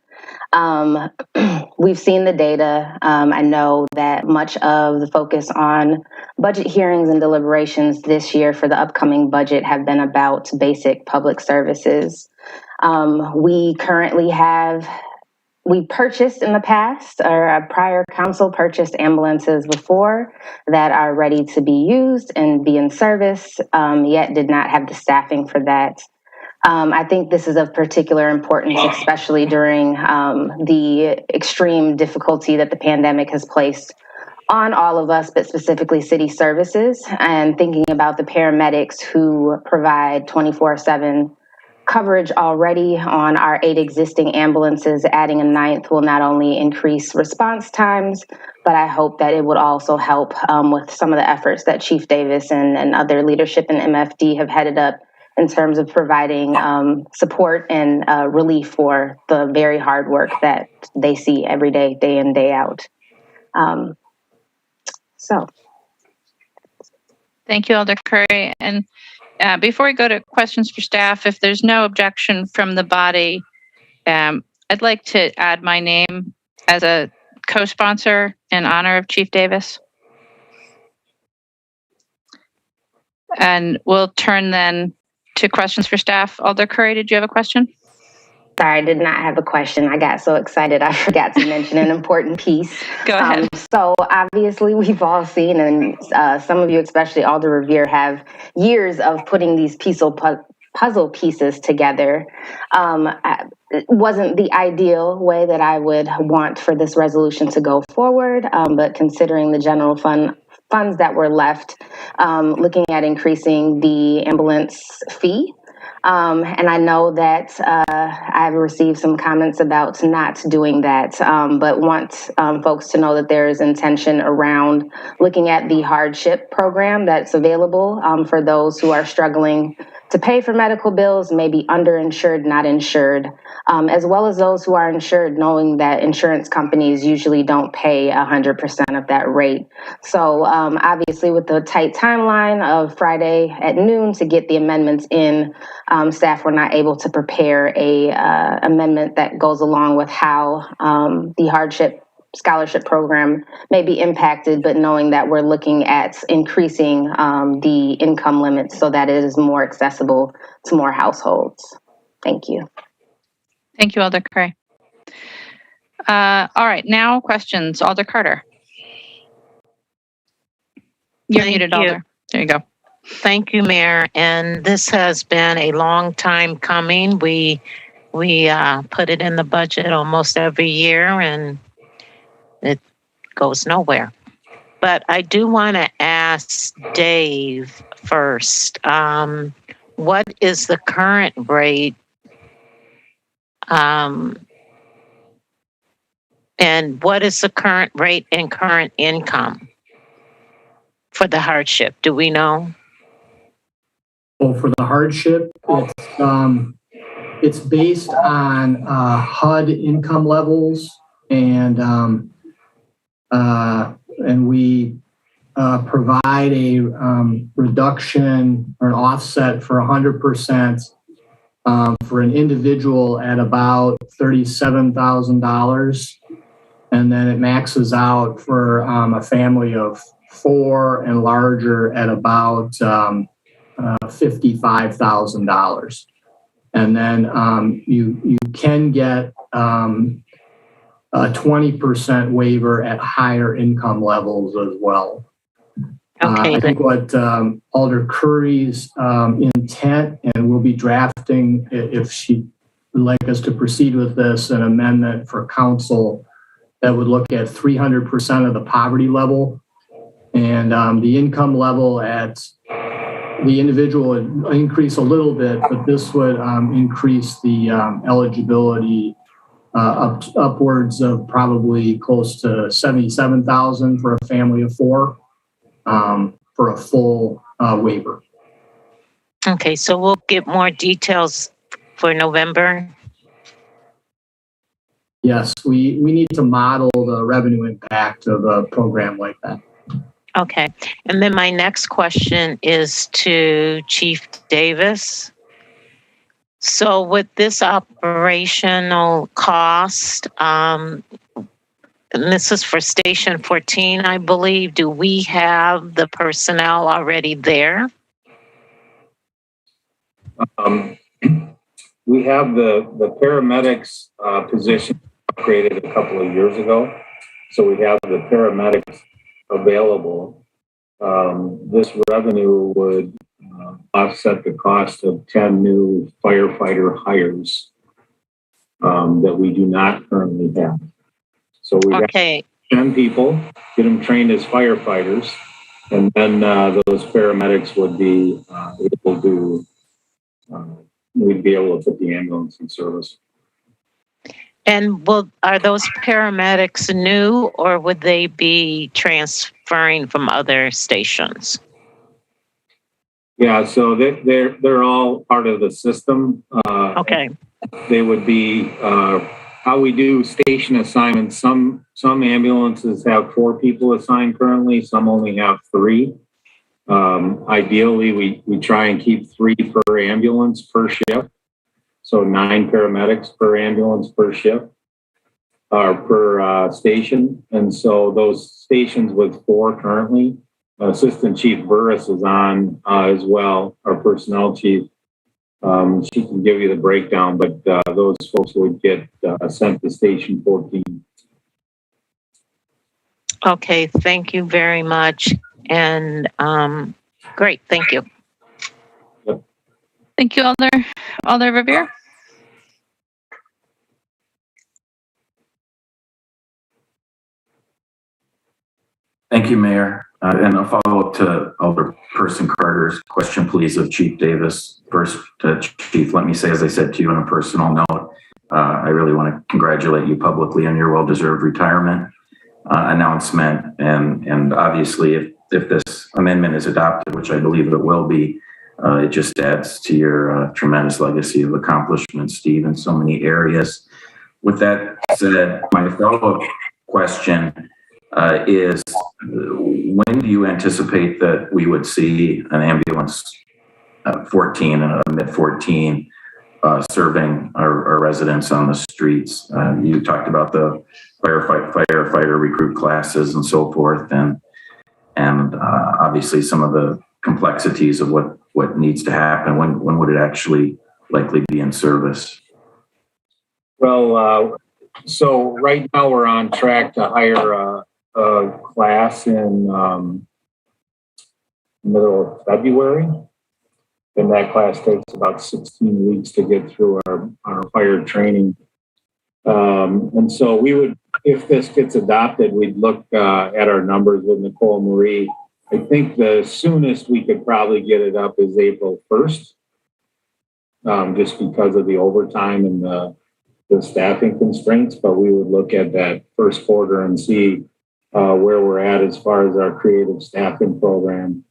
We've seen the data. I know that much of the focus on budget hearings and deliberations this year for the upcoming budget have been about basic public services. We currently we purchased in the past, or a prior council purchased ambulances before that are ready to be used and be in service, yet did not have the staffing for that. I think this is of particular importance, especially during the extreme difficulty that the pandemic has placed on all of us, but specifically city services, and thinking about the paramedics who provide 24/7 coverage already on our 8 existing ambulances. Adding a 9th will not only increase response times, but I hope that it would also help with some of the efforts that Chief Davis and other leadership in MFD have headed up in terms of providing support and relief for the very hard work that they see every day, day in, day out. Thank you, Alder Curry. And before we go to questions for staff, if there's no objection from the body, I'd like to add my name as a co-sponsor in honor of Chief Davis. And we'll turn then to questions for staff. Alder Curry, did you have a question? Sorry, I did not have a question. I got so excited I forgot to mention an important piece. Go ahead. So obviously we've all seen, and some of you, especially Alder Revere, have years of putting these puzzle pieces together. It wasn't the ideal way that I would want for this resolution to go forward, but considering the general funds that were left, looking at increasing the ambulance fee. And I know that I've received some comments about not doing that, but want folks to know that there is intention around looking at the hardship program that's available for those who are struggling to pay for medical bills, maybe underinsured, not insured, as well as those who are insured, knowing that insurance companies usually don't pay 100% of that rate. So obviously with the tight timeline of Friday at noon to get the amendments in, staff were not able to prepare a amendment that goes along with how the hardship scholarship program may be impacted, but knowing that we're looking at increasing the income limits so that it is more accessible to more households. Thank you. Thank you, Alder Curry. All right, now questions. Alder Carter. You're muted, Alder. There you go. Thank you, Mayor. And this has been a long time coming. We put it in the budget almost every year, and it goes nowhere. But I do want to ask Dave first. What is the current rate? And what is the current rate and current income for the hardship? Do we know? Well, for the hardship, it's based on HUD income levels, and we provide a reduction or an offset for 100% for an individual at about $37,000, and then it maxes out for a family of 4 and larger at about $55,000. And then you can get a 20% waiver at higher income levels as well. Okay. I think what Alder Curry's intent, and we'll be drafting, if she would like us to proceed with this, an amendment for council that would look at 300% of the poverty level, and the income level at the individual would increase a little bit, but this would increase the eligibility upwards of probably close to $77,000 for a family of 4 for a full waiver. Okay, so we'll get more details for November. Yes, we need to model the revenue impact of a program like that. Okay, and then my next question is to Chief Davis. So with this operational cost, and this is for Station 14, I believe, do we have the personnel already there? We have the paramedics position upgraded a couple of years ago. So we have the paramedics available. This revenue would offset the cost of 10 new firefighter hires that we do not currently have. So we have 10 people, get them trained as firefighters, and then those paramedics would be able to, we'd be able to put the ambulance in service. And are those paramedics new, or would they be transferring from other stations? Yeah, so they're all part of the system. Okay. They would be how we do station assignments. Some ambulances have 4 people assigned currently. Some only have 3. Ideally, we try and keep 3 per ambulance per shift. So 9 paramedics per ambulance per shift or per station. And so those stations with 4 currently, Assistant Chief Burris is on as well, our personnel chief. She can give you the breakdown, but those folks would get sent to Station 14. Okay, thank you very much. And great, thank you. Yep. Thank you, Alder Revere. Thank you, Mayor. And a follow-up to Alderperson Carter's question, please, of Chief Davis. First, Chief, let me say, as I said to you on a personal note, I really want to congratulate you publicly on your well-deserved retirement announcement. And obviously, if this amendment is adopted, which I believe it will be, it just adds to your tremendous legacy of accomplishments, Steve, in so many areas. With that said, my follow-up question is, when do you anticipate that we would see an ambulance 14 and a mid 14 serving our residents on the streets? You talked about the firefighter recruit classes and so forth, and obviously some of the complexities of what needs to happen. When would it actually likely be in service? Well, so right now we're on track to hire a class in middle of February. And that class takes about 16 weeks to get through our fire training. And so we would, if this gets adopted, we'd look at our numbers with Nicole Marie. I think the soonest we could probably get it up is April 1st, just because of the overtime and the staffing constraints. But we would look at that first quarter and see where we're at as far as our creative staffing program.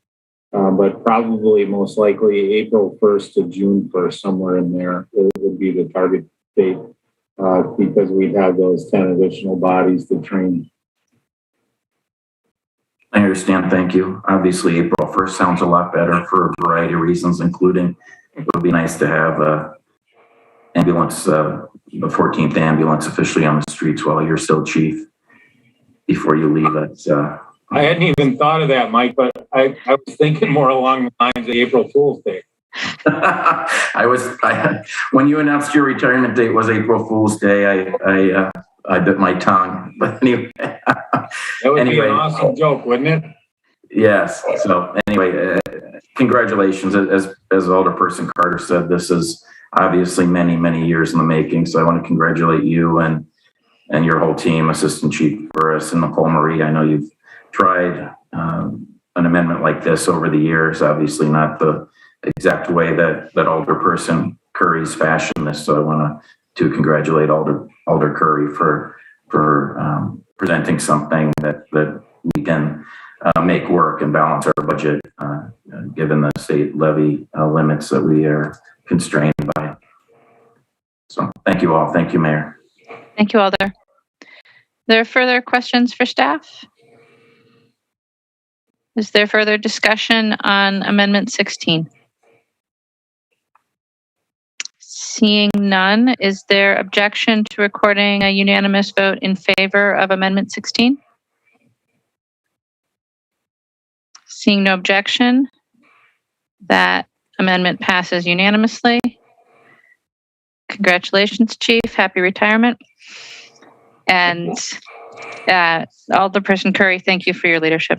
But probably most likely April 1st to June 1st, somewhere in there, it would be the target date because we'd have those 10 additional bodies to train. I understand. Thank you. Obviously, April 1st sounds a lot better for a variety of reasons, including it would be nice to have ambulance, the 14th ambulance officially on the streets while you're still chief before you leave us. I hadn't even thought of that, Mike, but I was thinking more along the lines of April Fool's Day. When you announced your retirement date was April Fool's Day, I bit my tongue. But anyway, that would be an awesome joke, wouldn't it? Yes. So anyway, congratulations. As Alderperson Carter said, this is obviously many, many years in the making. So I want to congratulate you and your whole team, Assistant Chief Burris and Nicole Marie. I know you've tried an amendment like this over the years, obviously not the exact way that Alderperson Curry's fashioned this. So I want to congratulate Alder Curry for presenting something that we can make work and balance our budget, given the state levy limits that we are constrained by. So thank you all. Thank you, Mayor. Thank you, Alder. There are further questions for staff? Is there further discussion on Amendment 16? Seeing none, is there objection to recording a unanimous vote in favor of Amendment 16? Seeing no objection, that amendment passes unanimously. Congratulations, Chief. Happy retirement. And Alderperson Curry, thank you for your leadership.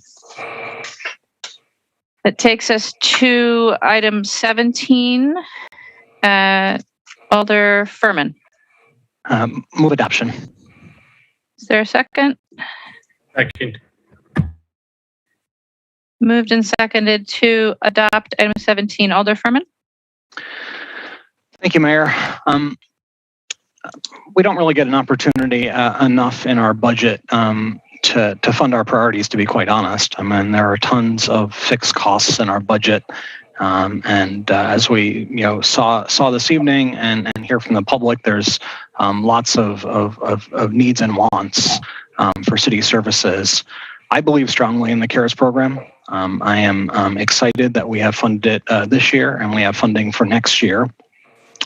That takes us to item 17. Alder Furman. Move adoption. Is there a second? Second. Moved and seconded to adopt item 17. Alder Furman. Thank you, Mayor. We don't really get an opportunity enough in our budget to fund our priorities, to be quite honest. I mean, there are tons of fixed costs in our budget. As we saw this evening and hear from the public, there's lots of needs and wants for city services. I believe strongly in the CARES program. I am excited that we have funded it this year and we have funding for next year.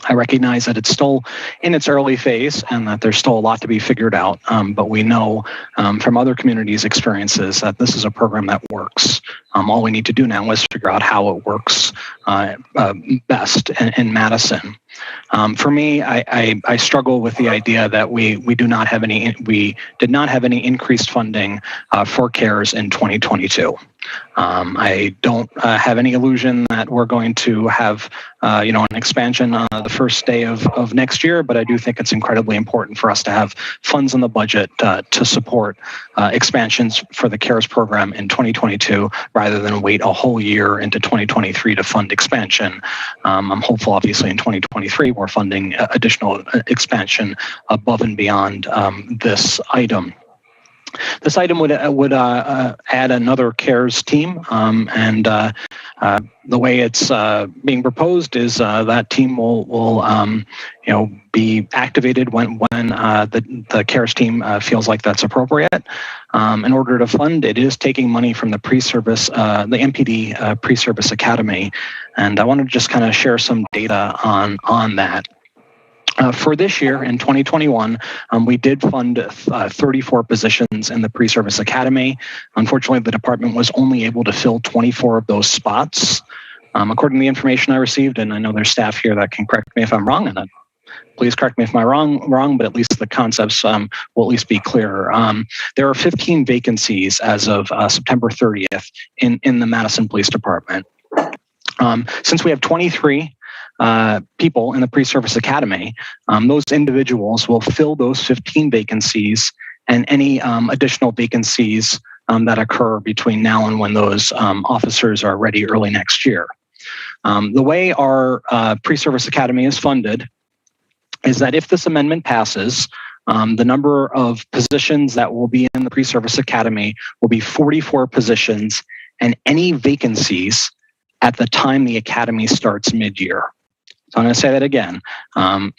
I recognize that it's still in its early phase and that there's still a lot to be figured out, but we know from other communities' experiences that this is a program that works. All we need to do now is figure out how it works best in Madison. For me, I struggle with the idea that we did not have any increased funding for CARES in 2022. I don't have any illusion that we're going to have an expansion the first day of next year, but I do think it's incredibly important for us to have funds in the budget to support expansions for the CARES program in 2022 rather than wait a whole year into 2023 to fund expansion. I'm hopeful, obviously, in 2023 we're funding additional expansion above and beyond this item. This item would add another CARES team, and the way it's being proposed is that team will be activated when the CARES team feels like that's appropriate. In order to fund, it is taking money from the pre-service, the MPD Pre-Service Academy, and I wanted to just kind of share some data on that. For this year, in 2021, we did fund 34 positions in the Pre-Service Academy. Unfortunately, the department was only able to fill 24 of those spots. According to the information I received, and I know there's staff here that can correct me if I'm wrong, and please correct me if I'm wrong, but at least the concepts will at least be clearer. There are 15 vacancies as of September 30th in the Madison Police Department. Since we have 23 people in the Pre-Service Academy, those individuals will fill those 15 vacancies and any additional vacancies that occur between now and when those officers are ready early next year. The way our Pre-Service Academy is funded is that if this amendment passes, the number of positions that will be in the Pre-Service Academy will be 44 positions and any vacancies at the time the academy starts mid-year. So I'm going to say that again.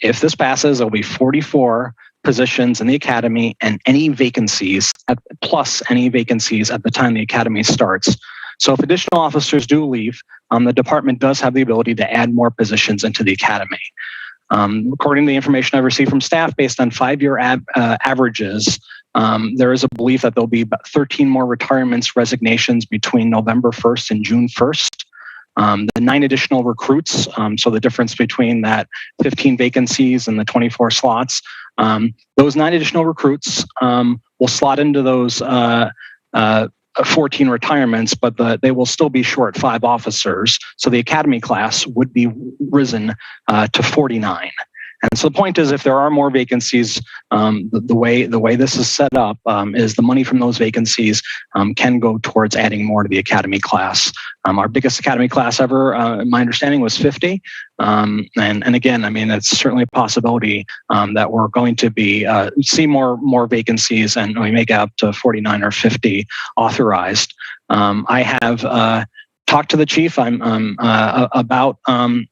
If this passes, there'll be 44 positions in the academy and any vacancies, plus any vacancies at the time the academy starts. So if additional officers do leave, the department does have the ability to add more positions into the academy. According to the information I received from staff, based on 5-year averages, there is a belief that there'll be about 13 more retirements, resignations between November 1st and June 1st. The 9 additional recruits, so the difference between that 15 vacancies and the 24 slots, those 9 additional recruits will slot into those 14 retirements, but they will still be short 5 officers. So the academy class would be risen to 49. And so the point is, if there are more vacancies, the way this is set up is the money from those vacancies can go towards adding more to the academy class. Our biggest academy class ever, my understanding, was 50. And again, I mean, it's certainly a possibility that we're going to be see more vacancies, and we may get up to 49 or 50 authorized. I have talked to the chief about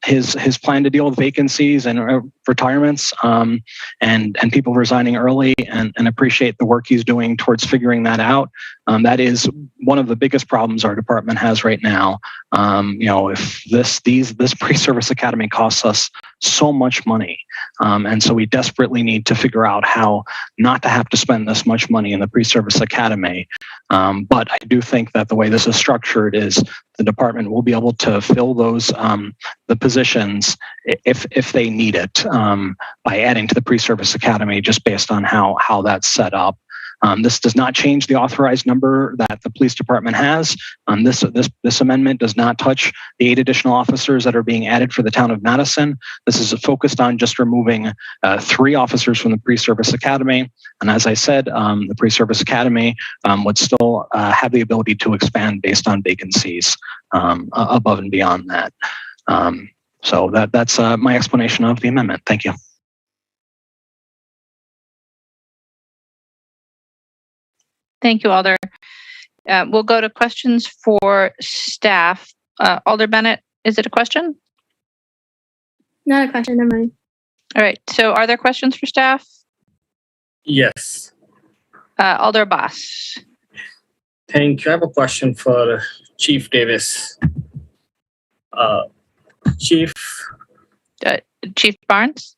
his plan to deal with vacancies and retirements and people resigning early, and appreciate the work he's doing towards figuring that out. That is one of the biggest problems our department has right now. If this pre-service academy costs us so much money, and so we desperately need to figure out how not to have to spend this much money in the pre-service academy. But I do think that the way this is structured is the department will be able to fill those the positions if they need it by adding to the pre-service academy, just based on how that's set up. This does not change the authorized number that the police department has. This amendment does not touch the 8 additional officers that are being added for the town of Madison. This is focused on just removing 3 officers from the pre-service academy. And as I said, the pre-service academy would still have the ability to expand based on vacancies above and beyond that. So that's my explanation of the amendment. Thank you. Thank you, Alder. We'll go to questions for staff. Alder Bennett, is it a question? Not a question, never mind. All right. So are there questions for staff? Yes. Alder Boss. Thank you. I have a question for Chief Davis. Chief Barnes?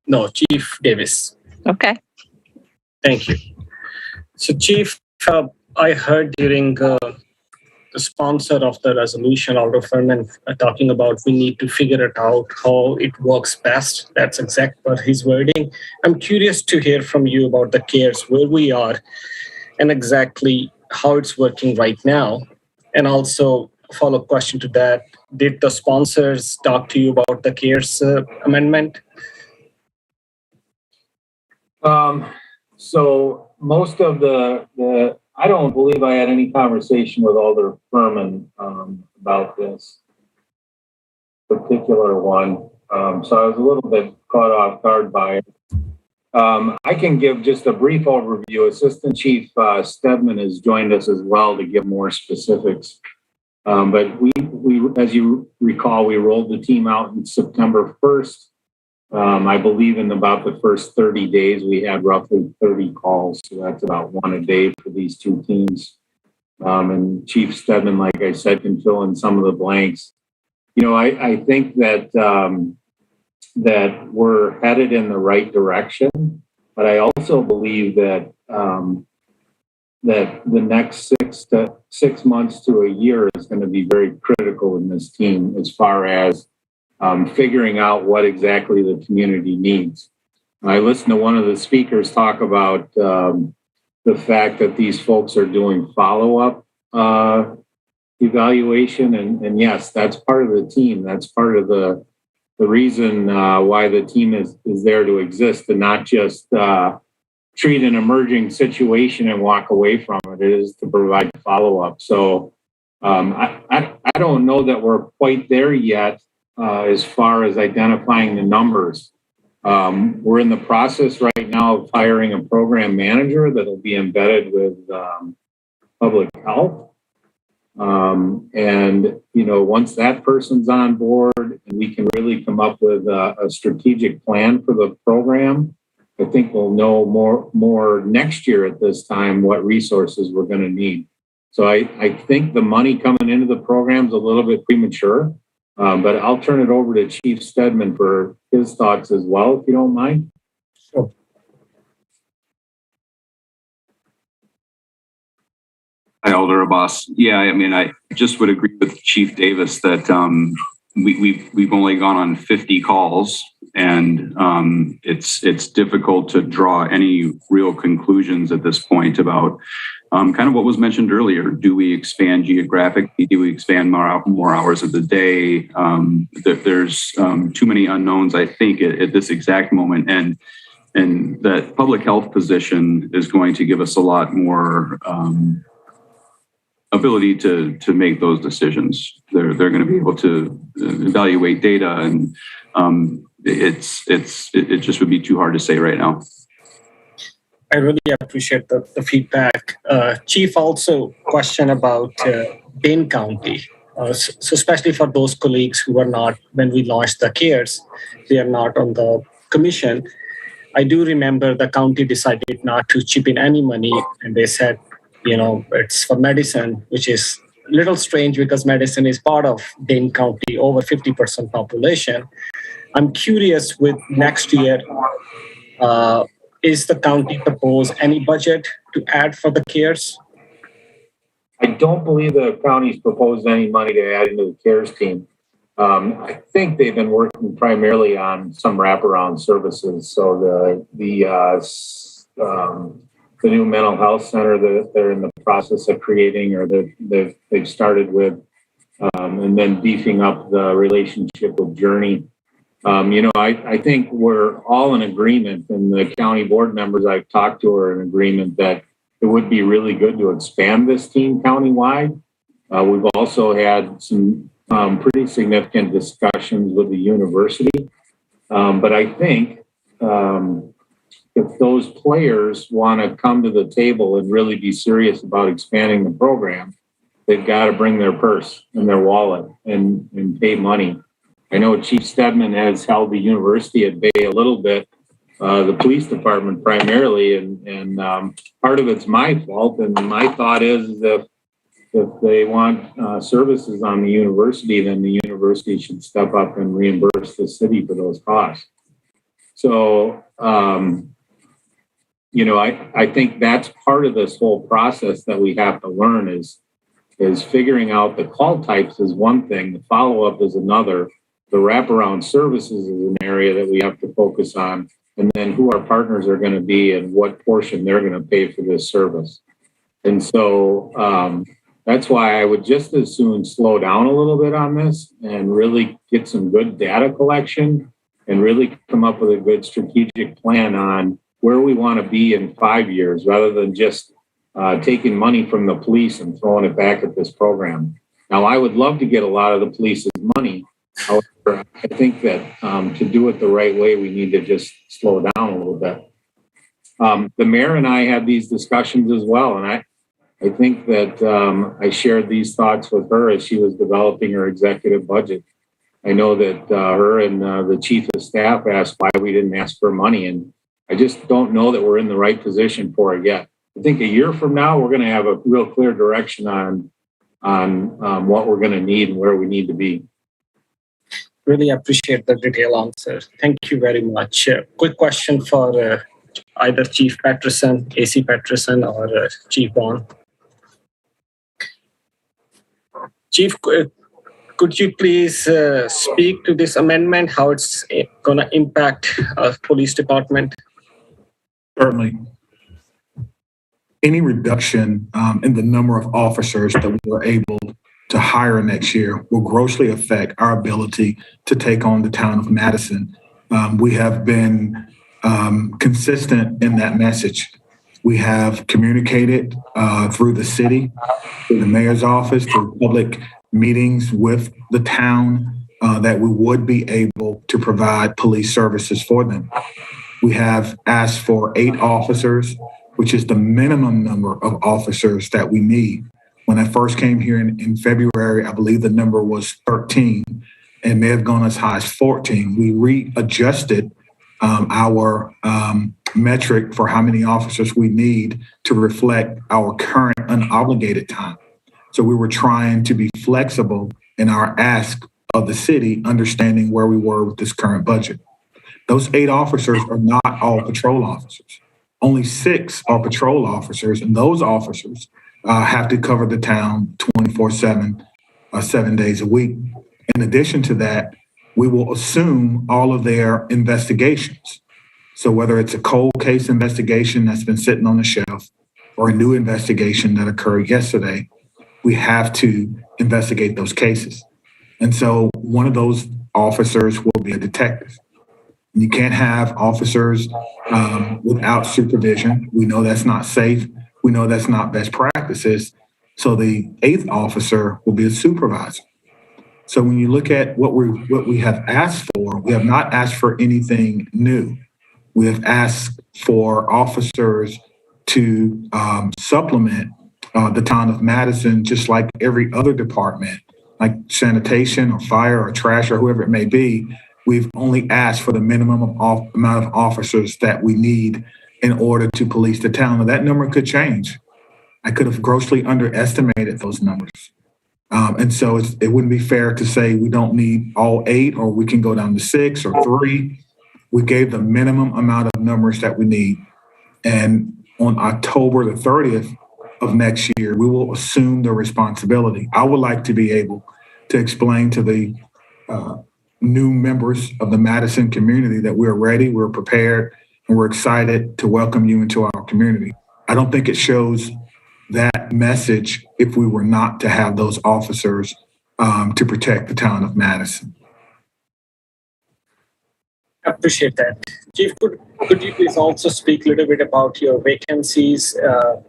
No, Chief Davis. Okay. Thank you. So, Chief, I heard during the sponsor of the resolution, Alder Furman, talking about we need to figure it out how it works best. That's exact per his wording. I'm curious to hear from you about the CARES, where we are, and exactly how it's working right now. And also, a follow-up question to that, did the sponsors talk to you about the CARES amendment? So most of the I don't believe I had any conversation with Alder Furman about this particular one. So I was a little bit caught off guard by it. I can give just a brief overview. Assistant Chief Stedman has joined us as well to give more specifics. But we, as you recall, we rolled the team out in September 1st. I believe in about the first 30 days, we had roughly 30 calls. So that's about 1 a day for these 2 teams. And Chief Stedman, like I said, can fill in some of the blanks. You know, I think that that we're headed in the right direction, but I also believe that that the next 6 months to a year is going to be very critical in this team as far as figuring out what exactly the community needs. I listened to one of the speakers talk about the fact that these folks are doing follow-up evaluation, and yes, that's part of the team. That's part of the reason why the team is there to exist, and not just treat an emerging situation and walk away from it. It is to provide follow-up. So I don't know that we're quite there yet. As far as identifying the numbers. We're in the process right now of hiring a program manager that'll be embedded with public health. And, you know, once that person's on board and we can really come up with a strategic plan for the program, I think we'll know more next year at this time what resources we're going to need. So I think the money coming into the program is a little bit premature. But I'll turn it over to Chief Stedman for his thoughts as well, if you don't mind. Sure. Hi, Alder Abbas. Yeah, I mean, I just would agree with Chief Davis that we've only gone on 50 calls, and it's difficult to draw any real conclusions at this point about kind of what was mentioned earlier. Do we expand geographically? Do we expand more hours of the day? There's too many unknowns, I think, at this exact moment, and that public health position is going to give us a lot more ability to make those decisions. They're going to be able to evaluate data, and it just would be too hard to say right now. I really appreciate the feedback. Chief, also question about Dane County. So especially for those colleagues who were not, when we launched the CARES, they are not on the commission. I do remember the county decided not to chip in any money, and they said, it's for medicine, which is a little strange because medicine is part of Dane County, over 50% population. I'm curious with next year, is the county propose any budget to add for the CARES? I don't believe the county's proposed any money to add into the CARES team. I think they've been working primarily on some wraparound services. So the new mental health center that they're in the process of creating, or that they've started with, and then beefing up the relationship with Journey. I think we're all in agreement, and the county board members I've talked to are in agreement that it would be really good to expand this team countywide. We've also had some pretty significant discussions with the university. But I think if those players want to come to the table and really be serious about expanding the program, they've got to bring their purse and their wallet and pay money. I know Chief Stedman has held the university at bay a little bit, the police department primarily, and part of it's my fault. And my thought is if they want services on the university, then the university should step up and reimburse the city for those costs. So, I think that's part of this whole process that we have to learn is figuring out the call types is one thing, the follow-up is another, the wraparound services is an area that we have to focus on, and then who our partners are going to be and what portion they're going to pay for this service. And so that's why I would just as soon slow down a little bit on this and really get some good data collection and really come up with a good strategic plan on where we want to be in 5 years, rather than just taking money from the police and throwing it back at this program. Now, I would love to get a lot of the police's money. However, I think that to do it the right way, we need to just slow down a little bit. The mayor and I had these discussions as well, and I think that I shared these thoughts with her as she was developing her executive budget. I know that her and the chief of staff asked why we didn't ask for money, and I just don't know that we're in the right position for it yet. I think a year from now, we're going to have a real clear direction on what we're going to need and where we need to be. Really appreciate the detailed answer. Thank you very much. Quick question for either Chief Patterson, AC Patterson, or Chief Bond. Chief, could you please speak to this amendment, how it's going to impact our police department? Certainly. Any reduction in the number of officers that we were able to hire next year will grossly affect our ability to take on the town of Madison. We have been consistent in that message. We have communicated through the city, through the mayor's office, through public meetings with the town that we would be able to provide police services for them. We have asked for 8 officers, which is the minimum number of officers that we need. When I first came here in February, I believe the number was 13 and may have gone as high as 14. We readjusted our metric for how many officers we need to reflect our current unobligated time. So we were trying to be flexible in our ask of the city, understanding where we were with this current budget. Those 8 officers are not all patrol officers. Only 6 are patrol officers, and those officers have to cover the town 24/7, 7 days a week. In addition to that, we will assume all of their investigations. So whether it's a cold case investigation that's been sitting on the shelf or a new investigation that occurred yesterday, we have to investigate those cases. And so one of those officers will be a detective. You can't have officers without supervision. We know that's not safe. We know that's not best practices. So the 8th officer will be a supervisor. So when you look at what we have asked for, we have not asked for anything new. We have asked for officers to supplement the town of Madison, just like every other department, like sanitation or fire or trash or whoever it may be. We've only asked for the minimum amount of officers that we need in order to police the town. Now, that number could change. I could have grossly underestimated those numbers. And so it wouldn't be fair to say we don't need all 8 or we can go down to 6 or 3. We gave the minimum amount of numbers that we need. And on October the 30th of next year, we will assume the responsibility. I would like to be able to explain to the new members of the Madison community that we're ready, we're prepared, and we're excited to welcome you into our community. I don't think it shows that message if we were not to have those officers to protect the town of Madison. Appreciate that. Chief, could you please also speak a little bit about your vacancies,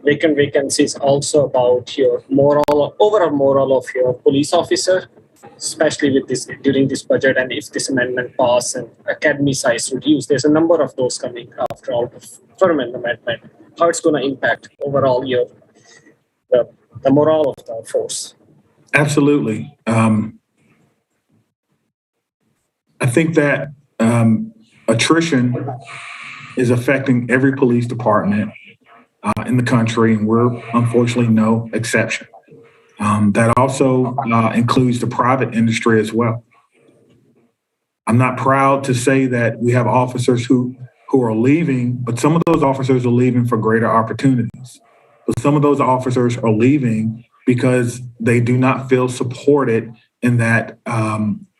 vacant vacancies, also about your overall morale of your police officer, especially with this during this budget, and if this amendment passes and academy size reduce, there's a number of those coming after all the firm amendment. How it's going to impact overall the morale of the force? Absolutely. I think that attrition is affecting every police department in the country, and we're unfortunately no exception. That also includes the private industry as well. I'm not proud to say that we have officers who are leaving, but some of those officers are leaving for greater opportunities. But some of those officers are leaving because they do not feel supported in that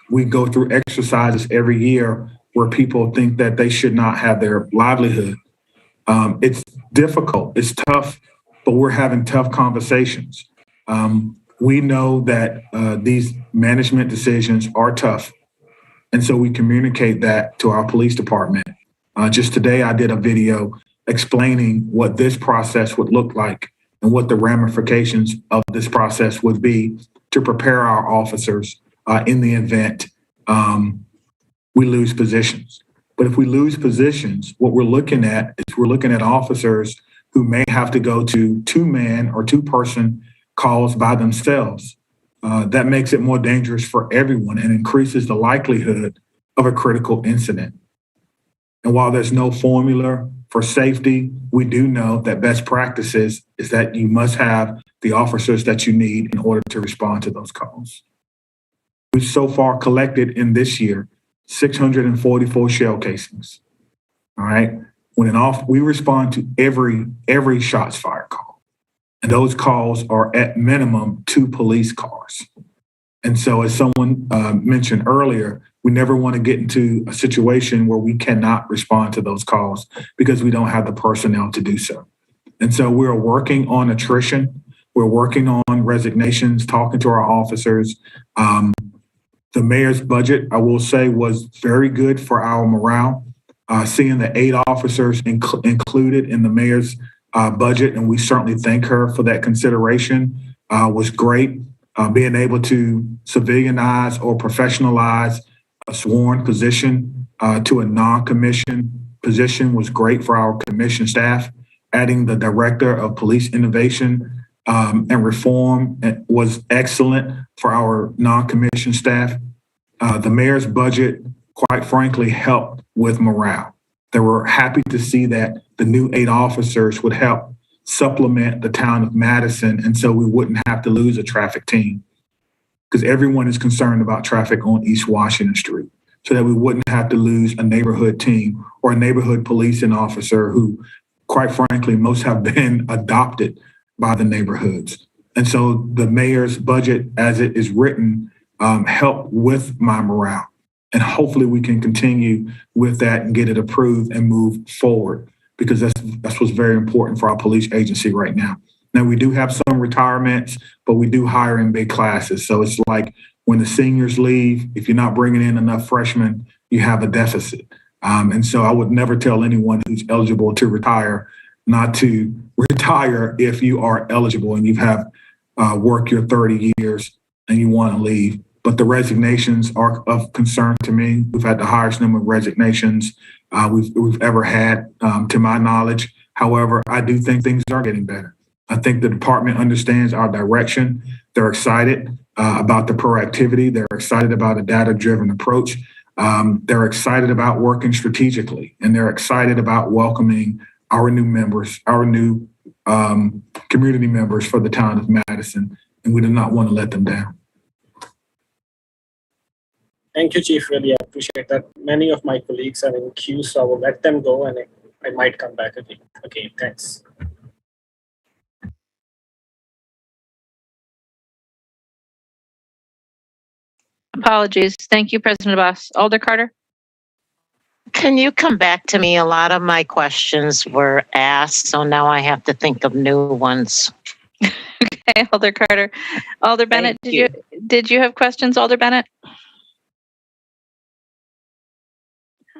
we go through exercises every year where people think that they should not have their livelihood. It's difficult, it's tough, but we're having tough conversations. We know that these management decisions are tough. And so we communicate that to our police department. Just today, I did a video explaining what this process would look like and what the ramifications of this process would be to prepare our officers in the event we lose positions. But if we lose positions, what we're looking at is we're looking at officers who may have to go to 2-man or 2-person calls by themselves. That makes it more dangerous for everyone and increases the likelihood of a critical incident. And while there's no formula for safety, we do know that best practices is that you must have the officers that you need in order to respond to those calls. We've so far collected in this year 644 shell casings. All right. We respond to every shots fired call. And those calls are at minimum 2 police cars. And so as someone mentioned earlier, we never want to get into a situation where we cannot respond to those calls because we don't have the personnel to do so. And so we're working on attrition. We're working on resignations, talking to our officers. The mayor's budget, I will say, was very good for our morale. Seeing the 8 officers included in the mayor's budget, and we certainly thank her for that consideration, was great. Being able to civilianize or professionalize a sworn position to a non-commissioned position was great for our commission staff. Adding the director of police innovation and reform was excellent for our non-commissioned staff. The mayor's budget, quite frankly, helped with morale. They were happy to see that the new 8 officers would help supplement the town of Madison, and so we wouldn't have to lose a traffic team, because everyone is concerned about traffic on East Washington Street, so that we wouldn't have to lose a neighborhood team or a neighborhood policing officer who, quite frankly, most have been adopted by the neighborhoods. And so the mayor's budget, as it is written, help with my morale. And hopefully we can continue with that and get it approved and move forward, because that's what's very important for our police agency right now. Now, we do have some retirements, but we do hire in big classes. So it's like when the seniors leave, if you're not bringing in enough freshmen, you have a deficit. And so I would never tell anyone who's eligible to retire not to retire if you are eligible and you have worked your 30 years and you want to leave. But the resignations are of concern to me. We've had the highest number of resignations we've ever had, to my knowledge. However, I do think things are getting better. I think the department understands our direction. They're excited about the proactivity. They're excited about a data-driven approach. They're excited about working strategically, and they're excited about welcoming our new members, our new community members for the town of Madison, and we do not want to let them down. Thank you, Chief. Really appreciate that. Many of my colleagues are in queue, so I will let them go and I might come back again. Okay, thanks. Apologies. Thank you, President Abbas. Alder Carter? Can you come back to me? A lot of my questions were asked, so now I have to think of new ones. Okay, Alder Carter. Alder Bennett, did you have questions, Alder Bennett?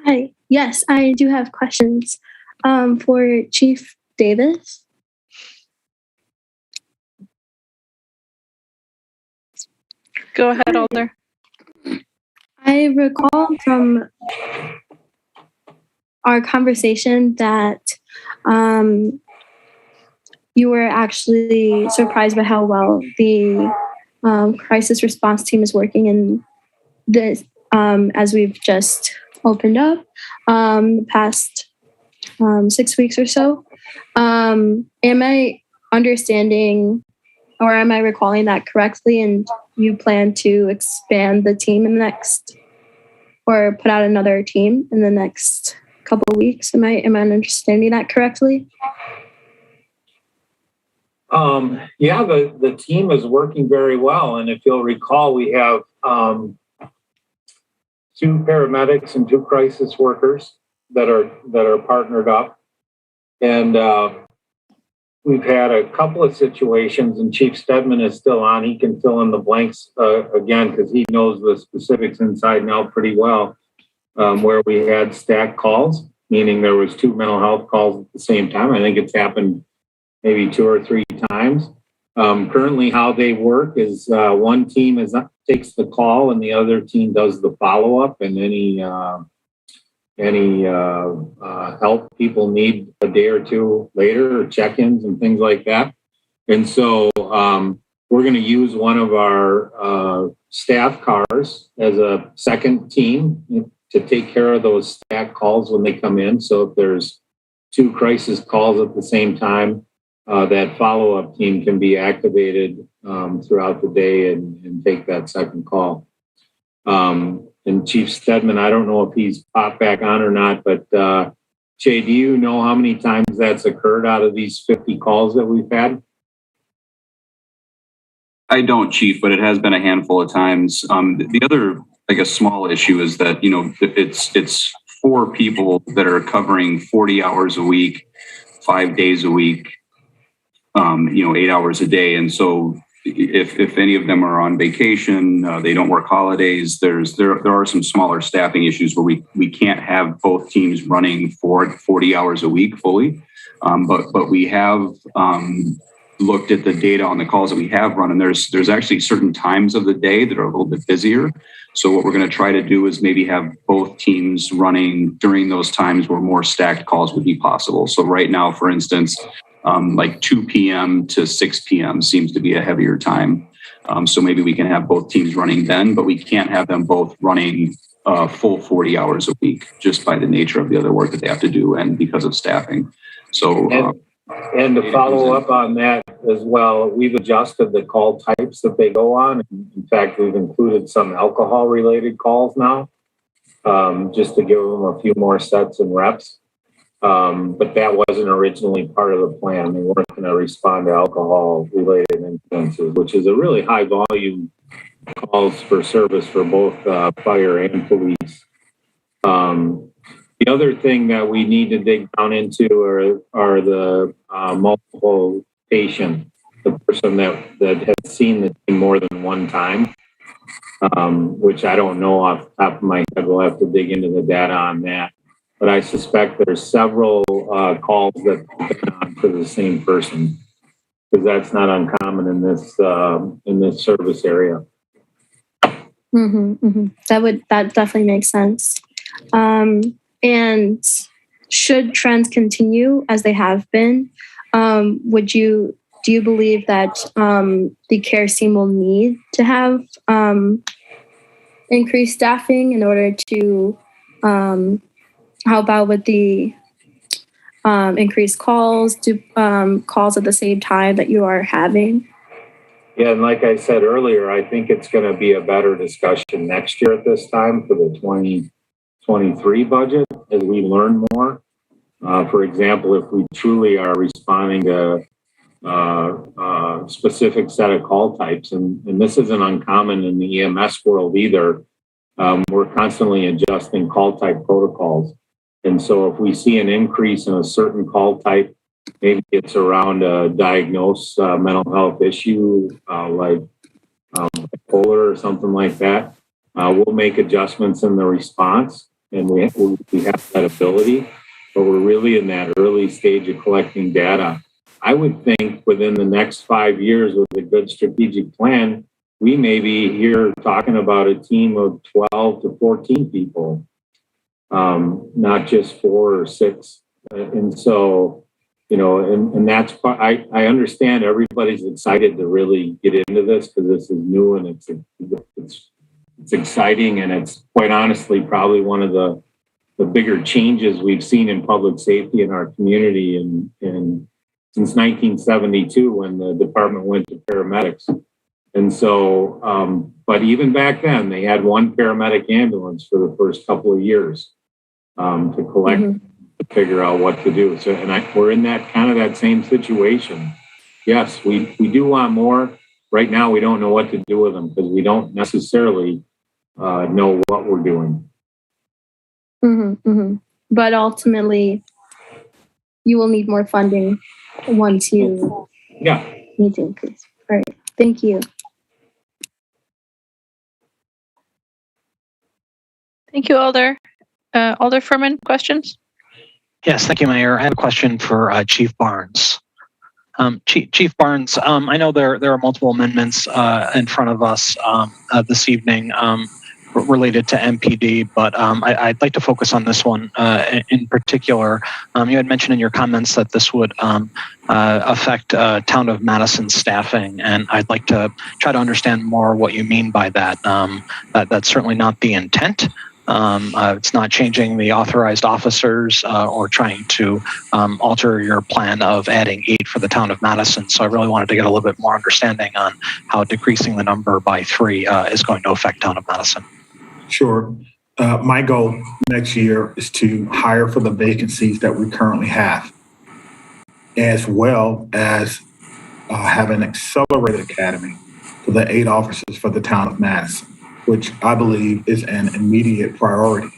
Hi. Yes, I do have questions for Chief Davis. Go ahead, Alder. I recall from our conversation that you were actually surprised by how well the crisis response team is working in this, as we've just opened up the past 6 weeks or so. Am I understanding, or am I recalling that correctly? And you plan to expand the team in the next, or put out another team in the next couple of weeks? Am I understanding that correctly? Yeah, the team is working very well. And if you'll recall, we have 2 paramedics and 2 crisis workers that are partnered up. And we've had a couple of situations, and Chief Stedman is still on. He can fill in the blanks again, because he knows the specifics inside and out pretty well, where we had stacked calls, meaning there was 2 mental health calls at the same time. I think it's happened maybe 2 or 3 times. Currently, how they work is one team takes the call and the other team does the follow-up, and any help people need a day or 2 later, or check-ins and things like that. And so we're going to use one of our staff cars as a second team to take care of those stack calls when they come in. So if there's 2 crisis calls at the same time, that follow-up team can be activated throughout the day and take that second call. And Chief Stedman, I don't know if he's popped back on or not, but Jay, do you know how many times that's occurred out of these 50 calls that we've had? I don't, Chief, but it has been a handful of times. The other, I guess, small issue is that, it's 4 people that are covering 40 hours a week, 5 days a week, 8 hours a day. And so if any of them are on vacation, they don't work holidays, there are some smaller staffing issues where we can't have both teams running for 40 hours a week fully. But we have looked at the data on the calls that we have run, and there's actually certain times of the day that are a little bit busier. So what we're going to try to do is maybe have both teams running during those times where more stacked calls would be possible. So right now, for instance, like 2 p.m. to 6 p.m. seems to be a heavier time. So maybe we can have both teams running then, but we can't have them both running full 40 hours a week just by the nature of the other work that they have to do and because of staffing. So, and to follow up on that as well, we've adjusted the call types that they go on. In fact, we've included some alcohol-related calls now, just to give them a few more sets and reps. But that wasn't originally part of the plan. They weren't going to respond to alcohol-related incidences, which is a really high volume calls for service for both fire and police. The other thing that we need to dig down into are the multiple patient, the person that has seen the team more than one time, which I don't know off the top of my head. We'll have to dig into the data on that. But I suspect there's several calls that have been on to the same person, because that's not uncommon in this service area. That definitely makes sense. And should trends continue as they have been, do you believe that the care team will need to have increased staffing in order to help out with the increased calls at the same time that you are having? Yeah, and like I said earlier, I think it's going to be a better discussion next year at this time for the 2023 budget as we learn more. For example, if we truly are responding to a specific set of call types, and this isn't uncommon in the EMS world either, we're constantly adjusting call type protocols. And so if we see an increase in a certain call type, maybe it's around a diagnosed mental health issue like bipolar or something like that, we'll make adjustments in the response, and we have that ability, but we're really in that early stage of collecting data. I would think within the next 5 years with a good strategic plan, we may be here talking about a team of 12 to 14 people, not just 4 or 6. And so, and that's, I understand everybody's excited to really get into this because this is new and it's exciting, and it's quite honestly probably one of the bigger changes we've seen in public safety in our community and since 1972 when the department went to paramedics. And so, but even back then they had one paramedic ambulance for the first couple of years to collect, to figure out what to do. So, and we're in that kind of that same situation. Yes, we do want more. Right now, we don't know what to do with them because we don't necessarily know what we're doing. But ultimately, you will need more funding once you need to increase. All right. Thank you. Thank you, Alder. Alder Furman, questions? Yes, thank you, Mayor. I have a question for Chief Barnes. Chief Barnes, I know there are multiple amendments in front of us this evening related to MPD, but I'd like to focus on this one in particular. You had mentioned in your comments that this would affect Town of Madison staffing, and I'd like to try to understand more what you mean by that. That's certainly not the intent. It's not changing the authorized officers or trying to alter your plan of adding 8 for the Town of Madison. So I really wanted to get a little bit more understanding on how decreasing the number by 3 is going to affect Town of Madison. Sure. My goal next year is to hire for the vacancies that we currently have, as well as have an accelerated academy for the 8 officers for the Town of Madison, which I believe is an immediate priority.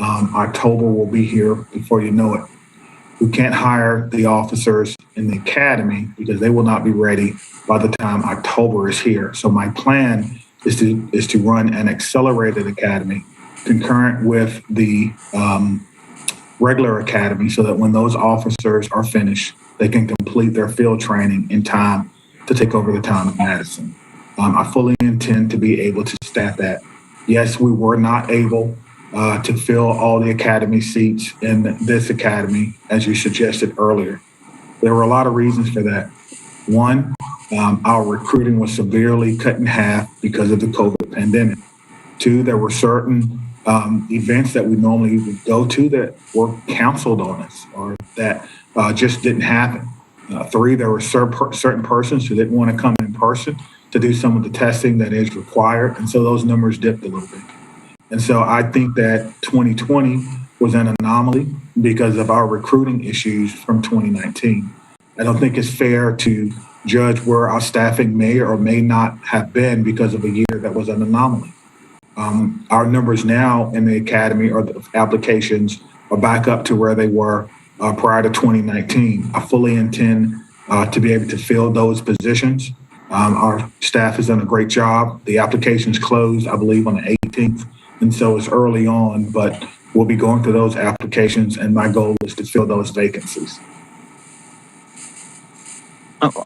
October will be here before you know it. We can't hire the officers in the academy because they will not be ready by the time October is here. So my plan is to run an accelerated academy concurrent with the regular academy so that when those officers are finished, they can complete their field training in time to take over the Town of Madison. I fully intend to be able to staff that. Yes, we were not able to fill all the academy seats in this academy, as you suggested earlier. There were a lot of reasons for that. One, our recruiting was severely cut in half because of the COVID pandemic. 2, there were certain events that we normally would go to that were canceled on us or that just didn't happen. 3, there were certain persons who didn't want to come in person to do some of the testing that is required. And so those numbers dipped a little bit. And so I think that 2020 was an anomaly because of our recruiting issues from 2019. I don't think it's fair to judge where our staffing may or may not have been because of a year that was an anomaly. Our numbers now in the academy or the applications are back up to where they were prior to 2019. I fully intend to be able to fill those positions. Our staff has done a great job. The applications closed, I believe, on the 18th, and so it's early on, but we'll be going through those applications, and my goal is to fill those vacancies.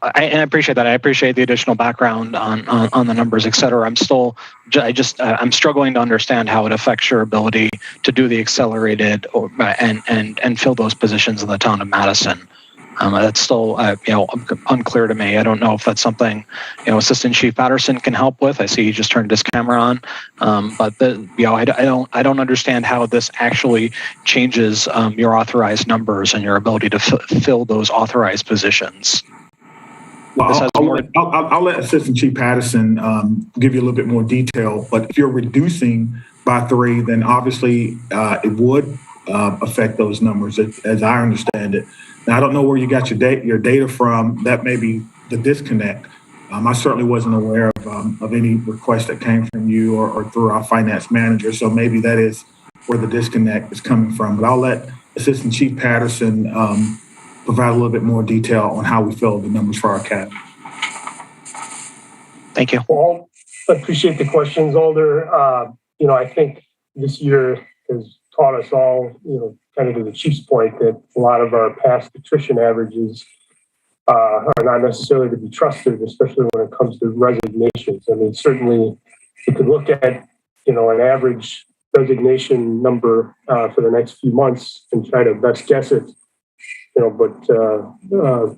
I appreciate that. I appreciate the additional background on the numbers, et cetera. I'm struggling to understand how it affects your ability to do the accelerated and fill those positions in the town of Madison. That's still unclear to me. I don't know if that's something Assistant Chief Patterson can help with. I see he just turned his camera on, but I don't understand how this actually changes your authorized numbers and your ability to fill those authorized positions. Well, I'll let Assistant Chief Patterson give you a little bit more detail, but if you're reducing by 3, then obviously it would affect those numbers as I understand it. Now, I don't know where you got your data from. That may be the disconnect. I certainly wasn't aware of any request that came from you or through our finance manager, so maybe that is where the disconnect is coming from. But I'll let Assistant Chief Patterson provide a little bit more detail on how we fill the numbers for our academy. Thank you. Well, I appreciate the questions, Alder. I think this year has taught us all, kind of to the chief's point, that a lot of our past attrition averages are not necessarily to be trusted, especially when it comes to resignations. I mean, certainly you could look at, an average resignation number for the next few months and try to best guess it. But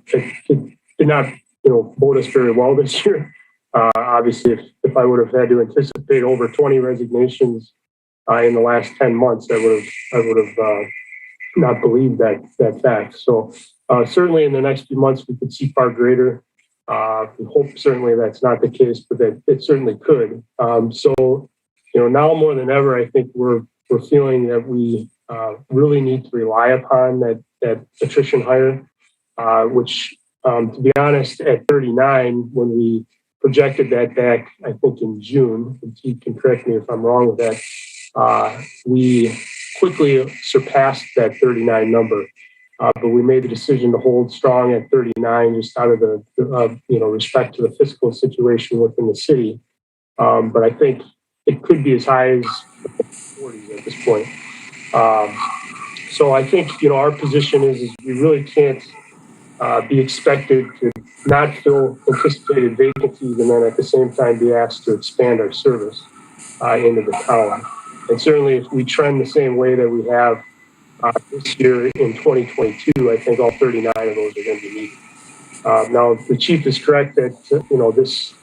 it did not, bode us very well this year. Obviously, if I would have had to anticipate over 20 resignations in the last 10 months, I would have not believed that fact. So certainly in the next few months, we could see far greater. We hope certainly that's not the case, but that it certainly could. So now more than ever, I think we're feeling that we really need to rely upon that attrition hire, which, to be honest, at 39, when we projected that back, I think in June, and you can correct me if I'm wrong with that, we quickly surpassed that 39 number. But we made the decision to hold strong at 39 just out of the respect to the fiscal situation within the city. But I think it could be as high as 40 at this point. So I think, our position is we really can't be expected to not fill anticipated vacancies and then at the same time be asked to expand our service into the town. And certainly if we trend the same way that we have this year in 2022, I think all 39 of those are going to be needed. Now, the chief is correct that,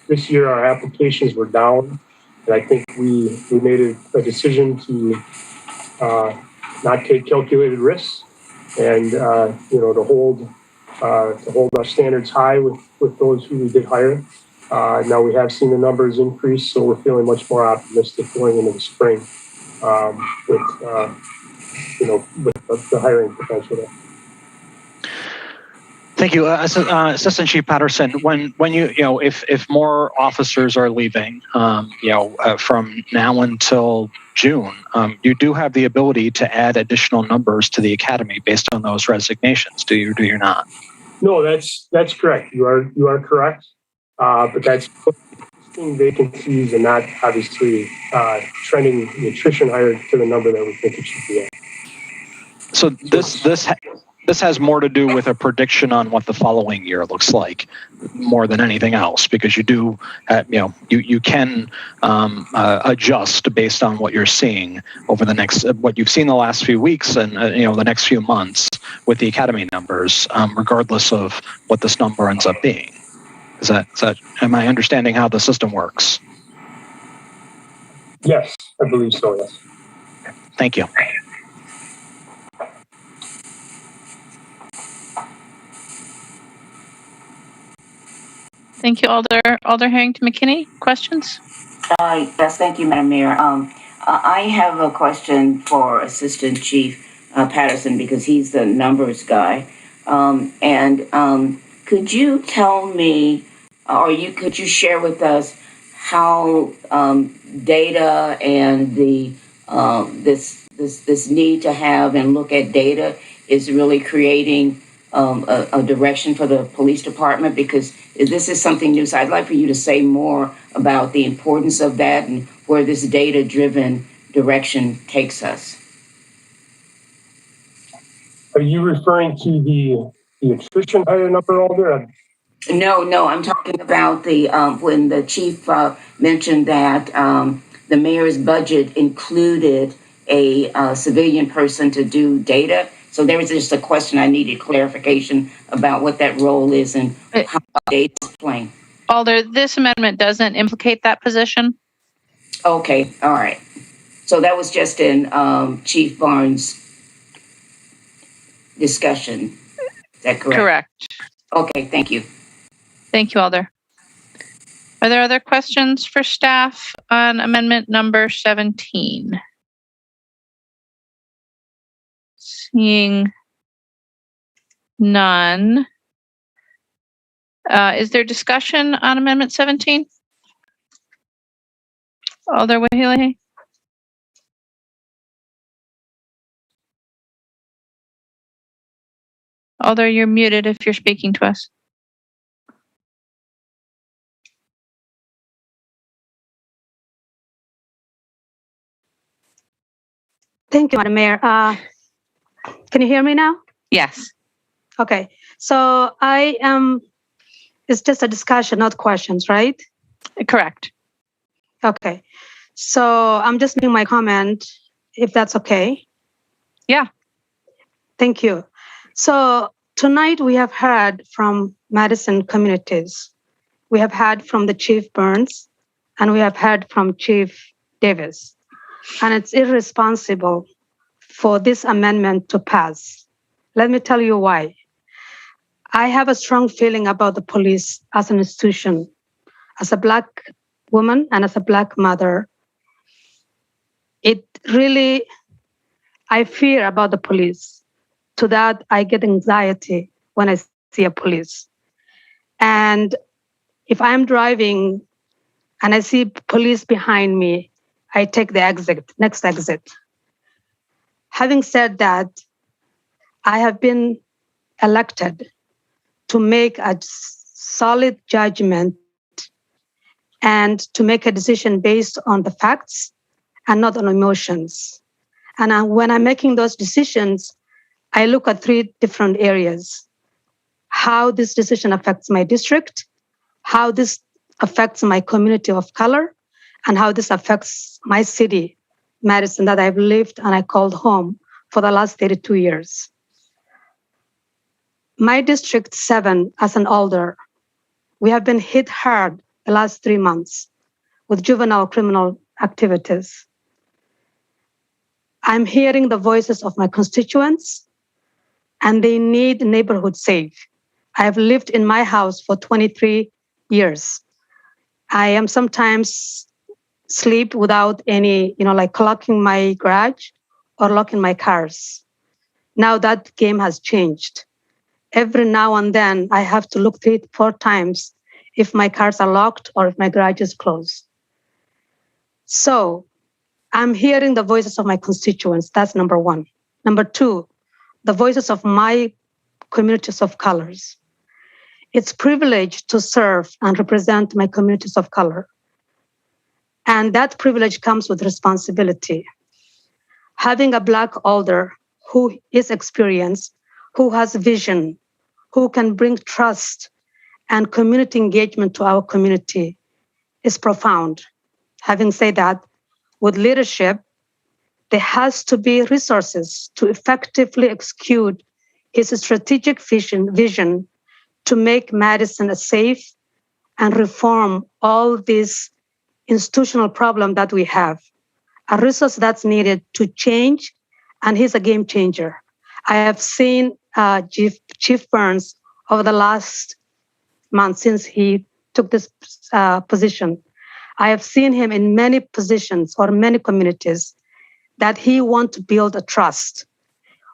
this year our applications were down. And I think we made a decision to not take calculated risks and, to hold our standards high with those who we did hire. Now we have seen the numbers increase, so we're feeling much more optimistic going into the spring with the hiring potential there. Thank you, Assistant Chief Patterson. When you if more officers are leaving, from now until June, you do have the ability to add additional numbers to the academy based on those resignations. Do you? Or do you not? No, that's correct. You are correct. But that's existing vacancies and not obviously trending the attrition higher to the number that we think it should be at. So this has more to do with a prediction on what the following year looks like, more than anything else, because you do, you can adjust based on what you're seeing over what you've seen the last few weeks and the next few months with the academy numbers, regardless of what this number ends up being. Is that? Am I understanding how the system works? Yes, I believe so. Yes. Thank you. Thank you, Alder Harrington McKinney. Questions? Yes, thank you, Madam Mayor. I have a question for Assistant Chief Patterson because he's the numbers guy. Could you tell me, or could you share with us how data and the this need to have and look at data is really creating a direction for the police department? Because this is something new, so I'd like for you to say more about the importance of that and where this data-driven direction takes us. Are you referring to the attrition higher number, Alder? No, I'm talking about the when the chief mentioned that the mayor's budget included a civilian person to do data. So there was just a question I needed clarification about what that role is and how data is playing. Alder, this amendment doesn't implicate that position. Okay, all right. So that was just in Chief Barnes' discussion. Is that correct? Correct. Okay, thank you. Thank you, Alder. Are there other questions for staff on amendment number 17? Seeing none. Is there discussion on amendment 17? Alder Wahilahi? Alder, you're muted if you're speaking to us. Thank you, Madam Mayor. Can you hear me now? Yes. Okay. So it's just a discussion, not questions, right? Correct. Okay. So I'm just making my comment, if that's okay. Yeah. Thank you. So tonight we have heard from Madison communities. We have heard from the Chief Burns, and we have heard from Chief Davis. And it's irresponsible for this amendment to pass. Let me tell you why. I have a strong feeling about the police as an institution. As a Black woman and as a Black mother, I fear about the police. To that, I get anxiety when I see a police. And if I'm driving and I see police behind me, I take the next exit. Having said that, I have been elected to make a solid judgment and to make a decision based on the facts and not on emotions. And when I'm making those decisions, I look at 3 different areas. How this decision affects my district, how this affects my community of color, and how this affects my city, Madison, that I've lived and I called home for the last 32 years. My District 7, as an alder, we have been hit hard the last 3 months with juvenile criminal activities. I'm hearing the voices of my constituents, and they need neighborhood safe. I have lived in my house for 23 years. I am sometimes sleep without any, like locking my garage or locking my cars. Now that game has changed. Every now and then I have to look 3-4 times if my cars are locked or if my garage is closed. So I'm hearing the voices of my constituents. That's number 1. Number 2, the voices of my communities of colors. It's privilege to serve and represent my communities of color. And that privilege comes with responsibility. Having a Black alder who is experienced, who has vision, who can bring trust and community engagement to our community is profound. Having said that, with leadership, there has to be resources to effectively execute his strategic vision to make Madison a safe and reform all these institutional problems that we have. A resource that's needed to change, and he's a game changer. I have seen Chief Burns over the last month since he took this position. I have seen him in many positions or many communities that he wants to build a trust.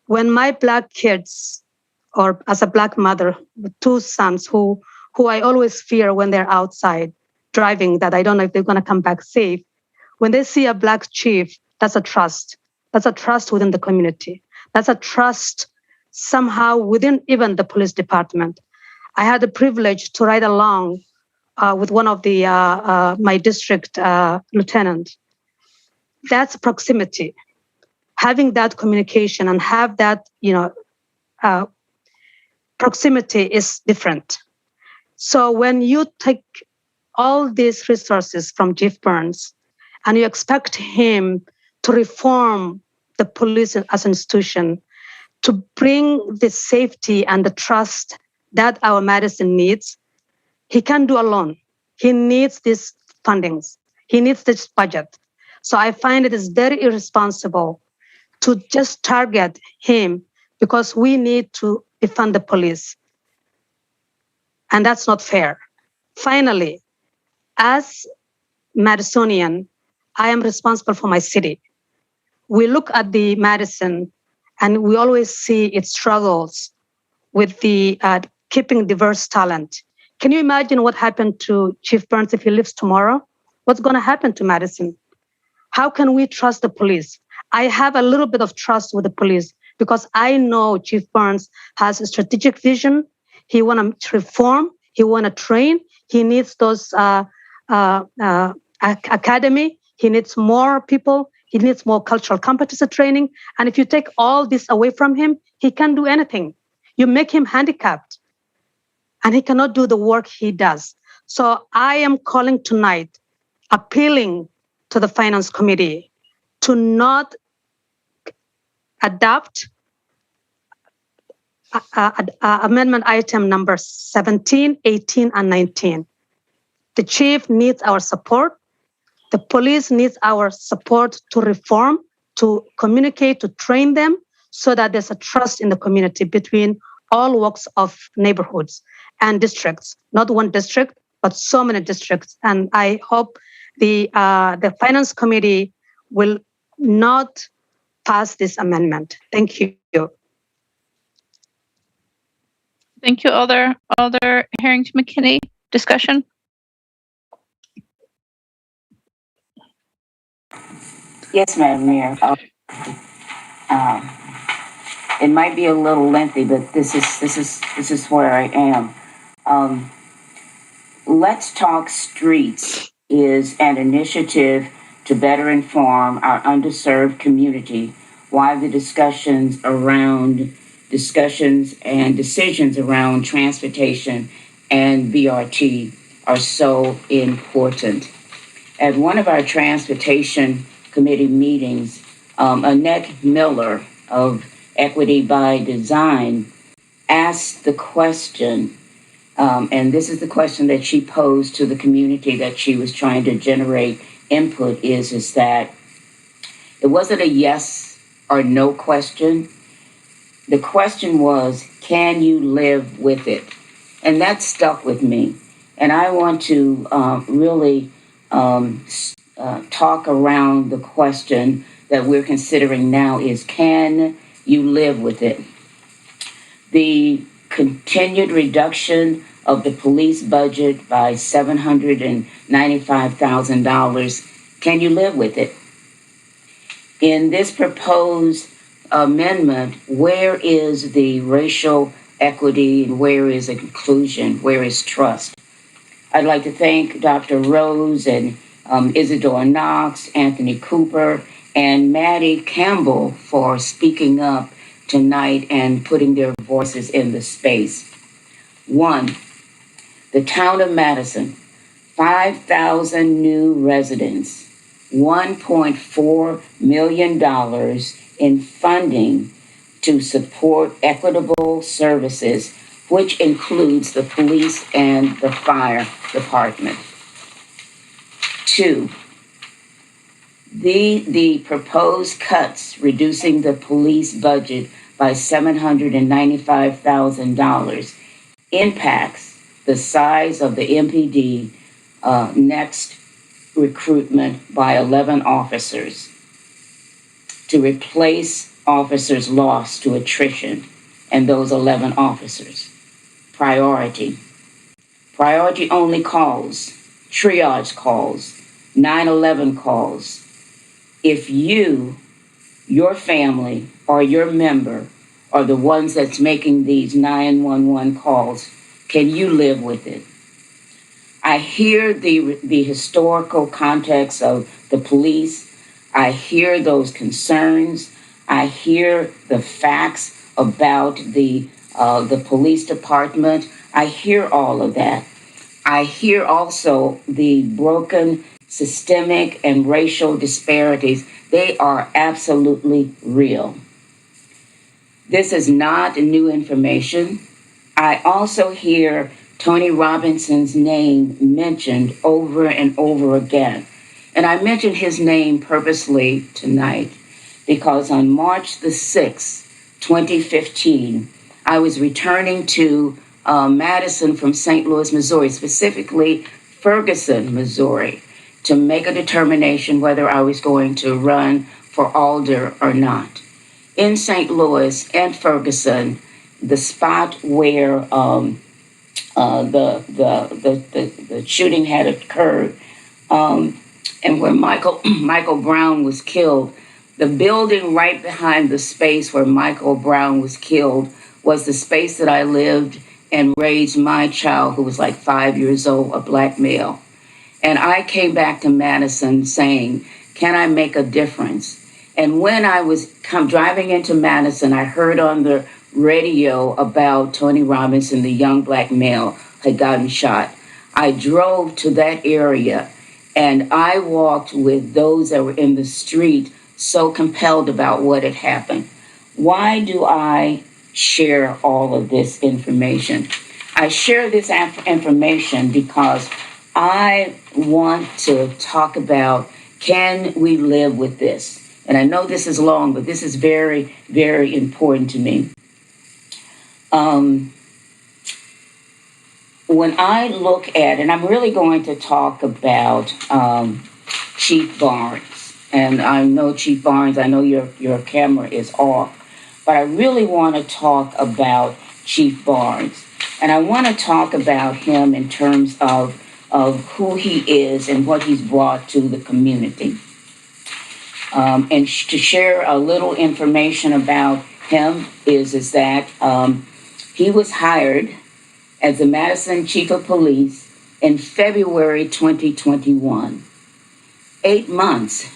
When my Black kids or as a Black mother with 2 sons who I always fear when they're outside driving, that I don't know if they're going to come back safe. When they see a Black chief, that's a trust. That's a trust within the community. That's a trust somehow within even the police department. I had the privilege to ride along with one of the my district lieutenant. That's proximity. Having that communication and have that, proximity is different. So when you take all these resources from Chief Burns and you expect him to reform the police as an institution, to bring the safety and the trust that our Madison needs, he can't do alone. He needs these fundings. He needs this budget. So I find it is very irresponsible to just target him because we need to defund the police. And that's not fair. Finally, as Madisonian, I am responsible for my city. We look at the Madison and we always see its struggles with the keeping diverse talent. Can you imagine what happened to Chief Burns if he leaves tomorrow? What's going to happen to Madison? How can we trust the police? I have a little bit of trust with the police because I know Chief Burns has a strategic vision. He wants to reform. He wants to train. He needs those academy. He needs more people. He needs more cultural competency training. And if you take all this away from him, he can't do anything. You make him handicapped and he cannot do the work he does. So I am calling tonight, appealing to the Finance Committee to not adopt amendment item number 17, 18, and 19. The chief needs our support. The police needs our support to reform, to communicate, to train them so that there's a trust in the community between all walks of neighborhoods and districts, not one district, but so many districts. And I hope the Finance Committee will not pass this amendment. Thank you. Thank you, Alder Harrington McKinney. Discussion? Yes, Madam Mayor. It might be a little lengthy, but this is where I am. Let's Talk Streets is an initiative to better inform our underserved community why the discussions and decisions around transportation and BRT are so important. At one of our transportation committee meetings, Annette Miller of Equity by Design asked the question, and this is the question that she posed to the community that she was trying to generate input, is that it wasn't a yes or no question. The question was, can you live with it? And that stuck with me. And I want to really talk around the question that we're considering now is, can you live with it? The continued reduction of the police budget by $795,000, can you live with it? In this proposed amendment, where is the racial equity and where is inclusion? Where is trust? I'd like to thank Dr. Rose and Isidore Knox, Anthony Cooper, and Maddie Campbell for speaking up tonight and putting their voices in the space. 1, the town of Madison, 5,000 new residents, $1.4 million in funding to support equitable services, which includes the police and the fire department. 2, the proposed cuts reducing the police budget by $795,000 impacts the size of the MPD next recruitment by 11 officers to replace officers lost to attrition and those 11 officers. Priority. Priority only calls, triage calls, 911 calls. If you, your family, or your member are the ones that's making these 911 calls, can you live with it? I hear the historical context of the police. I hear those concerns. I hear the facts about the police department. I hear all of that. I hear also the broken systemic and racial disparities. They are absolutely real. This is not new information. I also hear Tony Robinson's name mentioned over and over again. And I mentioned his name purposely tonight because on March the 6th, 2015, I was returning to Madison from St. Louis, Missouri, specifically Ferguson, Missouri, to make a determination whether I was going to run for alder or not. In St. Louis and Ferguson, the spot where the shooting had occurred, and where Michael Brown was killed, the building right behind the space where Michael Brown was killed was the space that I lived and raised my child, who was like 5 years old, a Black male. And I came back to Madison saying, can I make a difference? And when I was driving into Madison, I heard on the radio about Tony Robinson, the young Black male, had gotten shot. I drove to that area and I walked with those that were in the street, so compelled about what had happened. Why do I share all of this information? I share this information because I want to talk about, can we live with this? And I know this is long, but this is very, very important to me. When I look at, and I'm really going to talk about Chief Barnes, and I know Chief Barnes, I know your camera is off, but I really want to talk about Chief Barnes. And I want to talk about him in terms of who he is and what he's brought to the community. And to share a little information about him is that he was hired as the Madison Chief of Police in February 2021. 8 months.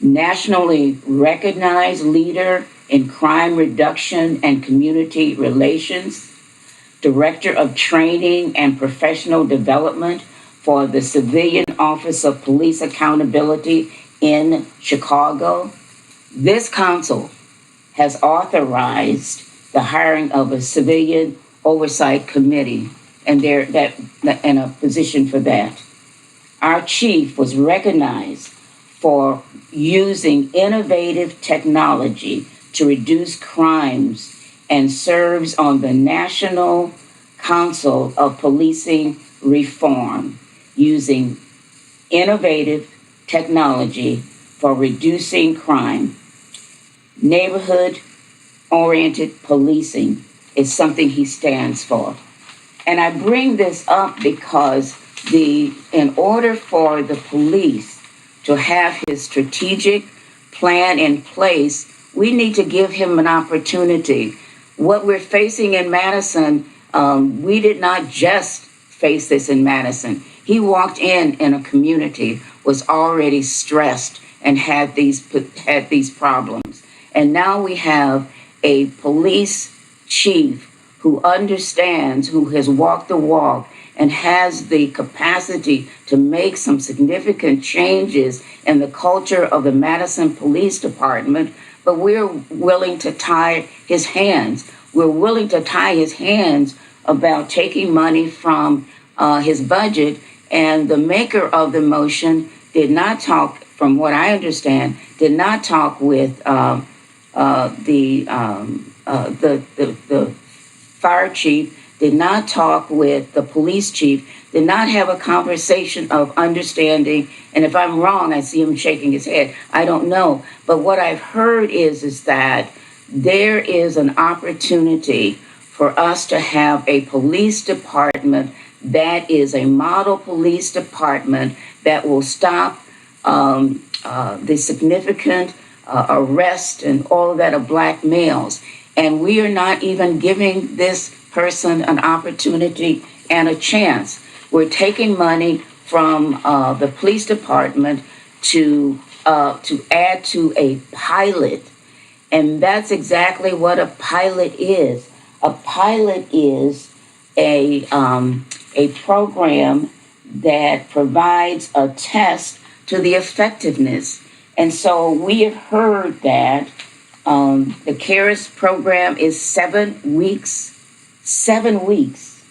Nationally recognized leader in crime reduction and community relations, Director of Training and Professional Development for the Civilian Office of Police Accountability in Chicago. This council has authorized the hiring of a civilian oversight committee, and they're in a position for that. Our chief was recognized for using innovative technology to reduce crimes and serves on the National Council of Policing Reform, using innovative technology for reducing crime. Neighborhood-oriented policing is something he stands for. And I bring this up because in order for the police to have his strategic plan in place, we need to give him an opportunity. What we're facing in Madison, we did not just face this in Madison. He walked in a community, was already stressed and had these problems. And now we have a police chief who understands, who has walked the walk and has the capacity to make some significant changes in the culture of the Madison Police Department, but we're willing to tie his hands. We're willing to tie his hands about taking money from his budget, and the maker of the motion did not talk, from what I understand, did not talk with the fire chief, did not talk with the police chief, did not have a conversation of understanding. And if I'm wrong, I see him shaking his head. I don't know. But what I've heard is that there is an opportunity for us to have a police department that is a model police department that will stop the significant arrest and all of that of Black males. And we are not even giving this person an opportunity and a chance. We're taking money from the police department to add to a pilot. And that's exactly what a pilot is. A pilot is a program that provides a test to the effectiveness. And so we have heard that the CARES program is 7 weeks, 7 weeks,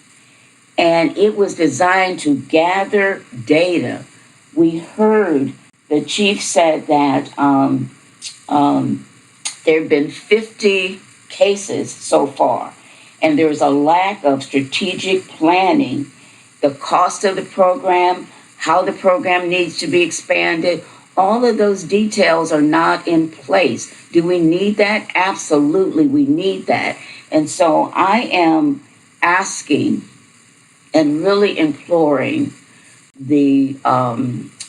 and it was designed to gather data. We heard the chief said that there have been 50 cases so far, and there's a lack of strategic planning, the cost of the program, how the program needs to be expanded. All of those details are not in place. Do we need that? Absolutely, we need that. And so I am asking and really imploring the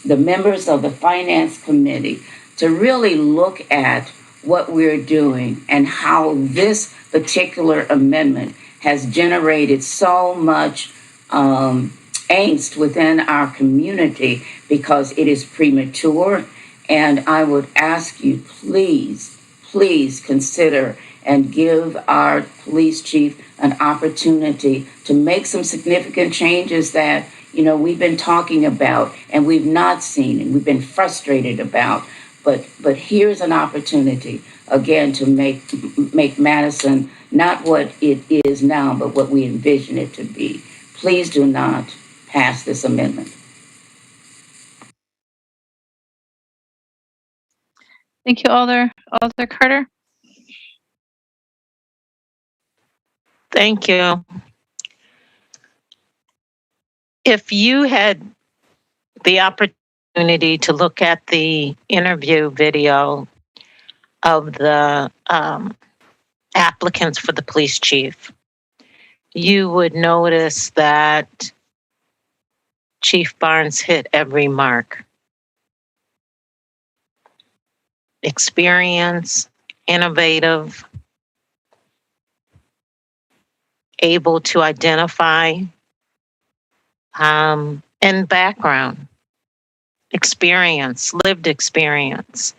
members of the Finance Committee to really look at what we're doing and how this particular amendment has generated so much angst within our community because it is premature. And I would ask you, please consider and give our police chief an opportunity to make some significant changes that, you know, we've been talking about and we've not seen and we've been frustrated about. But here's an opportunity, again, to make Madison not what it is now, but what we envision it to be. Please do not pass this amendment. Thank you, Alder Carter. Thank you. If you had the opportunity to look at the interview video of the applicants for the police chief, you would notice that Chief Barnes hit every mark. Experience, innovative, able to identify, and background, experience, lived experience.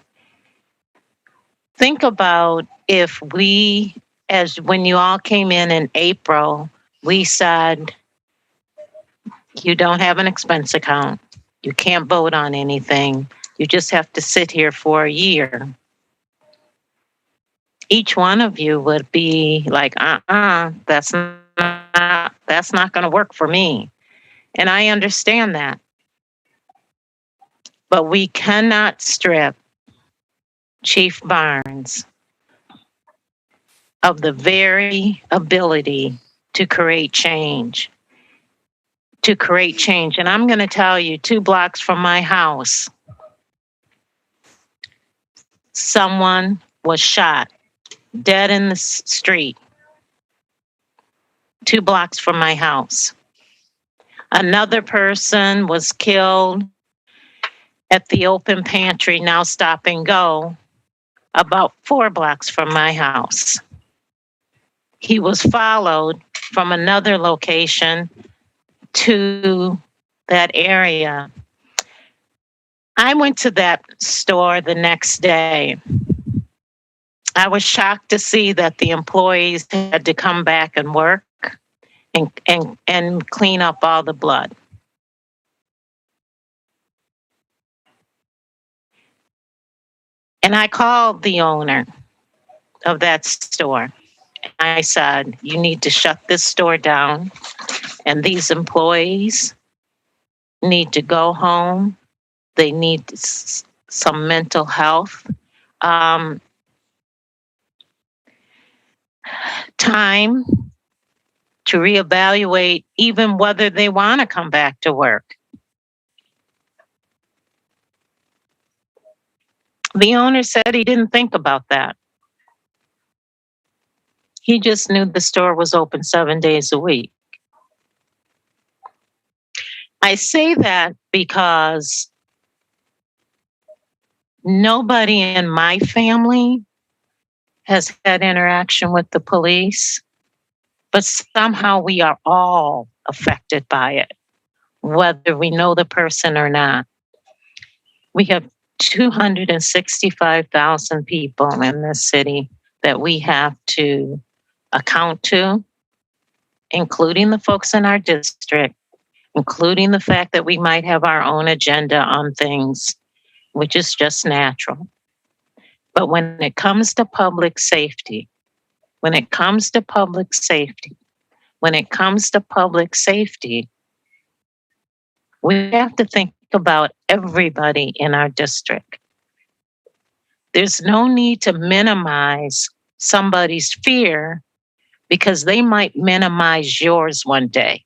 Think about if we, as when you all came in April, we said, you don't have an expense account. You can't vote on anything. You just have to sit here for a year. Each one of you would be like, that's not going to work for me. And I understand that. But we cannot strip Chief Barnes of the very ability to create change. And I'm going to tell you, 2 blocks from my house, someone was shot dead in the street. 2 blocks from my house. Another person was killed at the open pantry, now Stop and Go, about 4 blocks from my house. He was followed from another location to that area. I went to that store the next day. I was shocked to see that the employees had to come back and work and clean up all the blood. And I called the owner of that store. I said, you need to shut this store down, and these employees need to go home. They need some mental health time to reevaluate even whether they want to come back to work. The owner said he didn't think about that. He just knew the store was open 7 days a week. I say that because nobody in my family has had interaction with the police, but somehow we are all affected by it, whether we know the person or not. We have 265,000 people in this city that we have to account to, including the folks in our district, including the fact that we might have our own agenda on things, which is just natural. But when it comes to public safety, we have to think about everybody in our district. There's no need to minimize somebody's fear because they might minimize yours one day.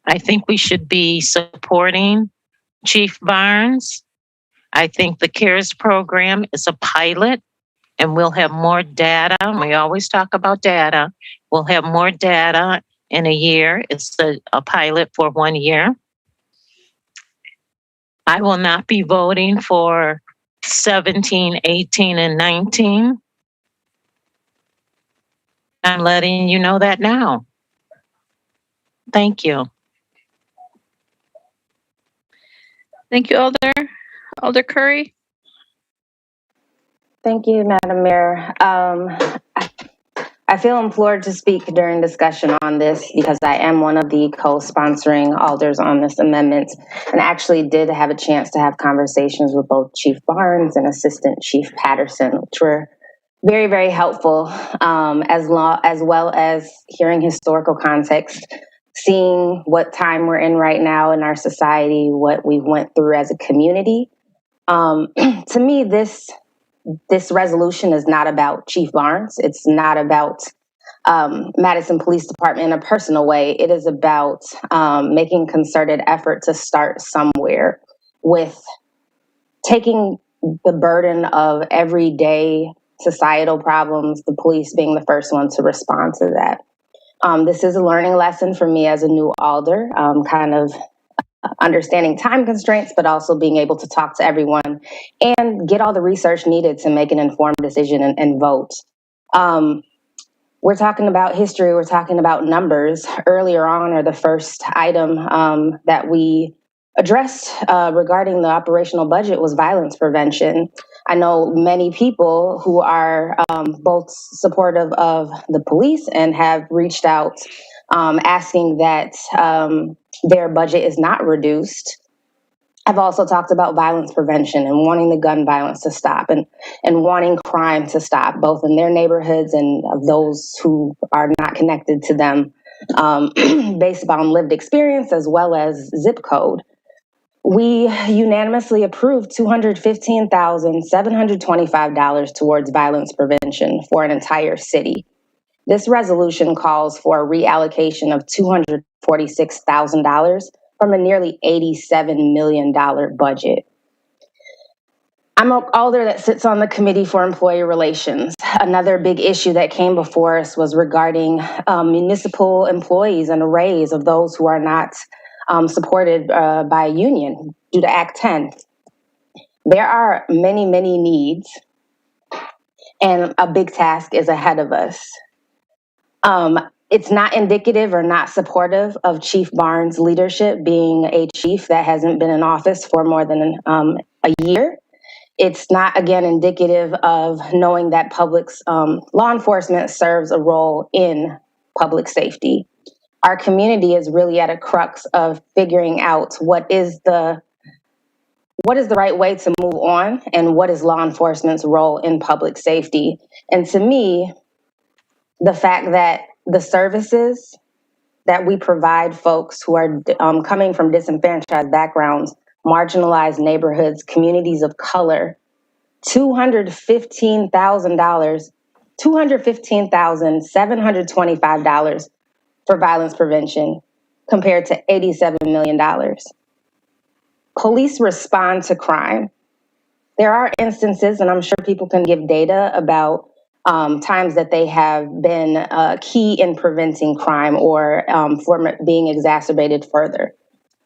I think we should be supporting Chief Barnes. I think the CARES program is a pilot and we'll have more data. We always talk about data. We'll have more data in a year. It's a pilot for 1 year. I will not be voting for 17, 18, and 19. I'm letting you know that now. Thank you. Thank you, Alder. Alder Curry. Thank you, Madam Mayor. I feel implored to speak during discussion on this because I am one of the co-sponsoring alders on this amendment and actually did have a chance to have conversations with both Chief Barnes and Assistant Chief Patterson, which were very, very helpful, as well as hearing historical context, seeing what time we're in right now in our society, what we went through as a community. To me, this resolution is not about Chief Barnes. It's not about Madison Police Department in a personal way. It is about making concerted effort to start somewhere with taking the burden of everyday societal problems, the police being the first one to respond to that. This is a learning lesson for me as a new alder, kind of understanding time constraints, but also being able to talk to everyone and get all the research needed to make an informed decision and vote. We're talking about history, we're talking about numbers. Earlier on, or the first item that we addressed regarding the operational budget was violence prevention. I know many people who are both supportive of the police and have reached out asking that their budget is not reduced. I've also talked about violence prevention and wanting the gun violence to stop and wanting crime to stop, both in their neighborhoods and of those who are not connected to them, based upon lived experience as well as zip code. We unanimously approved $215,725 towards violence prevention for an entire city. This resolution calls for a reallocation of $246,000 from a nearly $87 million budget. I'm an alder that sits on the Committee for Employee Relations. Another big issue that came before us was regarding municipal employees and a raise of those who are not supported by a union due to Act 10. There are many, many needs, and a big task is ahead of us. It's not indicative or not supportive of Chief Barnes' leadership being a chief that hasn't been in office for more than a year. It's not, again, indicative of knowing that law enforcement serves a role in public safety. Our community is really at a crux of figuring out what is the right way to move on and what is law enforcement's role in public safety. And to me, the fact that the services that we provide folks who are coming from disenfranchised backgrounds, marginalized neighborhoods, communities of color, $215,725 for violence prevention compared to $87 million. Police respond to crime. There are instances, and I'm sure people can give data about times that they have been key in preventing crime or for being exacerbated further.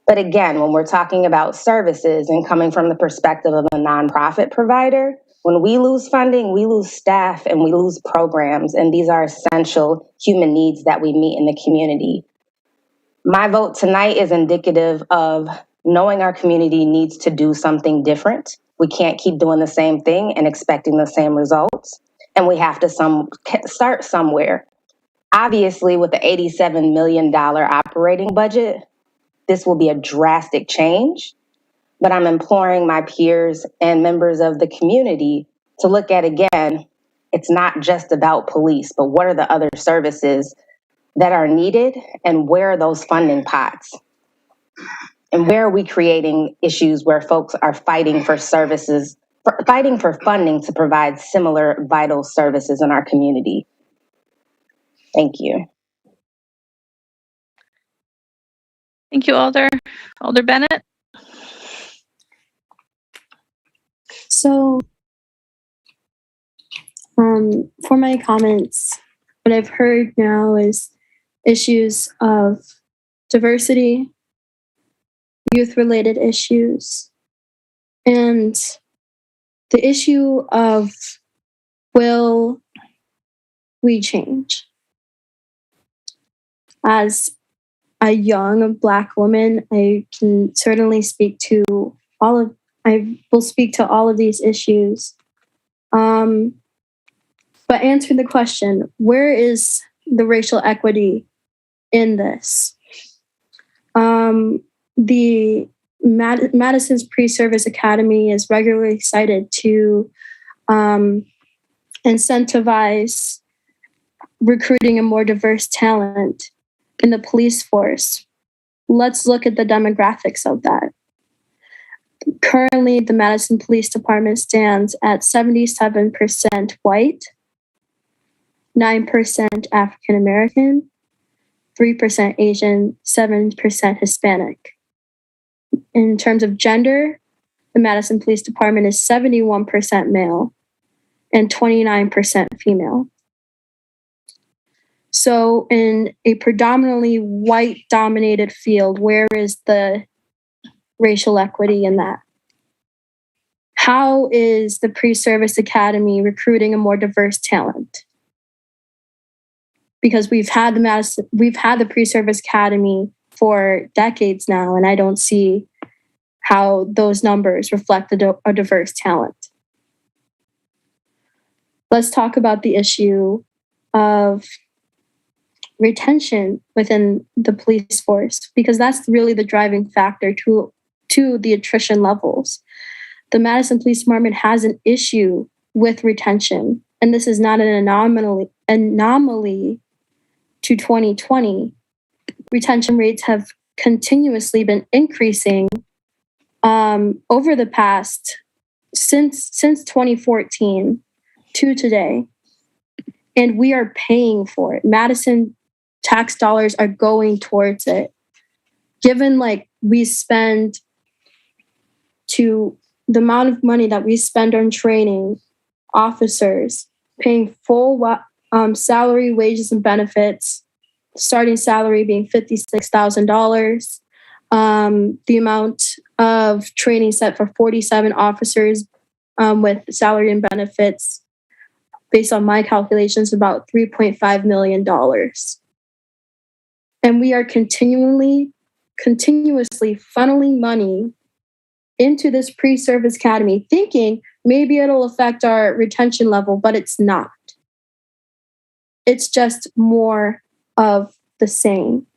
But again, when we're talking about services and coming from the perspective of a nonprofit provider, when we lose funding, we lose staff and we lose programs, and these are essential human needs that we meet in the community. My vote tonight is indicative of knowing our community needs to do something different. We can't keep doing the same thing and expecting the same results, and we have to start somewhere. Obviously, with the $87 million operating budget, this will be a drastic change, but I'm imploring my peers and members of the community to look at, again, it's not just about police, but what are the other services that are needed and where are those funding pots? And where are we creating issues where folks are fighting for services, fighting for funding to provide similar vital services in our community? Thank you. Thank you, Alder. Alder Bennett? So, for my comments, what I've heard now is issues of diversity, youth-related issues, and the issue of will we change? As a young Black woman, I can certainly speak to I will speak to all of these issues. But answer the question, where is the racial equity in this? The Madison's Pre-Service Academy is regularly cited to incentivize recruiting a more diverse talent in the police force. Let's look at the demographics of that. Currently, the Madison Police Department stands at 77% white, 9% African American, 3% Asian, 7% Hispanic. In terms of gender, the Madison Police Department is 71% male and 29% female. So in a predominantly white-dominated field, where is the racial equity in that? How is the Pre-Service Academy recruiting a more diverse talent? Because we've had the Pre-Service Academy for decades now, and I don't see how those numbers reflect a diverse talent. Let's talk about the issue of retention within the police force, because that's really the driving factor to the attrition levels. The Madison Police Department has an issue with retention, and this is not an anomaly to 2020. Retention rates have continuously been increasing over the past, since 2014 to today, and we are paying for it. Madison tax dollars are going towards it. Given we spend to the amount of money that we spend on training officers, paying full salary, wages, and benefits, starting salary being $56,000, the amount of training set for 47 officers with salary and benefits, based on my calculations, about $3.5 million. And we are continuously funneling money into this Pre-Service Academy, thinking maybe it'll affect our retention level, but it's not. It's just more of the same.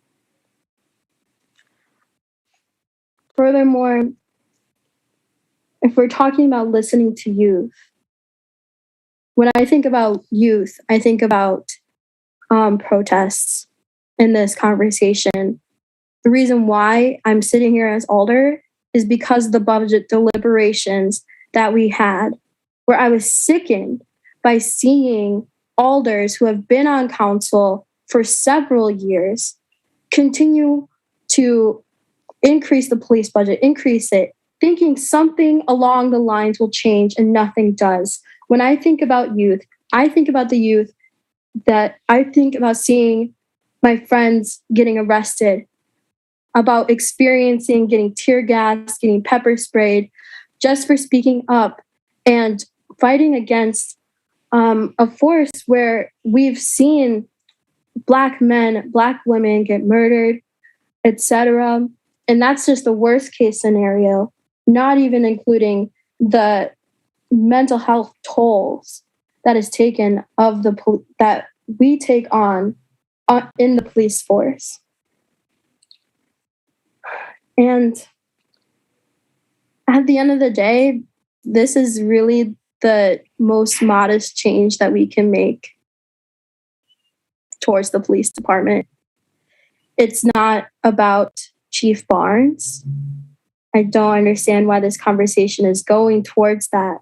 Furthermore, if we're talking about listening to youth, when I think about youth, I think about protests in this conversation. The reason why I'm sitting here as Alder is because of the budget deliberations that we had, where I was sickened by seeing Alders who have been on council for several years continue to increase the police budget, increase it, thinking something along the lines will change and nothing does. When I think about youth, I think about the youth that I think about seeing my friends getting arrested, about experiencing getting tear gas, getting pepper sprayed, just for speaking up and fighting against a force where we've seen Black men, Black women get murdered, etc. And that's just the worst case scenario, not even including the mental health tolls that is taken of that we take on in the police force. And at the end of the day, this is really the most modest change that we can make towards the police department. It's not about Chief Barnes. I don't understand why this conversation is going towards that,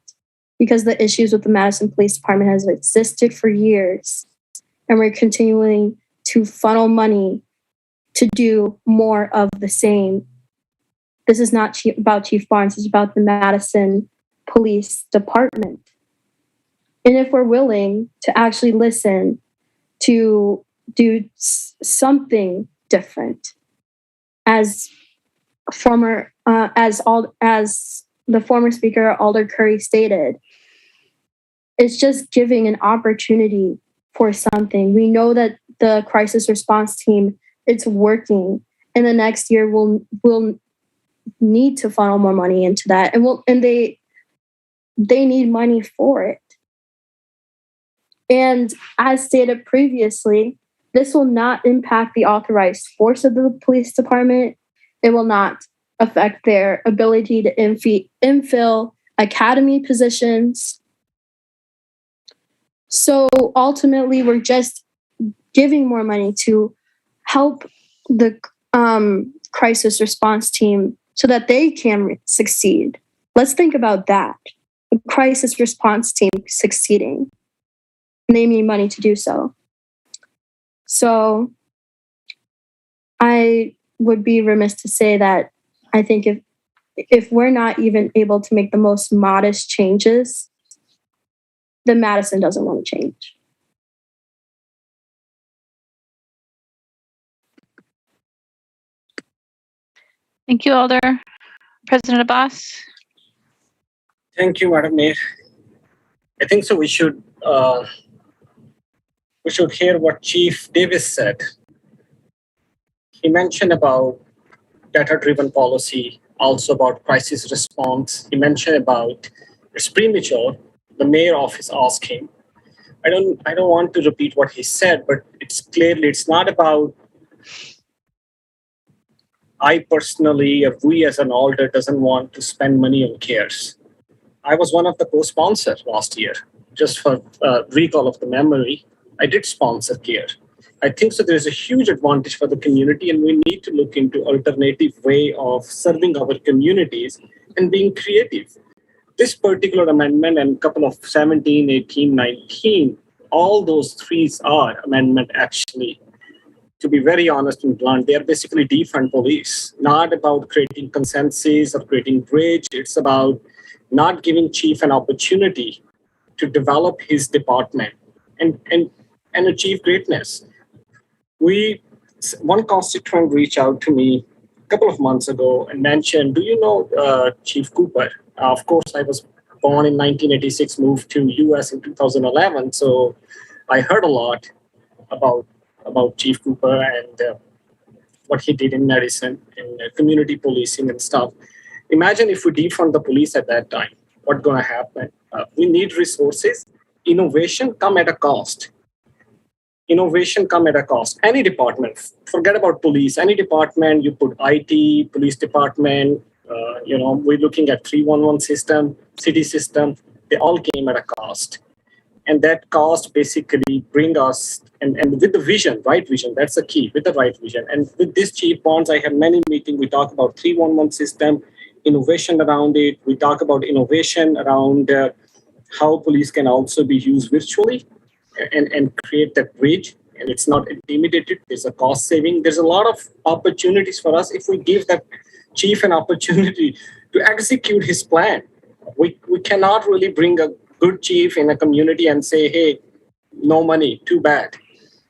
because the issues with the Madison Police Department has existed for years, and we're continuing to funnel money to do more of the same. This is not about Chief Barnes, it's about the Madison Police Department. And if we're willing to actually listen to do something different, as the former speaker Alder Curry stated, it's just giving an opportunity for something. We know that the crisis response team, it's working. In the next year, we'll need to funnel more money into that, and they need money for it. And as stated previously, this will not impact the authorized force of the police department. It will not affect their ability to infill academy positions. So ultimately, we're just giving more money to help the crisis response team so that they can succeed. Let's think about that. The crisis response team succeeding. And they need money to do so. So I would be remiss to say that I think if we're not even able to make the most modest changes, then Madison doesn't want to change. Thank you, Alder. President Abbas? Thank you, Madam Mayor. I think so. We should hear what Chief Davis said. He mentioned about data-driven policy, also about crisis response. He mentioned about it's premature. The mayor office asked him. I don't want to repeat what he said, but it's not about I personally, or we as an alder, doesn't want to spend money on CARES. I was one of the co-sponsors last year. Just for recall of the memory, I did sponsor CARE. I think so there's a huge advantage for the community, and we need to look into alternative way of serving our communities and being creative. This particular amendment and a couple of 17, 18, 19, all those three are amendment actually. To be very honest and blunt, they are basically defund police, not about creating consensus or creating bridge. It's about not giving chief an opportunity to develop his department and achieve greatness. One constituent reached out to me a couple of months ago and mentioned, do you know Chief Cooper? Of course, I was born in 1986, moved to US in 2011. So I heard a lot about Chief Cooper and what he did in Madison and community policing and stuff. Imagine if we defund the police at that time, what's going to happen? We need resources. Innovation come at a cost. Innovation come at a cost. Any department, forget about police, any department, you put IT, police department, we're looking at 311 system, city system, they all came at a cost. And that cost basically bring us, and with the vision, right vision, that's the key, with the right vision. And with this Chief Barnes, I have many meetings, we talk about 311 system, innovation around it. We talk about innovation around how police can also be used virtually and create that bridge. And it's not intimidated, there's a cost saving. There's a lot of opportunities for us if we give that chief an opportunity to execute his plan. We cannot really bring a good chief in a community and say, hey, no money, too bad.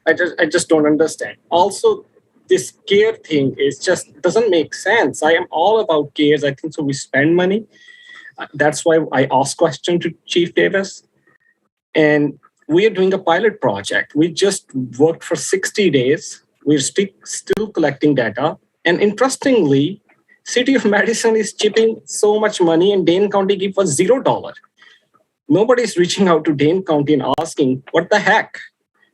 I just don't understand. Also, this care thing is just doesn't make sense. I am all about cares. I think so we spend money. That's why I asked question to Chief Davis. And we are doing a pilot project. We just worked for 60 days. We're still collecting data. And interestingly, City of Madison is chipping so much money and Dane County give us $0. Nobody's reaching out to Dane County and asking, what the heck?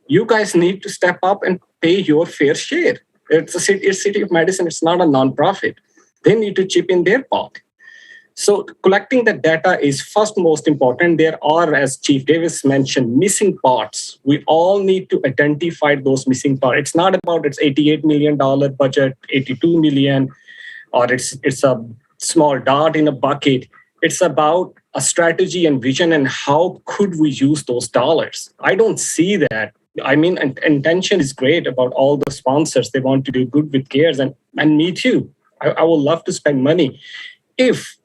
You guys need to step up and pay your fair share. It's City of Madison. It's not a nonprofit. They need to chip in their part. So collecting the data is first most important. There are, as Chief Davis mentioned, missing parts. We all need to identify those missing parts. It's not about its $88 million budget, $82 million, or it's a small dot in a bucket. It's about a strategy and vision and how could we use those dollars. I don't see that. I mean, intention is great about all the sponsors. They want to do good with CARES, and me too. I would love to spend money. If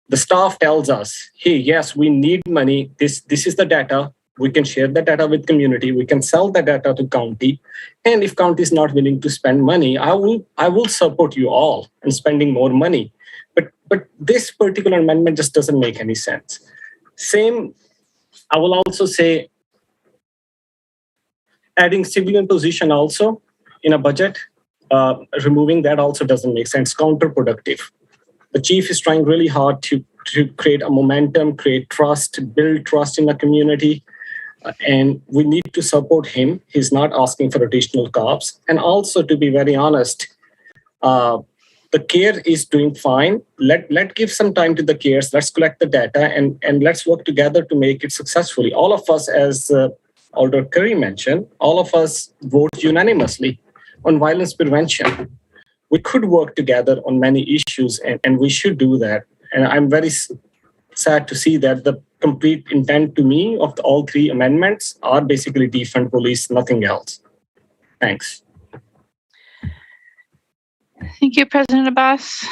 the staff tells us, hey, yes, we need money. This is the data. We can share the data with community. We can sell the data to county. And if county is not willing to spend money, I will support you all in spending more money. But this particular amendment just doesn't make any sense. Same, I will also say, adding civilian position also in a budget, removing that also doesn't make sense, counterproductive. The chief is trying really hard to create a momentum, create trust, build trust in the community, and we need to support him. He's not asking for additional cops. And also, to be very honest, the CARE is doing fine. Let give some time to the CARES. Let's collect the data and let's work together to make it successfully. All of us, as Alder Curry mentioned, all of us vote unanimously on violence prevention. We could work together on many issues, and we should do that. And I'm very sad to see that the complete intent to me of all three amendments are basically defund police, nothing else. Thanks. Thank you, President Abbas.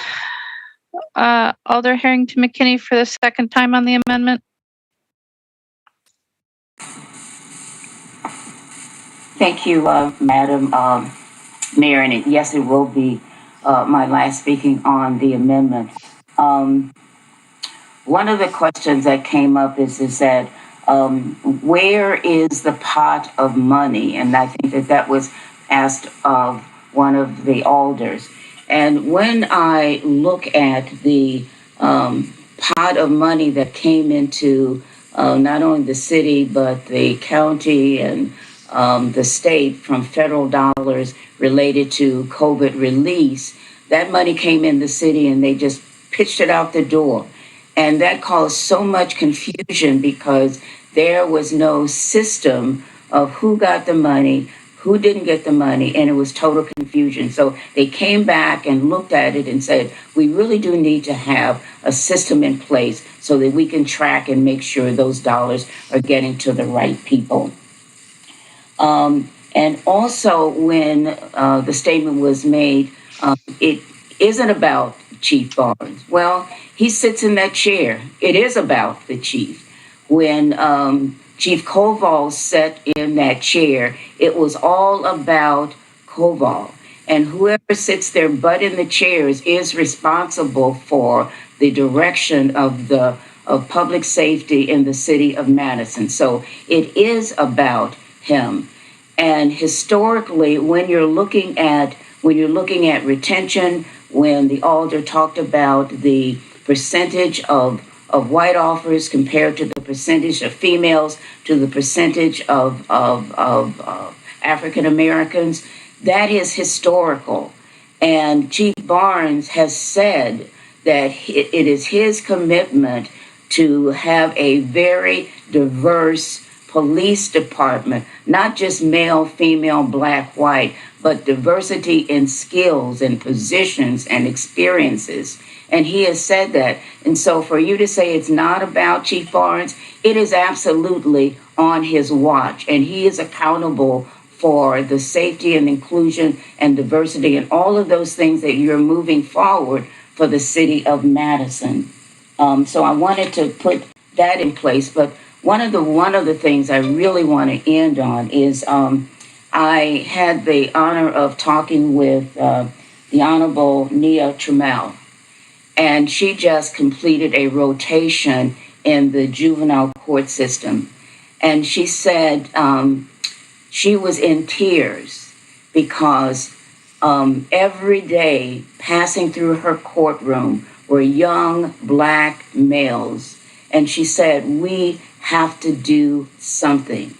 Alder Harrington McKinney for the second time on the amendment. Thank you, Madam Mayor, and yes, it will be my last speaking on the amendment. One of the questions that came up is that where is the pot of money? And I think that was asked of one of the alders. And when I look at the pot of money that came into not only the city, but the county and the state from federal dollars related to COVID release, that money came in the city and they just pitched it out the door. And that caused so much confusion because there was no system of who got the money, who didn't get the money, and it was total confusion. So they came back and looked at it and said, we really do need to have a system in place so that we can track and make sure those dollars are getting to the right people. And also when the statement was made, it isn't about Chief Barnes. Well, he sits in that chair. It is about the chief. When Chief Koval sat in that chair, it was all about Koval. And whoever sits their butt in the chairs is responsible for the direction of public safety in the city of Madison. So it is about him. And historically, when you're looking at retention, when the alder talked about the percentage of white offers compared to the percentage of females to the percentage of African Americans, that is historical. And Chief Barnes has said that it is his commitment to have a very diverse police department, not just male, female, black, white, but diversity in skills and positions and experiences. And he has said that. And so for you to say it's not about Chief Barnes, it is absolutely on his watch. And he is accountable for the safety and inclusion and diversity and all of those things that you're moving forward for the city of Madison. So I wanted to put that in place. But one of the things I really want to end on is I had the honor of talking with the Honorable Nia Trammell, and she just completed a rotation in the juvenile court system. And she said she was in tears because every day passing through her courtroom were young Black males. And she said, we have to do something.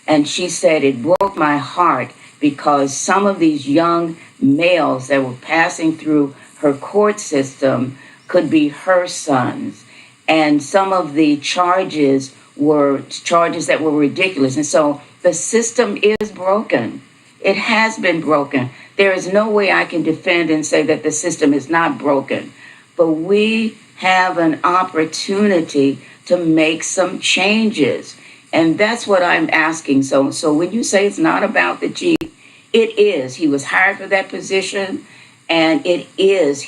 And she said, it broke my heart because some of these young males that were passing through her court system could be her sons. And some of the charges were charges that were ridiculous. And so the system is broken. It has been broken. There is no way I can defend and say that the system is not broken. But we have an opportunity to make some changes. And that's what I'm asking. So when you say it's not about the chief, it is. He was hired for that position, and it is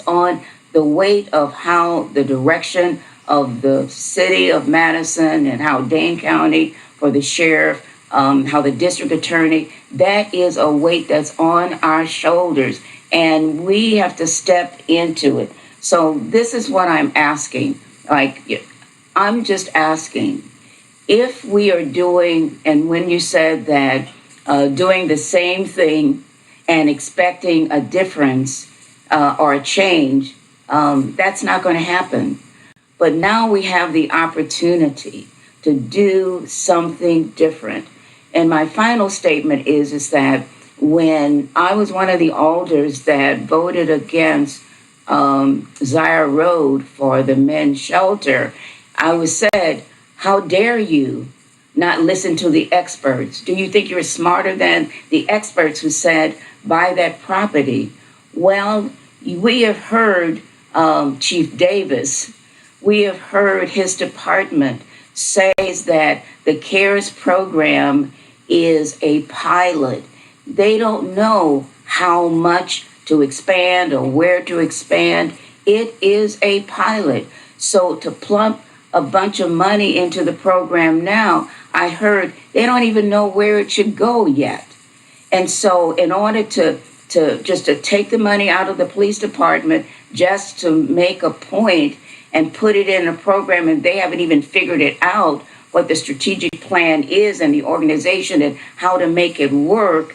on the weight of how the direction of the city of Madison and how Dane County for the sheriff, how the district attorney, that is a weight that's on our shoulders, and we have to step into it. So this is what I'm asking. I'm just asking if we are doing, and when you said that doing the same thing and expecting a difference or a change, that's not going to happen. But now we have the opportunity to do something different. And my final statement is that when I was one of the alders that voted against Zaire Road for the men's shelter, I was said, how dare you not listen to the experts? Do you think you're smarter than the experts who said, buy that property? Well, we have heard Chief Davis, we have heard his department says that the CARES program is a pilot. They don't know how much to expand or where to expand. It is a pilot. So to plump a bunch of money into the program now, I heard they don't even know where it should go yet. And so in order to take the money out of the police department just to make a point and put it in a program, and they haven't even figured it out what the strategic plan is and the organization and how to make it work,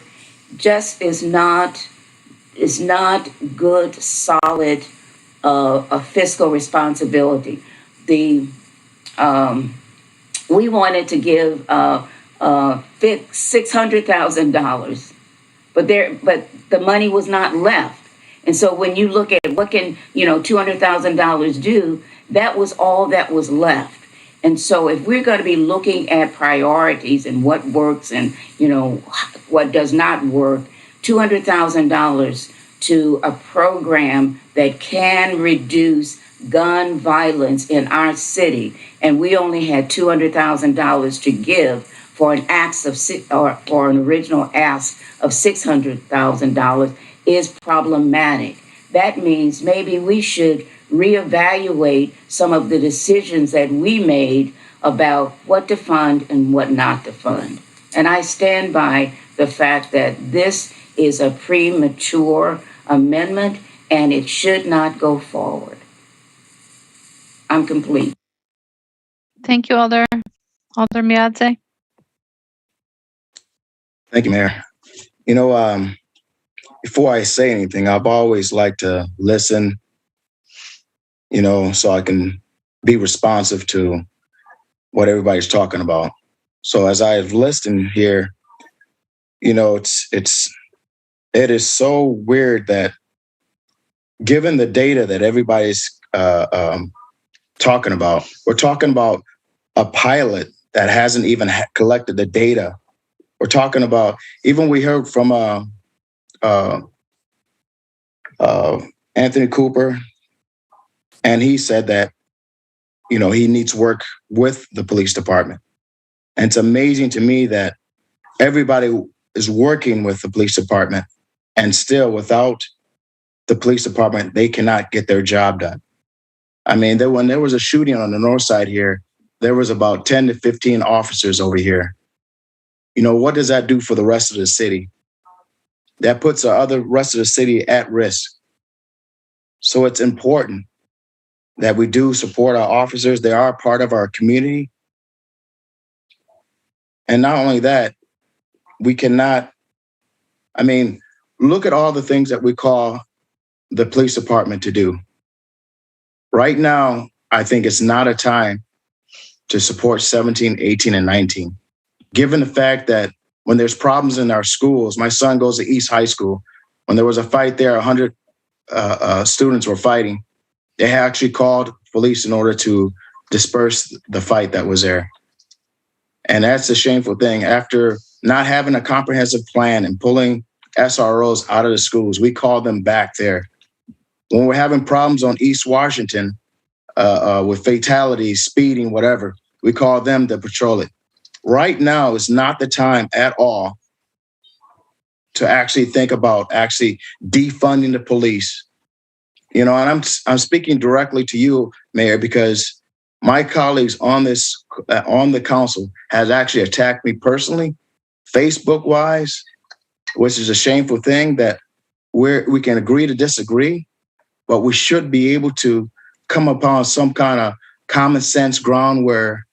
just is not good, solid fiscal responsibility. We wanted to give $600,000, but the money was not left. And so when you look at what can $200,000 do, that was all that was left. And so if we're going to be looking at priorities and what works and what does not work, $200,000 to a program that can reduce gun violence in our city, and we only had $200,000 to give for an original ask of $600,000 is problematic. That means maybe we should reevaluate some of the decisions that we made about what to fund and what not to fund. And I stand by the fact that this is a premature amendment and it should not go forward. I'm complete. Thank you, Alder Miadze. Thank you, Mayor. Before I say anything, I've always liked to listen, so I can be responsive to what everybody's talking about. So as I've listened here, it is so weird that given the data that everybody's talking about, we're talking about a pilot that hasn't even collected the data. We're talking about, even we heard from Anthony Cooper, and he said that, he needs work with the police department. And it's amazing to me that everybody is working with the police department and still without the police department, they cannot get their job done. I mean, when there was a shooting on the north side here, there was about 10 to 15 officers over here. You know, what does that do for the rest of the city? That puts the other rest of the city at risk. So it's important that we do support our officers. They are part of our community. And not only that, we cannot, I mean, look at all the things that we call the police department to do. Right now, I think it's not a time to support 17, 18, and 19. Given the fact that when there's problems in our schools, my son goes to East High School. When there was a fight there, 100 students were fighting. They actually called police in order to disperse the fight that was there. And that's a shameful thing. After not having a comprehensive plan and pulling SROs out of the schools, we call them back there. When we're having problems on East Washington with fatalities, speeding, whatever, we call them to patrol it. Right now is not the time at all to actually think about actually defunding the police. You know, and I'm speaking directly to you, Mayor, because my colleagues on the council has actually attacked me personally, Facebook-wise, which is a shameful thing that we can agree to disagree, but we should be able to come upon some kind of common sense ground where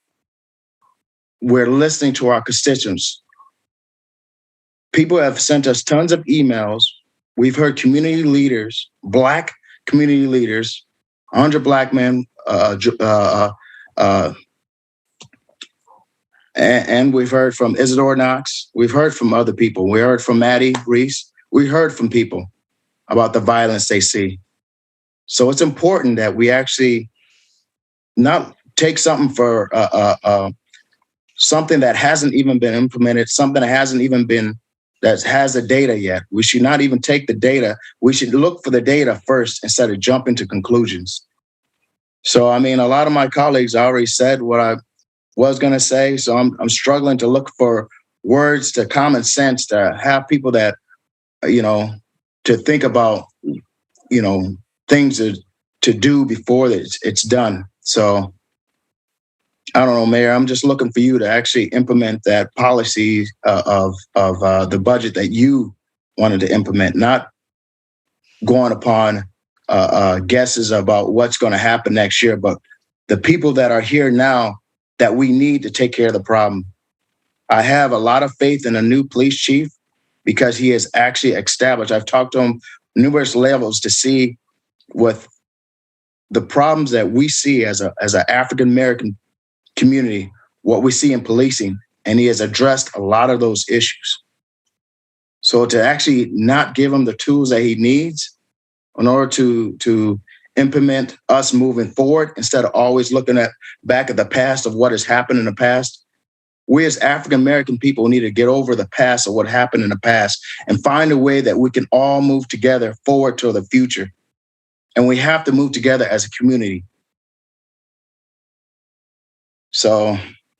we're listening to our constituents. People have sent us tons of emails. We've heard community leaders, Black community leaders, 100 Black men, and we've heard from Isidore Knox. We've heard from other people. We heard from Maddie Reese. We heard from people about the violence they see. So it's important that we actually not take something for something that hasn't even been implemented, something that hasn't even been, that has the data yet. We should not even take the data. We should look for the data first instead of jumping to conclusions. So, I mean, a lot of my colleagues already said what I was going to say. So I'm struggling to look for words to common sense to have people that, you know, to think about, you know, things to do before it's done. So I don't know, Mayor, I'm just looking for you to actually implement that policy of the budget that you wanted to implement, not going upon guesses about what's going to happen next year, but the people that are here now that we need to take care of the problem. I have a lot of faith in a new police chief because he has actually established, I've talked to him numerous levels to see with the problems that we see as an African-American community, what we see in policing, and he has addressed a lot of those issues. So to actually not give him the tools that he needs in order to implement us moving forward, instead of always looking back at the past of what has happened in the past, we as African-American people need to get over the past of what happened in the past and find a way that we can all move together forward to the future. And we have to move together as a community. So,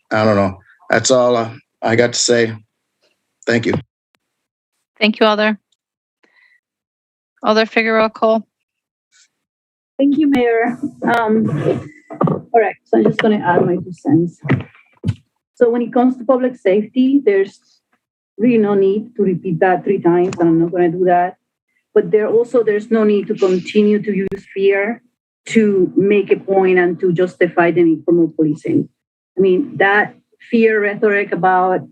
I don't know. That's all I got to say. Thank you. Thank you, Alder. Alder Figueroa Cole. Thank you, Mayor. All right, so I'm just going to add my 2 cents. So when it comes to public safety, there's really no need to repeat that 3 times, and I'm not going to do that. But there's no need to continue to use fear to make a point and to justify the need for more policing. I mean, that fear rhetoric about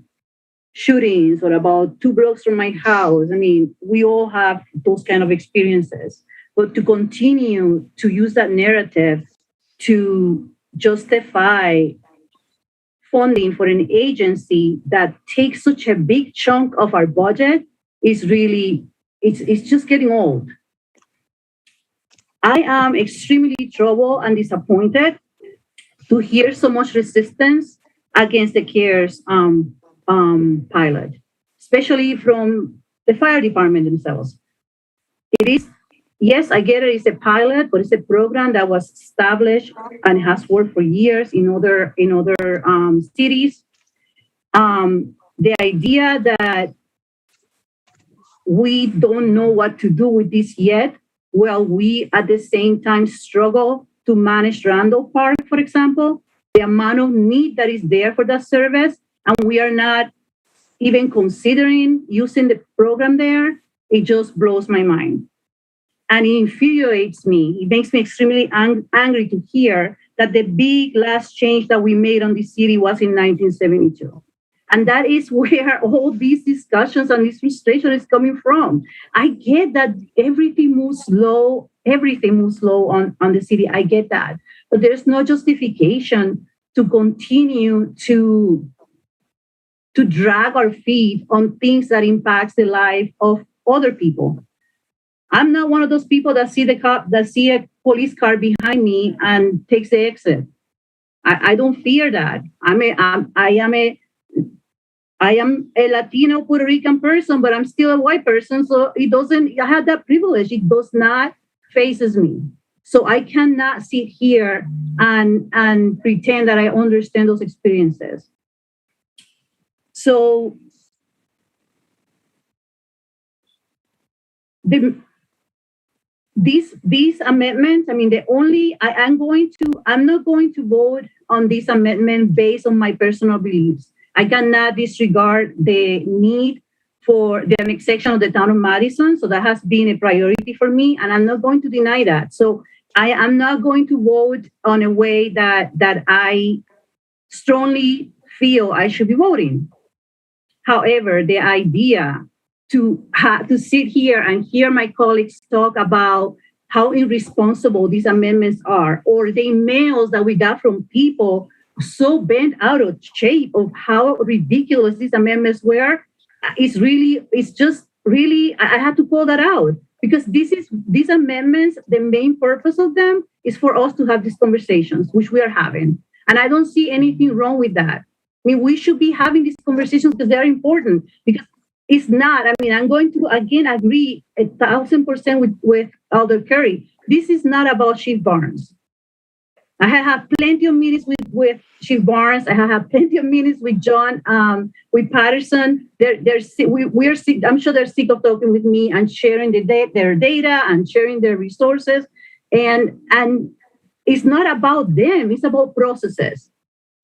shootings or about 2 blocks from my house, I mean, we all have those kind of experiences. But to continue to use that narrative to justify funding for an agency that takes such a big chunk of our budget is really, it's just getting old. I am extremely troubled and disappointed to hear so much resistance against the CARES pilot, especially from the fire department themselves. It is, yes, I get it, it's a pilot, but it's a program that was established and has worked for years in other cities. The idea that we don't know what to do with this yet while we at the same time struggle to manage Randall Park, for example, the amount of need that is there for that service, and we are not even considering using the program there, it just blows my mind. And it infuriates me. It makes me extremely angry to hear that the big last change that we made on the city was in 1972. And that is where all these discussions and this frustration is coming from. I get that everything moves slow on the city. I get that. But there's no justification to continue to drag our feet on things that impacts the life of other people. I'm not one of those people that see a police car behind me and takes the exit. I don't fear that. I am a Latino Puerto Rican person, but I'm still a white person. So I have that privilege. It does not phases me. So I cannot sit here and pretend that I understand those experiences. So these amendments, I mean, I'm not going to vote on this amendment based on my personal beliefs. I cannot disregard the need for the annexation of the town of Madison. So that has been a priority for me, and I'm not going to deny that. So I am not going to vote on a way that I strongly feel I should be voting. However, the idea to sit here and hear my colleagues talk about how irresponsible these amendments are, or the emails that we got from people so bent out of shape of how ridiculous these amendments were, it's just really, I have to call that out, because these amendments, the main purpose of them is for us to have these conversations, which we are having. And I don't see anything wrong with that. I mean, we should be having these conversations because they're important, because it's not, I mean, I'm going to again agree 1,000% with Alder Curry. This is not about Chief Barnes. I have had plenty of meetings with Chief Barnes. I have had plenty of meetings with John, with Patterson. We're sick. I'm sure they're sick of talking with me and sharing their data and sharing their resources. And it's not about them. It's about processes.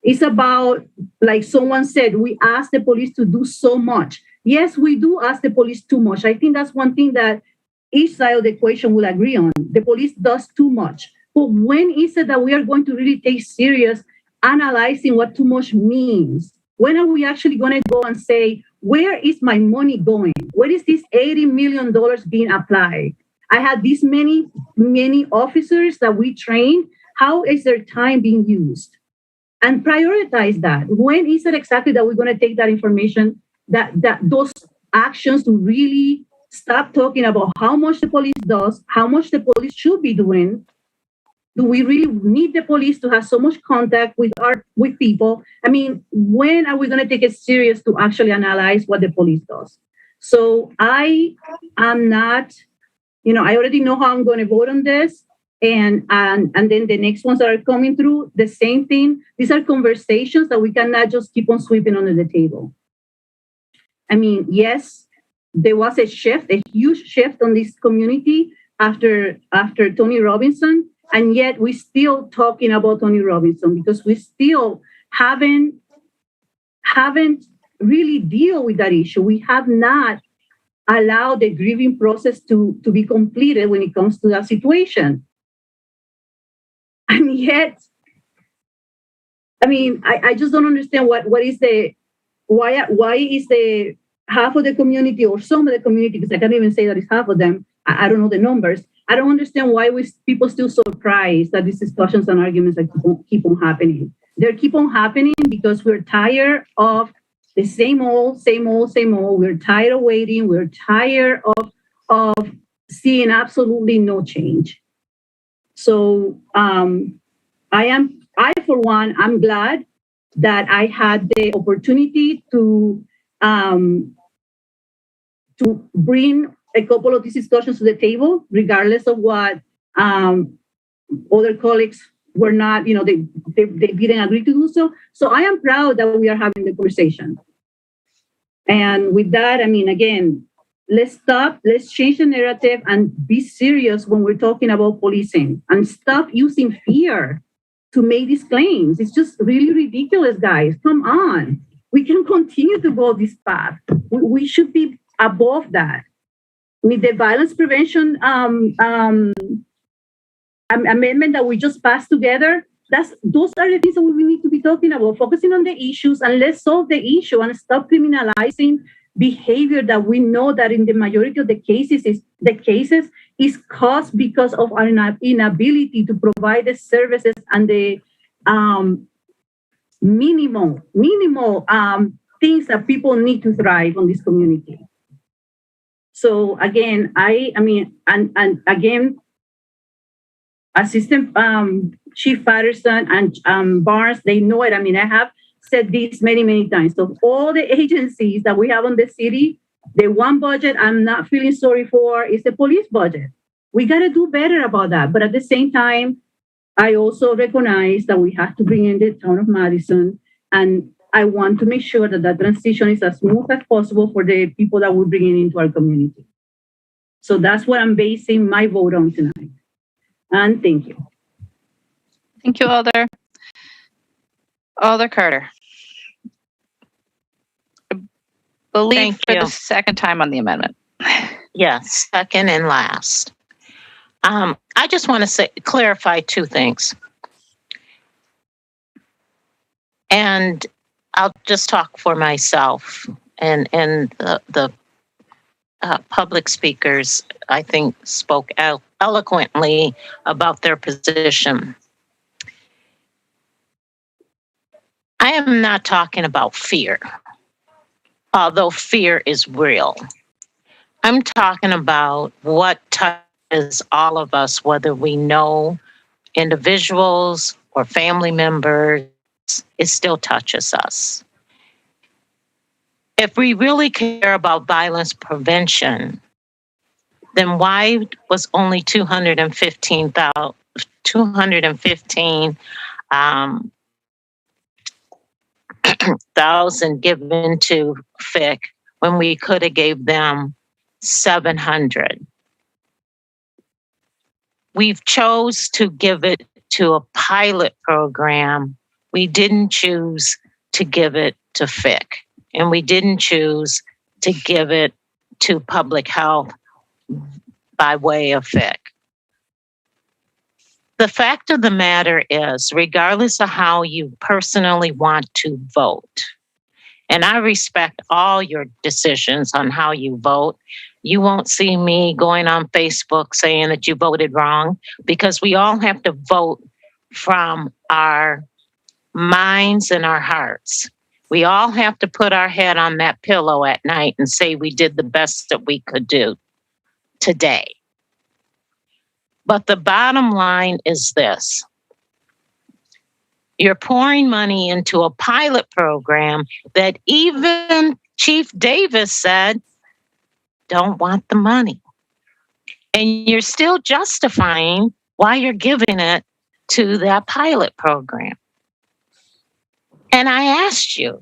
It's about, like someone said, we ask the police to do so much. Yes, we do ask the police too much. I think that's one thing that each side of the equation will agree on. The police does too much. But when is it that we are going to really take serious analyzing what too much means? When are we actually going to go and say, where is my money going? Where is this $80 million being applied? I had this many officers that we trained. How is their time being used? And prioritize that. When is it exactly that we're going to take that information, that those actions to really stop talking about how much the police does, how much the police should be doing? Do we really need the police to have so much contact with people? I mean, when are we going to take it serious to actually analyze what the police does? So I am not, I already know how I'm going to vote on this. And then the next ones that are coming through, the same thing. These are conversations that we cannot just keep on sweeping under the table. I mean, yes, there was a huge shift on this community after Tony Robinson. And yet we're still talking about Tony Robinson because we still haven't really deal with that issue. We have not allowed the grieving process to be completed when it comes to that situation. And yet, I mean, I just don't understand why is the half of the community or some of the community, because I can't even say that it's half of them. I don't know the numbers. I don't understand why people still surprised that these discussions and arguments keep on happening. They keep on happening because we're tired of the same old. We're tired of waiting. We're tired of seeing absolutely no change. So for one, I'm glad that I had the opportunity to bring a couple of these discussions to the table, regardless of what other colleagues were not, they didn't agree to do so. So I am proud that we are having the conversation. And with that, I mean, again, let's stop, let's change the narrative and be serious when we're talking about policing and stop using fear to make these claims. It's just really ridiculous, guys. Come on. We can continue to go this path. We should be above that. I mean, the violence prevention amendment that we just passed together, those are the things that we need to be talking about, focusing on the issues, and let's solve the issue and stop criminalizing behavior that we know that in the majority of the cases is caused because of our inability to provide the services and the minimal things that people need to thrive on this community. So again, I mean, and again, Assistant Chief Patterson and Barnes, they know it. I mean, I have said this many times. So all the agencies that we have on the city, the one budget I'm not feeling sorry for is the police budget. We got to do better about that. But at the same time, I also recognize that we have to bring in the town of Madison, and I want to make sure that that transition is as smooth as possible for the people that we're bringing into our community. So that's what I'm basing my vote on tonight. And thank you. Thank you, Alder. Alder Carter. I believe for the second time on the amendment. Yes, second and last. I just want to clarify two things. And I'll just talk for myself and the public speakers, I think, spoke eloquently about their position. I am not talking about fear, although fear is real. I'm talking about what touches all of us, whether we know individuals or family members, it still touches us. If we really care about violence prevention, then why was only 215,000 given to FIC when we could have gave them 700? We've chose to give it to a pilot program. We didn't choose to give it to FIC, and we didn't choose to give it to public health by way of FIC. The fact of the matter is, regardless of how you personally want to vote, and I respect all your decisions on how you vote, you won't see me going on Facebook saying that you voted wrong, because we all have to vote from our minds and our hearts. We all have to put our head on that pillow at night and say we did the best that we could do today. But the bottom line is this. You're pouring money into a pilot program that even Chief Davis said, don't want the money. And you're still justifying why you're giving it to that pilot program. And I asked you,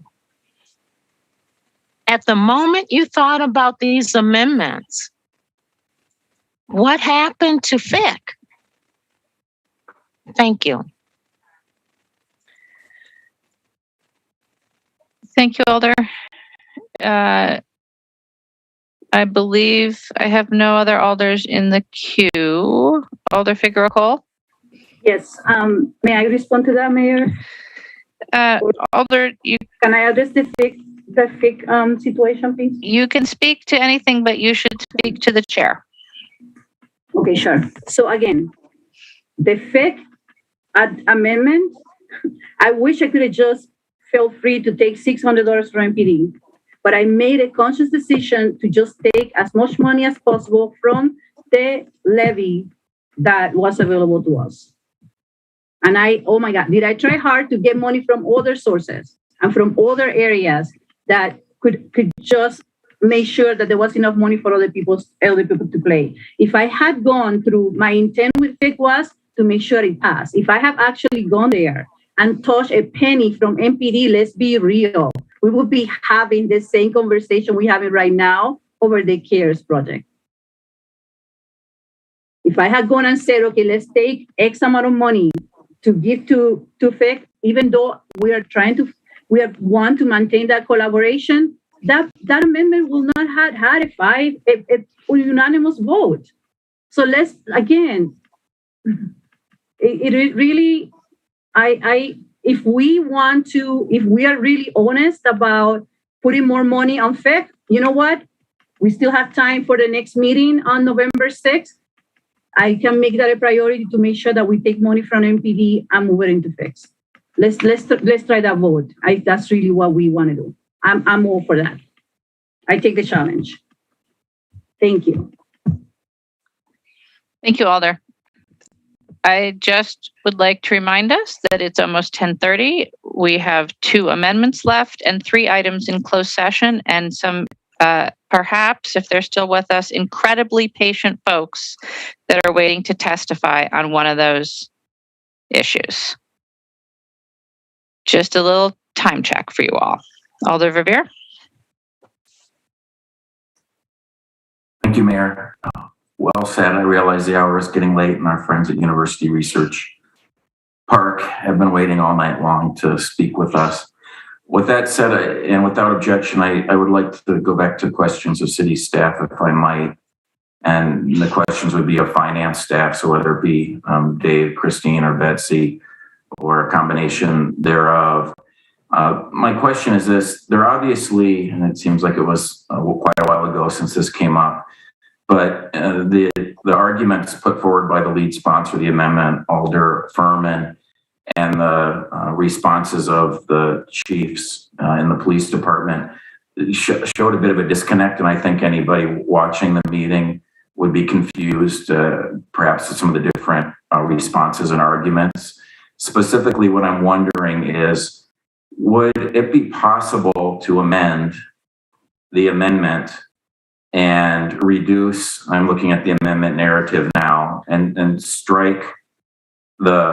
at the moment you thought about these amendments, what happened to FIC? Thank you. Thank you, Alder. I believe I have no other alders in the queue. Alder Figueroa Cole? Yes. May I respond to that, Mayor? Alder, can I address the FIC situation, please? You can speak to anything, but you should speak to the chair. Okay, sure. So again, the FIC amendment, I wish I could have just felt free to take $600 from MPD, but I made a conscious decision to just take as much money as possible from the levy that was available to us. And oh my God, did I try hard to get money from other sources and from other areas that could just make sure that there was enough money for other people to play. If I had gone through, my intent with FIC was to make sure it passed. If I have actually gone there and touched a penny from MPD, let's be real, we would be having the same conversation we're having right now over the CARES project. If I had gone and said, okay, let's take X amount of money to give to FIC, even though we want to maintain that collaboration, that amendment will not have had a unanimous vote. So let's, again, it really, if we are really honest about putting more money on FIC, you know what? We still have time for the next meeting on November 6th. I can make that a priority to make sure that we take money from MPD and move it into FIC. Let's try that vote. That's really what we want to do. I'm all for that. I take the challenge. Thank you. Thank you, Alder. I just would like to remind us that it's almost 10:30. We have 2 amendments left and 3 items in closed session, and some, perhaps, if they're still with us, incredibly patient folks that are waiting to testify on one of those issues. Just a little time check for you all. Alder Verveer. Thank you, Mayor. Well said. I realize the hour is getting late, and our friends at University Research Park have been waiting all night long to speak with us. With that said, and without objection, I would like to go back to questions of city staff, if I might. And the questions would be of finance staff, so whether it be Dave, Christine, or Betsy, or a combination thereof. My question is this: there obviously, and it seems like it was quite a while ago since this came up, but the arguments put forward by the lead sponsor of the amendment, Alder Furman, and the responses of the chiefs in the police department showed a bit of a disconnect, and I think anybody watching the meeting would be confused, perhaps at some of the different responses and arguments. Specifically, what I'm wondering is, would it be possible to amend the amendment and reduce, I'm looking at the amendment narrative now, and strike the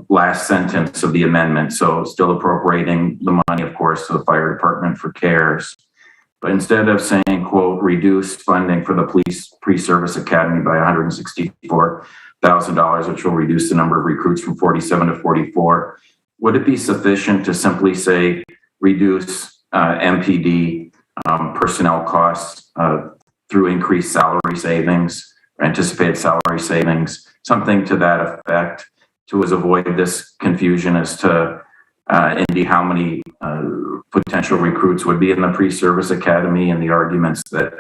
last sentence of the amendment? So still appropriating the money, of course, to the fire department for CARES. But instead of saying, quote, reduce funding for the police pre-service academy by $164,000, which will reduce the number of recruits from 47 to 44, would it be sufficient to simply say reduce MPD personnel costs through increased salary savings, or anticipated salary savings, something to that effect, to avoid this confusion as to indeed how many potential recruits would be in the pre-service academy, and the arguments that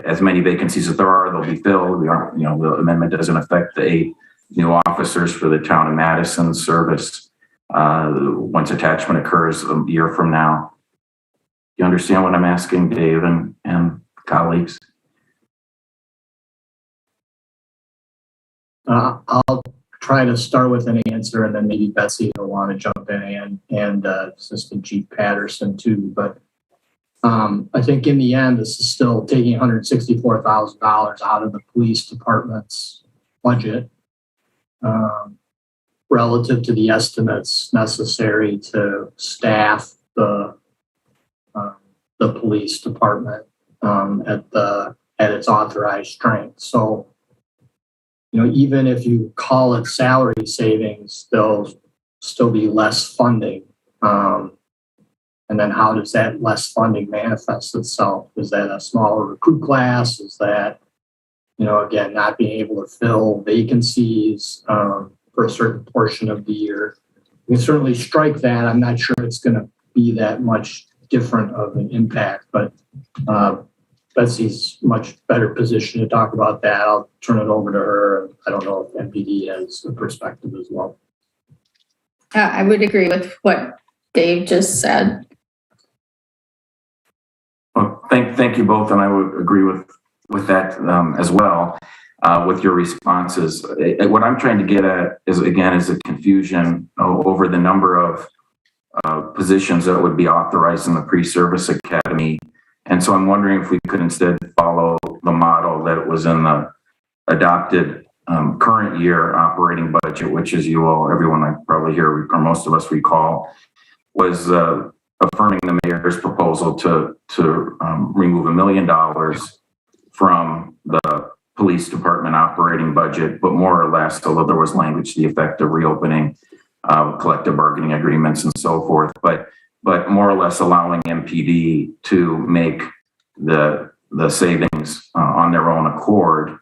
as many vacancies as there are, they'll be filled. The amendment doesn't affect the 8 new officers for the town of Madison service once attachment occurs a year from now. You understand what I'm asking, Dave and colleagues? I'll try to start with an answer, and then maybe Betsy will want to jump in, and Assistant Chief Patterson too. But I think in the end, this is still taking $164,000 out of the police department's budget relative to the estimates necessary to staff the police department at its authorized strength. So, even if you call it salary savings, there'll still be less funding. And then how does that less funding manifest itself? Is that a smaller recruit class? Is that, again, not being able to fill vacancies for a certain portion of the year? We can certainly strike that. I'm not sure it's going to be that much different of an impact, but Betsy's much better position to talk about that. I'll turn it over to her. I don't know if MPD has a perspective as well. I would agree with what Dave just said. Well, thank you both, and I would agree with that as well with your responses. What I'm trying to get at is a confusion over the number of positions that would be authorized in the pre-service academy. And so I'm wondering if we could instead follow the model that was in the adopted current year operating budget, which, as everyone probably here, or most of us recall, was affirming the mayor's proposal to remove $1 million from the police department operating budget, but more or less, although there was language to the effect of reopening collective bargaining agreements and so forth, but more or less allowing MPD to make the savings on their own accord,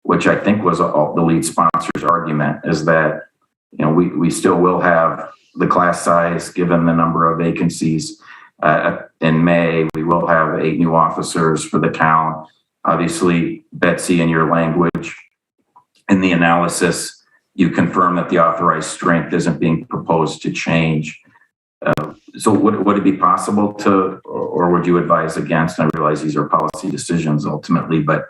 which I think was the lead sponsor's argument, is that, you know, we still will have the class size given the number of vacancies. In May, we will have 8 new officers for the town. Obviously, Betsy, in your language, in the analysis, you confirm that the authorized strength isn't being proposed to change. So would it be possible to, or would you advise against? I realize these are policy decisions ultimately, but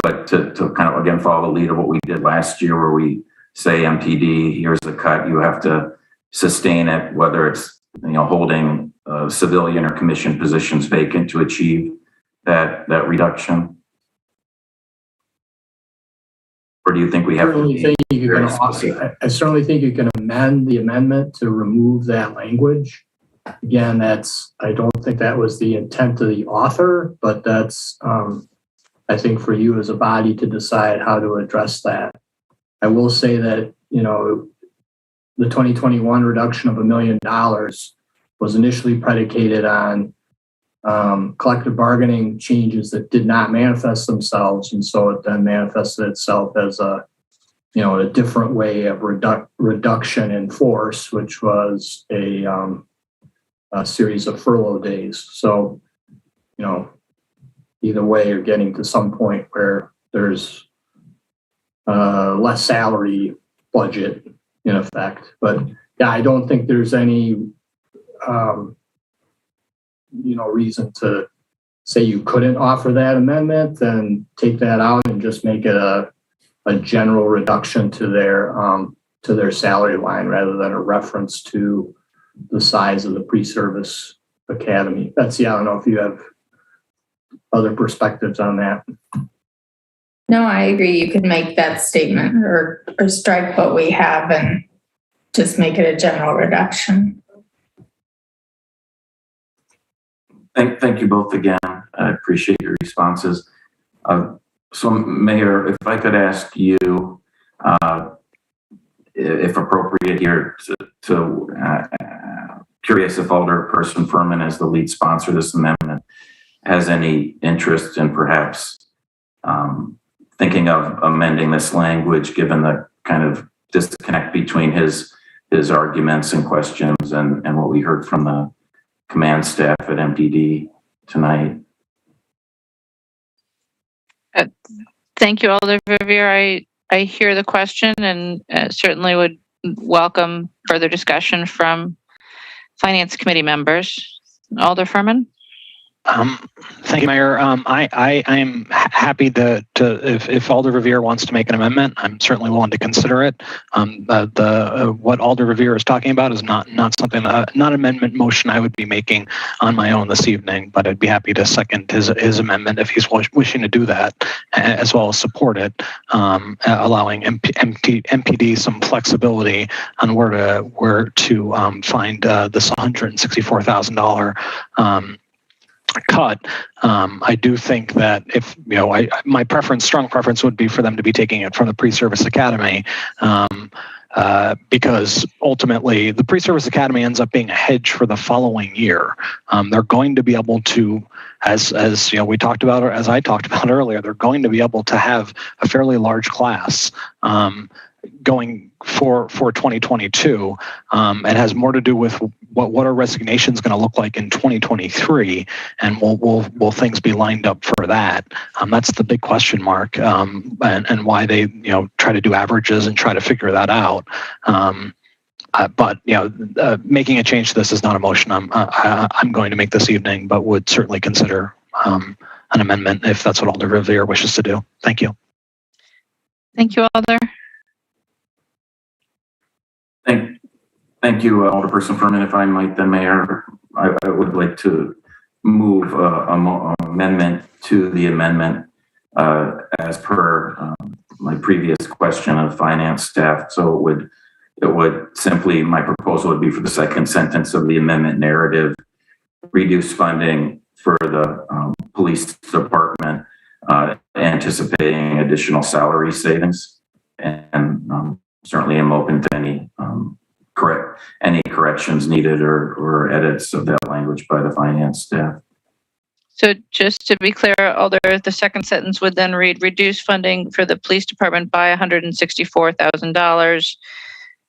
to kind of, again, follow the lead of what we did last year, where we say MPD, here's the cut, you have to sustain it, whether it's, you know, holding civilian or commission positions vacant to achieve that reduction? Or do you think we have to be very specific? I certainly think you can amend the amendment to remove that language. Again, I don't think that was the intent of the author, but that's, I think, for you as a body to decide how to address that. I will say that, you know, the 2021 reduction of $1 million was initially predicated on collective bargaining changes that did not manifest themselves, and so it then manifested itself as a different way of reduction in force, which was a series of furlough days. So, you know, either way, you're getting to some point where there's less salary budget in effect. But yeah, I don't think there's any reason to say you couldn't offer that amendment, then take that out and just make it a general reduction to their salary line rather than a reference to the size of the pre-service academy. Betsy, I don't know if you have other perspectives on that. No, I agree. You could make that statement or strike what we have and just make it a general reduction. Thank you both again. I appreciate your responses. So, Mayor, if I could ask you, if appropriate here, curious if Alderperson Furman, as the lead sponsor of this amendment, has any interest in perhaps thinking of amending this language, given the kind of disconnect between his arguments and questions and what we heard from the command staff at MPD tonight. Thank you, Alder Verveer. I hear the question and certainly would welcome further discussion from Finance Committee members. Alder Furman? Thank you, Mayor. I'm happy to if Alder Verveer wants to make an amendment, I'm certainly willing to consider it. What Alder Verveer is talking about is not something not an amendment motion I would be making on my own this evening, but I'd be happy to second his amendment if he's wishing to do that, as well as support it, allowing MPD some flexibility on where to find this $164,000 cut. I do think that if, my strong preference would be for them to be taking it from the pre-service academy, because ultimately the pre-service academy ends up being a hedge for the following year. They're going to be able to, as we talked about, or as I talked about earlier, they're going to be able to have a fairly large class going for 2022. It has more to do with what our resignation is going to look like in 2023, and will things be lined up for that? That's the big question mark, and why they try to do averages and try to figure that out. But making a change to this is not a motion I'm going to make this evening, but would certainly consider an amendment if that's what Alder Verveer wishes to do. Thank you. Thank you, Alder. Thank you, Alderperson Furman. If I might, then, Mayor, I would like to move an amendment to the amendment as per my previous question of finance staff. So it would simply, my proposal would be for the second sentence of the amendment narrative reduce funding for the police department, anticipating additional salary savings, and certainly am open to any corrections needed or edits of that language by the finance staff. So just to be clear, Alder, the second sentence would then read, reduce funding for the police department by $164,000,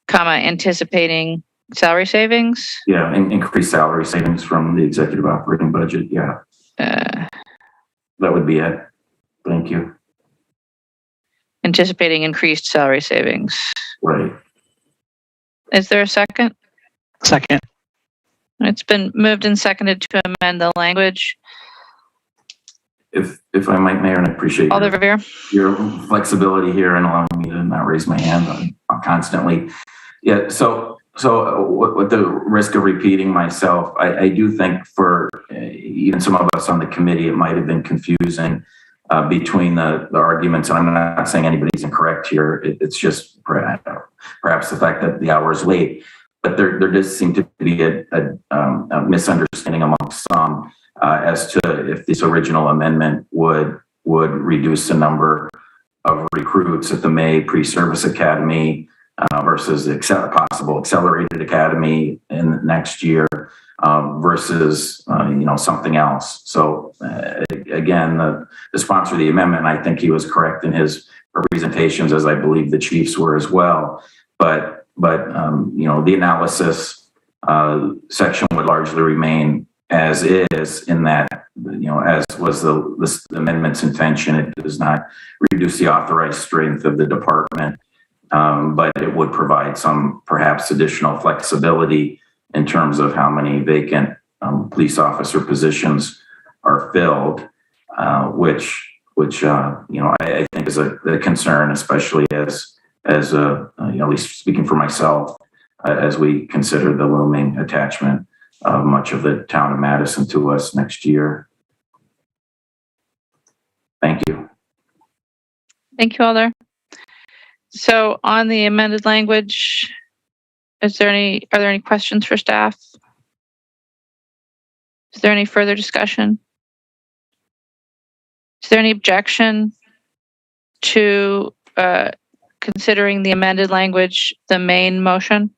comma, anticipating salary savings? Yeah, increased salary savings from the executive operating budget, yeah. That would be it. Thank you. Anticipating increased salary savings. Right. Is there a second? Second. It's been moved and seconded to amend the language. If I might, Mayor, and I appreciate Alder Verveer. your flexibility here and allowing me to not raise my hand constantly. Yeah, so with the risk of repeating myself, I do think for even some of us on the committee, it might have been confusing between the arguments. And I'm not saying anybody's incorrect here. It's just perhaps the fact that the hour is late. But there does seem to be a misunderstanding amongst some as to if this original amendment would reduce the number of recruits at the May pre-service academy versus the possible accelerated academy in next year versus something else. So again, the sponsor of the amendment, I think he was correct in his presentations, as I believe the chiefs were as well. But the analysis section would largely remain as is, in that, as was the amendment's intention, it does not reduce the authorized strength of the department, but it would provide some perhaps additional flexibility in terms of how many vacant police officer positions are filled, which I think is a concern, especially as at least speaking for myself, as we consider the looming attachment of much of the town of Madison to us next year. Thank you. Thank you, Alder. So on the amended language, are there any questions for staff? Is there any further discussion? Is there any objection to considering the amended language the main motion?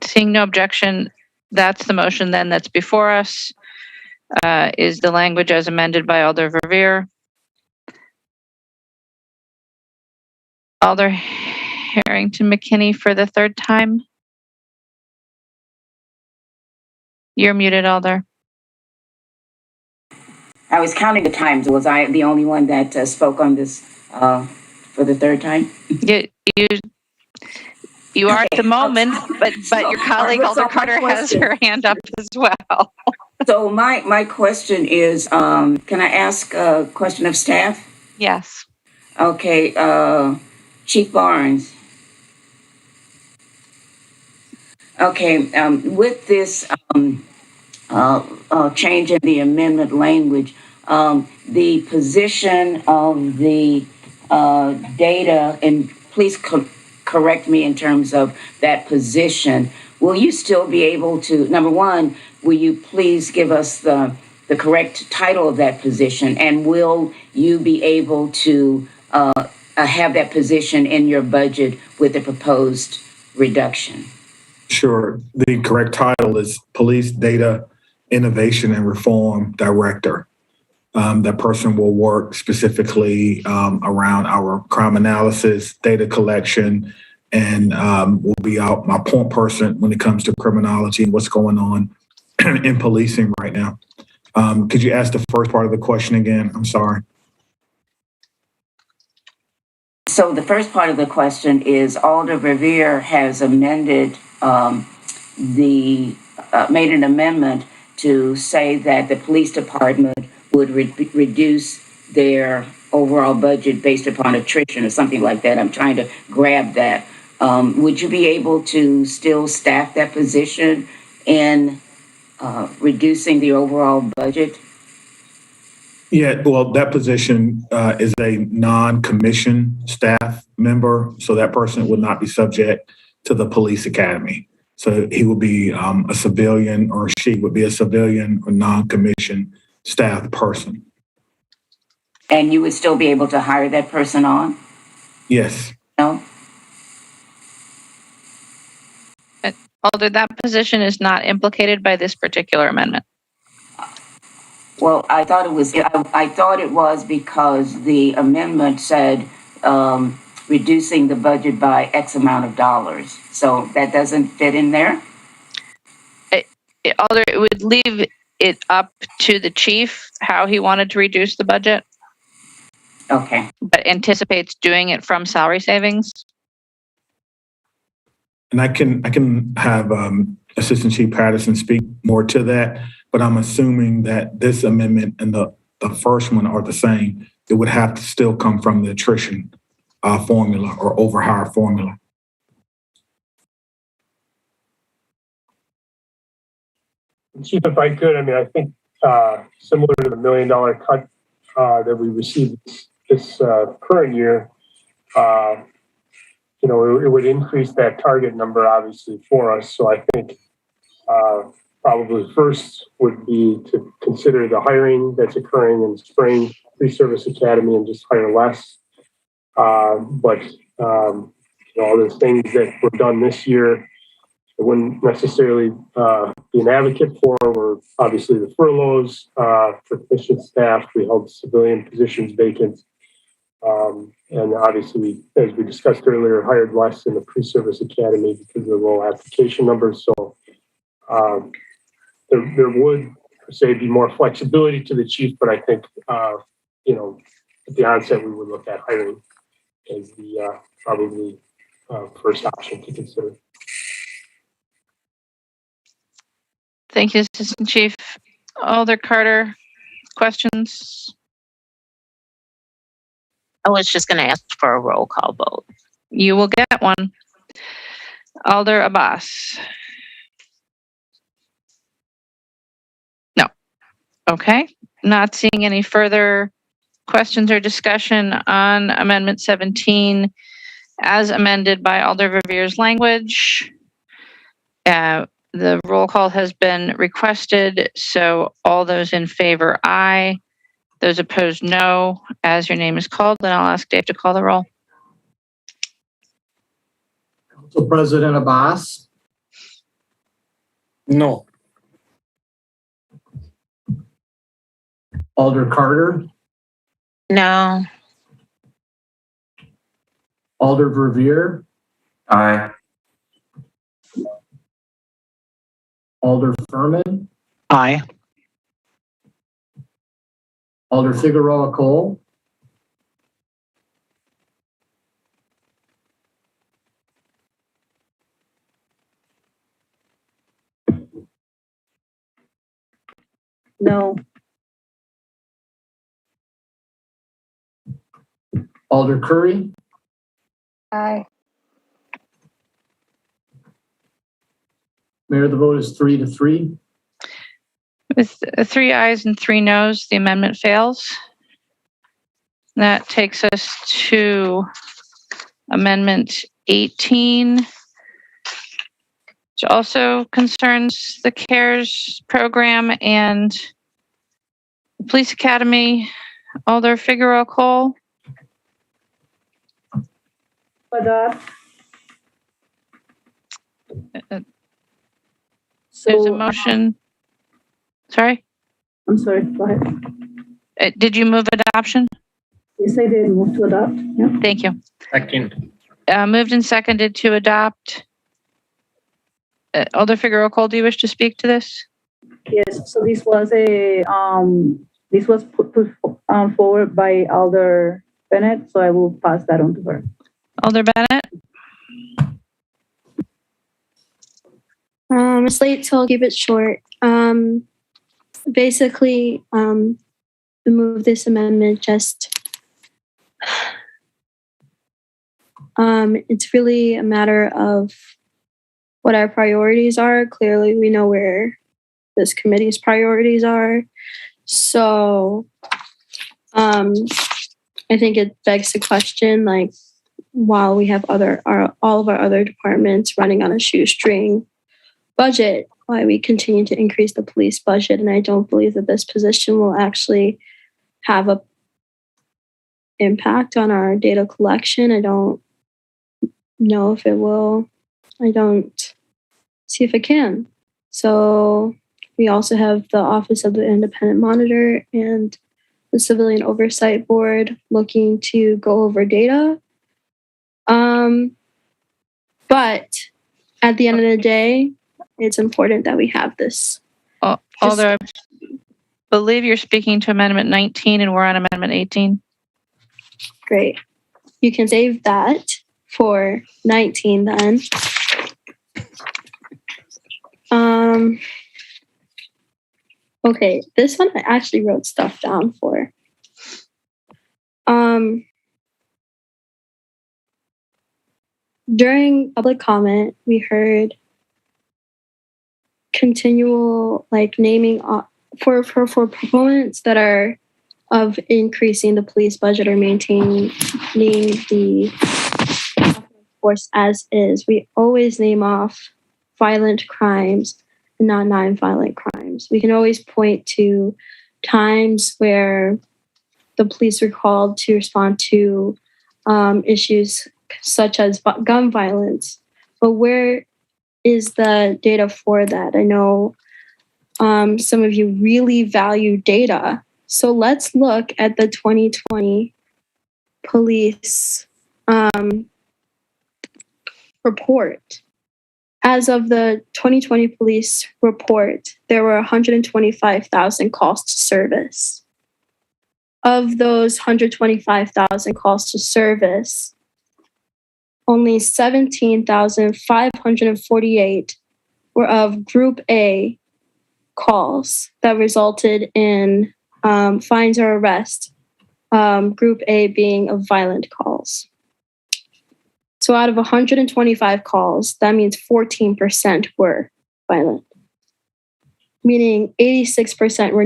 Seeing no objection, that's the motion then that's before us, is the language as amended by Alder Verveer. Alder Harrington McKinney for the third time. You're muted, Alder. I was counting the times. Was I the only one that spoke on this for the third time? You are at the moment, but your colleague Alder Carter has her hand up as well. So my question is, can I ask a question of staff? Yes. Okay, Chief Barnes. Okay, with this change in the amendment language, the position of the data, and please correct me in terms of that position, will you still be able to, number one, will you please give us the correct title of that position, and will you be able to have that position in your budget with the proposed reduction? Sure. The correct title is Police Data Innovation and Reform Director. That person will work specifically around our crime analysis, data collection, and will be my point person when it comes to criminology and what's going on in policing right now. Could you ask the first part of the question again? I'm sorry. So the first part of the question is Alder Verveer has amended made an amendment to say that the police department would reduce their overall budget based upon attrition or something like that. I'm trying to grab that. Would you be able to still staff that position in reducing the overall budget? Yeah, well, that position is a non-commissioned staff member, so that person would not be subject to the police academy. So he will be a civilian, or she would be a civilian or non-commissioned staff person. And you would still be able to hire that person on? Yes. No? Alder, that position is not implicated by this particular amendment. Well, I thought it was because the amendment said reducing the budget by X amount of dollars. So that doesn't fit in there? Alder, it would leave it up to the chief how he wanted to reduce the budget. Okay. But anticipates doing it from salary savings. And I can have Assistant Chief Patterson speak more to that, but I'm assuming that this amendment and the first one are the same. It would have to still come from the attrition formula or overhire formula. Chief, if I could, I mean, I think similar to the $1 million cut that we received this current year, you know, it would increase that target number obviously for us. So I think probably first would be to consider the hiring that's occurring in spring pre-service academy and just hire less. But you know, all the things that were done this year, I wouldn't necessarily be an advocate for were obviously the furloughs for commissioned staff. We held civilian positions vacant. And obviously, as we discussed earlier, hired less in the pre-service academy because of the low application numbers. So there would, per se, be more flexibility to the chief, but I think, you know, at the onset, we would look at hiring as the probably first option to consider. Thank you, Assistant Chief. Alder Carter, questions? I was just going to ask for a roll call vote. You will get one. Alder Abbas. No. Okay. Not seeing any further questions or discussion on Amendment 17 as amended by Alder Verveer's language. The roll call has been requested, so all those in favor, aye. Those opposed, no. As your name is called, then I'll ask Dave to call the roll. Council President Abbas? No. Alder Carter? No. Alder Verveer? Aye. Alder Furman? Aye. Alder Figueroa Cole? No. Alder Curry? Aye. Mayor, the vote is 3-3. With 3 ayes and 3 noes, the amendment fails. That takes us to Amendment 18, which also concerns the CARES program and the Police Academy. Alder Figueroa Cole. Adopt. There's a motion. Sorry? I'm sorry, go ahead. Did you move adoption? Yes, I did move to adopt. Yeah. Thank you. Second. Moved and seconded to adopt. Alder Figueroa Cole, do you wish to speak to this? Yes, so this was put forward by Alder Bennett, so I will pass that on to her. Alder Bennett? It's late, so I'll keep it short. Basically, to move this amendment, just it's really a matter of what our priorities are. Clearly, we know where this committee's priorities are. So, I think it begs the question, like, while we have all of our other departments running on a shoestring, budget, why we continue to increase the police budget. And I don't believe that this position will actually have a impact on our data collection. I don't know if it will. I don't see if it can. So we also have the Office of the Independent Monitor and the Civilian Oversight Board looking to go over data. But at the end of the day, it's important that we have this. Although I believe you're speaking to Amendment 19 and we're on Amendment 18. Great. You can save that for 19 then. Okay, this one I actually wrote stuff down for. During public comment, we heard continual naming for proponents that are of increasing the police budget or maintaining the force as is. We always name off violent crimes and not non-violent crimes. We can always point to times where the police were called to respond to issues such as gun violence. But where is the data for that? I know some of you really value data. So let's look at the 2020 police report. As of the 2020 police report, there were 125,000 calls to service. Of those 125,000 calls to service, only 17,548 were of Group A calls that resulted in fines or arrest, Group A being of violent calls. So out of 125 calls, that means 14% were violent, meaning 86% were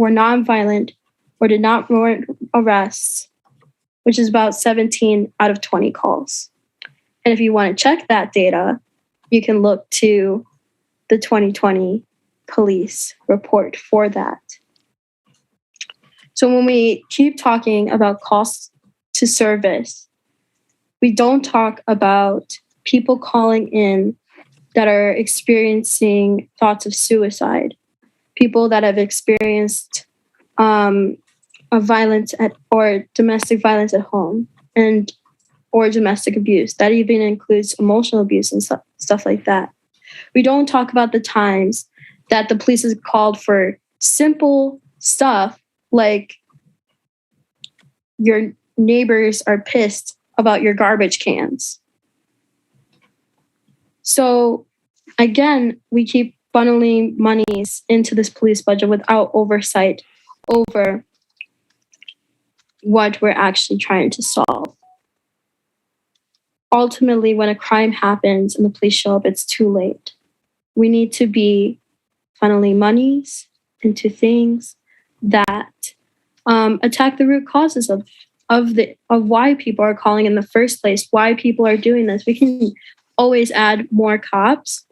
non-violent or did not warrant arrests, which is about 17 out of 20 calls. And if you want to check that data, you can look to the 2020 police report for that. So when we keep talking about costs to service, we don't talk about people calling in that are experiencing thoughts of suicide, people that have experienced violence or domestic violence at home, and or domestic abuse. That even includes emotional abuse and stuff like that. We don't talk about the times that the police is called for simple stuff like your neighbors are pissed about your garbage cans. So again, we keep funneling monies into this police budget without oversight over what we're actually trying to solve. Ultimately, when a crime happens and the police show up, it's too late. We need to be funneling monies into things that attack the root causes of why people are calling in the first place, why people are doing this. We can always add more cops.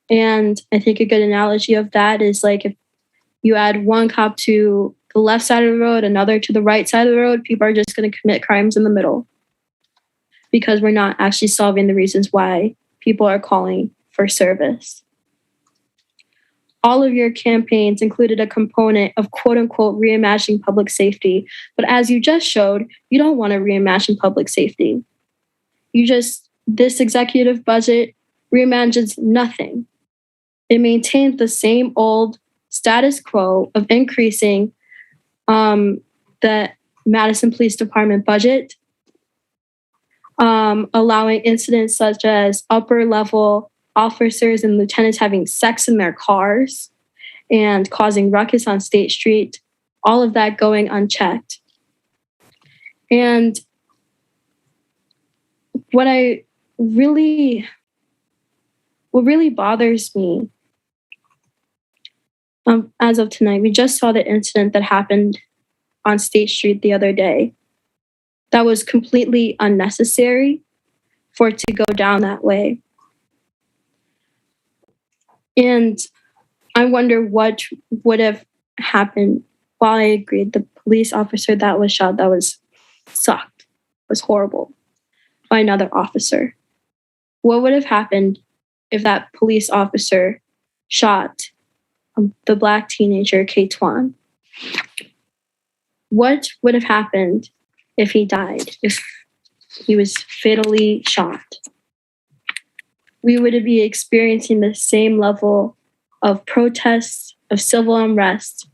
And I think a good analogy of that is like if you add one cop to the left side of the road, another to the right side of the road, people are just going to commit crimes in the middle because we're not actually solving the reasons why people are calling for service. All of your campaigns included a component of quote unquote reimagining public safety. But as you just showed, you don't want to reimagine public safety. This executive budget reimagines nothing. It maintains the same old status quo of increasing the Madison Police Department budget, allowing incidents such as upper level officers and lieutenants having sex in their cars and causing ruckus on State Street, all of that going unchecked. And what really bothers me as of tonight, we just saw the incident that happened on State Street the other day. That was completely unnecessary for it to go down that way. And I wonder what would have happened. While I agreed, the police officer that was shot, that was sucked, was horrible, by another officer. What would have happened if that police officer shot the Black teenager, K-Twan? What would have happened if he died, if he was fatally shot? We would be experiencing the same level of protests, of civil unrest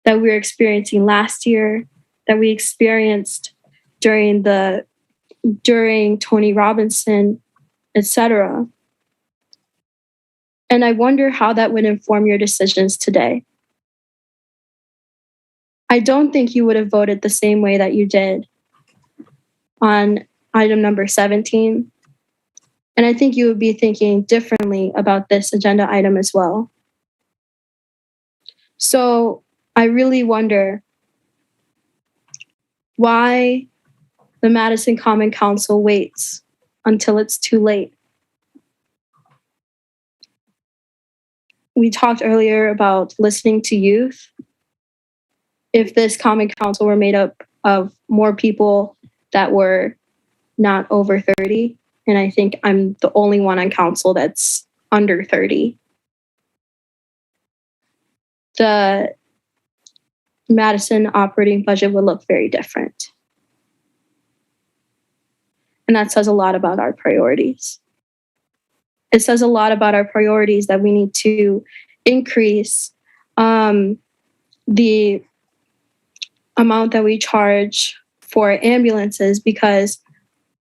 that we were experiencing last year, that we experienced during Tony Robinson, etc. And I wonder how that would inform your decisions today. I don't think you would have voted the same way that you did on item number 17. And I think you would be thinking differently about this agenda item as well. So I really wonder why the Madison Common Council waits until it's too late. We talked earlier about listening to youth. If this Common Council were made up of more people that were not over 30, and I think I'm the only one on council that's under 30, the Madison operating budget would look very different. And that says a lot about our priorities. It says a lot about our priorities that we need to increase the amount that we charge for ambulances, because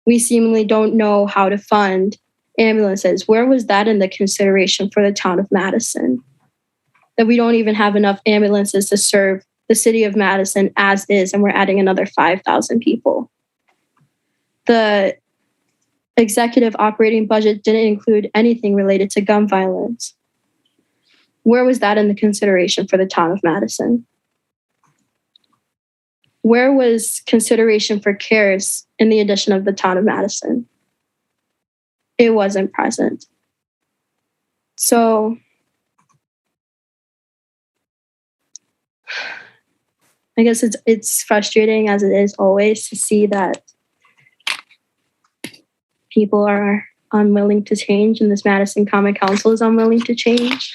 we seemingly don't know how to fund ambulances. Where was that in the consideration for the town of Madison? That we don't even have enough ambulances to serve the city of Madison as is, and we're adding another 5,000 people. The executive operating budget didn't include anything related to gun violence. Where was that in the consideration for the town of Madison? Where was consideration for CARES in the addition of the town of Madison? It wasn't present. So I guess it's frustrating, as it is always, to see that people are unwilling to change, and this Madison Common Council is unwilling to change.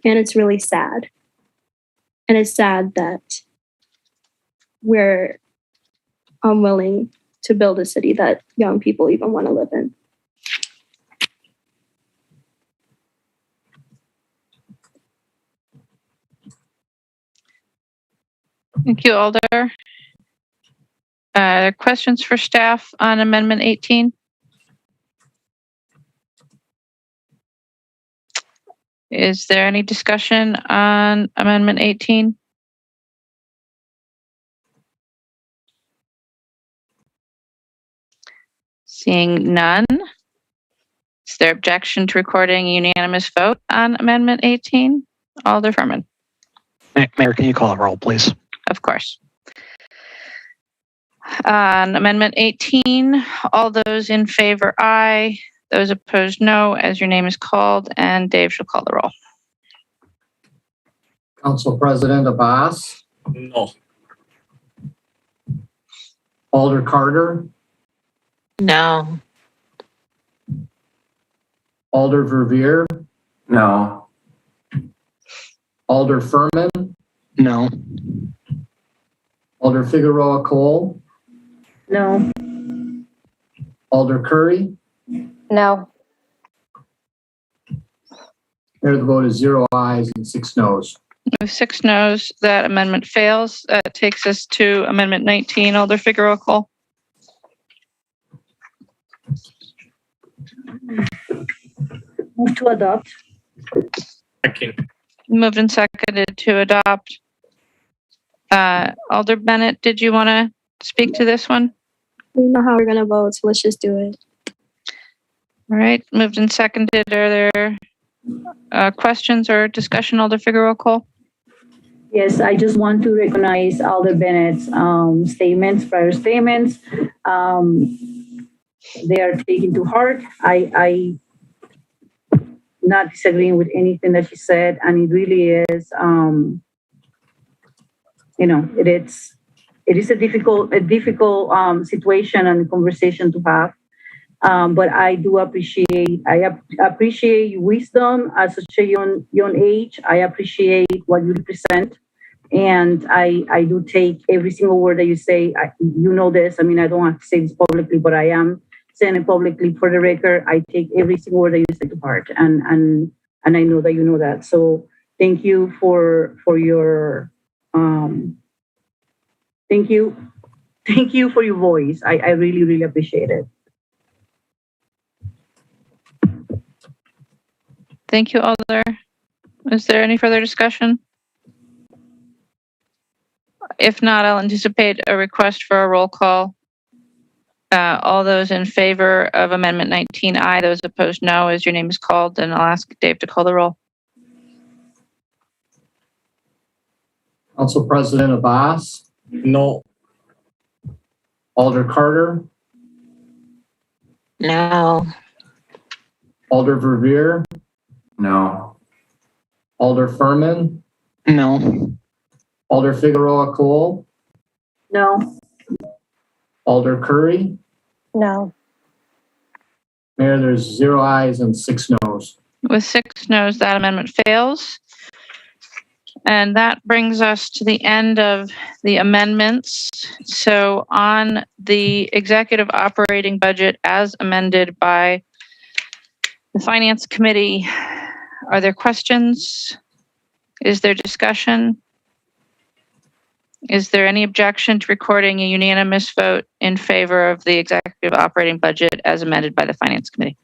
And it's really sad. And it's sad that we're unwilling to build a city that young people even want to live in. Thank you, Alder. Questions for staff on Amendment 18? Is there any discussion on Amendment 18? Seeing none, is there objection to recording a unanimous vote on Amendment 18? Alder Furman. Mayor, can you call a roll, please? Of course. On Amendment 18, all those in favor, aye. Those opposed, no, as your name is called, and Dave shall call the roll. Council President Abbas, No. Alder Carter, No. Alder Verveer, No. Alder Furman, No. Alder Figueroa Cole, No. Alder Curry. No. There, the vote is 0 ayes and 6 noes. With 6 noes, that amendment fails. That takes us to Amendment 19. Alder Figueroa Cole. Move to adopt. Second. Moved and seconded to adopt. Alder Bennett, did you want to speak to this one? We know how we're going to vote, so let's just do it. All right, moved and seconded. Are there questions or discussion, Alder Figueroa Cole? Yes, I just want to recognize Alder Bennett's prior statements. They are taken to heart. I not disagreeing with anything that she said, and it really is, it is a difficult situation and conversation to have. But I do appreciate your wisdom at such a young age. I appreciate what you represent. And I do take every single word that you say. You know this. I mean, I don't have to say this publicly, but I am saying it publicly for the record. I take every single word that you say to heart. And I know that you know that. So thank you for your, thank you for your voice. I really, really appreciate it. Thank you, Alder. Is there any further discussion? If not, I'll anticipate a request for a roll call. All those in favor of Amendment 19I, those opposed, no, as your name is called, and I'll ask Dave to call the roll. Council President Abbas? No. Alder Carter? No. Alder Verveer? No. Alder Furman? No. Alder Figueroa Cole? No. Alder Curry? No. Mayor, there's 0 ayes and 6 noes. With 6 noes, that amendment fails. And that brings us to the end of the amendments. So on the executive operating budget as amended by the Finance Committee, are there questions? Is there discussion? Is there any objection to recording a unanimous vote in favor of the executive operating budget as amended by the Finance Committee?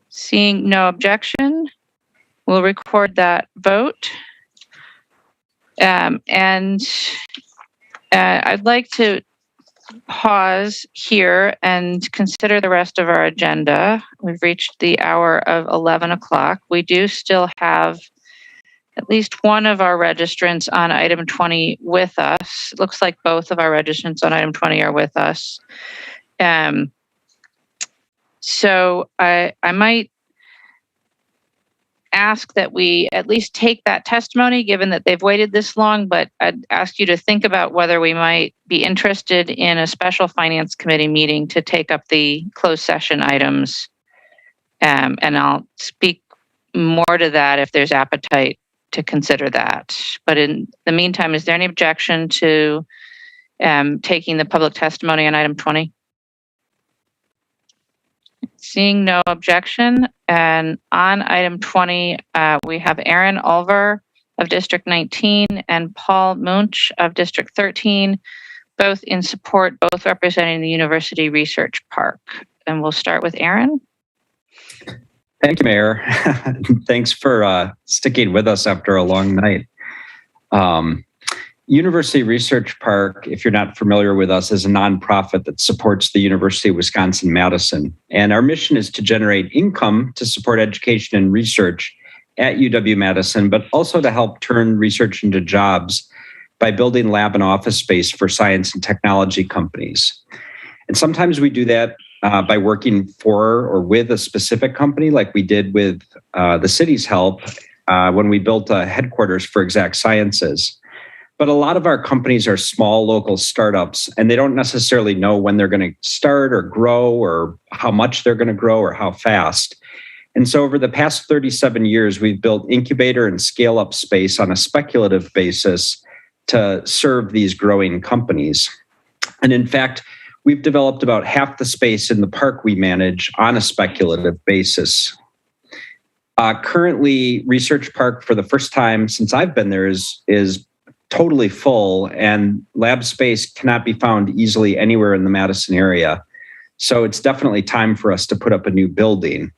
Seeing no objection, we'll record that vote. I'd like to pause here and consider the rest of our agenda. We've reached the hour of 11 o'clock. We do still have at least one of our registrants on item 20 with us. It looks like both of our registrants on item 20 are with us. So I might ask that we at least take that testimony, given that they've waited this long, but I'd ask you to think about whether we might be interested in a special Finance Committee meeting to take up the closed session items. And I'll speak more to that if there's appetite to consider that. But in the meantime, is there any objection to taking the public testimony on item 20? Seeing no objection, and on item 20, we have Aaron Ulver of District 19 and Paul Munch of District 13, both in support, both representing the University Research Park. And we'll start with Aaron. Thank you, Mayor. Thanks for sticking with us after a long night. University Research Park, if you're not familiar with us, is a nonprofit that supports the University of Wisconsin-Madison. And our mission is to generate income to support education and research at UW-Madison, but also to help turn research into jobs by building lab and office space for science and technology companies. And sometimes we do that by working for or with a specific company, like we did with the city's help when we built a headquarters for Exact Sciences. But a lot of our companies are small local startups, and they don't necessarily know when they're going to start or grow or how much they're going to grow or how fast. And so over the past 37 years, we've built incubator and scale up space on a speculative basis to serve these growing companies. And in fact, we've developed about half the space in the park we manage on a speculative basis. Currently, Research Park, for the first time since I've been there, is totally full, and lab space cannot be found easily anywhere in the Madison area. So it's definitely time for us to put up a new building.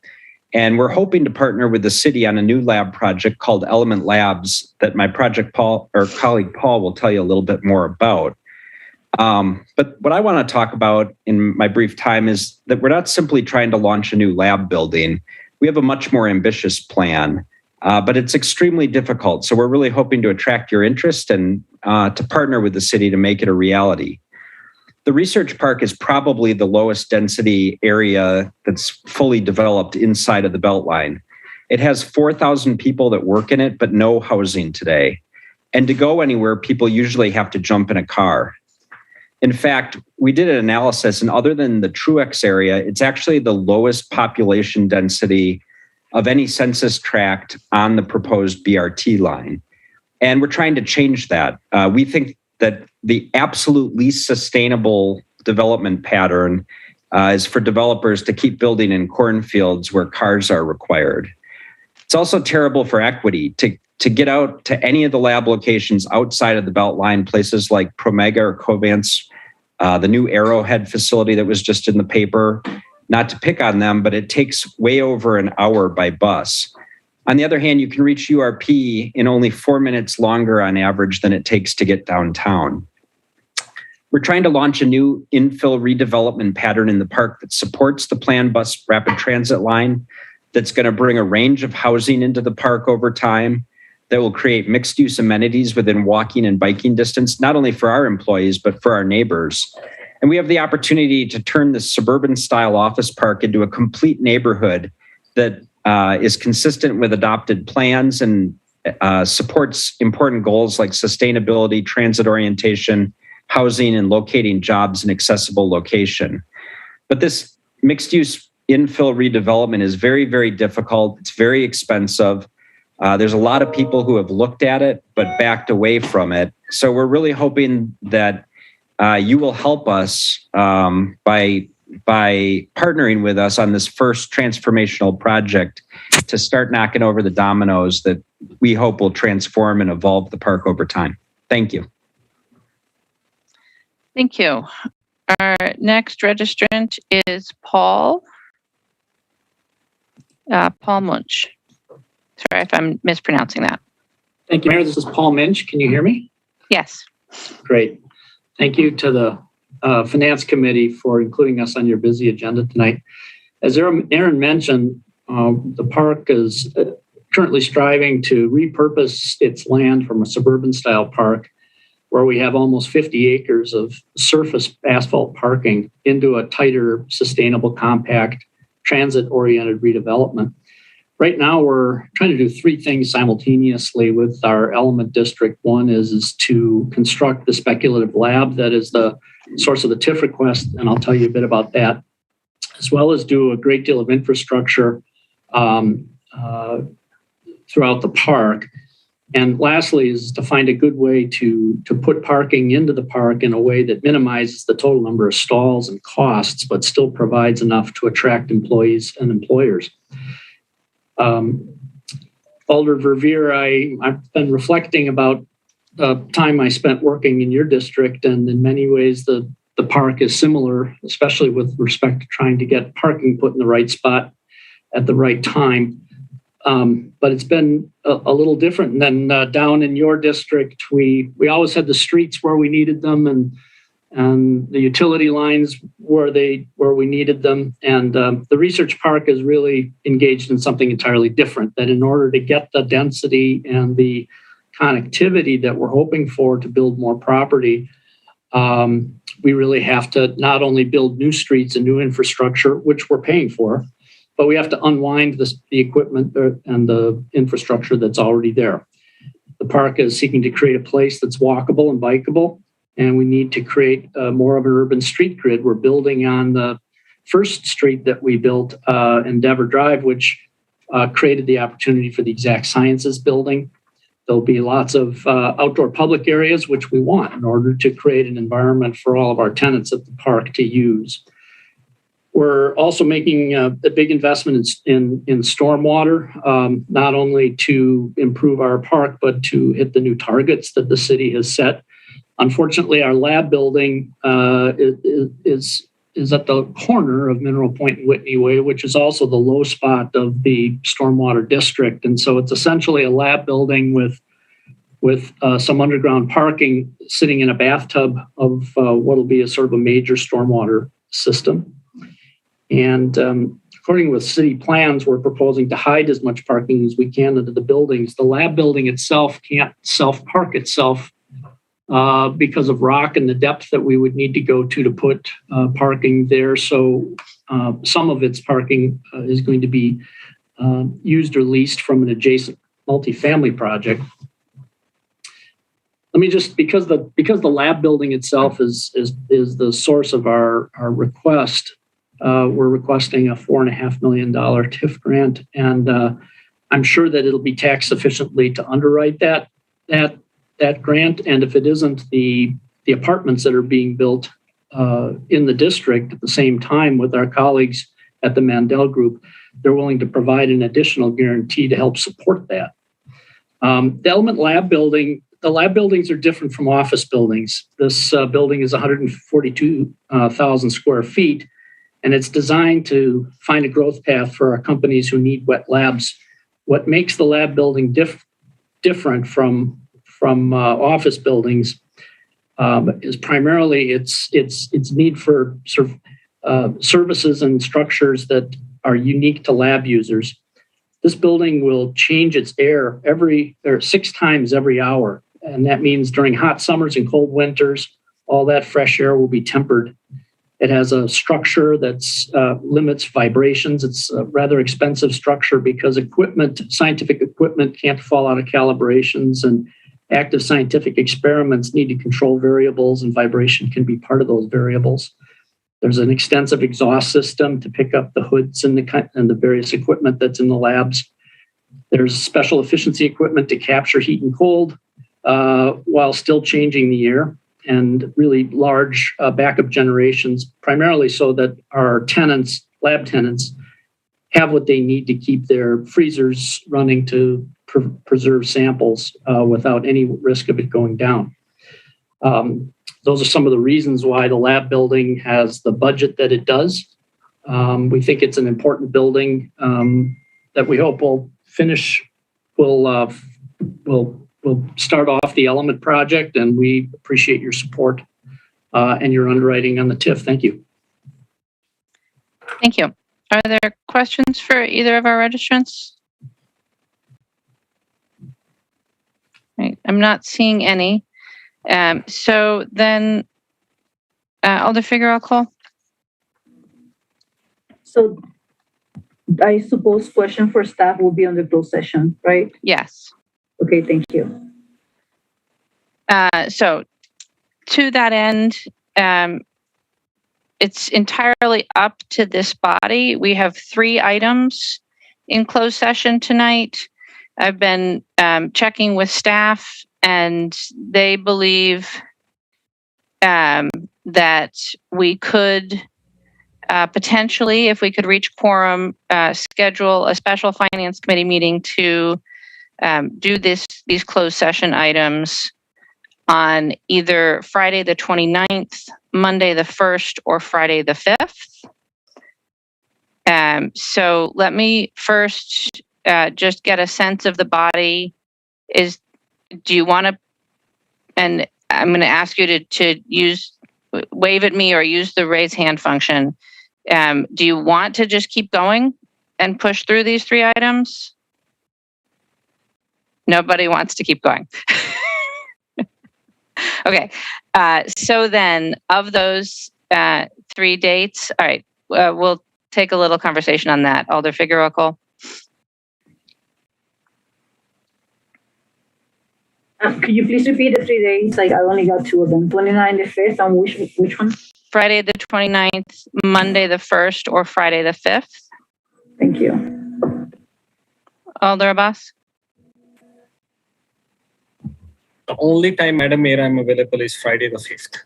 And we're hoping to partner with the city on a new lab project called Element Labs that my colleague Paul will tell you a little bit more about. But what I want to talk about in my brief time is that we're not simply trying to launch a new lab building. We have a much more ambitious plan. But it's extremely difficult. So we're really hoping to attract your interest and to partner with the city to make it a reality. The research park is probably the lowest density area that's fully developed inside of the Beltline. It has 4,000 people that work in it, but no housing today. And to go anywhere, people usually have to jump in a car. In fact, we did an analysis, and other than the Truex area, it's actually the lowest population density of any census tract on the proposed BRT line. And we're trying to change that. We think that the absolute least sustainable development pattern is for developers to keep building in cornfields where cars are required. It's also terrible for equity to get out to any of the lab locations outside of the Beltline, places like Promega or Covance, the new Arrowhead facility that was just in the paper. Not to pick on them, but it takes way over an hour by bus. On the other hand, you can reach URP in only 4 minutes longer on average than it takes to get downtown. We're trying to launch a new infill redevelopment pattern in the park that supports the planned bus rapid transit line, that's going to bring a range of housing into the park over time, that will create mixed use amenities within walking and biking distance, not only for our employees, but for our neighbors. And we have the opportunity to turn this suburban style office park into a complete neighborhood that is consistent with adopted plans and supports important goals like sustainability, transit orientation, housing, and locating jobs in accessible location. But this mixed use infill redevelopment is very, very difficult. It's very expensive. There's a lot of people who have looked at it, but backed away from it. So we're really hoping that you will help us by partnering with us on this first transformational project to start knocking over the dominoes that we hope will transform and evolve the park over time. Thank you. Thank you. Our next registrant is Paul Munch. Sorry if I'm mispronouncing that. Thank you, Mayor. This is Paul Minch. Can you hear me? Yes. Great. Thank you to the Finance Committee for including us on your busy agenda tonight. As Aaron mentioned, the park is currently striving to repurpose its land from a suburban style park where we have almost 50 acres of surface asphalt parking into a tighter, sustainable, compact, transit-oriented redevelopment. Right now, we're trying to do three things simultaneously with our element district. One is to construct the speculative lab that is the source of the TIF request, and I'll tell you a bit about that, as well as do a great deal of infrastructure throughout the park. And lastly is to find a good way to put parking into the park in a way that minimizes the total number of stalls and costs, but still provides enough to attract employees and employers. Alder Verveer, I've been reflecting about the time I spent working in your district, and in many ways the park is similar, especially with respect to trying to get parking put in the right spot at the right time. But it's been a little different than down in your district. We always had the streets where we needed them, and the utility lines where we needed them. And the research park is really engaged in something entirely different, that in order to get the density and the connectivity that we're hoping for to build more property, we really have to not only build new streets and new infrastructure, which we're paying for, but we have to unwind the equipment and the infrastructure that's already there. The park is seeking to create a place that's walkable and bikeable, and we need to create more of an urban street grid. We're building on the first street that we built, Endeavor Drive, which created the opportunity for the Exact Sciences building. There'll be lots of outdoor public areas, which we want in order to create an environment for all of our tenants at the park to use. We're also making a big investment in stormwater, not only to improve our park, but to hit the new targets that the city has set. Unfortunately, our lab building is at the corner of Mineral Point and Whitney Way, which is also the low spot of the stormwater district. And so it's essentially a lab building with some underground parking sitting in a bathtub of what will be a sort of a major stormwater system. And according with city plans, we're proposing to hide as much parking as we can into the buildings. The lab building itself can't self-park itself because of rock and the depth that we would need to go to put parking there. So some of its parking is going to be used or leased from an adjacent multifamily project. Let me just, because the lab building itself is the source of our request, we're requesting a $4.5 million TIF grant, and I'm sure that it'll be tax sufficiently to underwrite that grant. And if it isn't, the apartments that are being built in the district at the same time with our colleagues at the Mandel Group, they're willing to provide an additional guarantee to help support that. The Element Lab building, the lab buildings are different from office buildings. This building is 142,000 square feet, and it's designed to find a growth path for our companies who need wet labs. What makes the lab building different from office buildings is primarily its need for sort of services and structures that are unique to lab users. This building will change its air 6 times every hour. And that means during hot summers and cold winters, all that fresh air will be tempered. It has a structure that limits vibrations. It's a rather expensive structure because scientific equipment can't fall out of calibrations, and active scientific experiments need to control variables, and vibration can be part of those variables. There's an extensive exhaust system to pick up the hoods and the various equipment that's in the labs. There's special efficiency equipment to capture heat and cold while still changing the air, and really large backup generations, primarily so that our tenants, lab tenants, have what they need to keep their freezers running to preserve samples without any risk of it going down. Those are some of the reasons why the lab building has the budget that it does. We think it's an important building that we hope will finish, will start off the Element project, and we appreciate your support and your underwriting on the TIF. Thank you. Thank you. Are there questions for either of our registrants? Right, I'm not seeing any. So then, Alder Figueroa Cole. So I suppose question for staff will be on the closed session, right? Yes. Okay, thank you. So to that end, it's entirely up to this body. We have 3 items in closed session tonight. I've been checking with staff, and they believe that we could potentially, if we could reach quorum, schedule a special finance committee meeting to do these closed session items on either Friday the 29th, Monday the 1st, or Friday the 5th. So let me first just get a sense of the body. Do you want to, and I'm going to ask you to wave at me or use the raise hand function. Do you want to just keep going and push through these 3 items? Nobody wants to keep going. Okay. So then of those 3 dates, all right, we'll take a little conversation on that. Alder Figueroa Cole. Could you please repeat the 3 days? Like, I only got 2 of them. 29, the 5th, and which one? Friday the 29th, Monday the 1st, or Friday the 5th. Thank you. Alder Abbas. The only time, Madam Mayor, I'm available is Friday the 5th.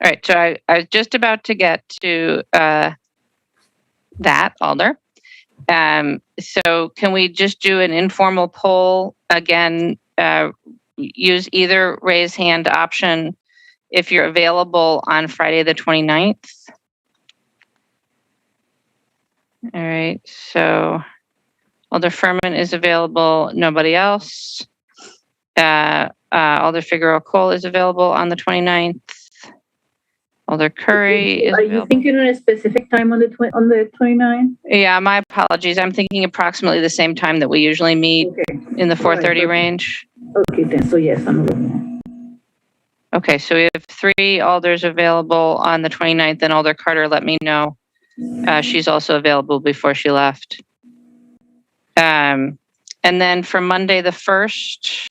All right, so I was just about to get to that, Alder. So can we just do an informal poll again? Use either raise hand option if you're available on Friday the 29th. All right, so Alder Furman is available, nobody else. Alder Figueroa Cole is available on the 29th. Alder Curry is Are you available. thinking on a specific time on the 29th? Yeah, my apologies. I'm thinking approximately the same time that we usually meet in the 4:30 range. Okay, then. So yes, I'm available. Okay, so we have 3 alders available on the 29th, and Alder Carter let me know. She's also available before she left. And then for Monday the 1st,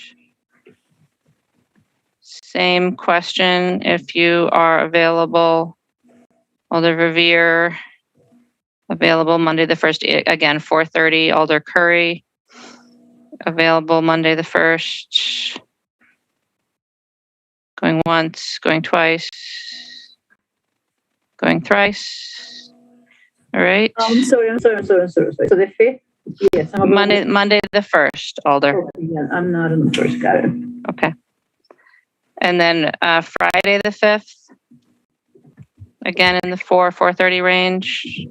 same question. If you are available, Alder Verveer, available Monday the 1st, again, 4:30. Alder Curry, available Monday the 1st. Going once, going twice, going thrice. All right. I'm sorry. So the 5th? Yes. I'm Monday the 1st, Alder. Oh, yeah, I'm not on the 1st, got it. Okay. And then Friday the 5th, again in the 4:30 range.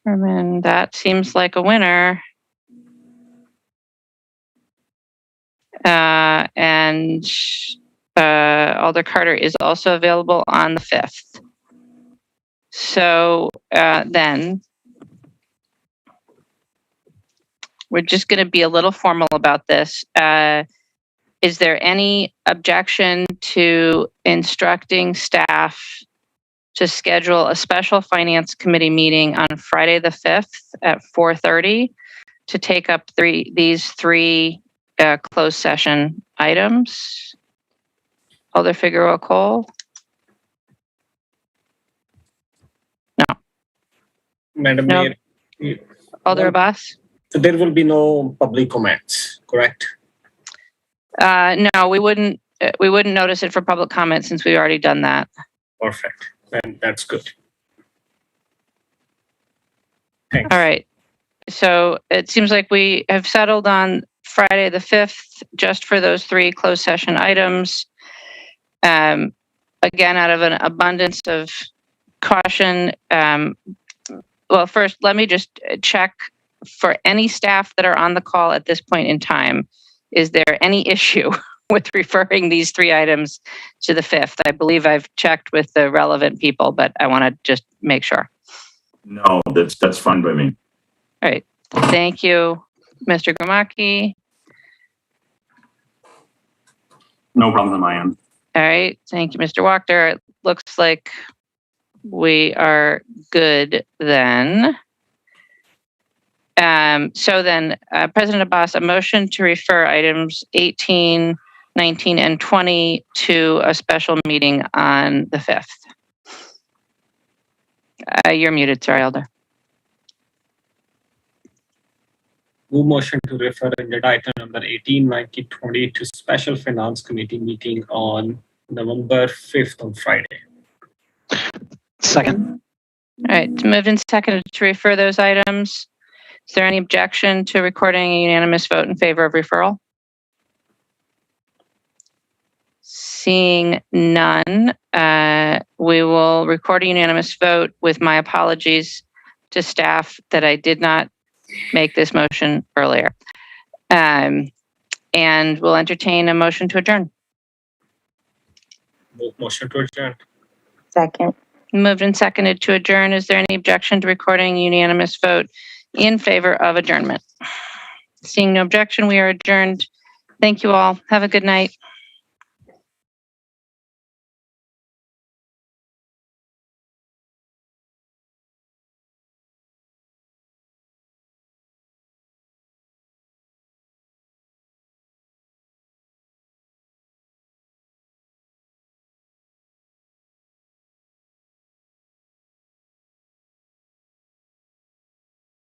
And that seems like a winner. And Alder Carter is also available on the 5th. So then we're just going to be a little formal about this. Is there any objection to instructing staff to schedule a special finance committee meeting on Friday the 5th at 4:30 to take up these three closed session items? Alder Figueroa Cole? No. Madam No. Mayor. Alder Abbas? So there will be no public comments, correct? No, we wouldn't notice it for public comment since we've already done that. Perfect. Then that's good. All right. So it seems like we have settled on Friday the 5th just for those three closed session items. Again, out of an abundance of caution. Well, first, let me just check for any staff that are on the call at this point in time. Is there any issue with referring these three items to the 5th? I believe I've checked with the relevant people, but I want to just make sure. No, that's fine by me. All right. Thank you, Mr. Gromacki. No problem on my end. All right. Thank you, Mr. Wachter. It looks like we are good then. So then, President Abbas, a motion to refer items 18, 19, and 20 to a special meeting on the 5th. You're muted, sorry, Alder. Move motion to refer agenda item number 18, 19, 20 to special finance committee meeting on November 5th on Friday. Second. All right, it's moved and seconded to refer those items. Is there any objection to recording a unanimous vote in favor of referral? Seeing none, we will record a unanimous vote with my apologies to staff that I did not make this motion earlier. And we'll entertain a motion to adjourn. Move motion to adjourn. Second. Moved and seconded to adjourn. Is there any objection to recording a unanimous vote in favor of adjournment? Seeing no objection, we are adjourned. Thank you all. Have a good night.